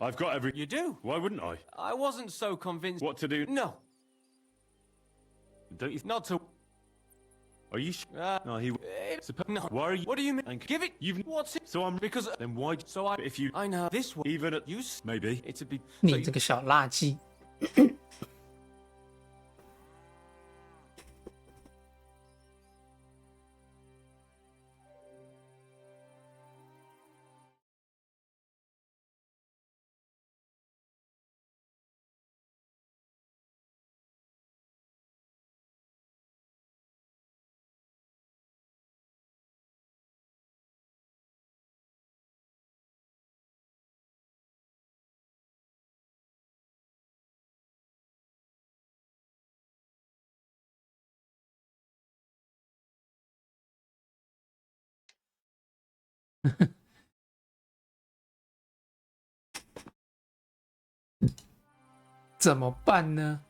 I've got every... You do? Why wouldn't I? I wasn't so convinced... What to do? No. don't you? Not to. Are you? No, he. No. Why are you? What do you mean? Give it. You've. What's it? So I'm. Because. Then why? So I. If you. I know this one. Even at You. Maybe. It's a bit. 你这个小垃圾。怎么办呢？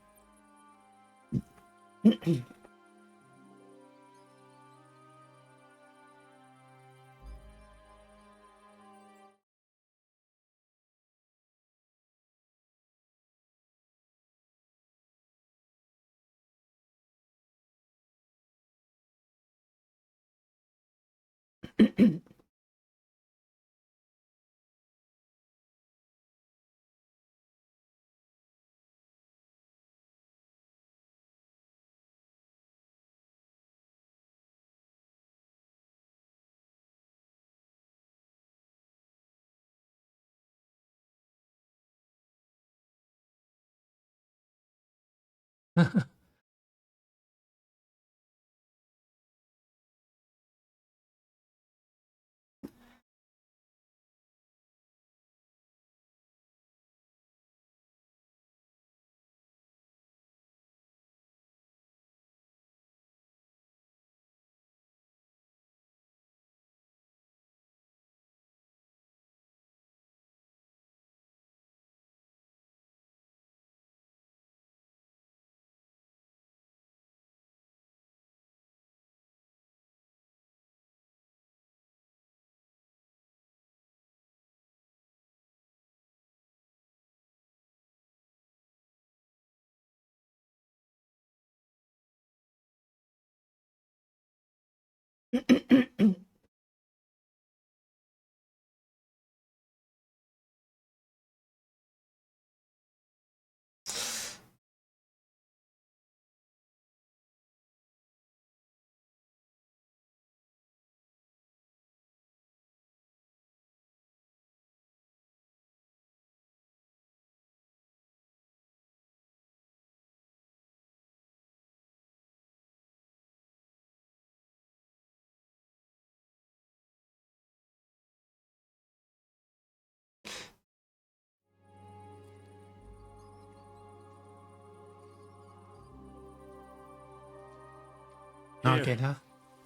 然后给他。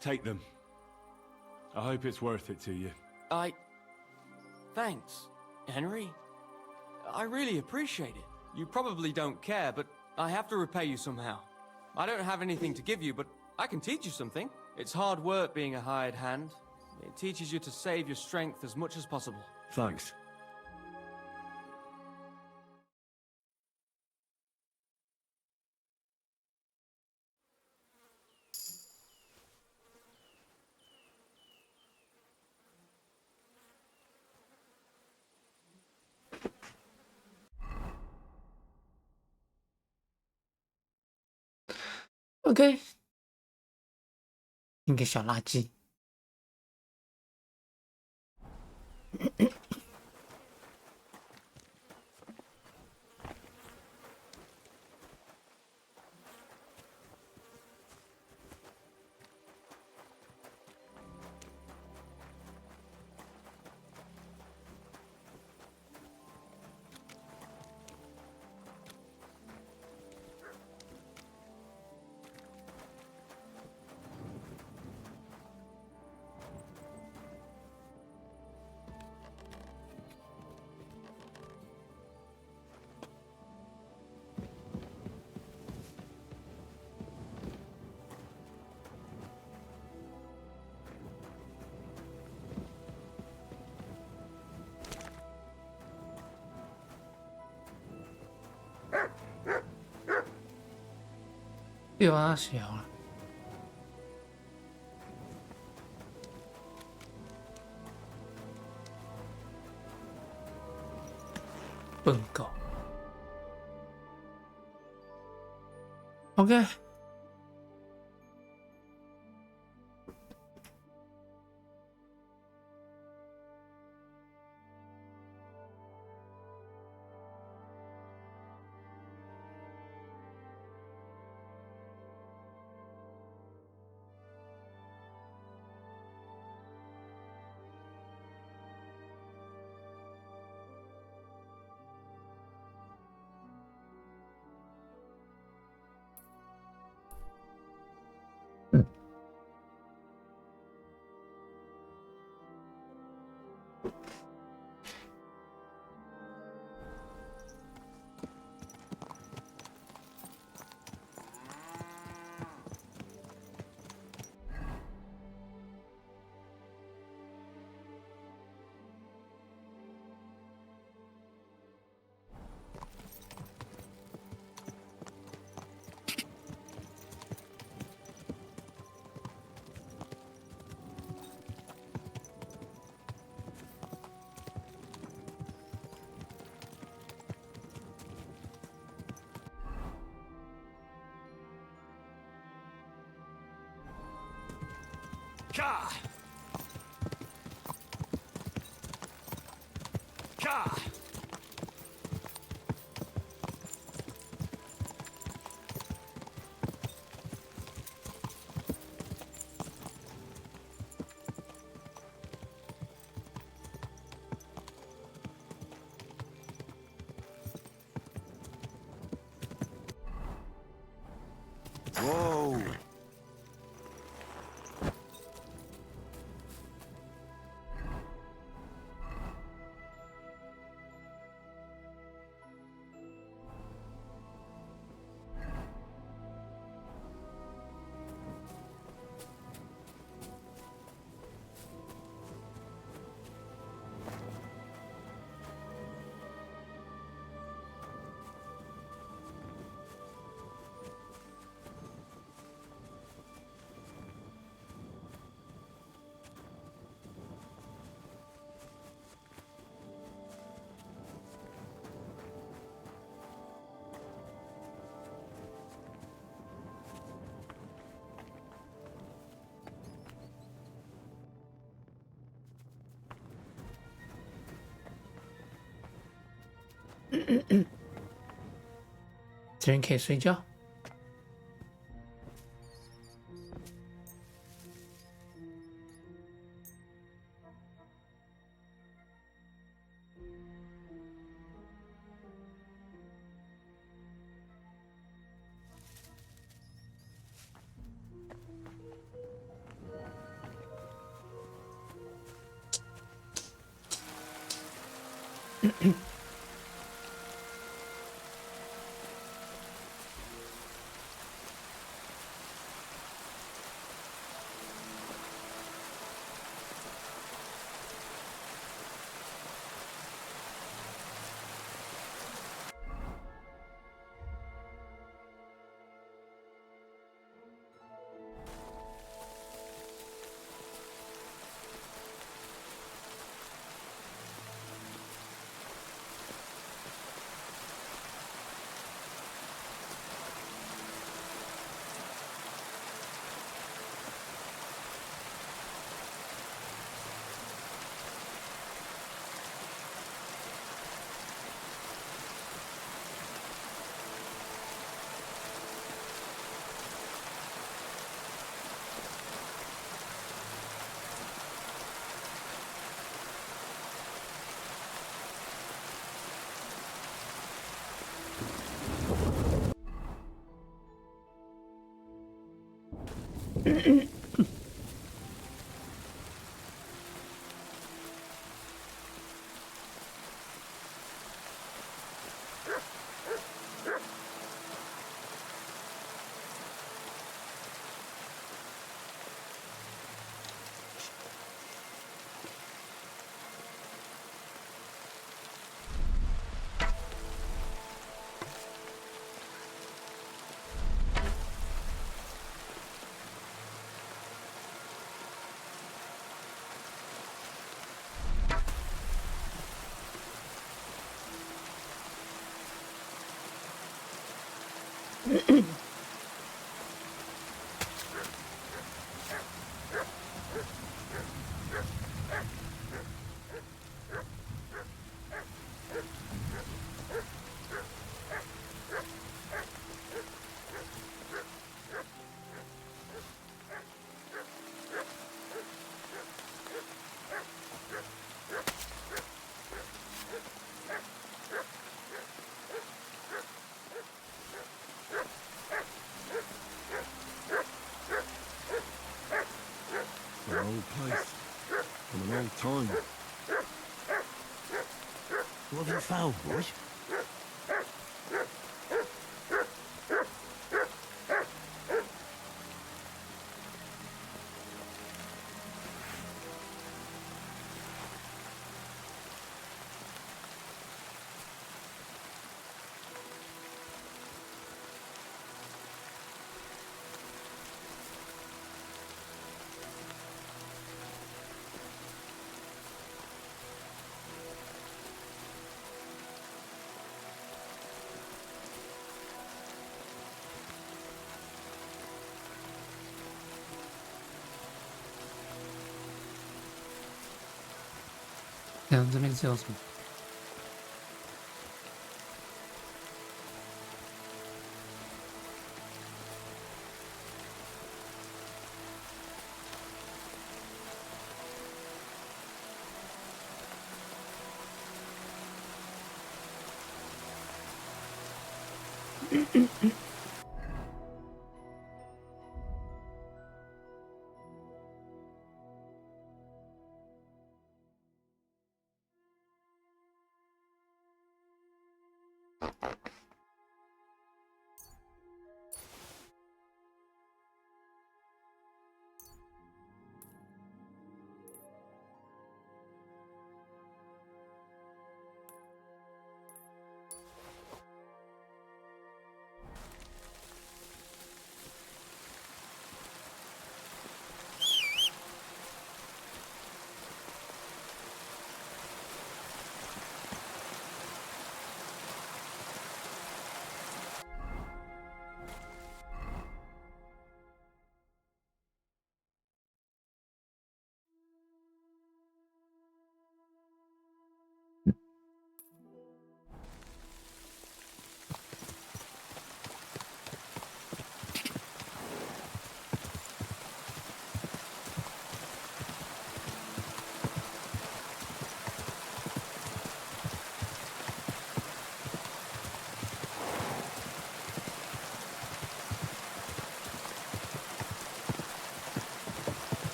Take them. I hope it's worth it to you. Thanks, Henry. I really appreciate it. You probably don't care, but I have to repay you somehow. I don't have anything to give you, but I can teach you something. It's hard work being a hired hand. It teaches you to save your strength as much as possible. Thanks. OK， 你个小垃圾。又啊小了，笨狗。OK。Ka! Ka! Whoa!这边可以睡觉。An old place. From an old time. What have you found, boys?这边是有什么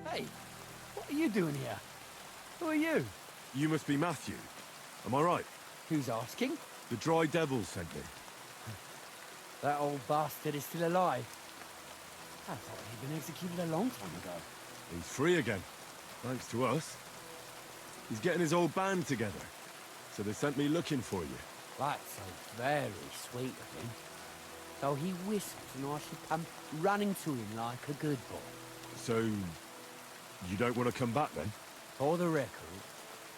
？Hey, what are you doing here? Who are you? You must be Matthew. Am I right? Who's asking? The Dry Devil sent me. That old bastard is still alive. I thought he'd been executed a long time ago. He's free again, thanks to us. He's getting his old band together, so they sent me looking for you. That's so very sweet of him. So he whistles and I should come running to him like a good boy. So, you don't want to come back then? For the record,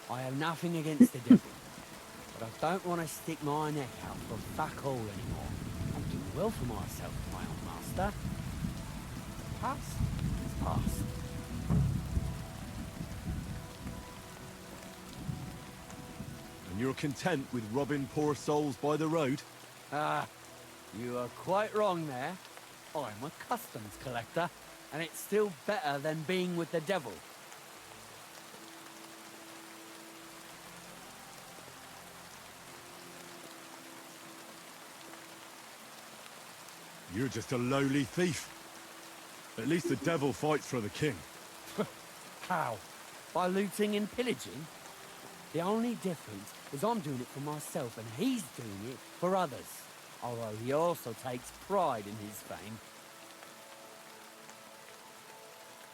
I have nothing against the devil, but I don't want to stick my neck out for fuck all anymore. I'm doing well for myself, my old master. Past is past. And you're content with robbing poor souls by the road? Ah, you are quite wrong there. I'm a customs collector, and it's still better than being with the devil. You're just a lowly thief. At least the devil fights for the king. How? By looting and pillaging? The only difference is I'm doing it for myself and he's doing it for others. Although he also takes pride in his fame.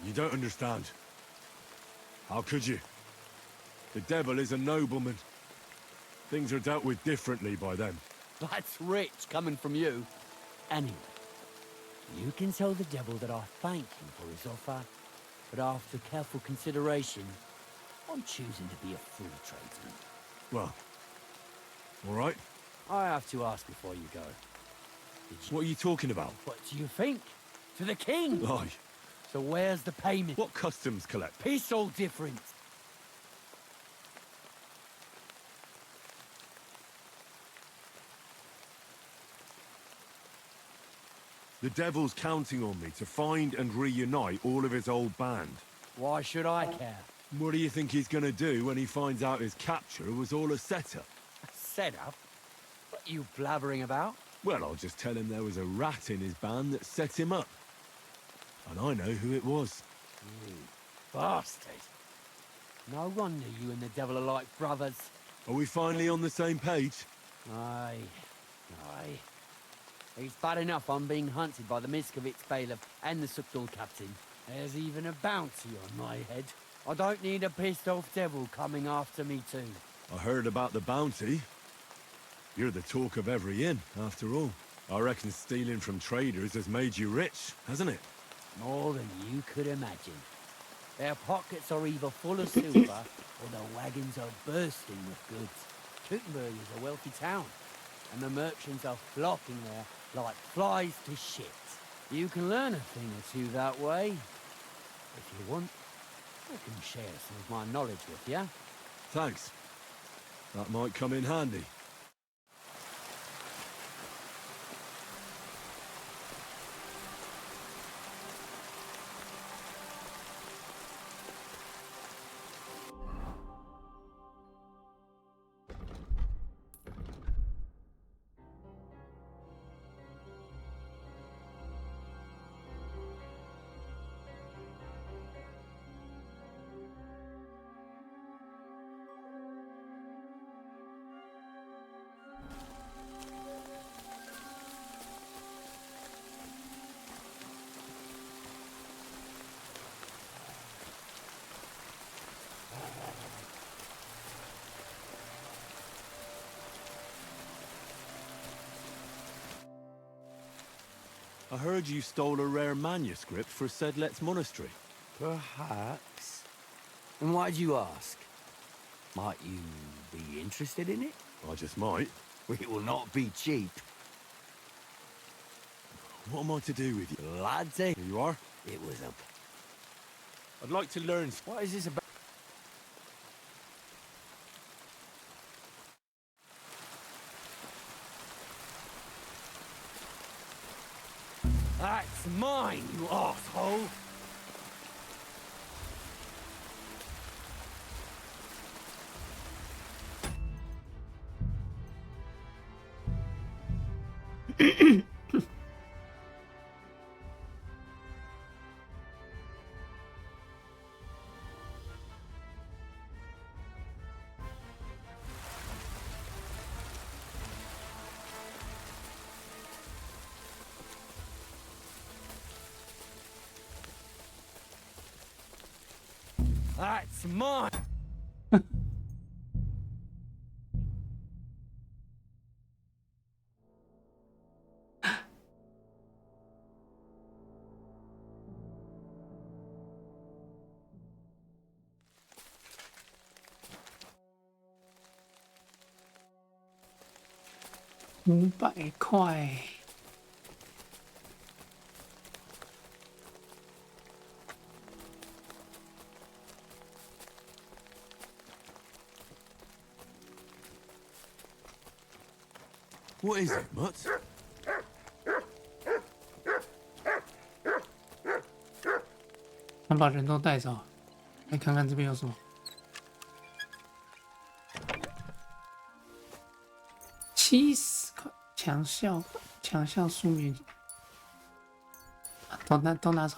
You don't understand. How could you? The devil is a nobleman. Things are dealt with differently by them. That's rich coming from you. Anyway, you can tell the devil that I thank him for his offer, but after careful consideration, I'm choosing to be a free tradesman. Well, all right. I have to ask before you go. What are you talking about? What do you think? To the king! Aye. So where's the payment? What customs collect? Piece all different. The devil's counting on me to find and reunite all of his old band. Why should I care? What do you think he's gonna do when he finds out his capture was all a setup? A setup? What are you blabbering about? Well, I'll just tell him there was a rat in his band that set him up. And I know who it was. You bastard. No wonder you and the devil are like brothers. Are we finally on the same page? Aye. Aye. It's bad enough I'm being hunted by the Miskovitz bailiff and the Sukdal captain. There's even a bounty on my head. I don't need a pissed-off devil coming after me too. I heard about the bounty. You're the talk of every inn, after all. I reckon stealing from traders has made you rich, hasn't it? More than you could imagine. Their pockets are either full of silver or their wagons are bursting with goods. Kuttenberg is a wealthy town, and the merchants are flocking there like flies to shit. You can learn a thing or two that way. If you want, I can share some of my knowledge with you. Thanks. That might come in handy. I heard you stole a rare manuscript for Sedlet's monastery. Perhaps. And why did you ask? Might you be interested in it? I just might. It will not be cheap. What am I to do with you? Laddie. Here you are. It was a... I'd like to learn... What is this about? That's mine, you asshole! That's mine!500块。What is it, Mutt? 他把人都带走，来看看这边有什么。70块，强效书名，都拿走。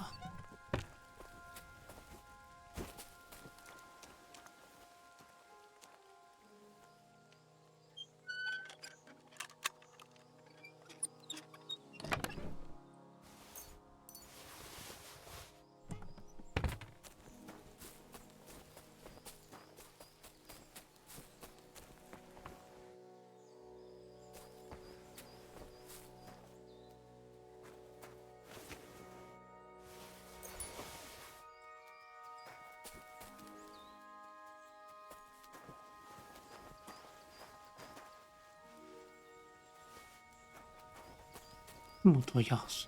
那么多钥匙，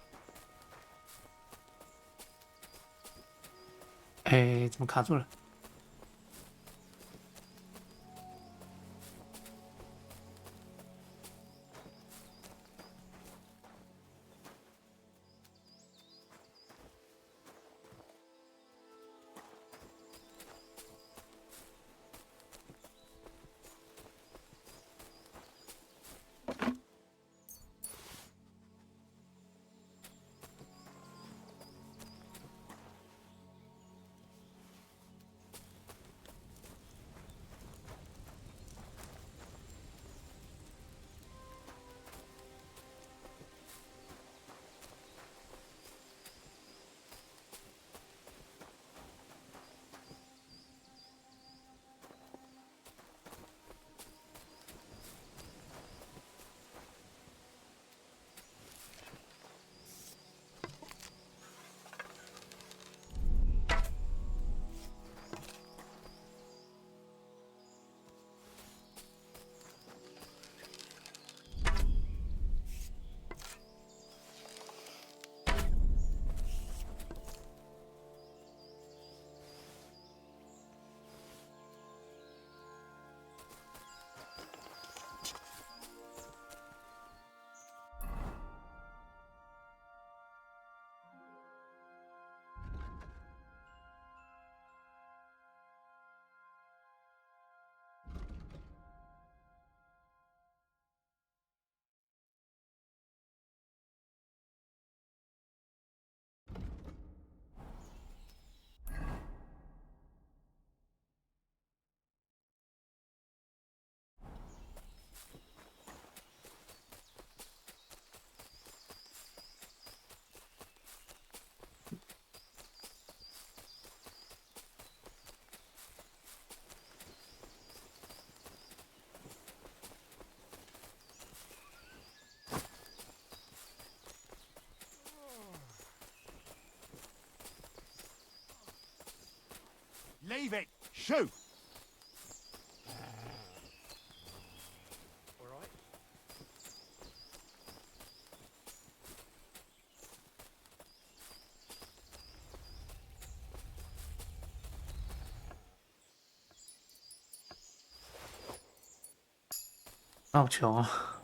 哎，怎么卡住了？Leave it! Shoot! Alright. 好穷啊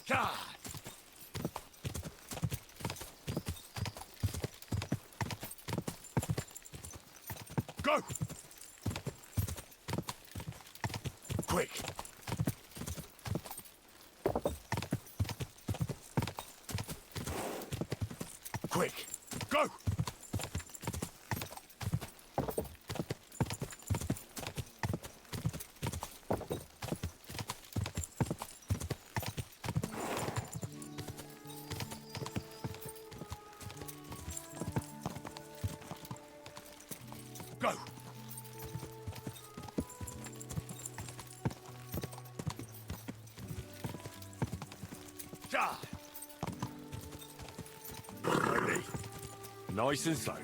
！God! Go! Quick! Quick! Go! Slowly. Nice and slow.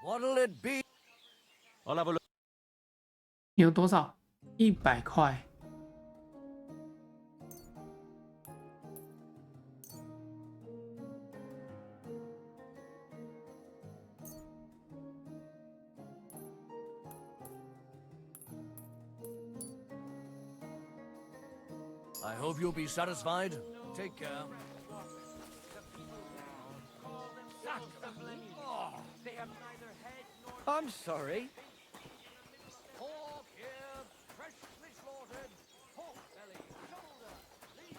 What'll it be? I'll have a look. 有多少？100块。I hope you'll be satisfied. Take care. I'm sorry. Pork here, freshly slaughtered. Pork belly, shoulder, leaf.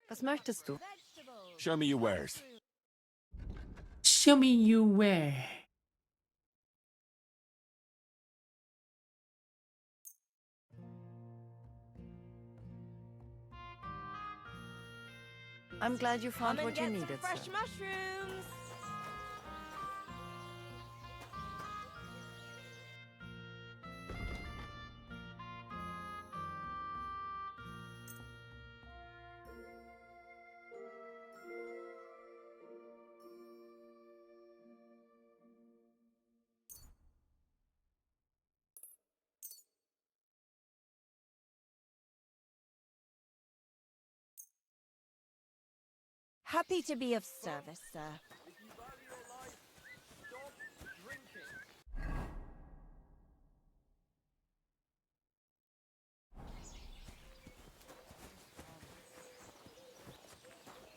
Was möchtest du? Show me your wares. Show me you where. I'm glad you found what you needed, Fresh sir. mushrooms. Happy to be of service, sir.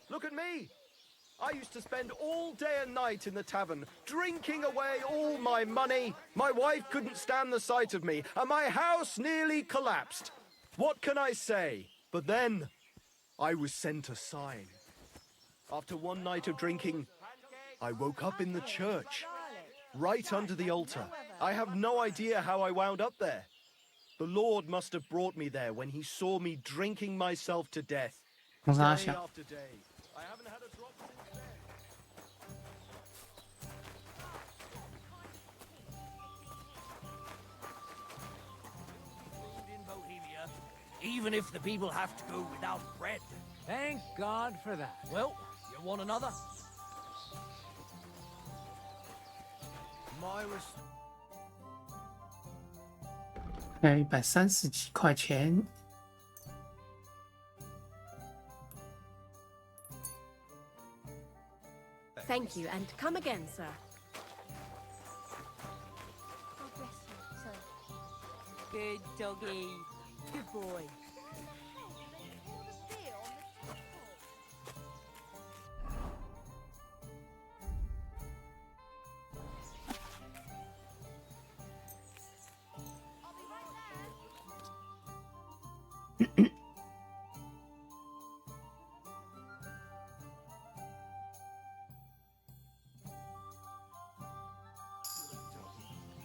Look at me! I used to spend all day and night in the tavern, drinking away all my money. My wife couldn't stand the sight of me, and my house nearly collapsed. What can I say? But then, I was sent a sign. After one night of drinking, I woke up in the church, right under the altar. I have no idea how I wound up there. The Lord must have brought me there when he saw me drinking myself to death. Day after day. I haven't had a drop since then. In Bohemia, even if the people have to go without bread. Thank God for that. Well, you want another? My was. 还有130几块钱。Thank you, and come again, sir. Good doggy. Good boy.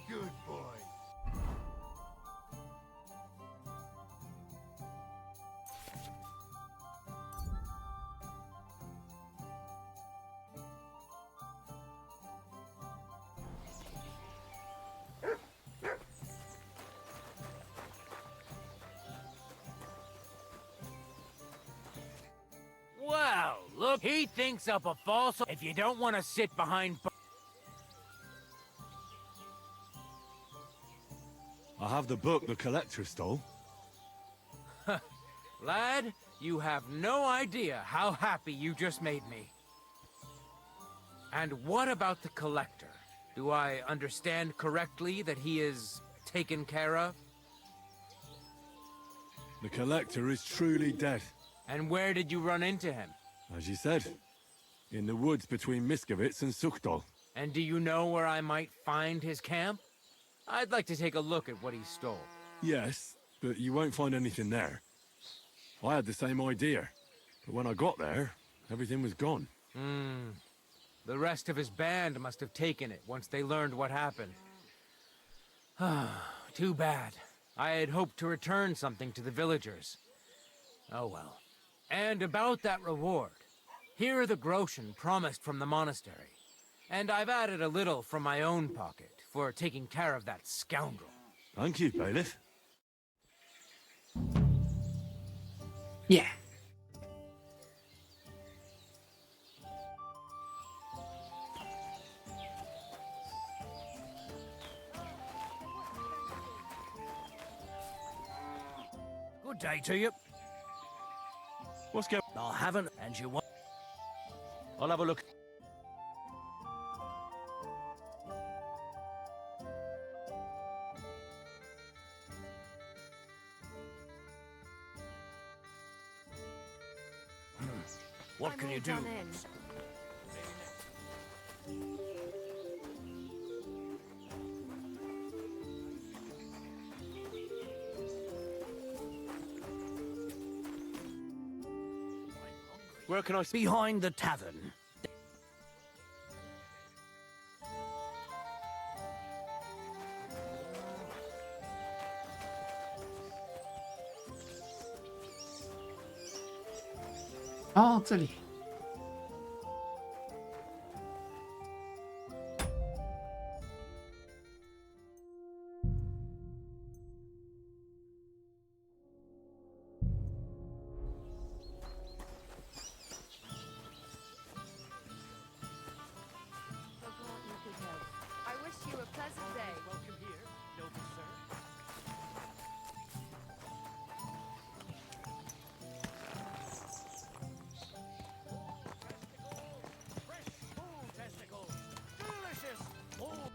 Good boy. Well, look, he thinks up a false. If you don't want to sit behind. I have the book the collector stole. Lad, you have no idea how happy you just made me. And what about the collector? Do I understand correctly that he is taken care of? The collector is truly dead. And where did you run into him? As you said, in the woods between Miskovitz and Sukhdol. And do you know where I might find his camp? I'd like to take a look at what he stole. Yes, but you won't find anything there. I had the same idea, but when I got there, everything was gone. The rest of his band must have taken it once they learned what happened. Too bad. I had hoped to return something to the villagers. Oh well. And about that reward. Here are the groschen promised from the monastery. And I've added a little from my own pocket for taking care of that scoundrel. Thank you, bailiff. Yeah. Good day to you. What's going I haven't, and you want... I'll have a look. What can you do? Where can I... Behind the tavern.哦，这里。I wish you a pleasant day. Welcome here, noble sir. Testicles! Delicious! Oh.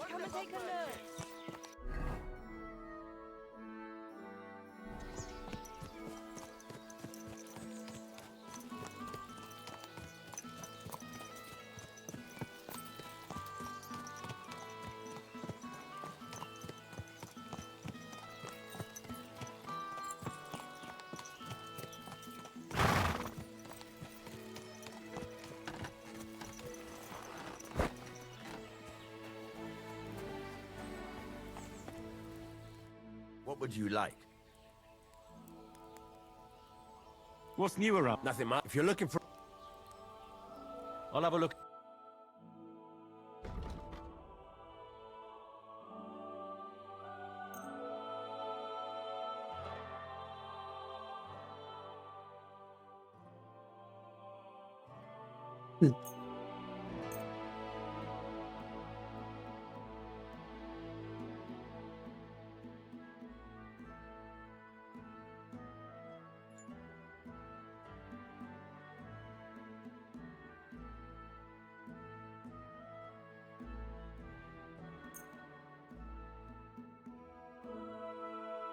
Come and take a look. What would you like? What's new around? Nothing much. If you're looking for... I'll have a look.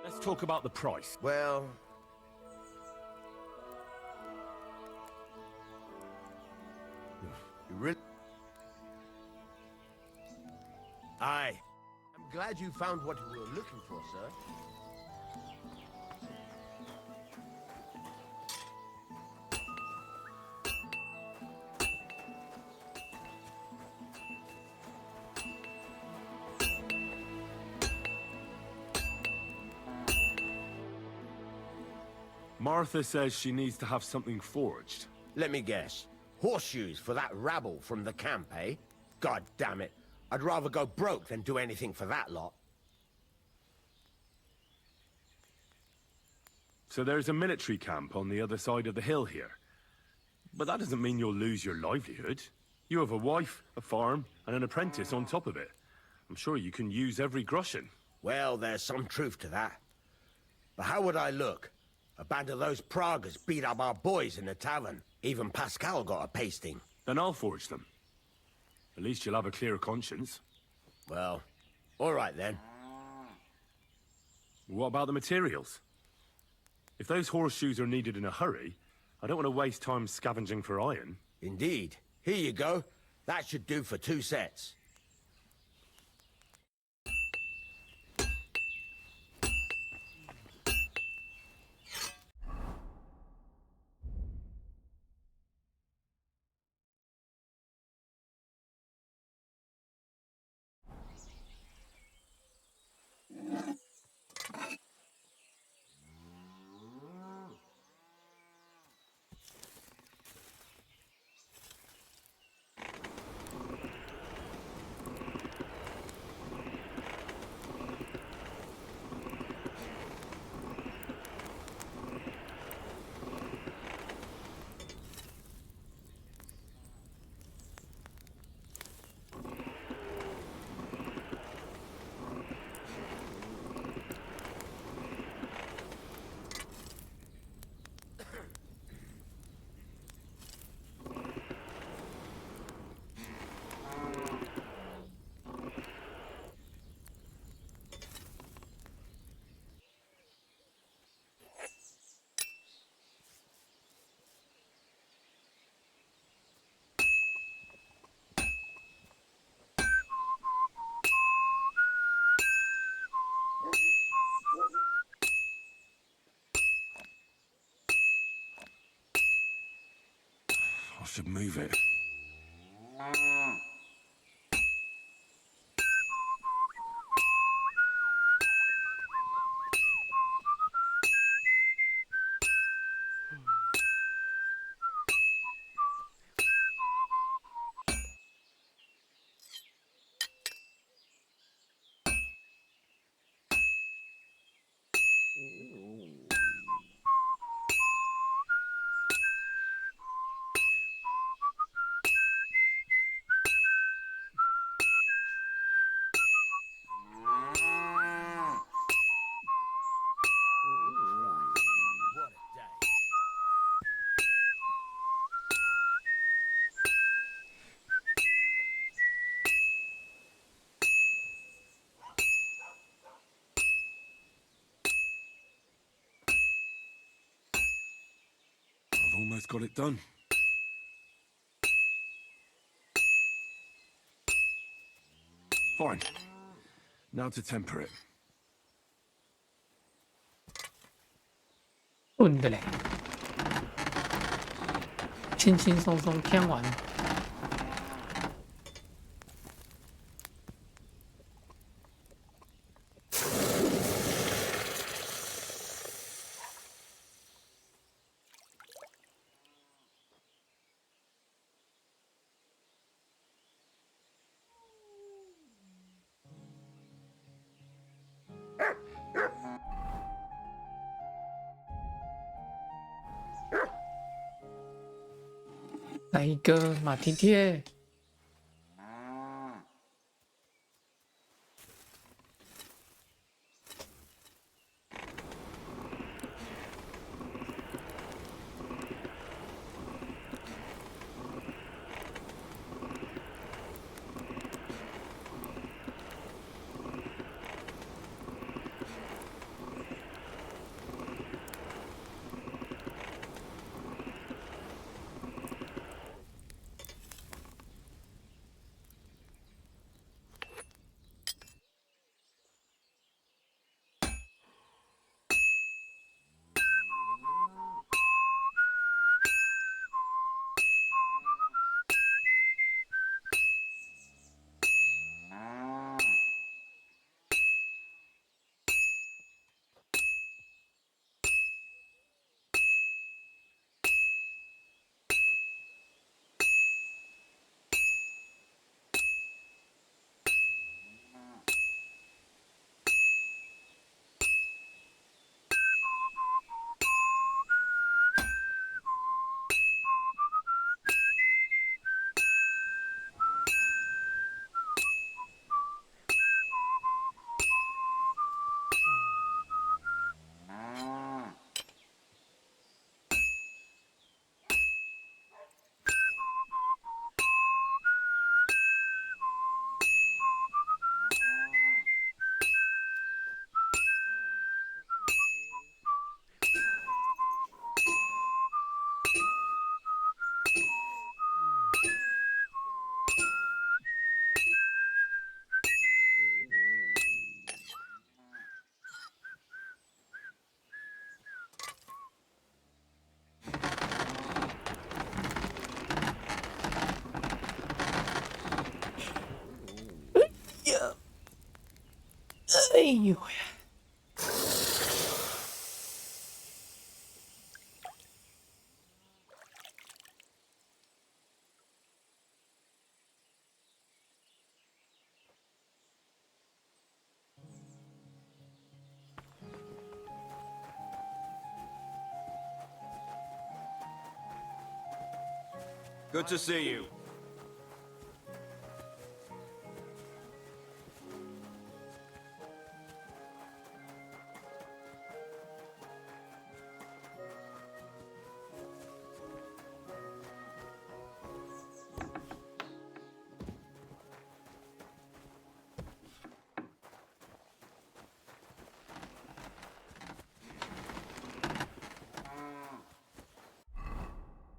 Let's talk about the price. Well... You really... Aye. I'm glad you found what you were looking for, sir. Martha says she needs to have something forged. Let me guess. Horseshoes for that rabble from the camp, eh? God damn it. I'd rather go broke than do anything for that lot. So there's a military camp on the other side of the hill here. But that doesn't mean you'll lose your livelihood. You have a wife, a farm, and an apprentice on top of it. I'm sure you can use every groschen. Well, there's some truth to that. But how would I look? A band of those Pragas beat up our boys in the tavern. Even Pascal got a pasting. Then I'll forge them. At least you'll have a clear conscience. Well, all right then. What about the materials? If those horseshoes are needed in a hurry, I don't want to waste time scavenging for iron. Indeed. Here you go. That should do for 2 sets. I should move it. I've almost got it done. Fine. Now to temper it. 笨的嘞，轻轻松松看完。来一个马蹄铁。呦呀！Good to see you.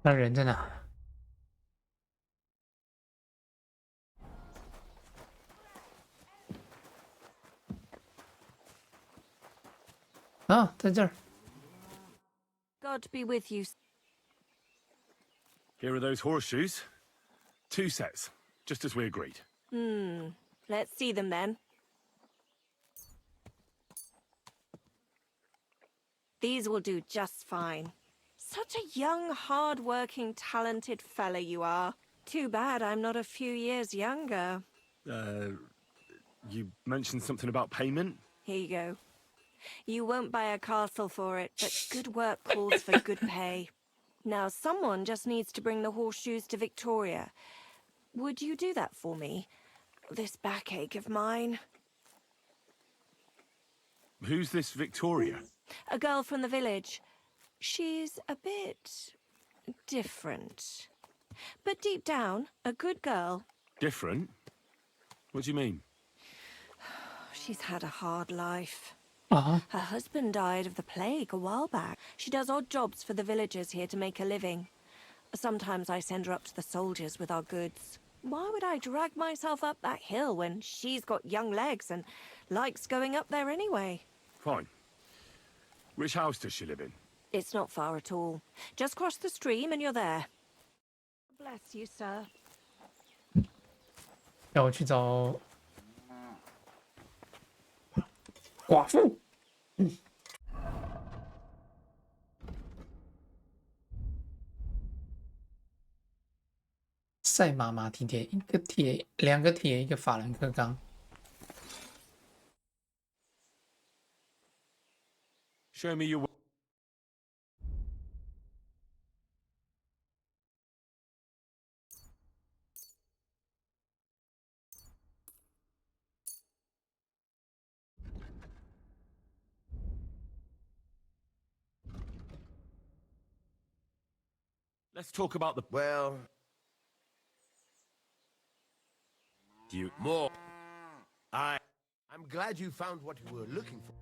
“那人在哪？”啊，在这儿。 God be with you. Here are those horseshoes. 2 sets, just as we agreed. Let's see them then. These will do just fine. Such a young, hard-working, talented fella you are. Too bad I'm not a few years younger. You mentioned something about payment? Here you go. You won't buy a castle for it, but good work calls for good pay. Now, someone just needs to bring the horseshoes to Victoria. Would you do that for me? This backache of mine. Who's this Victoria? A girl from the village. She's a bit different. But deep down, a good girl. Different? What do you mean? She's had a hard life. Uh-huh. Her husband died of the plague a while back. She does odd jobs for the villagers here to make a living. Sometimes I send her up to the soldiers with our goods. Why would I drag myself up that hill when she's got young legs and likes going up there anyway? Fine. Which house does she live in? It's not far at all. Just cross the stream and you're there. Bless you, sir. 要我去找寡妇。赛马马蹄铁，一个铁，两个铁，一个法兰克钢。 Show me your... Let's talk about the... Well... You... More. I'm glad you found what you were looking for.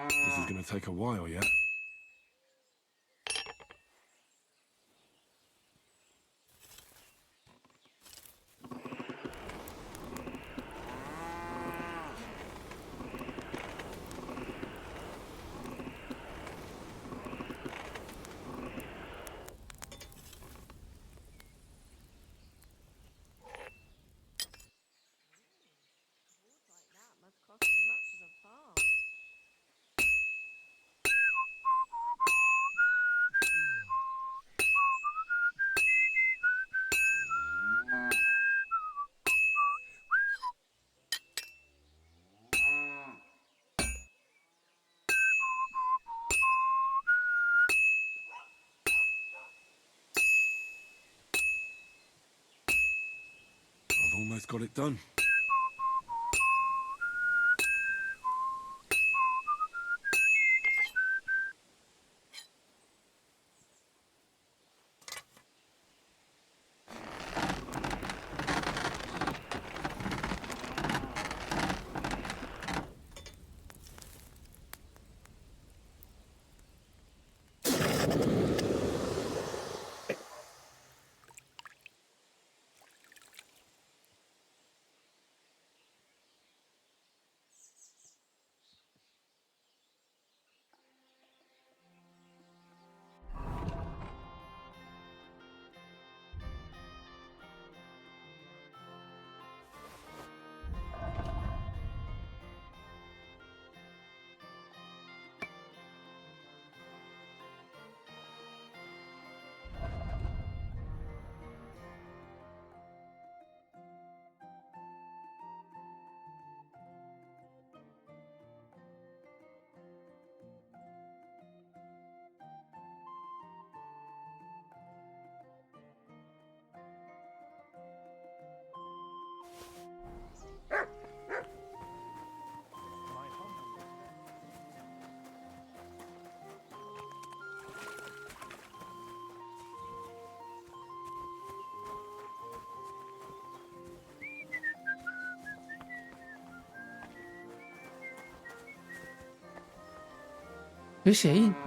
This is gonna take a while yet. almost got it done.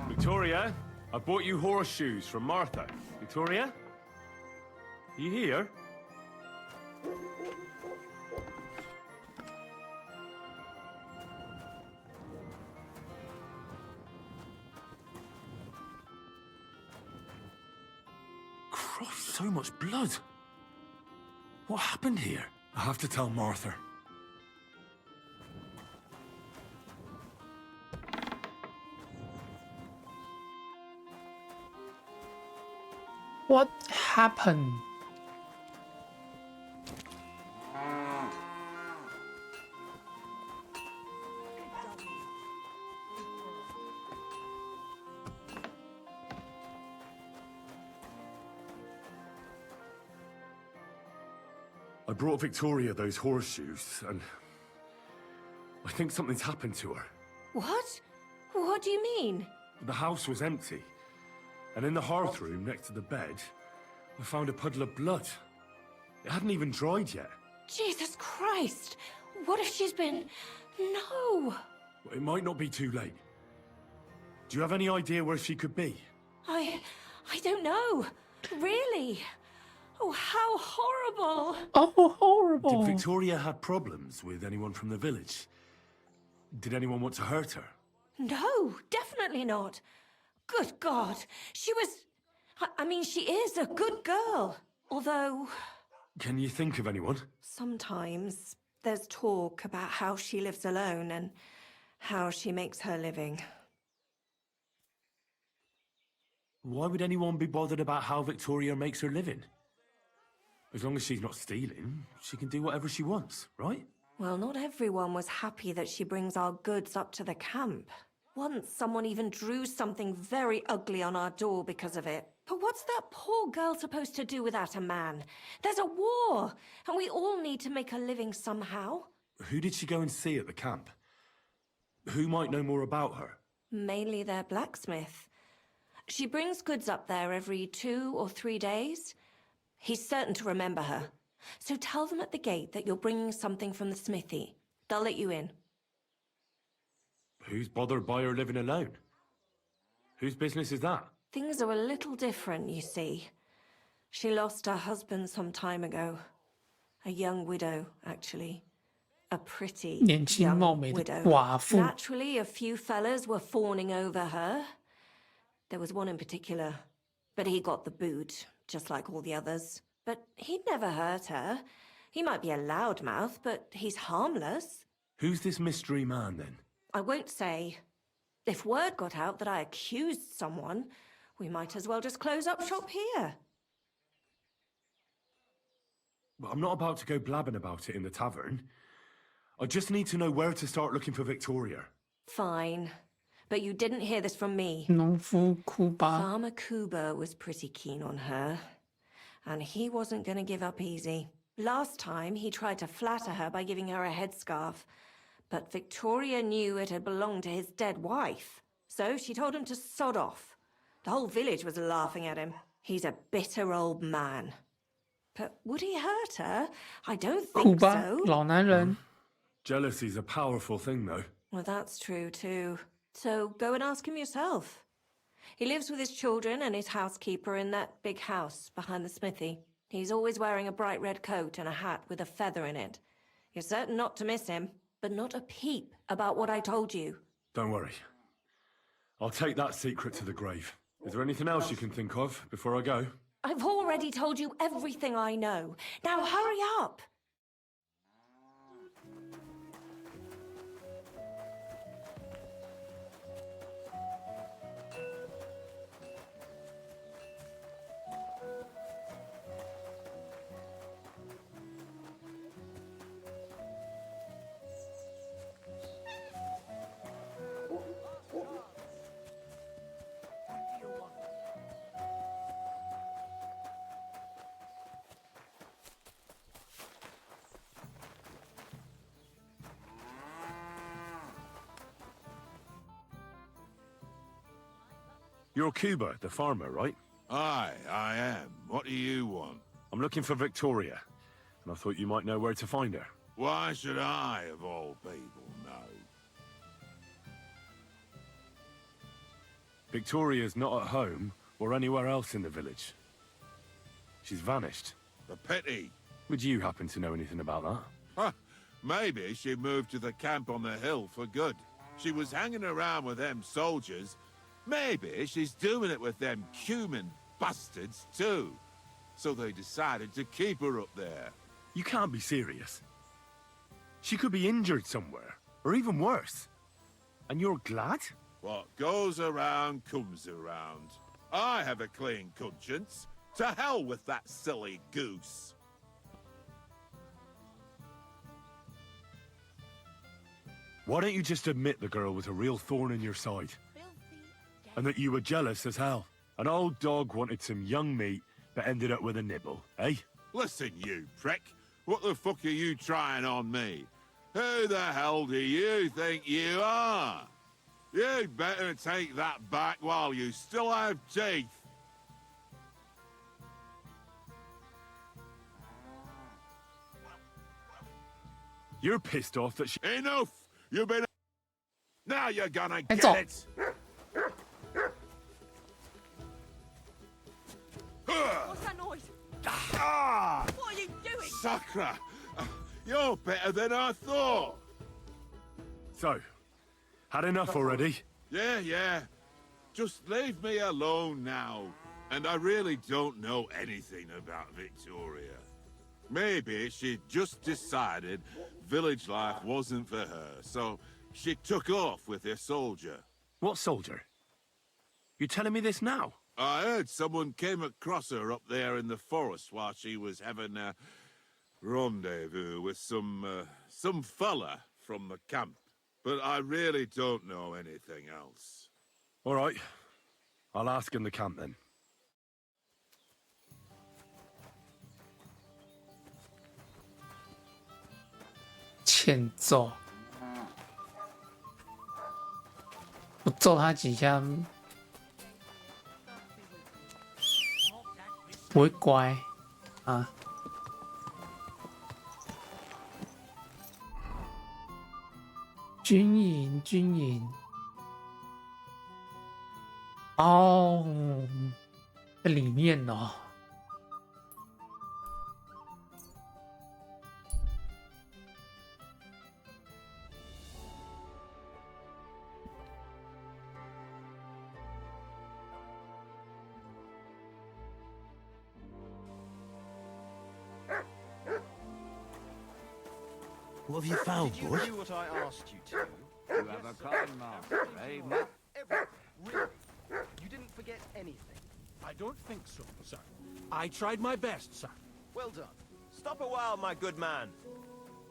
Victoria, I bought you horseshoes from Martha. Victoria? Are you here? Christ, so much blood. What happened here? I have to tell Martha. What happened? I brought Victoria those horseshoes, and I think something's happened to her. What? What do you mean? The house was empty, and in the hearth room next to the bed, I found a puddle of blood. It hadn't even dried yet. Jesus Christ! What if she's been... No! It might not be too late. Do you have any idea where she could be? I don't know. Really? Oh, how horrible! Oh, horrible! Did Victoria have problems with anyone from the village? Did anyone want to hurt her? No, definitely not. Good God, she was... I mean, she is a good girl. Although... Can you think of anyone? Sometimes there's talk about how she lives alone and how she makes her living. Why would anyone be bothered about how Victoria makes her living? As long as she's not stealing, she can do whatever she wants, right? Well, not everyone was happy that she brings our goods up to the camp. Once, someone even drew something very ugly on our door because of it. But what's that poor girl supposed to do without a man? There's a war, and we all need to make a living somehow. Who did she go and see at the camp? Who might know more about her? Mainly their blacksmith. She brings goods up there every 2 or 3 days. He's certain to remember her. So tell them at the gate that you're bringing something from the smithy. They'll let you in. Who's bothered by her living alone? Whose business is that? Things are a little different, you see. She lost her husband some time ago. A young widow, actually. A pretty 年轻貌 young 美的 widow. 寡妇。 Naturally, a few fellas were fawning over her. There was one in particular, but he got the boot, just like all the others. But he'd never hurt her. He might be a loudmouth, but he's harmless. Who's this mystery man, then? I won't say. If word got out that I accused someone, we might as well just close up shop here. Well, I'm not about to go blabbing about it in the tavern. I just need to know where to start looking for Victoria. Fine. But you didn't hear this from me. 农夫库巴。 Farmer Kuba was pretty keen on her. And he wasn't going to give up easy. Last time, he tried to flatter her by giving her a headscarf. But Victoria knew it had belonged to his dead wife. So she told him to sod off. The whole village was laughing at him. He's a bitter old man. But would he hurt her? I don't 哭 think 吧， so. 老男人。 Jealousy's a powerful thing, though. Well, that's true, too. So go and ask him yourself. He lives with his children and his housekeeper in that big house behind the smithy. He's always wearing a bright red coat and a hat with a feather in it. You're certain not to miss him, but not a peep about what I told you. Don't worry. I'll take that secret to the grave. Is there anything else you can think of before I go? I've already told you everything I know. Now hurry up! You're Cuba, the farmer, right? Aye, I am. What do you want? I'm looking for Victoria, and I thought you might know where to find her. Why should I, of all people, know? Victoria's not at home or anywhere else in the village. She's vanished. A pity. Would you happen to know anything about that? Huh. Maybe she moved to the camp on the hill for good. She was hanging around with them soldiers. Maybe she's doing it with them Cuman bastards too. So they decided to keep her up there. You can't be serious. She could be injured somewhere, or even worse. And you're glad? What goes around comes around. I have a clean conscience. To hell with that silly goose. Why don't you just admit the girl was a real thorn in your side? And that you were jealous as hell. An old dog wanted some young meat, but ended up with a nibble, eh? Listen, you prick. What the fuck are you trying on me? Who the hell do you think you are? You'd better take that back while you still have teeth. You're pissed off that she... Enough! You've been... Now you're gonna get all. it! What's that noise? Ah! What are you doing? Sakra! You're better than I thought! So, had enough already? Yeah. Just leave me alone now. And I really don't know anything about Victoria. Maybe she just decided village life wasn't for her, so she took off with her soldier. What soldier? You're telling me this now? I heard someone came across her up there in the forest while she was having a rendezvous with some fella from the camp. But I really don't know anything else. All right. I'll ask in the camp then.欠揍，我揍他几下，不会乖啊。军营，哦，在里面哦。What have you found, Did you boy? do what I asked you to? You have a kind master, eh, Matt? Really? You didn't forget anything? I don't think so, sir. I tried my best, sir. Well done. Stop a while, my good man.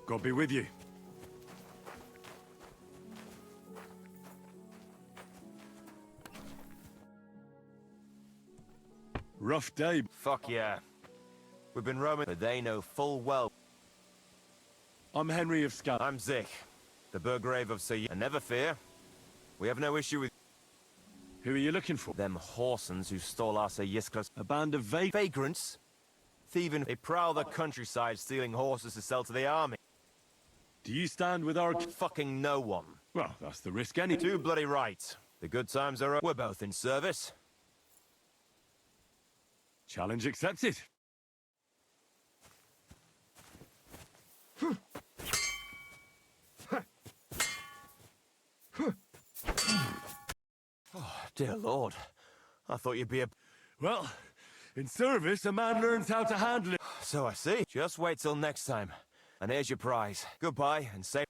God be with you. Rough day. Fuck yeah. We've been roaming, but they know full well. I'm Henry of Scal. I'm Zick, the Burgrave of Sir. And never fear, we have no issue with... Who are you looking for? Them Horsons who stole our Sir Yisklas. A band of vagrants? Thieving. They prowl the countryside, stealing horses to sell to the army. Do you stand with our... Fucking no one. Well, that's the risk any... Too bloody right. The good times are... We're both in service. Challenge accepted. Oh, dear Lord. I thought you'd be a... Well, in service, a man learns how to handle it. So I see. Just wait till next time. And here's your prize. Goodbye, and safe...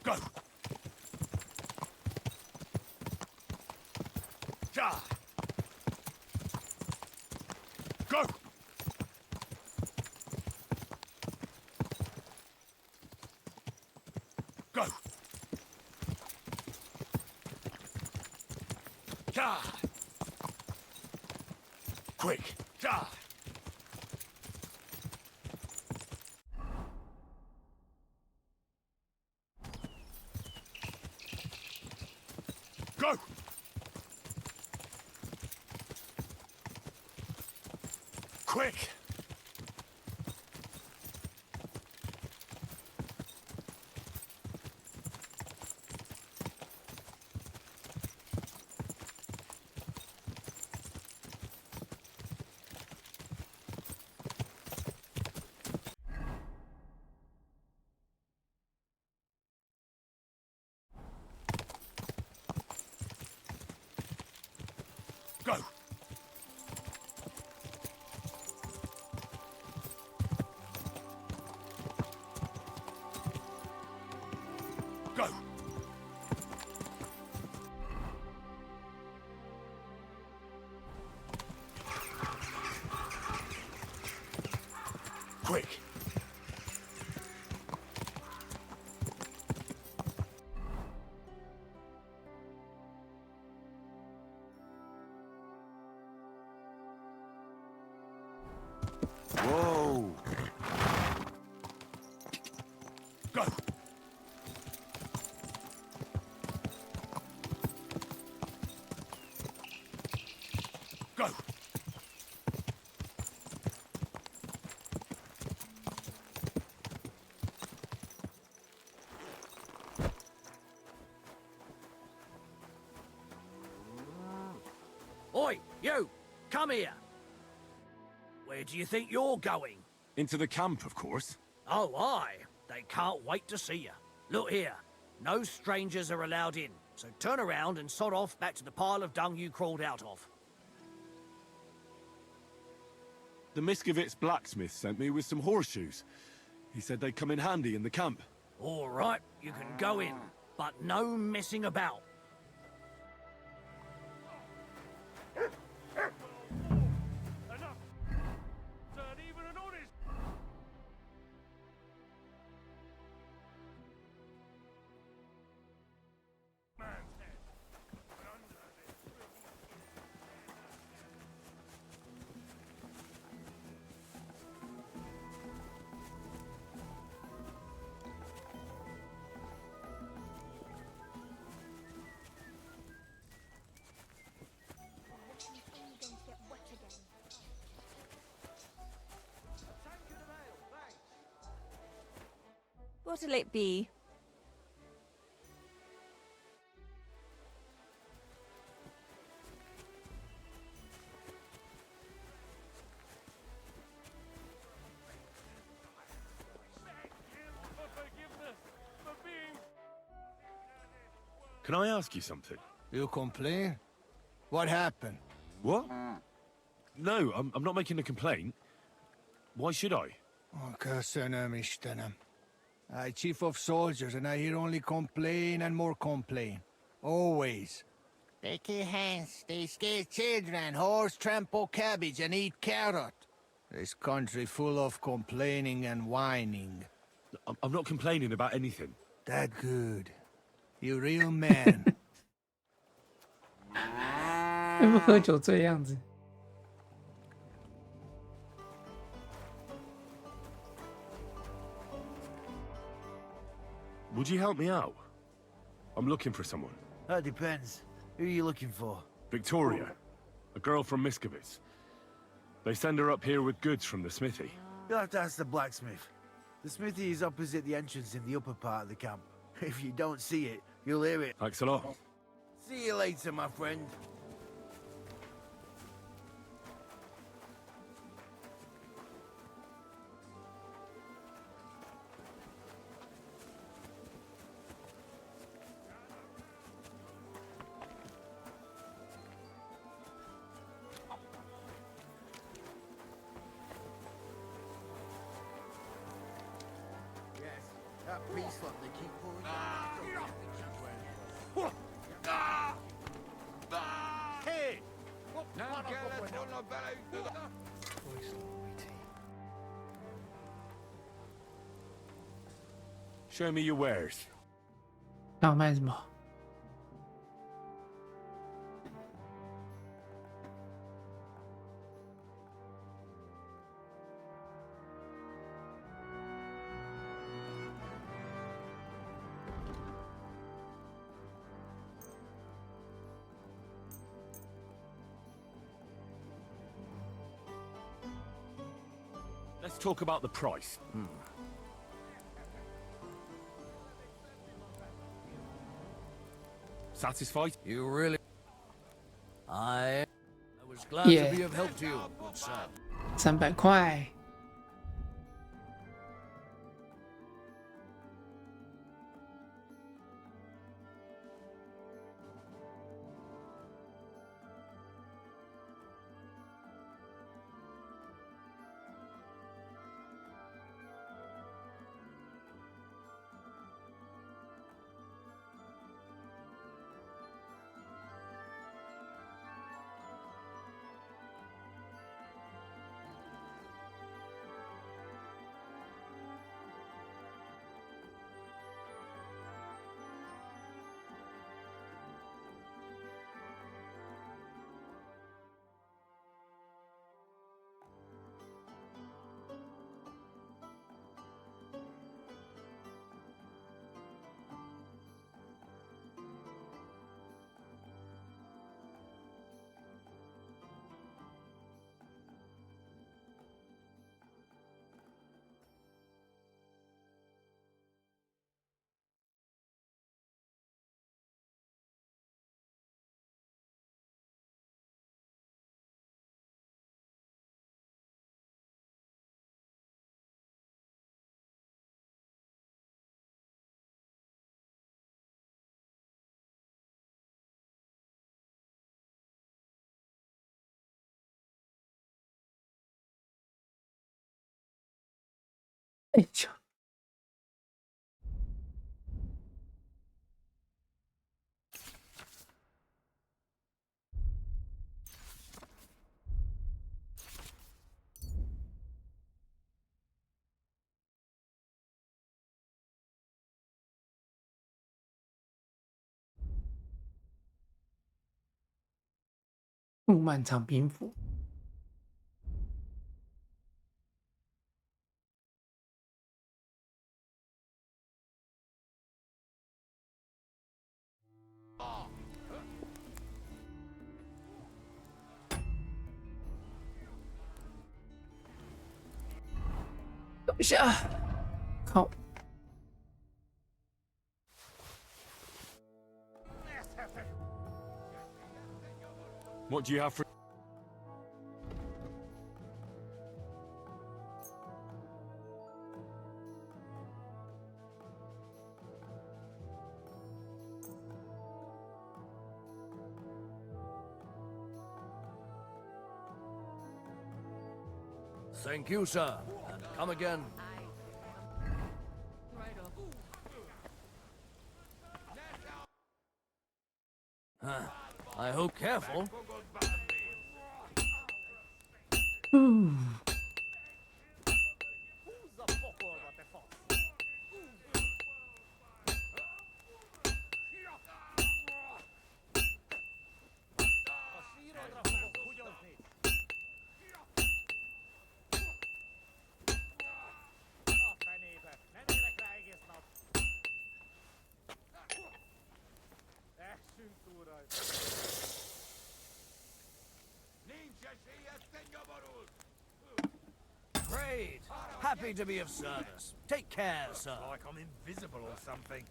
Go! Ja! Go! Go! Ja! Quick! Ja! Go! Quick! Go! Go! Quick! Whoa! Go! Go! Oi, you! Come here! Where do you think you're going? Into the camp, of course. Oh, aye. They can't wait to see you. Look here. No strangers are allowed in, so turn around and sod off back to the pile of dung you crawled out of. The Miskovitz blacksmith sent me with some horseshoes. He said they'd come in handy in the camp. All right, you can go in, but no messing about. What'll it be? Can I ask you something? You complain? What happened? What? No, I'm not making a complaint. Why should I? Köszönöm, Istenem. I chief of soldiers, and I hear only complain and more complain. Always. They kill hands, they scare children, horse trample cabbage and eat carrot. This country full of complaining and whining. I'm not complaining about anything. That good. You real man. 会不会喝酒这样子？ Would you help me out? I'm looking for someone. That depends. Who are you looking for? Victoria, a girl from Miskovitz. They send her up here with goods from the smithy. You'll have to ask the blacksmith. The smithy is opposite the entrance in the upper part of the camp. If you don't see it, you'll hear it. Thanks a lot. See you later, my friend. That beast lot they keep pouring Hey! Show me your wares. 要卖什么？ Let's talk about the price. Satisfied? You really... I was glad Yeah. to be of help to you, good sir. 300块。哎呦！布漫长兵符。 等一下，靠！ What do you have for... Thank you, sir. Come again. I hope careful. Great. Happy to be of service. Take care, sir. Like I'm invisible or something.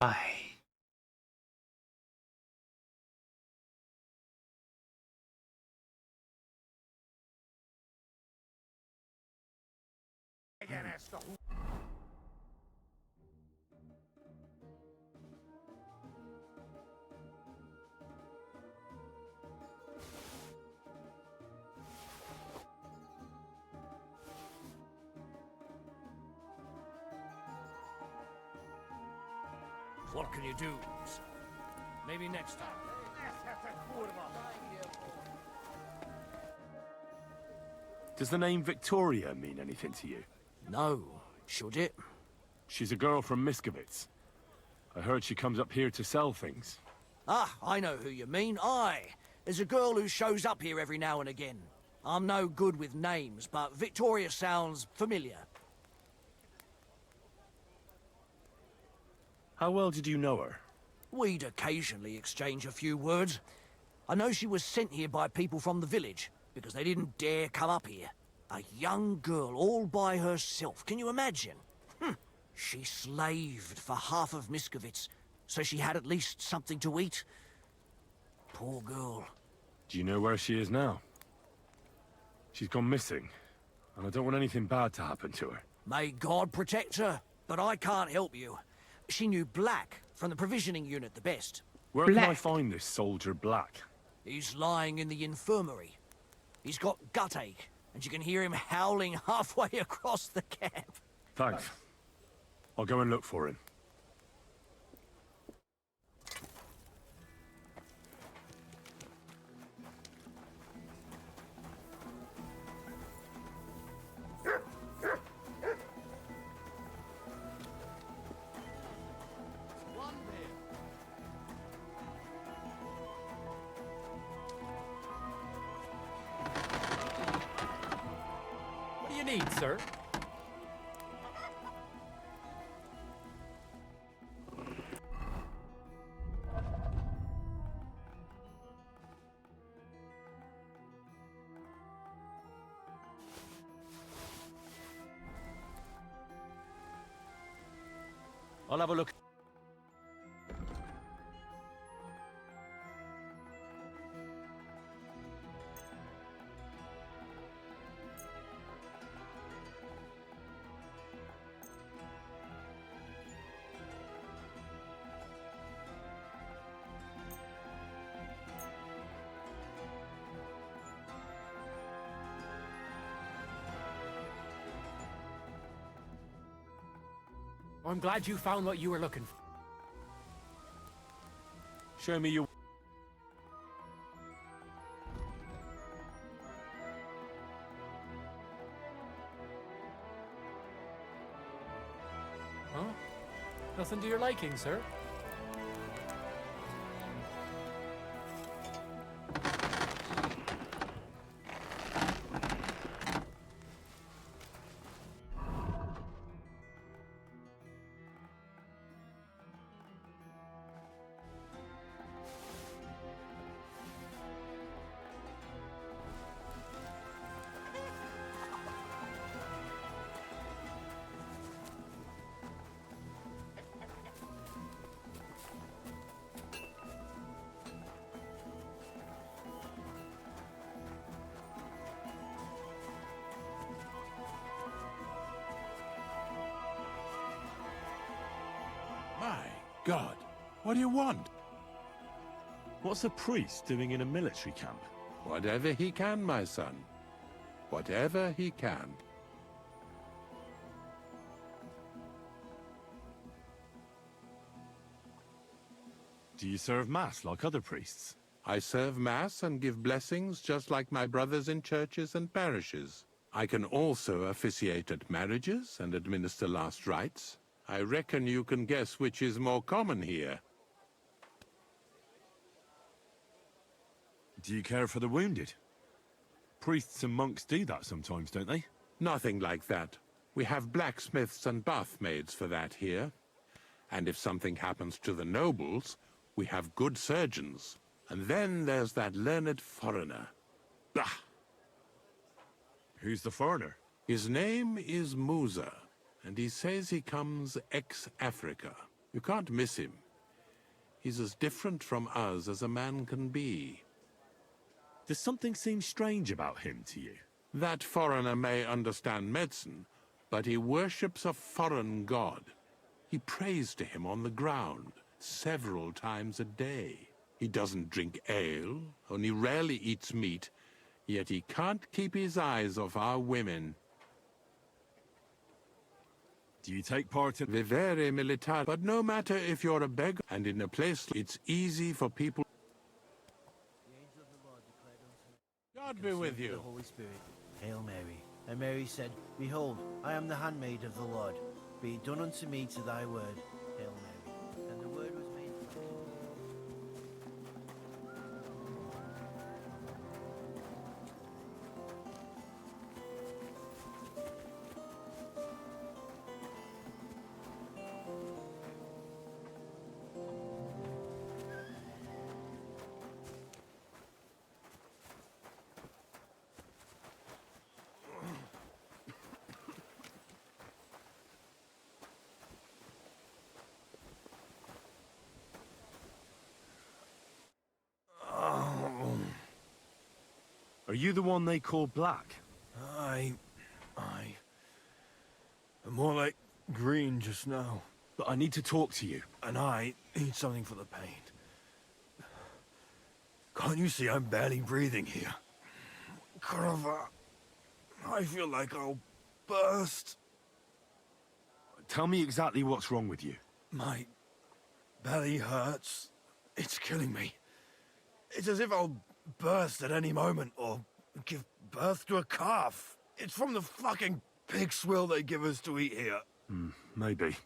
Bye. What can you do, sir? Maybe next time. Does the name Victoria mean anything to you? No. Should it? She's a girl from Miskovitz. I heard she comes up here to sell things. Ah, I know who you mean. Aye. There's a girl who shows up here every now and again. I'm no good with names, but Victoria sounds familiar. How well did you know her? We'd occasionally exchange a few words. I know she was sent here by people from the village, because they didn't dare come up here. A young girl all by herself, can you imagine? She slaved for half of Miskovitz, so she had at least something to eat. Poor girl. Do you know where she is now? She's gone missing, and I don't want anything bad to happen to her. May God protect her, but I can't help you. She knew Black from the provisioning unit the best. Where can I find this soldier Black? He's lying in the infirmary. He's got gut ache, and you can hear him howling halfway across the camp. Thanks. I'll go and look for him. What do you need, sir? I'll have a look. I'm glad you found what you were looking for. Show me your... Huh? Nothing to your liking, sir? My God, what do you want? What's a priest doing in a military camp? Whatever he can, my son. Whatever he can. Do you serve Mass like other priests? I serve Mass and give blessings just like my brothers in churches and parishes. I can also officiate at marriages and administer last rites. I reckon you can guess which is more common here. Do you care for the wounded? Priests and monks do that sometimes, don't they? Nothing like that. We have blacksmiths and bathmaids for that here. And if something happens to the nobles, we have good surgeons. And then there's that learned foreigner. Bah! Who's the foreigner? His name is Musa, and he says he comes ex-Africa. You can't miss him. He's as different from us as a man can be. Does something seem strange about him to you? That foreigner may understand medicine, but he worships a foreign god. He prays to him on the ground several times a day. He doesn't drink ale, only rarely eats meat, yet he can't keep his eyes off our women. Do you take part in... Vivere militar, but no matter if you're a beggar, and in a place, it's easy for people... God be with you. The Holy Spirit. Hail Mary. And Mary said, Behold, I am the handmaid of the Lord. Be it done unto me to thy word. Hail Mary. And the word was made flesh. Are you the one they call Black? I'm more like green just now. But I need to talk to you. And I need something for the pain. Can't you see I'm barely breathing here? Kurva, I feel like I'll burst. Tell me exactly what's wrong with you. My belly hurts. It's killing me. It's as if I'll burst at any moment or give birth to a calf. It's from the fucking pig swill they give us to eat here. Maybe.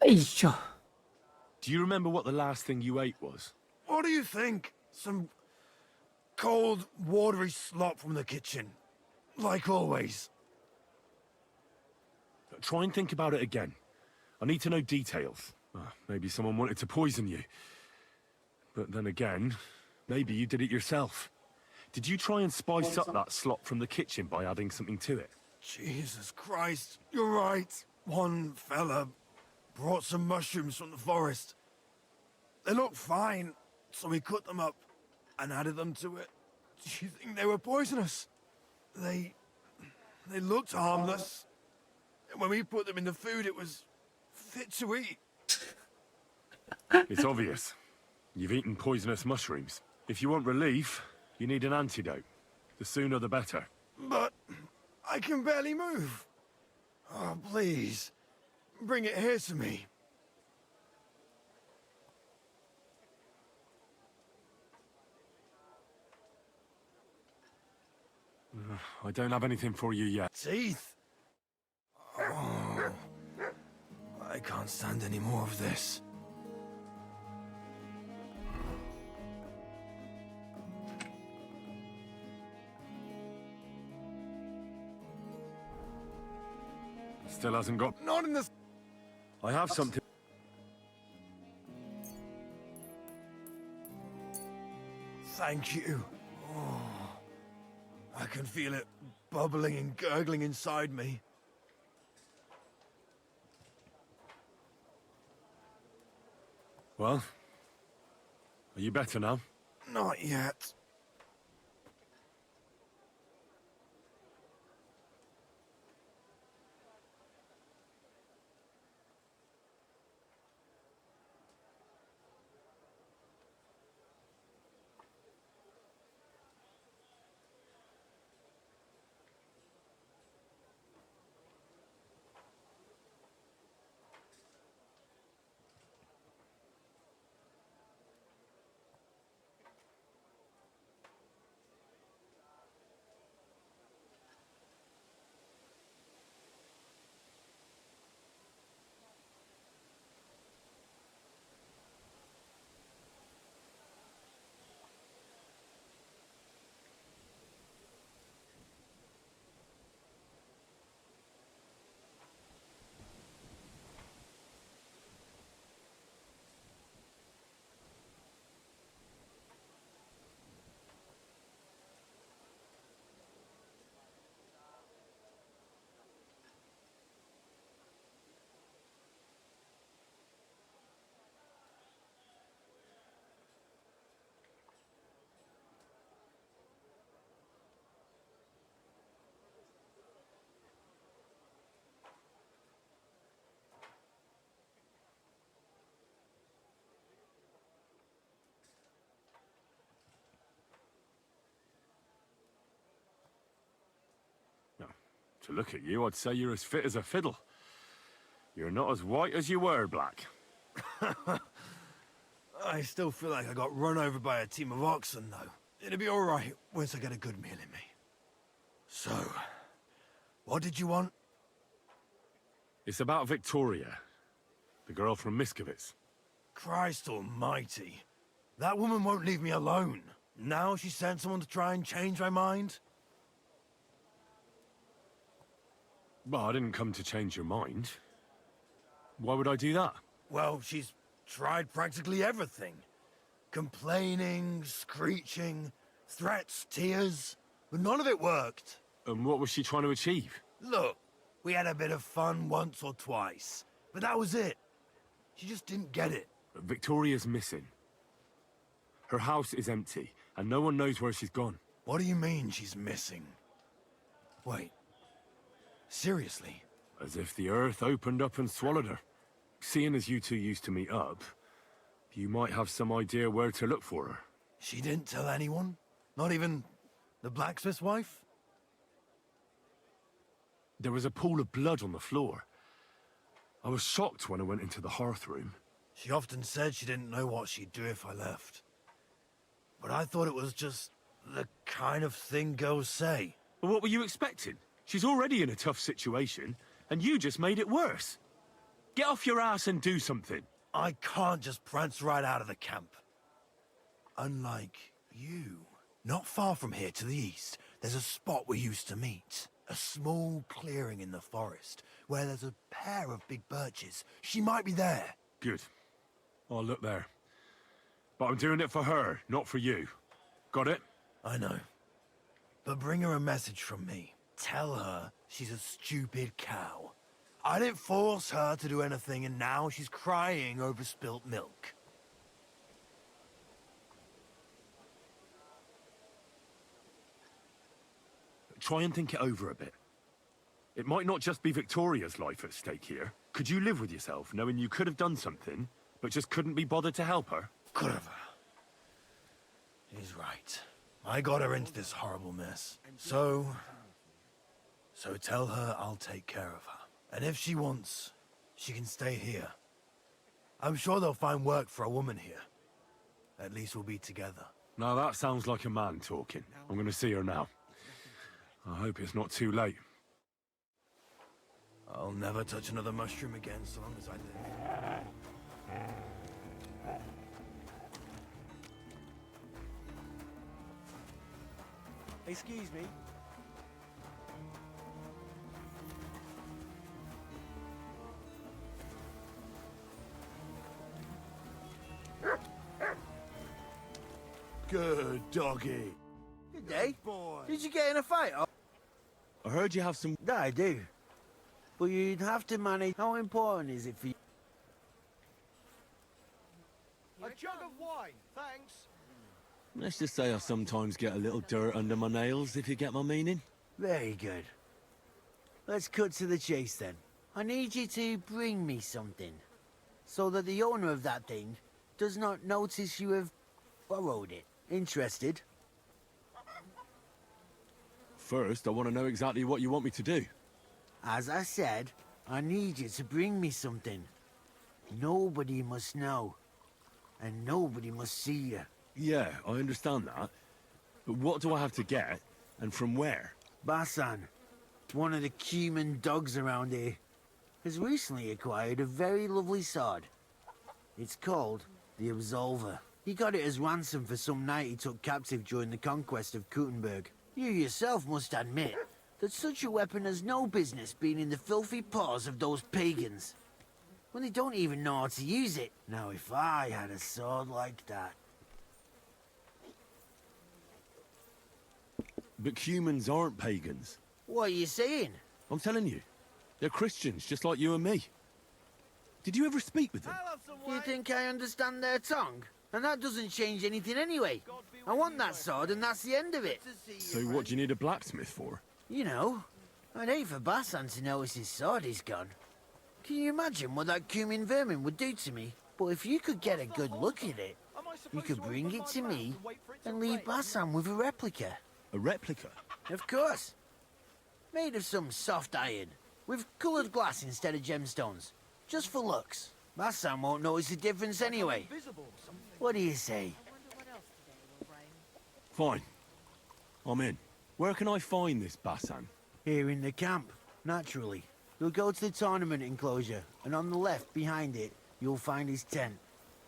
Do you remember what the last thing you ate was? What do you think? Some cold, watery slop from the kitchen. Like always. Try and think about it again. I need to know details. Maybe someone wanted to poison you. But then again, maybe you did it yourself. Did you try and spice up that slop from the kitchen by adding something to it? Jesus Christ, you're right. One fella brought some mushrooms from the forest. They looked fine, so we cut them up and added them to it. Do you think they were poisonous? They looked harmless. And when we put them in the food, it was fit to eat. It's obvious. You've eaten poisonous mushrooms. If you want relief, you need an antidote. The sooner the better. But I can barely move. Oh, please. Bring it here to me. I don't have anything for you yet. Teeth? Oh, I can't stand any more of this. Still hasn't got... Not in this... I have something... Thank you. Oh, I can feel it bubbling and gurgling inside me. Well, are you better now? Not yet. To look at you, I'd say you're as fit as a fiddle. You're not as white as you were, Black. I still feel like I got run over by a team of oxen, though. It'll be all right once I get a good meal in me. So, what did you want? It's about Victoria, the girl from Miskovitz. Christ almighty. That woman won't leave me alone. Now she sent someone to try and change my mind? Well, I didn't come to change your mind. Why would I do that? Well, she's tried practically everything. Complaining, screeching, threats, tears, but none of it worked. And what was she trying to achieve? Look, we had a bit of fun once or twice, but that was it. She just didn't get it. Victoria's missing. Her house is empty, and no one knows where she's gone. What do you mean she's missing? Wait. Seriously? As if the earth opened up and swallowed her. Seeing as you two used to meet up, you might have some idea where to look for her. She didn't tell anyone? Not even the blacksmith's wife? There was a pool of blood on the floor. I was shocked when I went into the hearth room. She often said she didn't know what she'd do if I left. But I thought it was just the kind of thing girls say. But what were you expecting? She's already in a tough situation, and you just made it worse. Get off your ass and do something. I can't just prance right out of the camp. Unlike you. Not far from here to the east, there's a spot we used to meet. A small clearing in the forest, where there's a pair of big birches. She might be there. Good. I'll look there. But I'm doing it for her, not for you. Got it? I know. But bring her a message from me. Tell her she's a stupid cow. I didn't force her to do anything, and now she's crying over spilt milk. Try and think it over a bit. It might not just be Victoria's life at stake here. Could you live with yourself, knowing you could have done something, but just couldn't be bothered to help her? Could have. He's right. I got her into this horrible mess. So tell her I'll take care of her. And if she wants, she can stay here. I'm sure they'll find work for a woman here. At least we'll be together. Now that sounds like a man talking. I'm gonna see her now. I hope it's not too late. I'll never touch another mushroom again so long as I live. Excuse me. Good doggy. Good day. Did you get in a fight? I heard you have some... Yeah, I do. But you'd have to manage. How important is it for you? A jug of wine, thanks. Let's just say I sometimes get a little dirt under my nails, if you get my meaning. Very good. Let's cut to the chase then. I need you to bring me something, so that the owner of that thing does not notice you have borrowed it. Interested? First, I want to know exactly what you want me to do. As I said, I need you to bring me something. Nobody must know. And nobody must see you. Yeah, I understand that. But what do I have to get, and from where? Basan, one of the cumin dogs around here, has recently acquired a very lovely sword. It's called the Absolver. He got it as ransom for some knight he took captive during the conquest of Kuttenberg. You yourself must admit that such a weapon has no business being in the filthy paws of those pagans, when they don't even know how to use it. Now, if I had a sword like that... But humans aren't pagans. What are you saying? I'm telling you. They're Christians, just like you and me. Did you ever speak with them? You think I understand their tongue? And that doesn't change anything anyway. I want that sword and that's the end of it. So what do you need a blacksmith for? You know, I'd hate for Basan to notice his sword is gone. Can you imagine what that cumin vermin would do to me? But if you could get a good look at it, you could bring it to me and leave Basan with a replica. A replica? Of course. Made of some soft iron, with coloured glass instead of gemstones. Just for looks. Basan won't notice the difference anyway. What do you say? Fine. I'm in. Where can I find this Basan? Here in the camp, naturally. You'll go to the tournament enclosure, and on the left, behind it, you'll find his tent.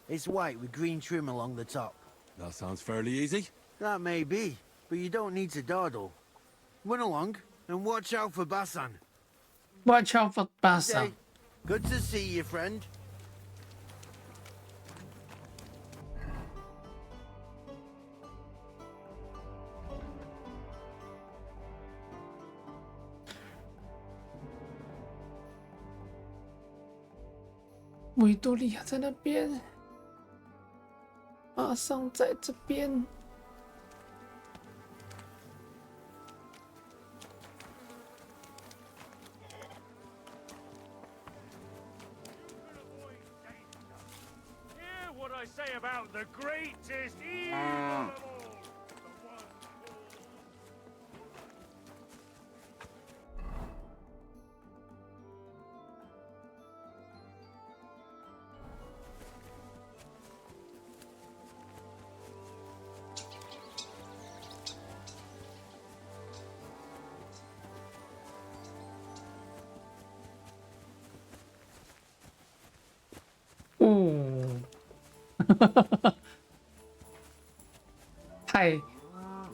It's white with green trim along the top. That sounds fairly easy. That may be, but you don't need to dawdle. Run along, and watch out for Basan. Watch out for Basan. Okay. Good to see you, friend.维多利亚在那边，巴桑在这边。Hear what I say about the greatest evil of all.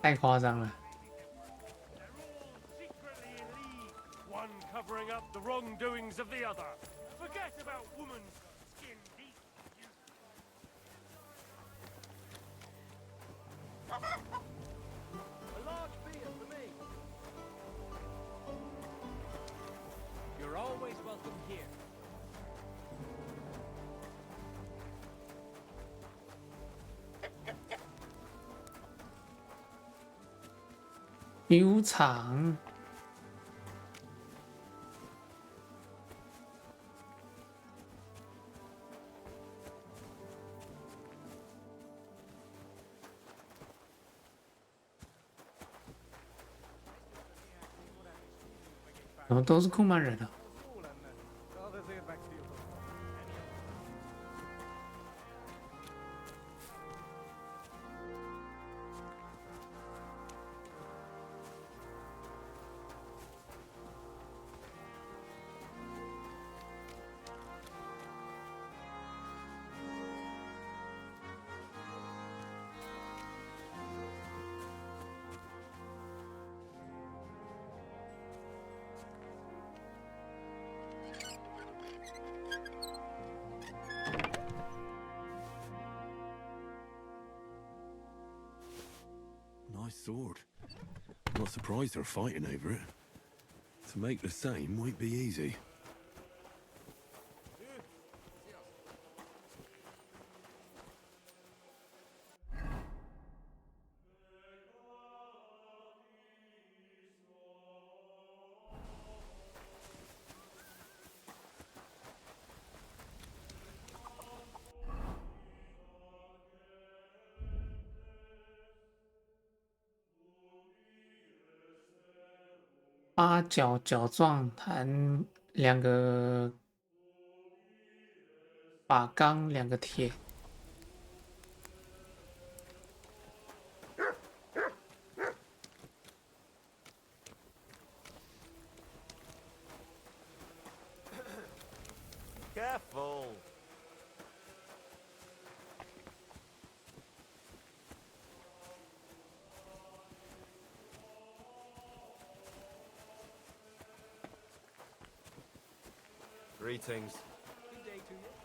太夸张了。One covering up the wrongdoings of the other. Forget about woman's skin deep. A large beer for me. You're always welcome here. 酒厂。怎么都是库曼人啊？Nice sword. Not surprised they're fighting over it. To make the same won't be easy.八角角状弹2个把钢2个铁。Careful. Greetings. Good day to you.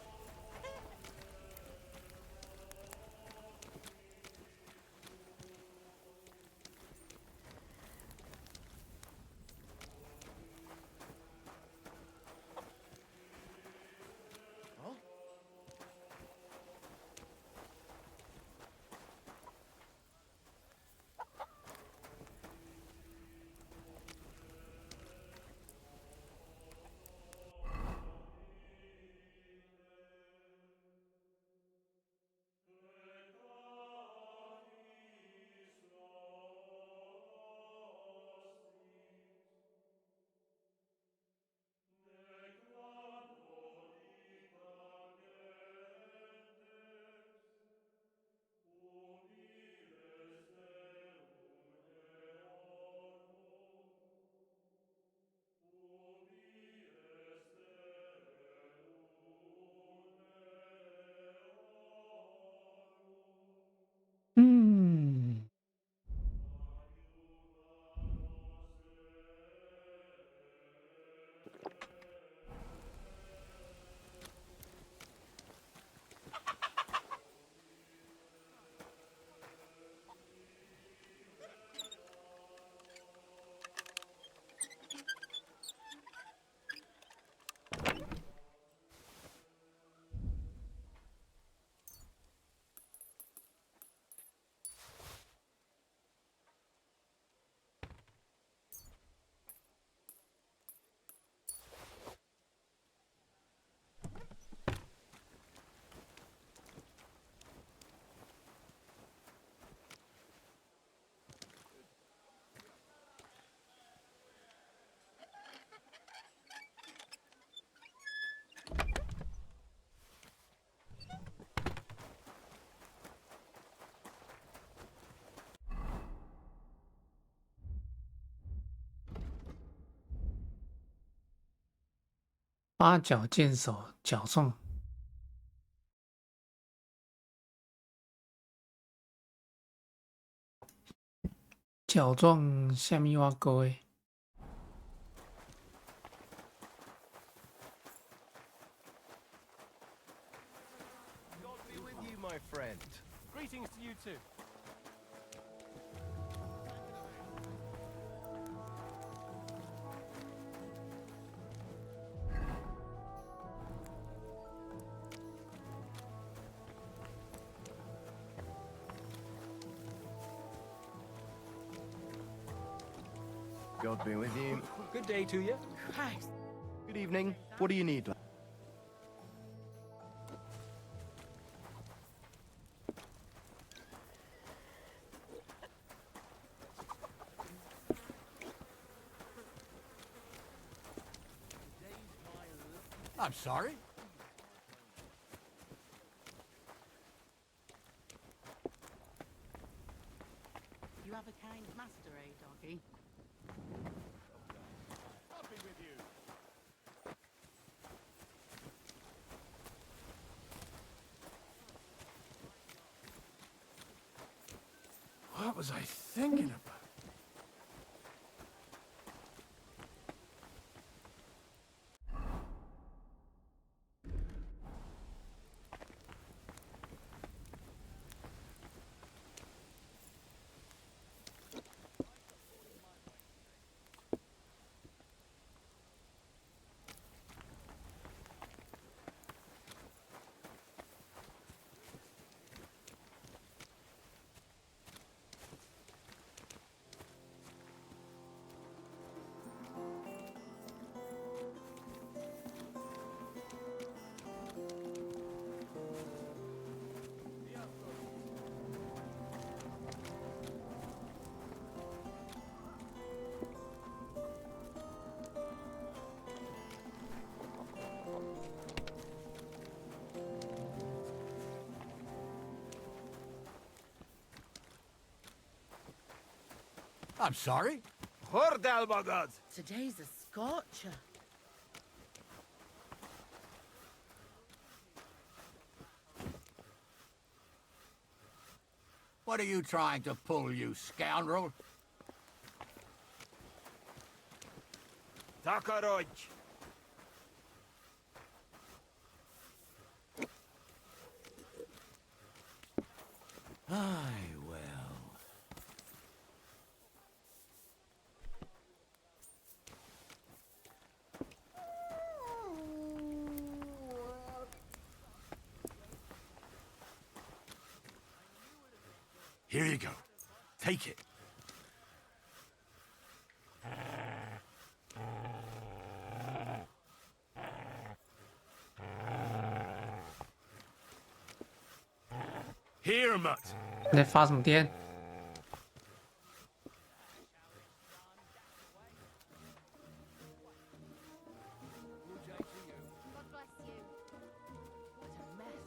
八角剑手角状。角状虾米挖沟诶。God be with you, my friend. Greetings to you too. God be with you. Good day to you. Christ. Good evening. What do you need? I'm sorry. You have a kind master, eh, doggy? I'll be with you. What was I thinking about? I'm sorry. Hordal, my god! Today's a scorcher. What are you trying to pull, you scoundrel? Takaroj! Aye, well. Here you go. Take it. Here, mutt. 你在发什么癫？ God bless you. What a mess.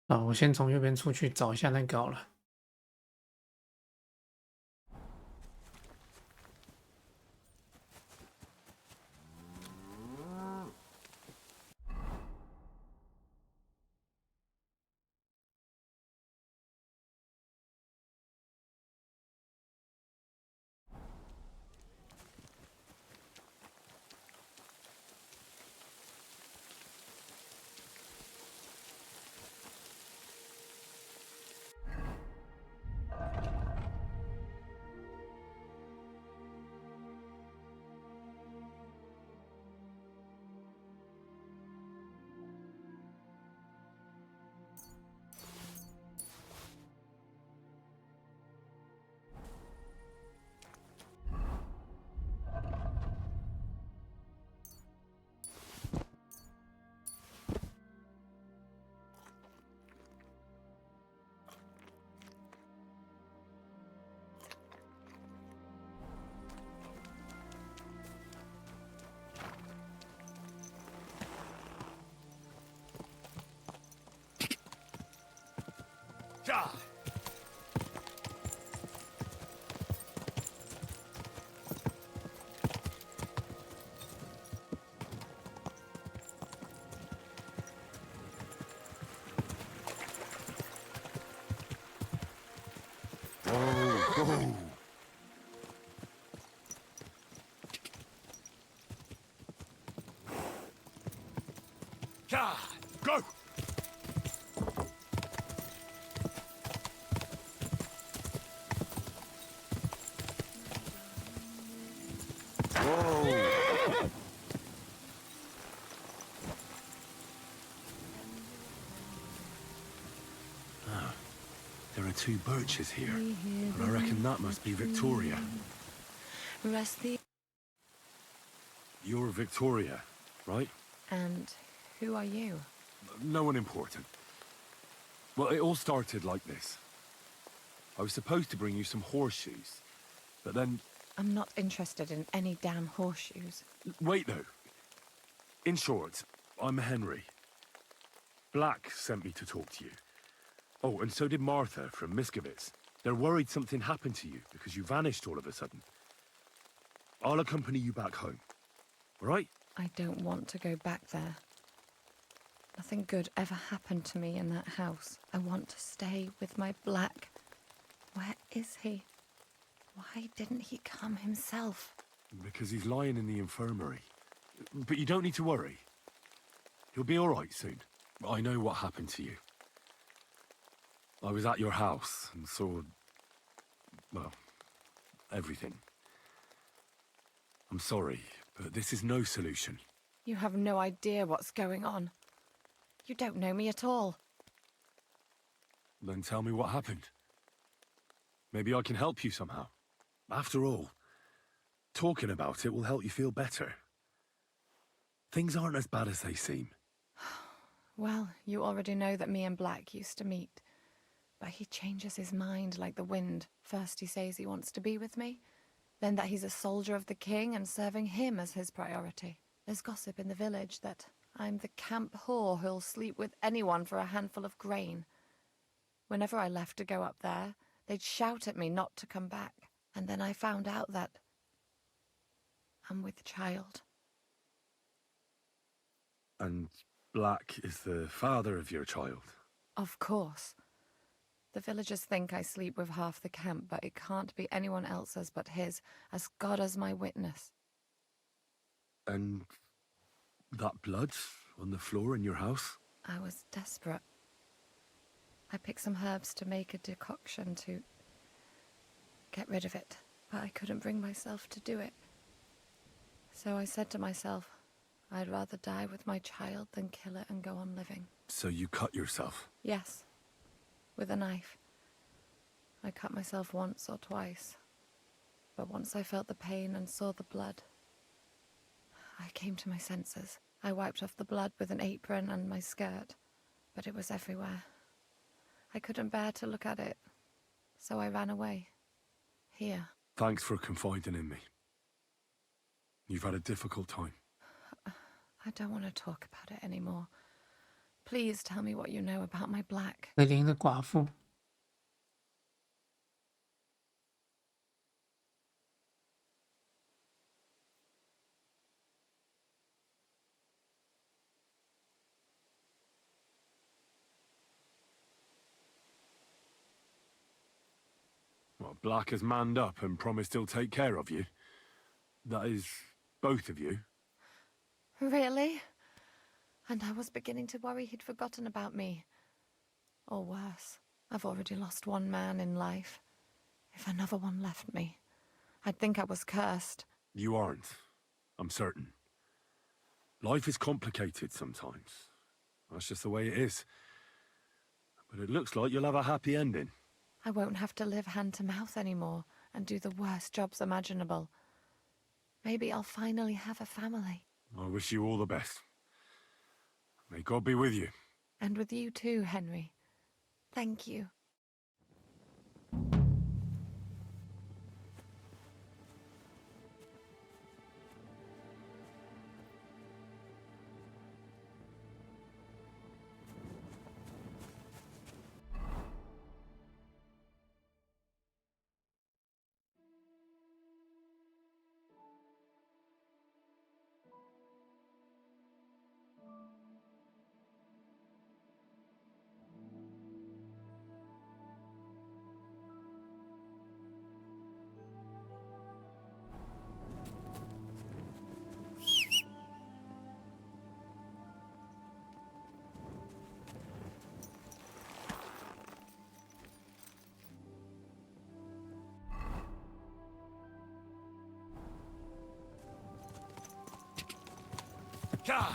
啊，我先从右边出去找一下那个好了。God. Oh. God, go! There are 2 birches here, and I reckon that must be Victoria. Rest the... You're Victoria, right? And who are you? No one important. Well, it all started like this. I was supposed to bring you some horseshoes, but then... I'm not interested in any damn horseshoes. Wait, though. In short, I'm Henry. Black sent me to talk to you. Oh, and so did Martha from Miskovitz. They're worried something happened to you because you vanished all of a sudden. I'll accompany you back home. All right? I don't want to go back there. Nothing good ever happened to me in that house. I want to stay with my Black. Where is he? Why didn't he come himself? Because he's lying in the infirmary. But you don't need to worry. He'll be all right soon. I know what happened to you. I was at your house and saw... well, everything. I'm sorry, but this is no solution. You have no idea what's going on. You don't know me at all. Then tell me what happened. Maybe I can help you somehow. After all, talking about it will help you feel better. Things aren't as bad as they seem. Well, you already know that me and Black used to meet. But he changes his mind like the wind. First he says he wants to be with me, then that he's a soldier of the king and serving him as his priority. There's gossip in the village that I'm the camp whore who'll sleep with anyone for a handful of grain. Whenever I left to go up there, they'd shout at me not to come back. And then I found out that I'm with child. And Black is the father of your child? Of course. The villagers think I sleep with half the camp, but it can't be anyone else's but his, as God as my witness. And that blood on the floor in your house? I was desperate. I picked some herbs to make a decoction to get rid of it, but I couldn't bring myself to do it. So I said to myself, I'd rather die with my child than kill it and go on living. So you cut yourself? Yes, with a knife. I cut myself once or twice, but once I felt the pain and saw the blood, I came to my senses. I wiped off the blood with an apron and my skirt, but it was everywhere. I couldn't bear to look at it, so I ran away. Here. Thanks for confiding in me. You've had a difficult time. I don't want to talk about it anymore. Please tell me what you know about my Black. 可怜的寡妇。Well, Black has manned up and promised he'll take care of you. That is, both of you. Really? And I was beginning to worry he'd forgotten about me. Or worse, I've already lost one man in life. If another one left me, I'd think I was cursed. You aren't. I'm certain. Life is complicated sometimes. That's just the way it is. But it looks like you'll have a happy ending. I won't have to live hand to mouth anymore and do the worst jobs imaginable. Maybe I'll finally have a family. I wish you all the best. May God be with you. And with you too, Henry. Thank you. God!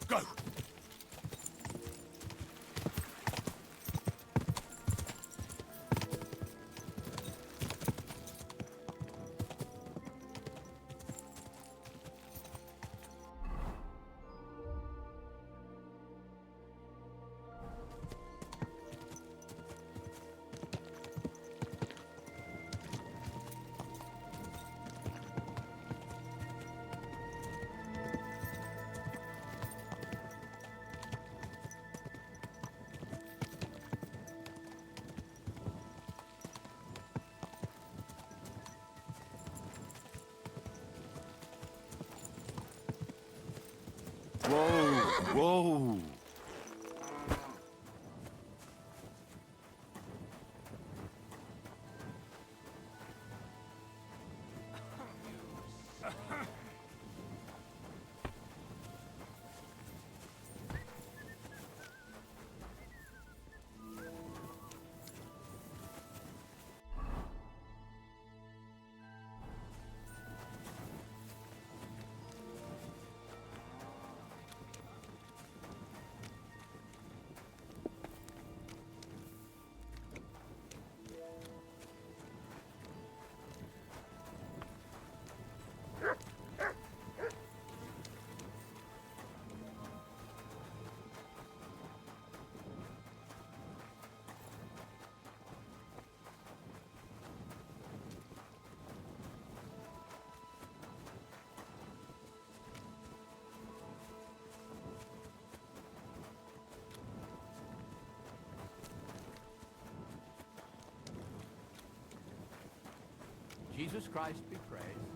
Go! Whoa, whoa. Jesus Christ be praised.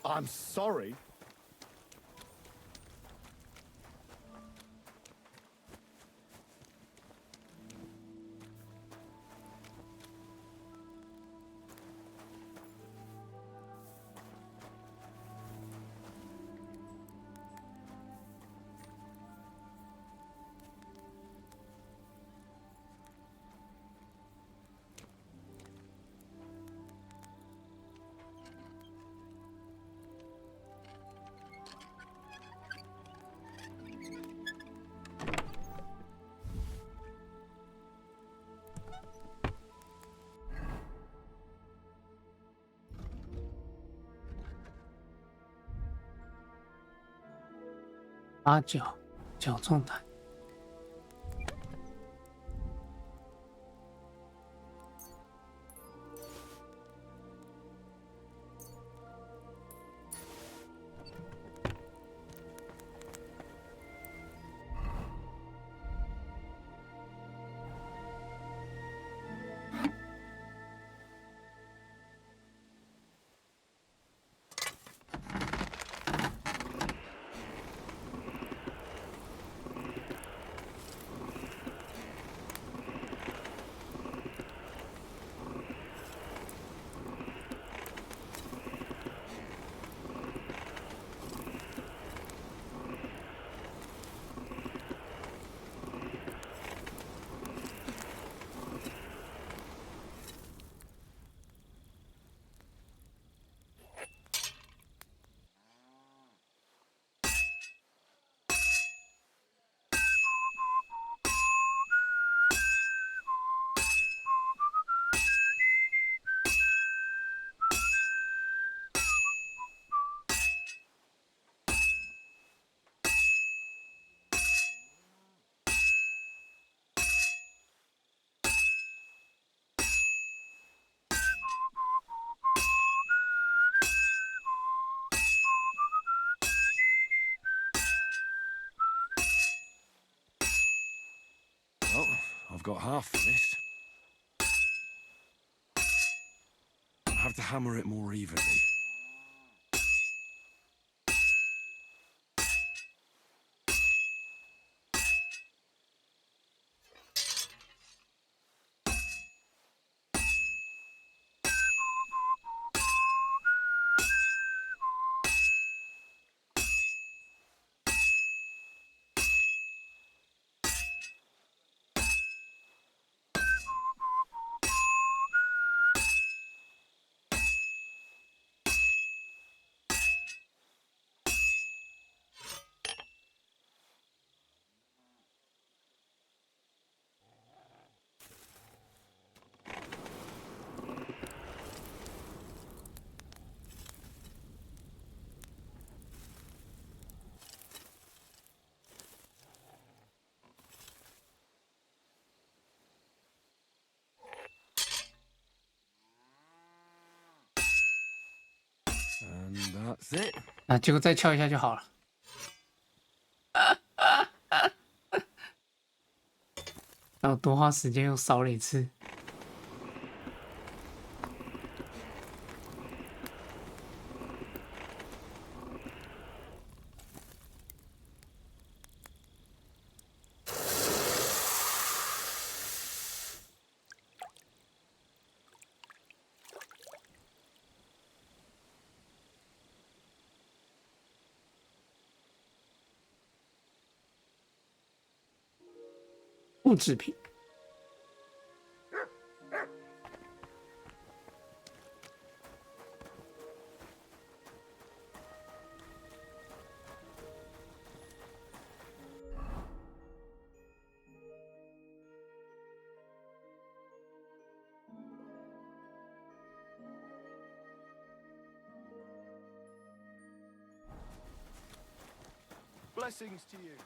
I'm sorry.八角角重台。Well, I've got half finished. I have to hammer it more evenly. And that's it. 啊，结果再敲一下就好了。然后多花时间又烧了一次。物制品。Blessings to you.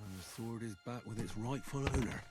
And the sword is back with its rightful owner.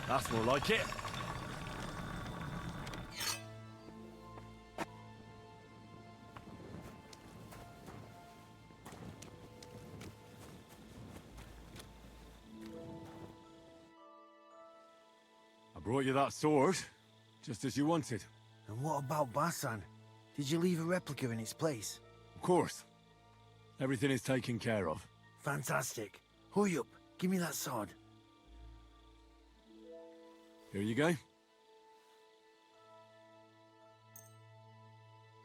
That's more like it. I brought you that sword, just as you wanted. And what about Basan? Did you leave a replica in its place? Of course. Everything is taken care of. Fantastic. Hurry up. Give me that sword. Here you go.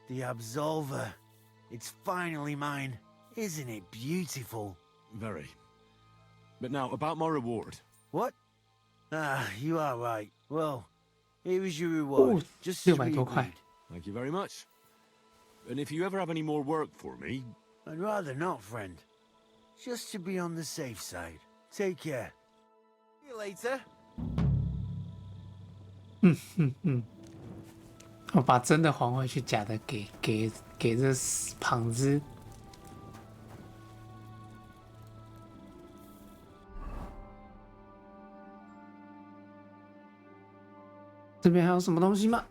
The Absolver. It's finally mine. Isn't it beautiful? Very. But now, about my reward. What? Ah, you are right. Well, here is your reward. Just as we agreed. Thank you very much. And if you ever have any more work for me... I'd rather not, friend. Just to be on the safe side. Take care. See you later. 我把真的还回去，假的给这胖子。这边还有什么东西吗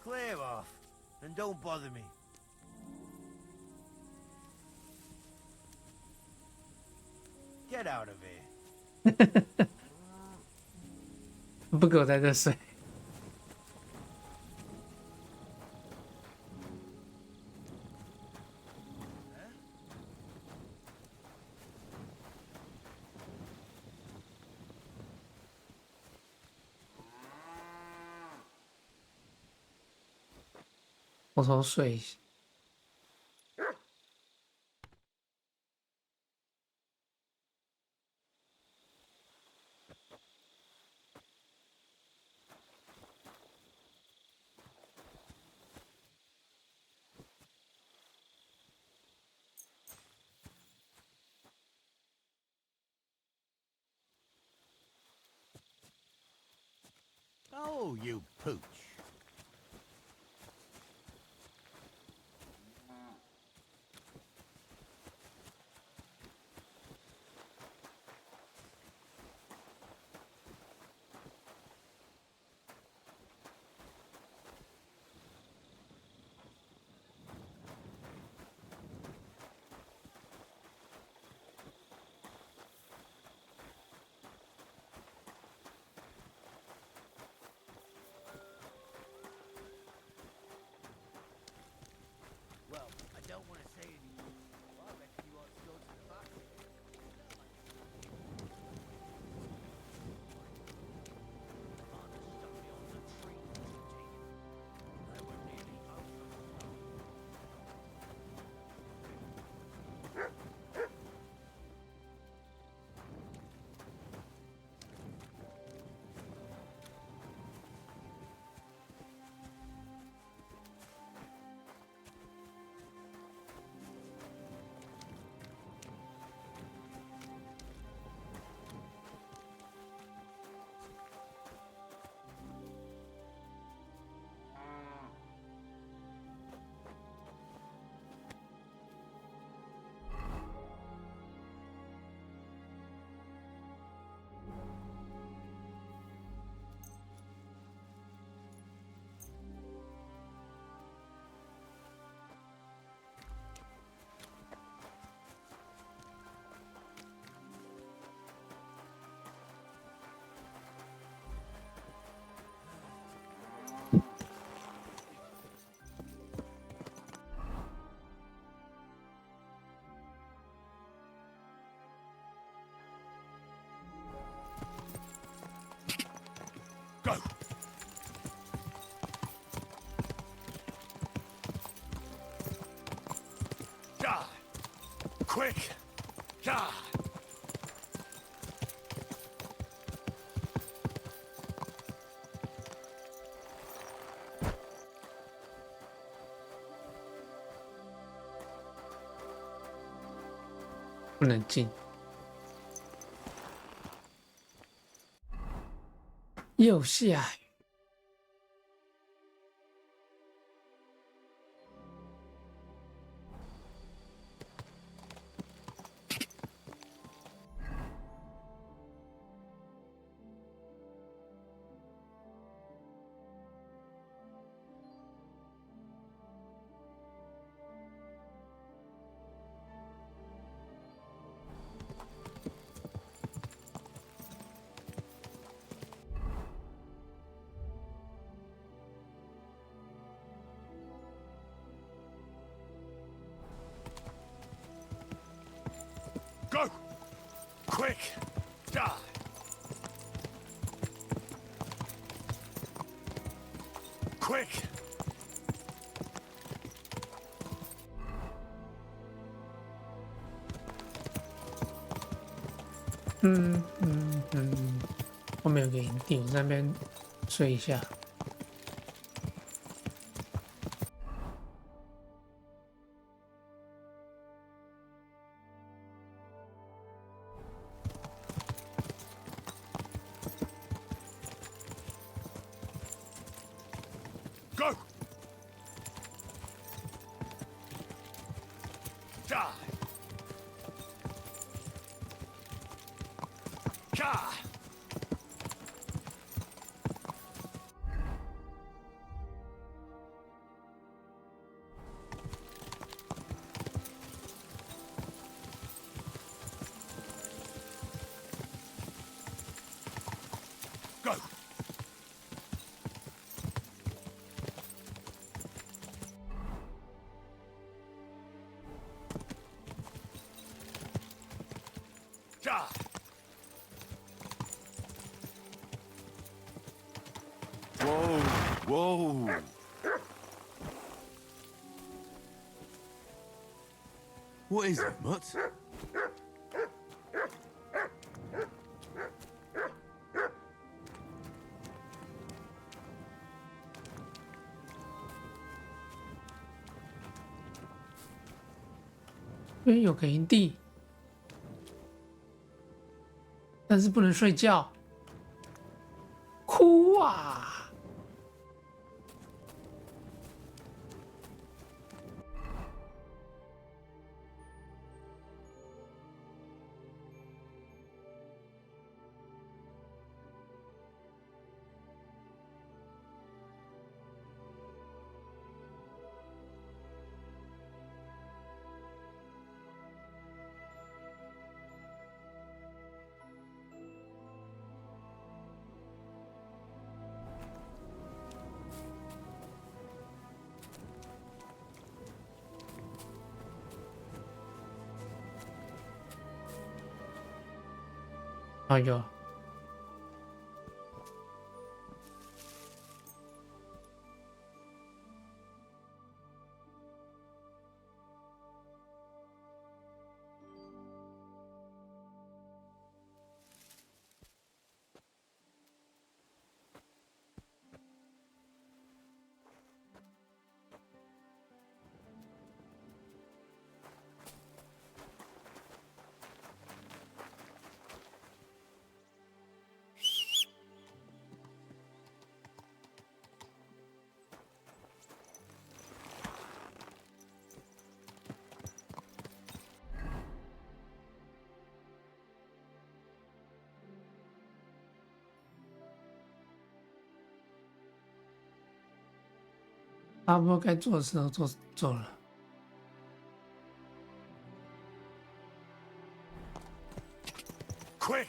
？Clear off, and don't bother me. Get out of here. 不给我在这睡。我说睡一下。Oh, you pooch. Quick! Gah! 不能进。又下雨。Go! Quick! Die! Quick!嗯，后面有个营地，我在那边睡一下。Go! Die! Gah! Go! Die! Whoa, whoa. What is it, Mutt? 因为有个营地，但是不能睡觉，哭啊！哎呦，差不多该做的事都做了。Quick!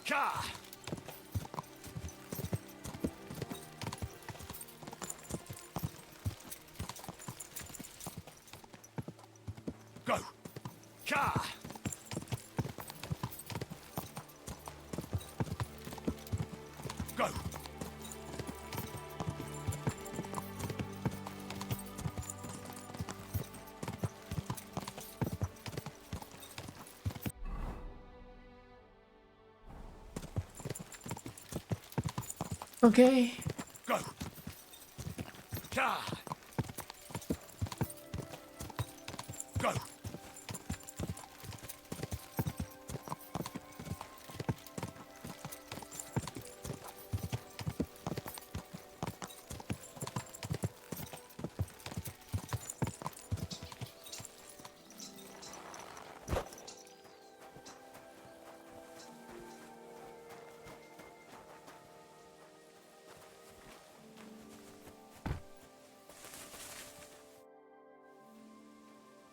Gah! Go! Gah! Go! OK， Go. Go.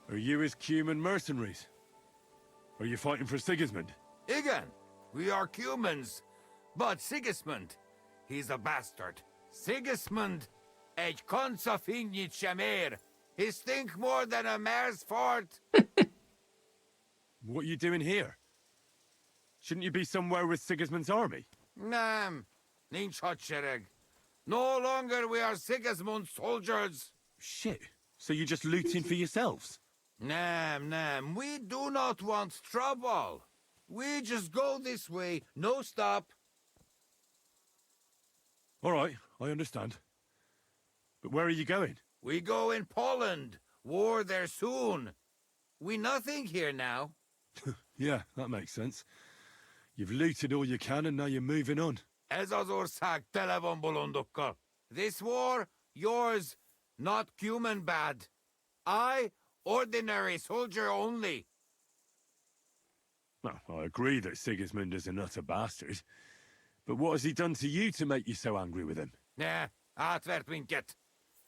'Are you his Cuman mercenaries? Are you fighting for Sigismund? Igen, we are humans. But Sigismund, he's a bastard. Sigismund, egy konsofinnyit sem ér. He stink more than a mare's fart. What are you doing here? Shouldn't you be somewhere with Sigismund's army? Nem, nincs hadsereg. No longer we are Sigismund's soldiers. Shit. So you're just looting for yourselves? Nem, we do not want trouble. We just go this way, no stop. All right, I understand. But where are you going? We go in Poland. War there soon. We nothing here now. Yeah, that makes sense. You've looted all you can and now you're moving on. Ez az ország tele van bolondokkal. This war, yours, not human bad. I, ordinary soldier only. Well, I agree that Sigismund is an utter bastard. But what has he done to you to make you so angry with him? Átvert minket.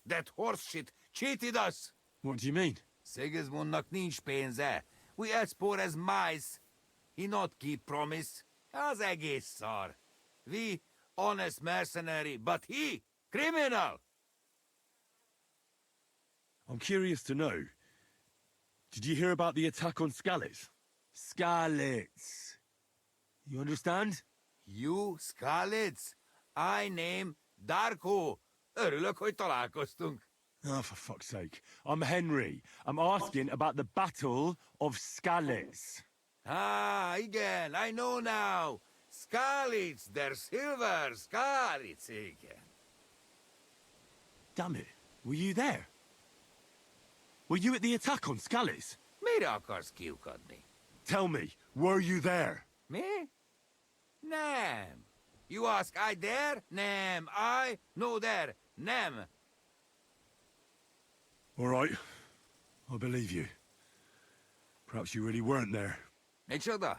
That horse shit cheated us. What do you mean? Sigismundnak nincs pénze. We as poor as mice. He not keep promise. Az egész szar. We, honest mercenary, but he, criminal. I'm curious to know. Did you hear about the attack on Skalitz? Skalitz. You understand? You, Skalitz. I name Darko. Örülök, hogy találkoztunk. Oh, for fuck's sake. I'm Henry. I'm asking about the Battle of Skalitz. Ah, igen, I know now. Skalitz, der silver, Skalitz, igen. Damn it. Were you there? Were you at the attack on Skalitz? Mire akarsz kiukadni? Tell me, were you there? Mi? Nem. You ask I there? Nem. I? No there. Nem. All right. I believe you. Perhaps you really weren't there. Micsoda?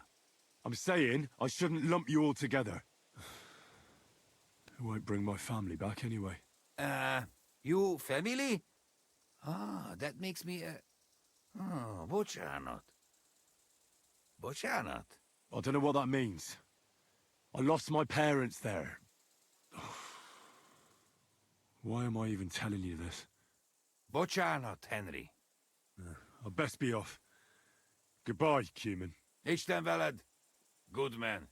I'm saying I shouldn't lump you all together. It won't bring my family back anyway. You family? Ah, that makes me Oh, bocsánat. Bocsánat? I don't know what that means. I lost my parents there. Why am I even telling you this? Bocsánat, Henry. I best be off. Goodbye, Cuman. Isten veled. Good man.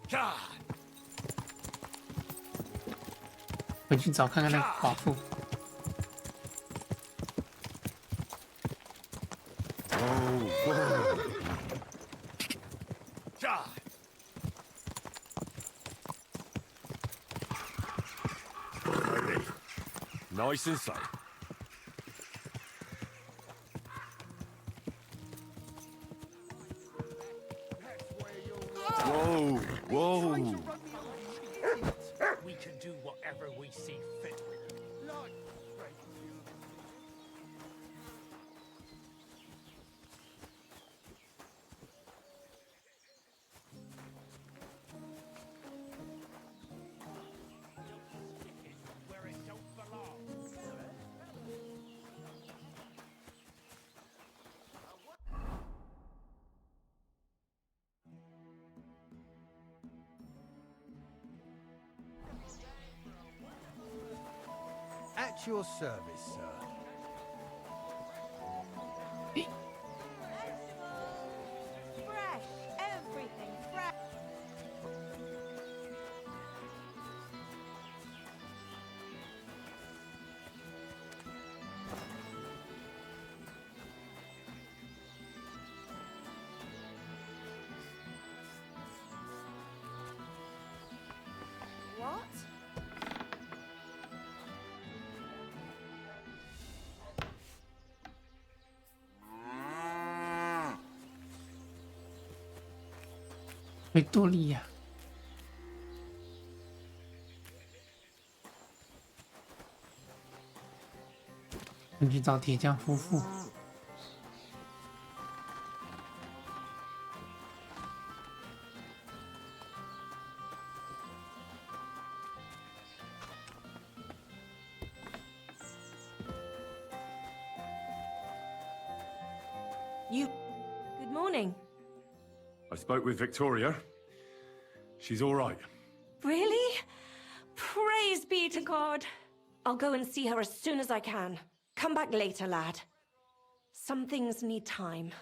God. 回去找看看那个寡妇。God. Nice and safe. Whoa, whoa. We can do whatever we see fit. At your service, sir. 维多利亚。我们去找铁匠夫妇。Good morning. I spoke with Victoria. She's all right. Really? Praise be to God. I'll go and see her as soon as I can. Come back later, lad. Some things need time.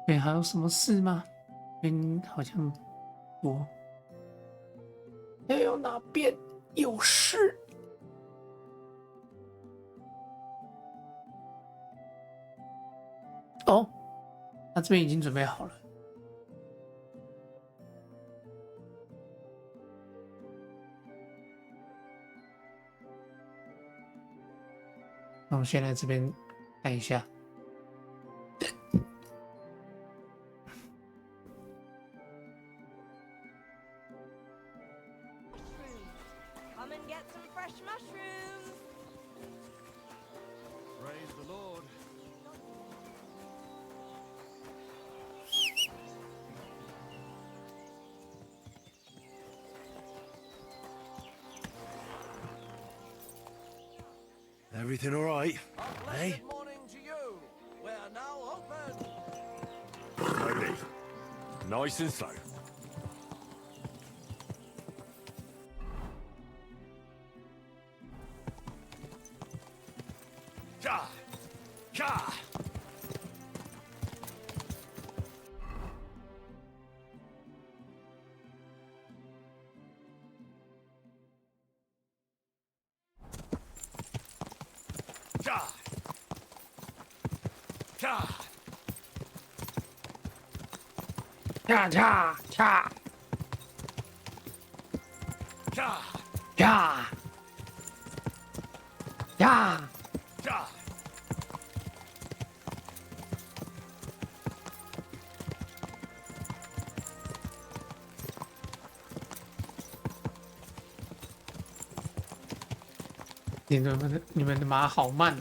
对，还有什么事吗？好像多。要有哪边有事？哦，他这边已经准备好了。那我们先来这边看一下。Come and get some fresh mushrooms. Praise the Lord. Everything all right? Hey? Good morning to you. We are now open. Slowly. Nice and slow. Ka! Ka! Ka! Ka! 恰恰恰恰恰恰。Ka! 你们的马好慢。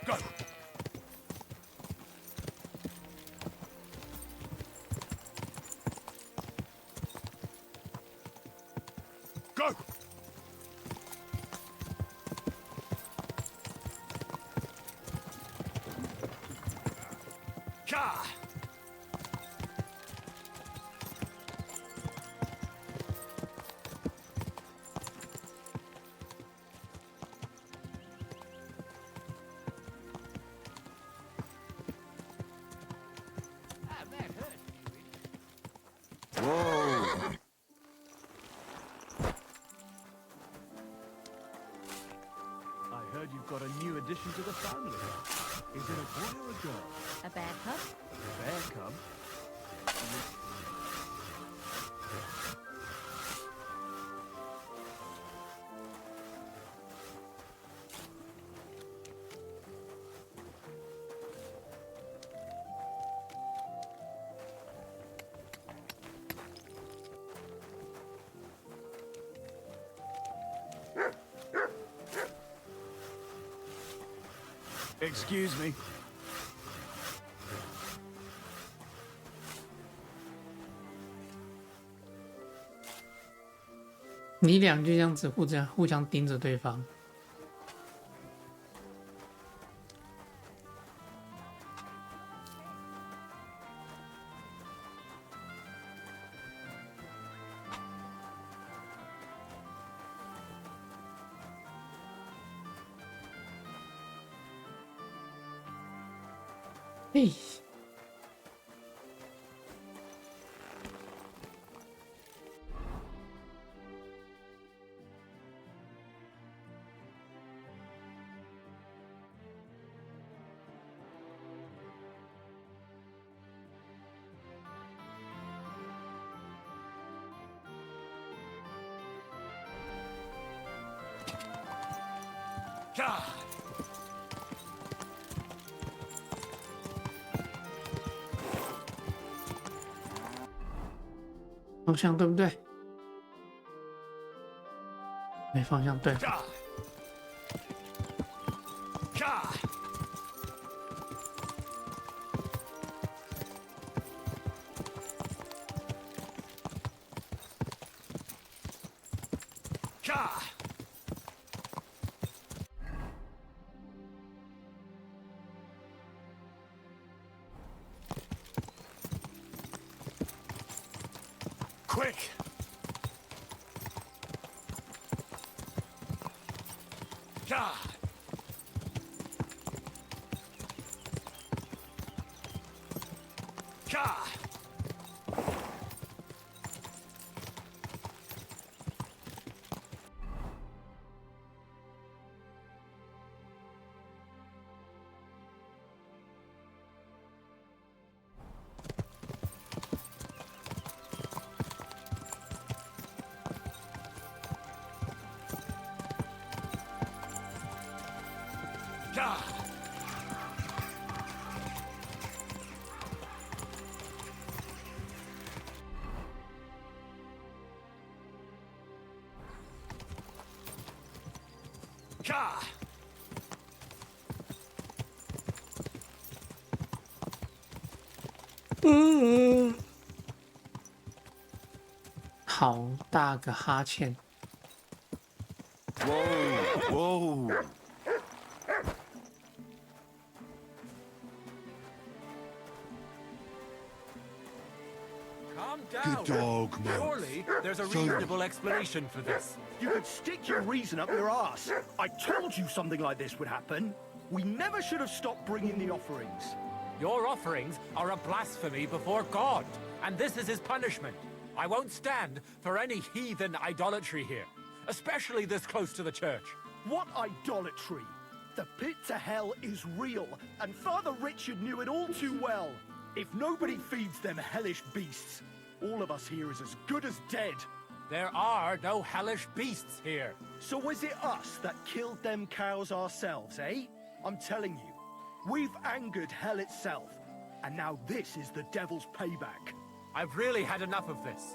Go! Go! Ka! Whoa! I heard you've got a new addition to the family. Is it a boy or a girl? A bear cub? A bear cub? Excuse me. 你俩就这样子互相盯着对方。嘿。方向对不对？没方向对。Quick! God! God! God! 好大个哈欠。Whoa! Whoa! Calm down. Good dog, man. Surely there's a reasonable explanation for this. You could stick your reason up your ass. I told you something like this would happen. We never should have stopped bringing the offerings. Your offerings are a blasphemy before God, and this is his punishment. I won't stand for any heathen idolatry here, especially this close to the church. What idolatry? The pit to hell is real, and Father Richard knew it all too well. If nobody feeds them hellish beasts, all of us here is as good as dead. There are no hellish beasts here. So was it us that killed them cows ourselves, eh? I'm telling you, we've angered hell itself, and now this is the devil's payback. I've really had enough of this.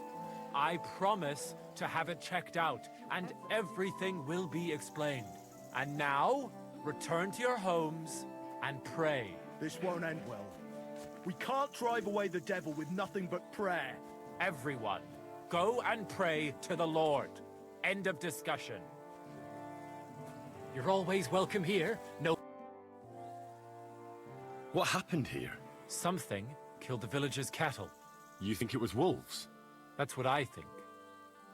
I promise to have it checked out, and everything will be explained. And now, return to your homes and pray. This won't end well. We can't drive away the devil with nothing but prayer. Everyone, go and pray to the Lord. End of discussion. You're always welcome here. No. What happened here? Something killed the villagers' cattle. You think it was wolves? That's what I think.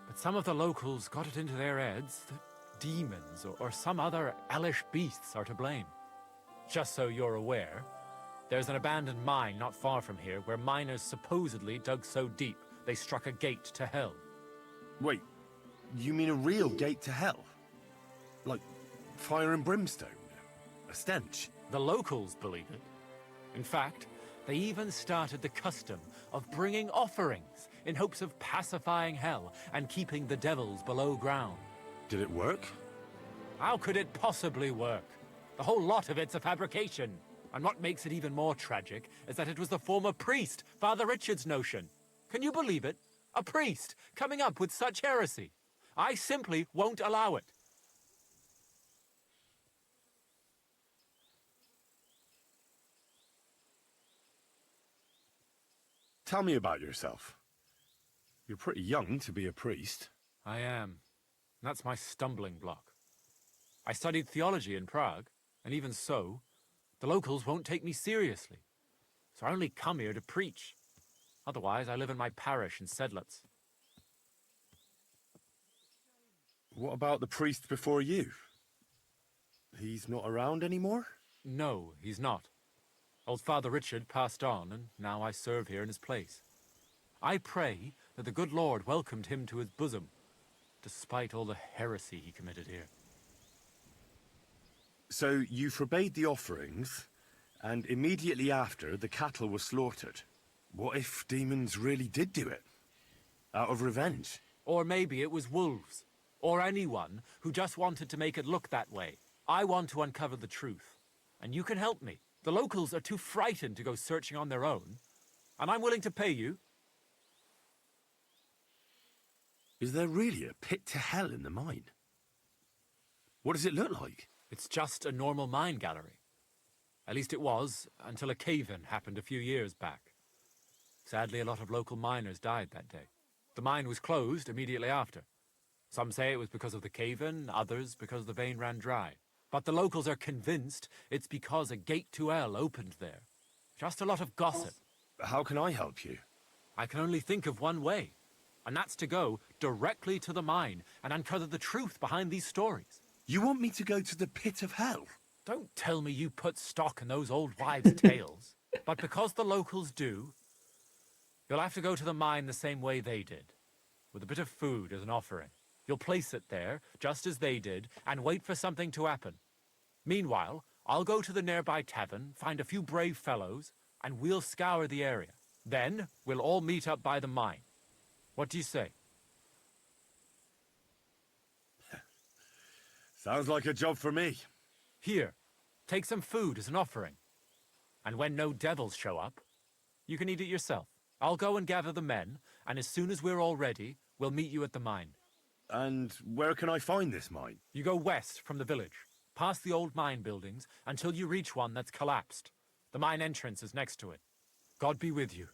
But some of the locals got it into their heads that demons or some other hellish beasts are to blame. Just so you're aware, there's an abandoned mine not far from here where miners supposedly dug so deep they struck a gate to hell. Wait, you mean a real gate to hell? Like fire and brimstone? A stench? The locals believe it. In fact, they even started the custom of bringing offerings in hopes of pacifying hell and keeping the devils below ground. Did it work? How could it possibly work? The whole lot of it's a fabrication. And what makes it even more tragic is that it was the former priest, Father Richard's notion. Can you believe it? A priest coming up with such heresy. I simply won't allow it. Tell me about yourself. You're pretty young to be a priest. I am. That's my stumbling block. I studied theology in Prague, and even so, the locals won't take me seriously. So I only come here to preach. Otherwise, I live in my parish in Sedlitz. What about the priest before you? He's not around anymore? No, he's not. Old Father Richard passed on, and now I serve here in his place. I pray that the good Lord welcomed him to his bosom, despite all the heresy he committed here. So you forbade the offerings, and immediately after, the cattle were slaughtered. What if demons really did do it? Out of revenge? Or maybe it was wolves, or anyone who just wanted to make it look that way. I want to uncover the truth, and you can help me. The locals are too frightened to go searching on their own, and I'm willing to pay you. Is there really a pit to hell in the mine? What does it look like? It's just a normal mine gallery. At least it was, until a cave-in happened a few years back. Sadly, a lot of local miners died that day. The mine was closed immediately after. Some say it was because of the cave-in, others because the vein ran dry. But the locals are convinced it's because a gate to hell opened there. Just a lot of gossip. How can I help you? I can only think of one way, and that's to go directly to the mine and uncover the truth behind these stories. You want me to go to the pit of hell? Don't tell me you put stock in those old wives' tales. But because the locals do, you'll have to go to the mine the same way they did, with a bit of food as an offering. You'll place it there, just as they did, and wait for something to happen. Meanwhile, I'll go to the nearby tavern, find a few brave fellows, and we'll scour the area. Then, we'll all meet up by the mine. What do you say? Sounds like a job for me. Here, take some food as an offering. And when no devils show up, you can eat it yourself. I'll go and gather the men, and as soon as we're all ready, we'll meet you at the mine. And where can I find this mine? You go west from the village, past the old mine buildings, until you reach one that's collapsed. The mine entrance is next to it. God be with you.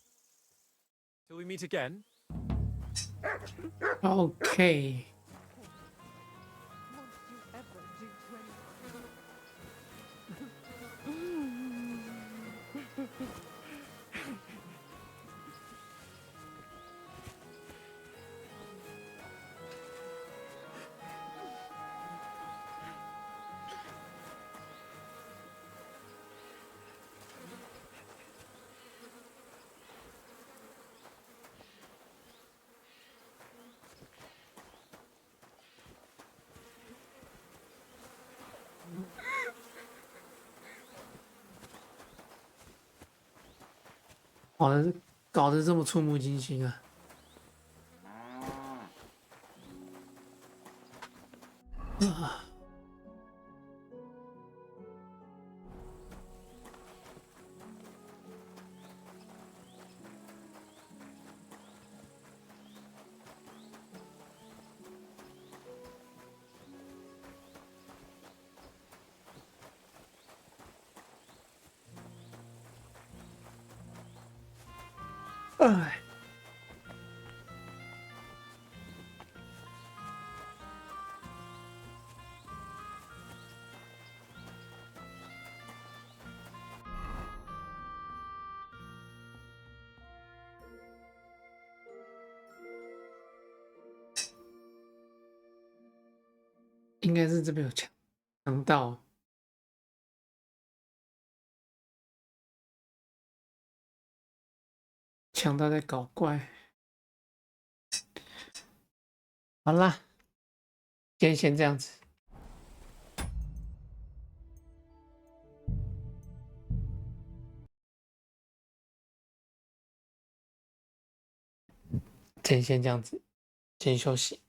Till we meet again. Okay.搞得这么触目惊心啊！哎，应该是这边有强盗。强盗在搞怪。好啦，今天先这样子。今天先这样子，先休息。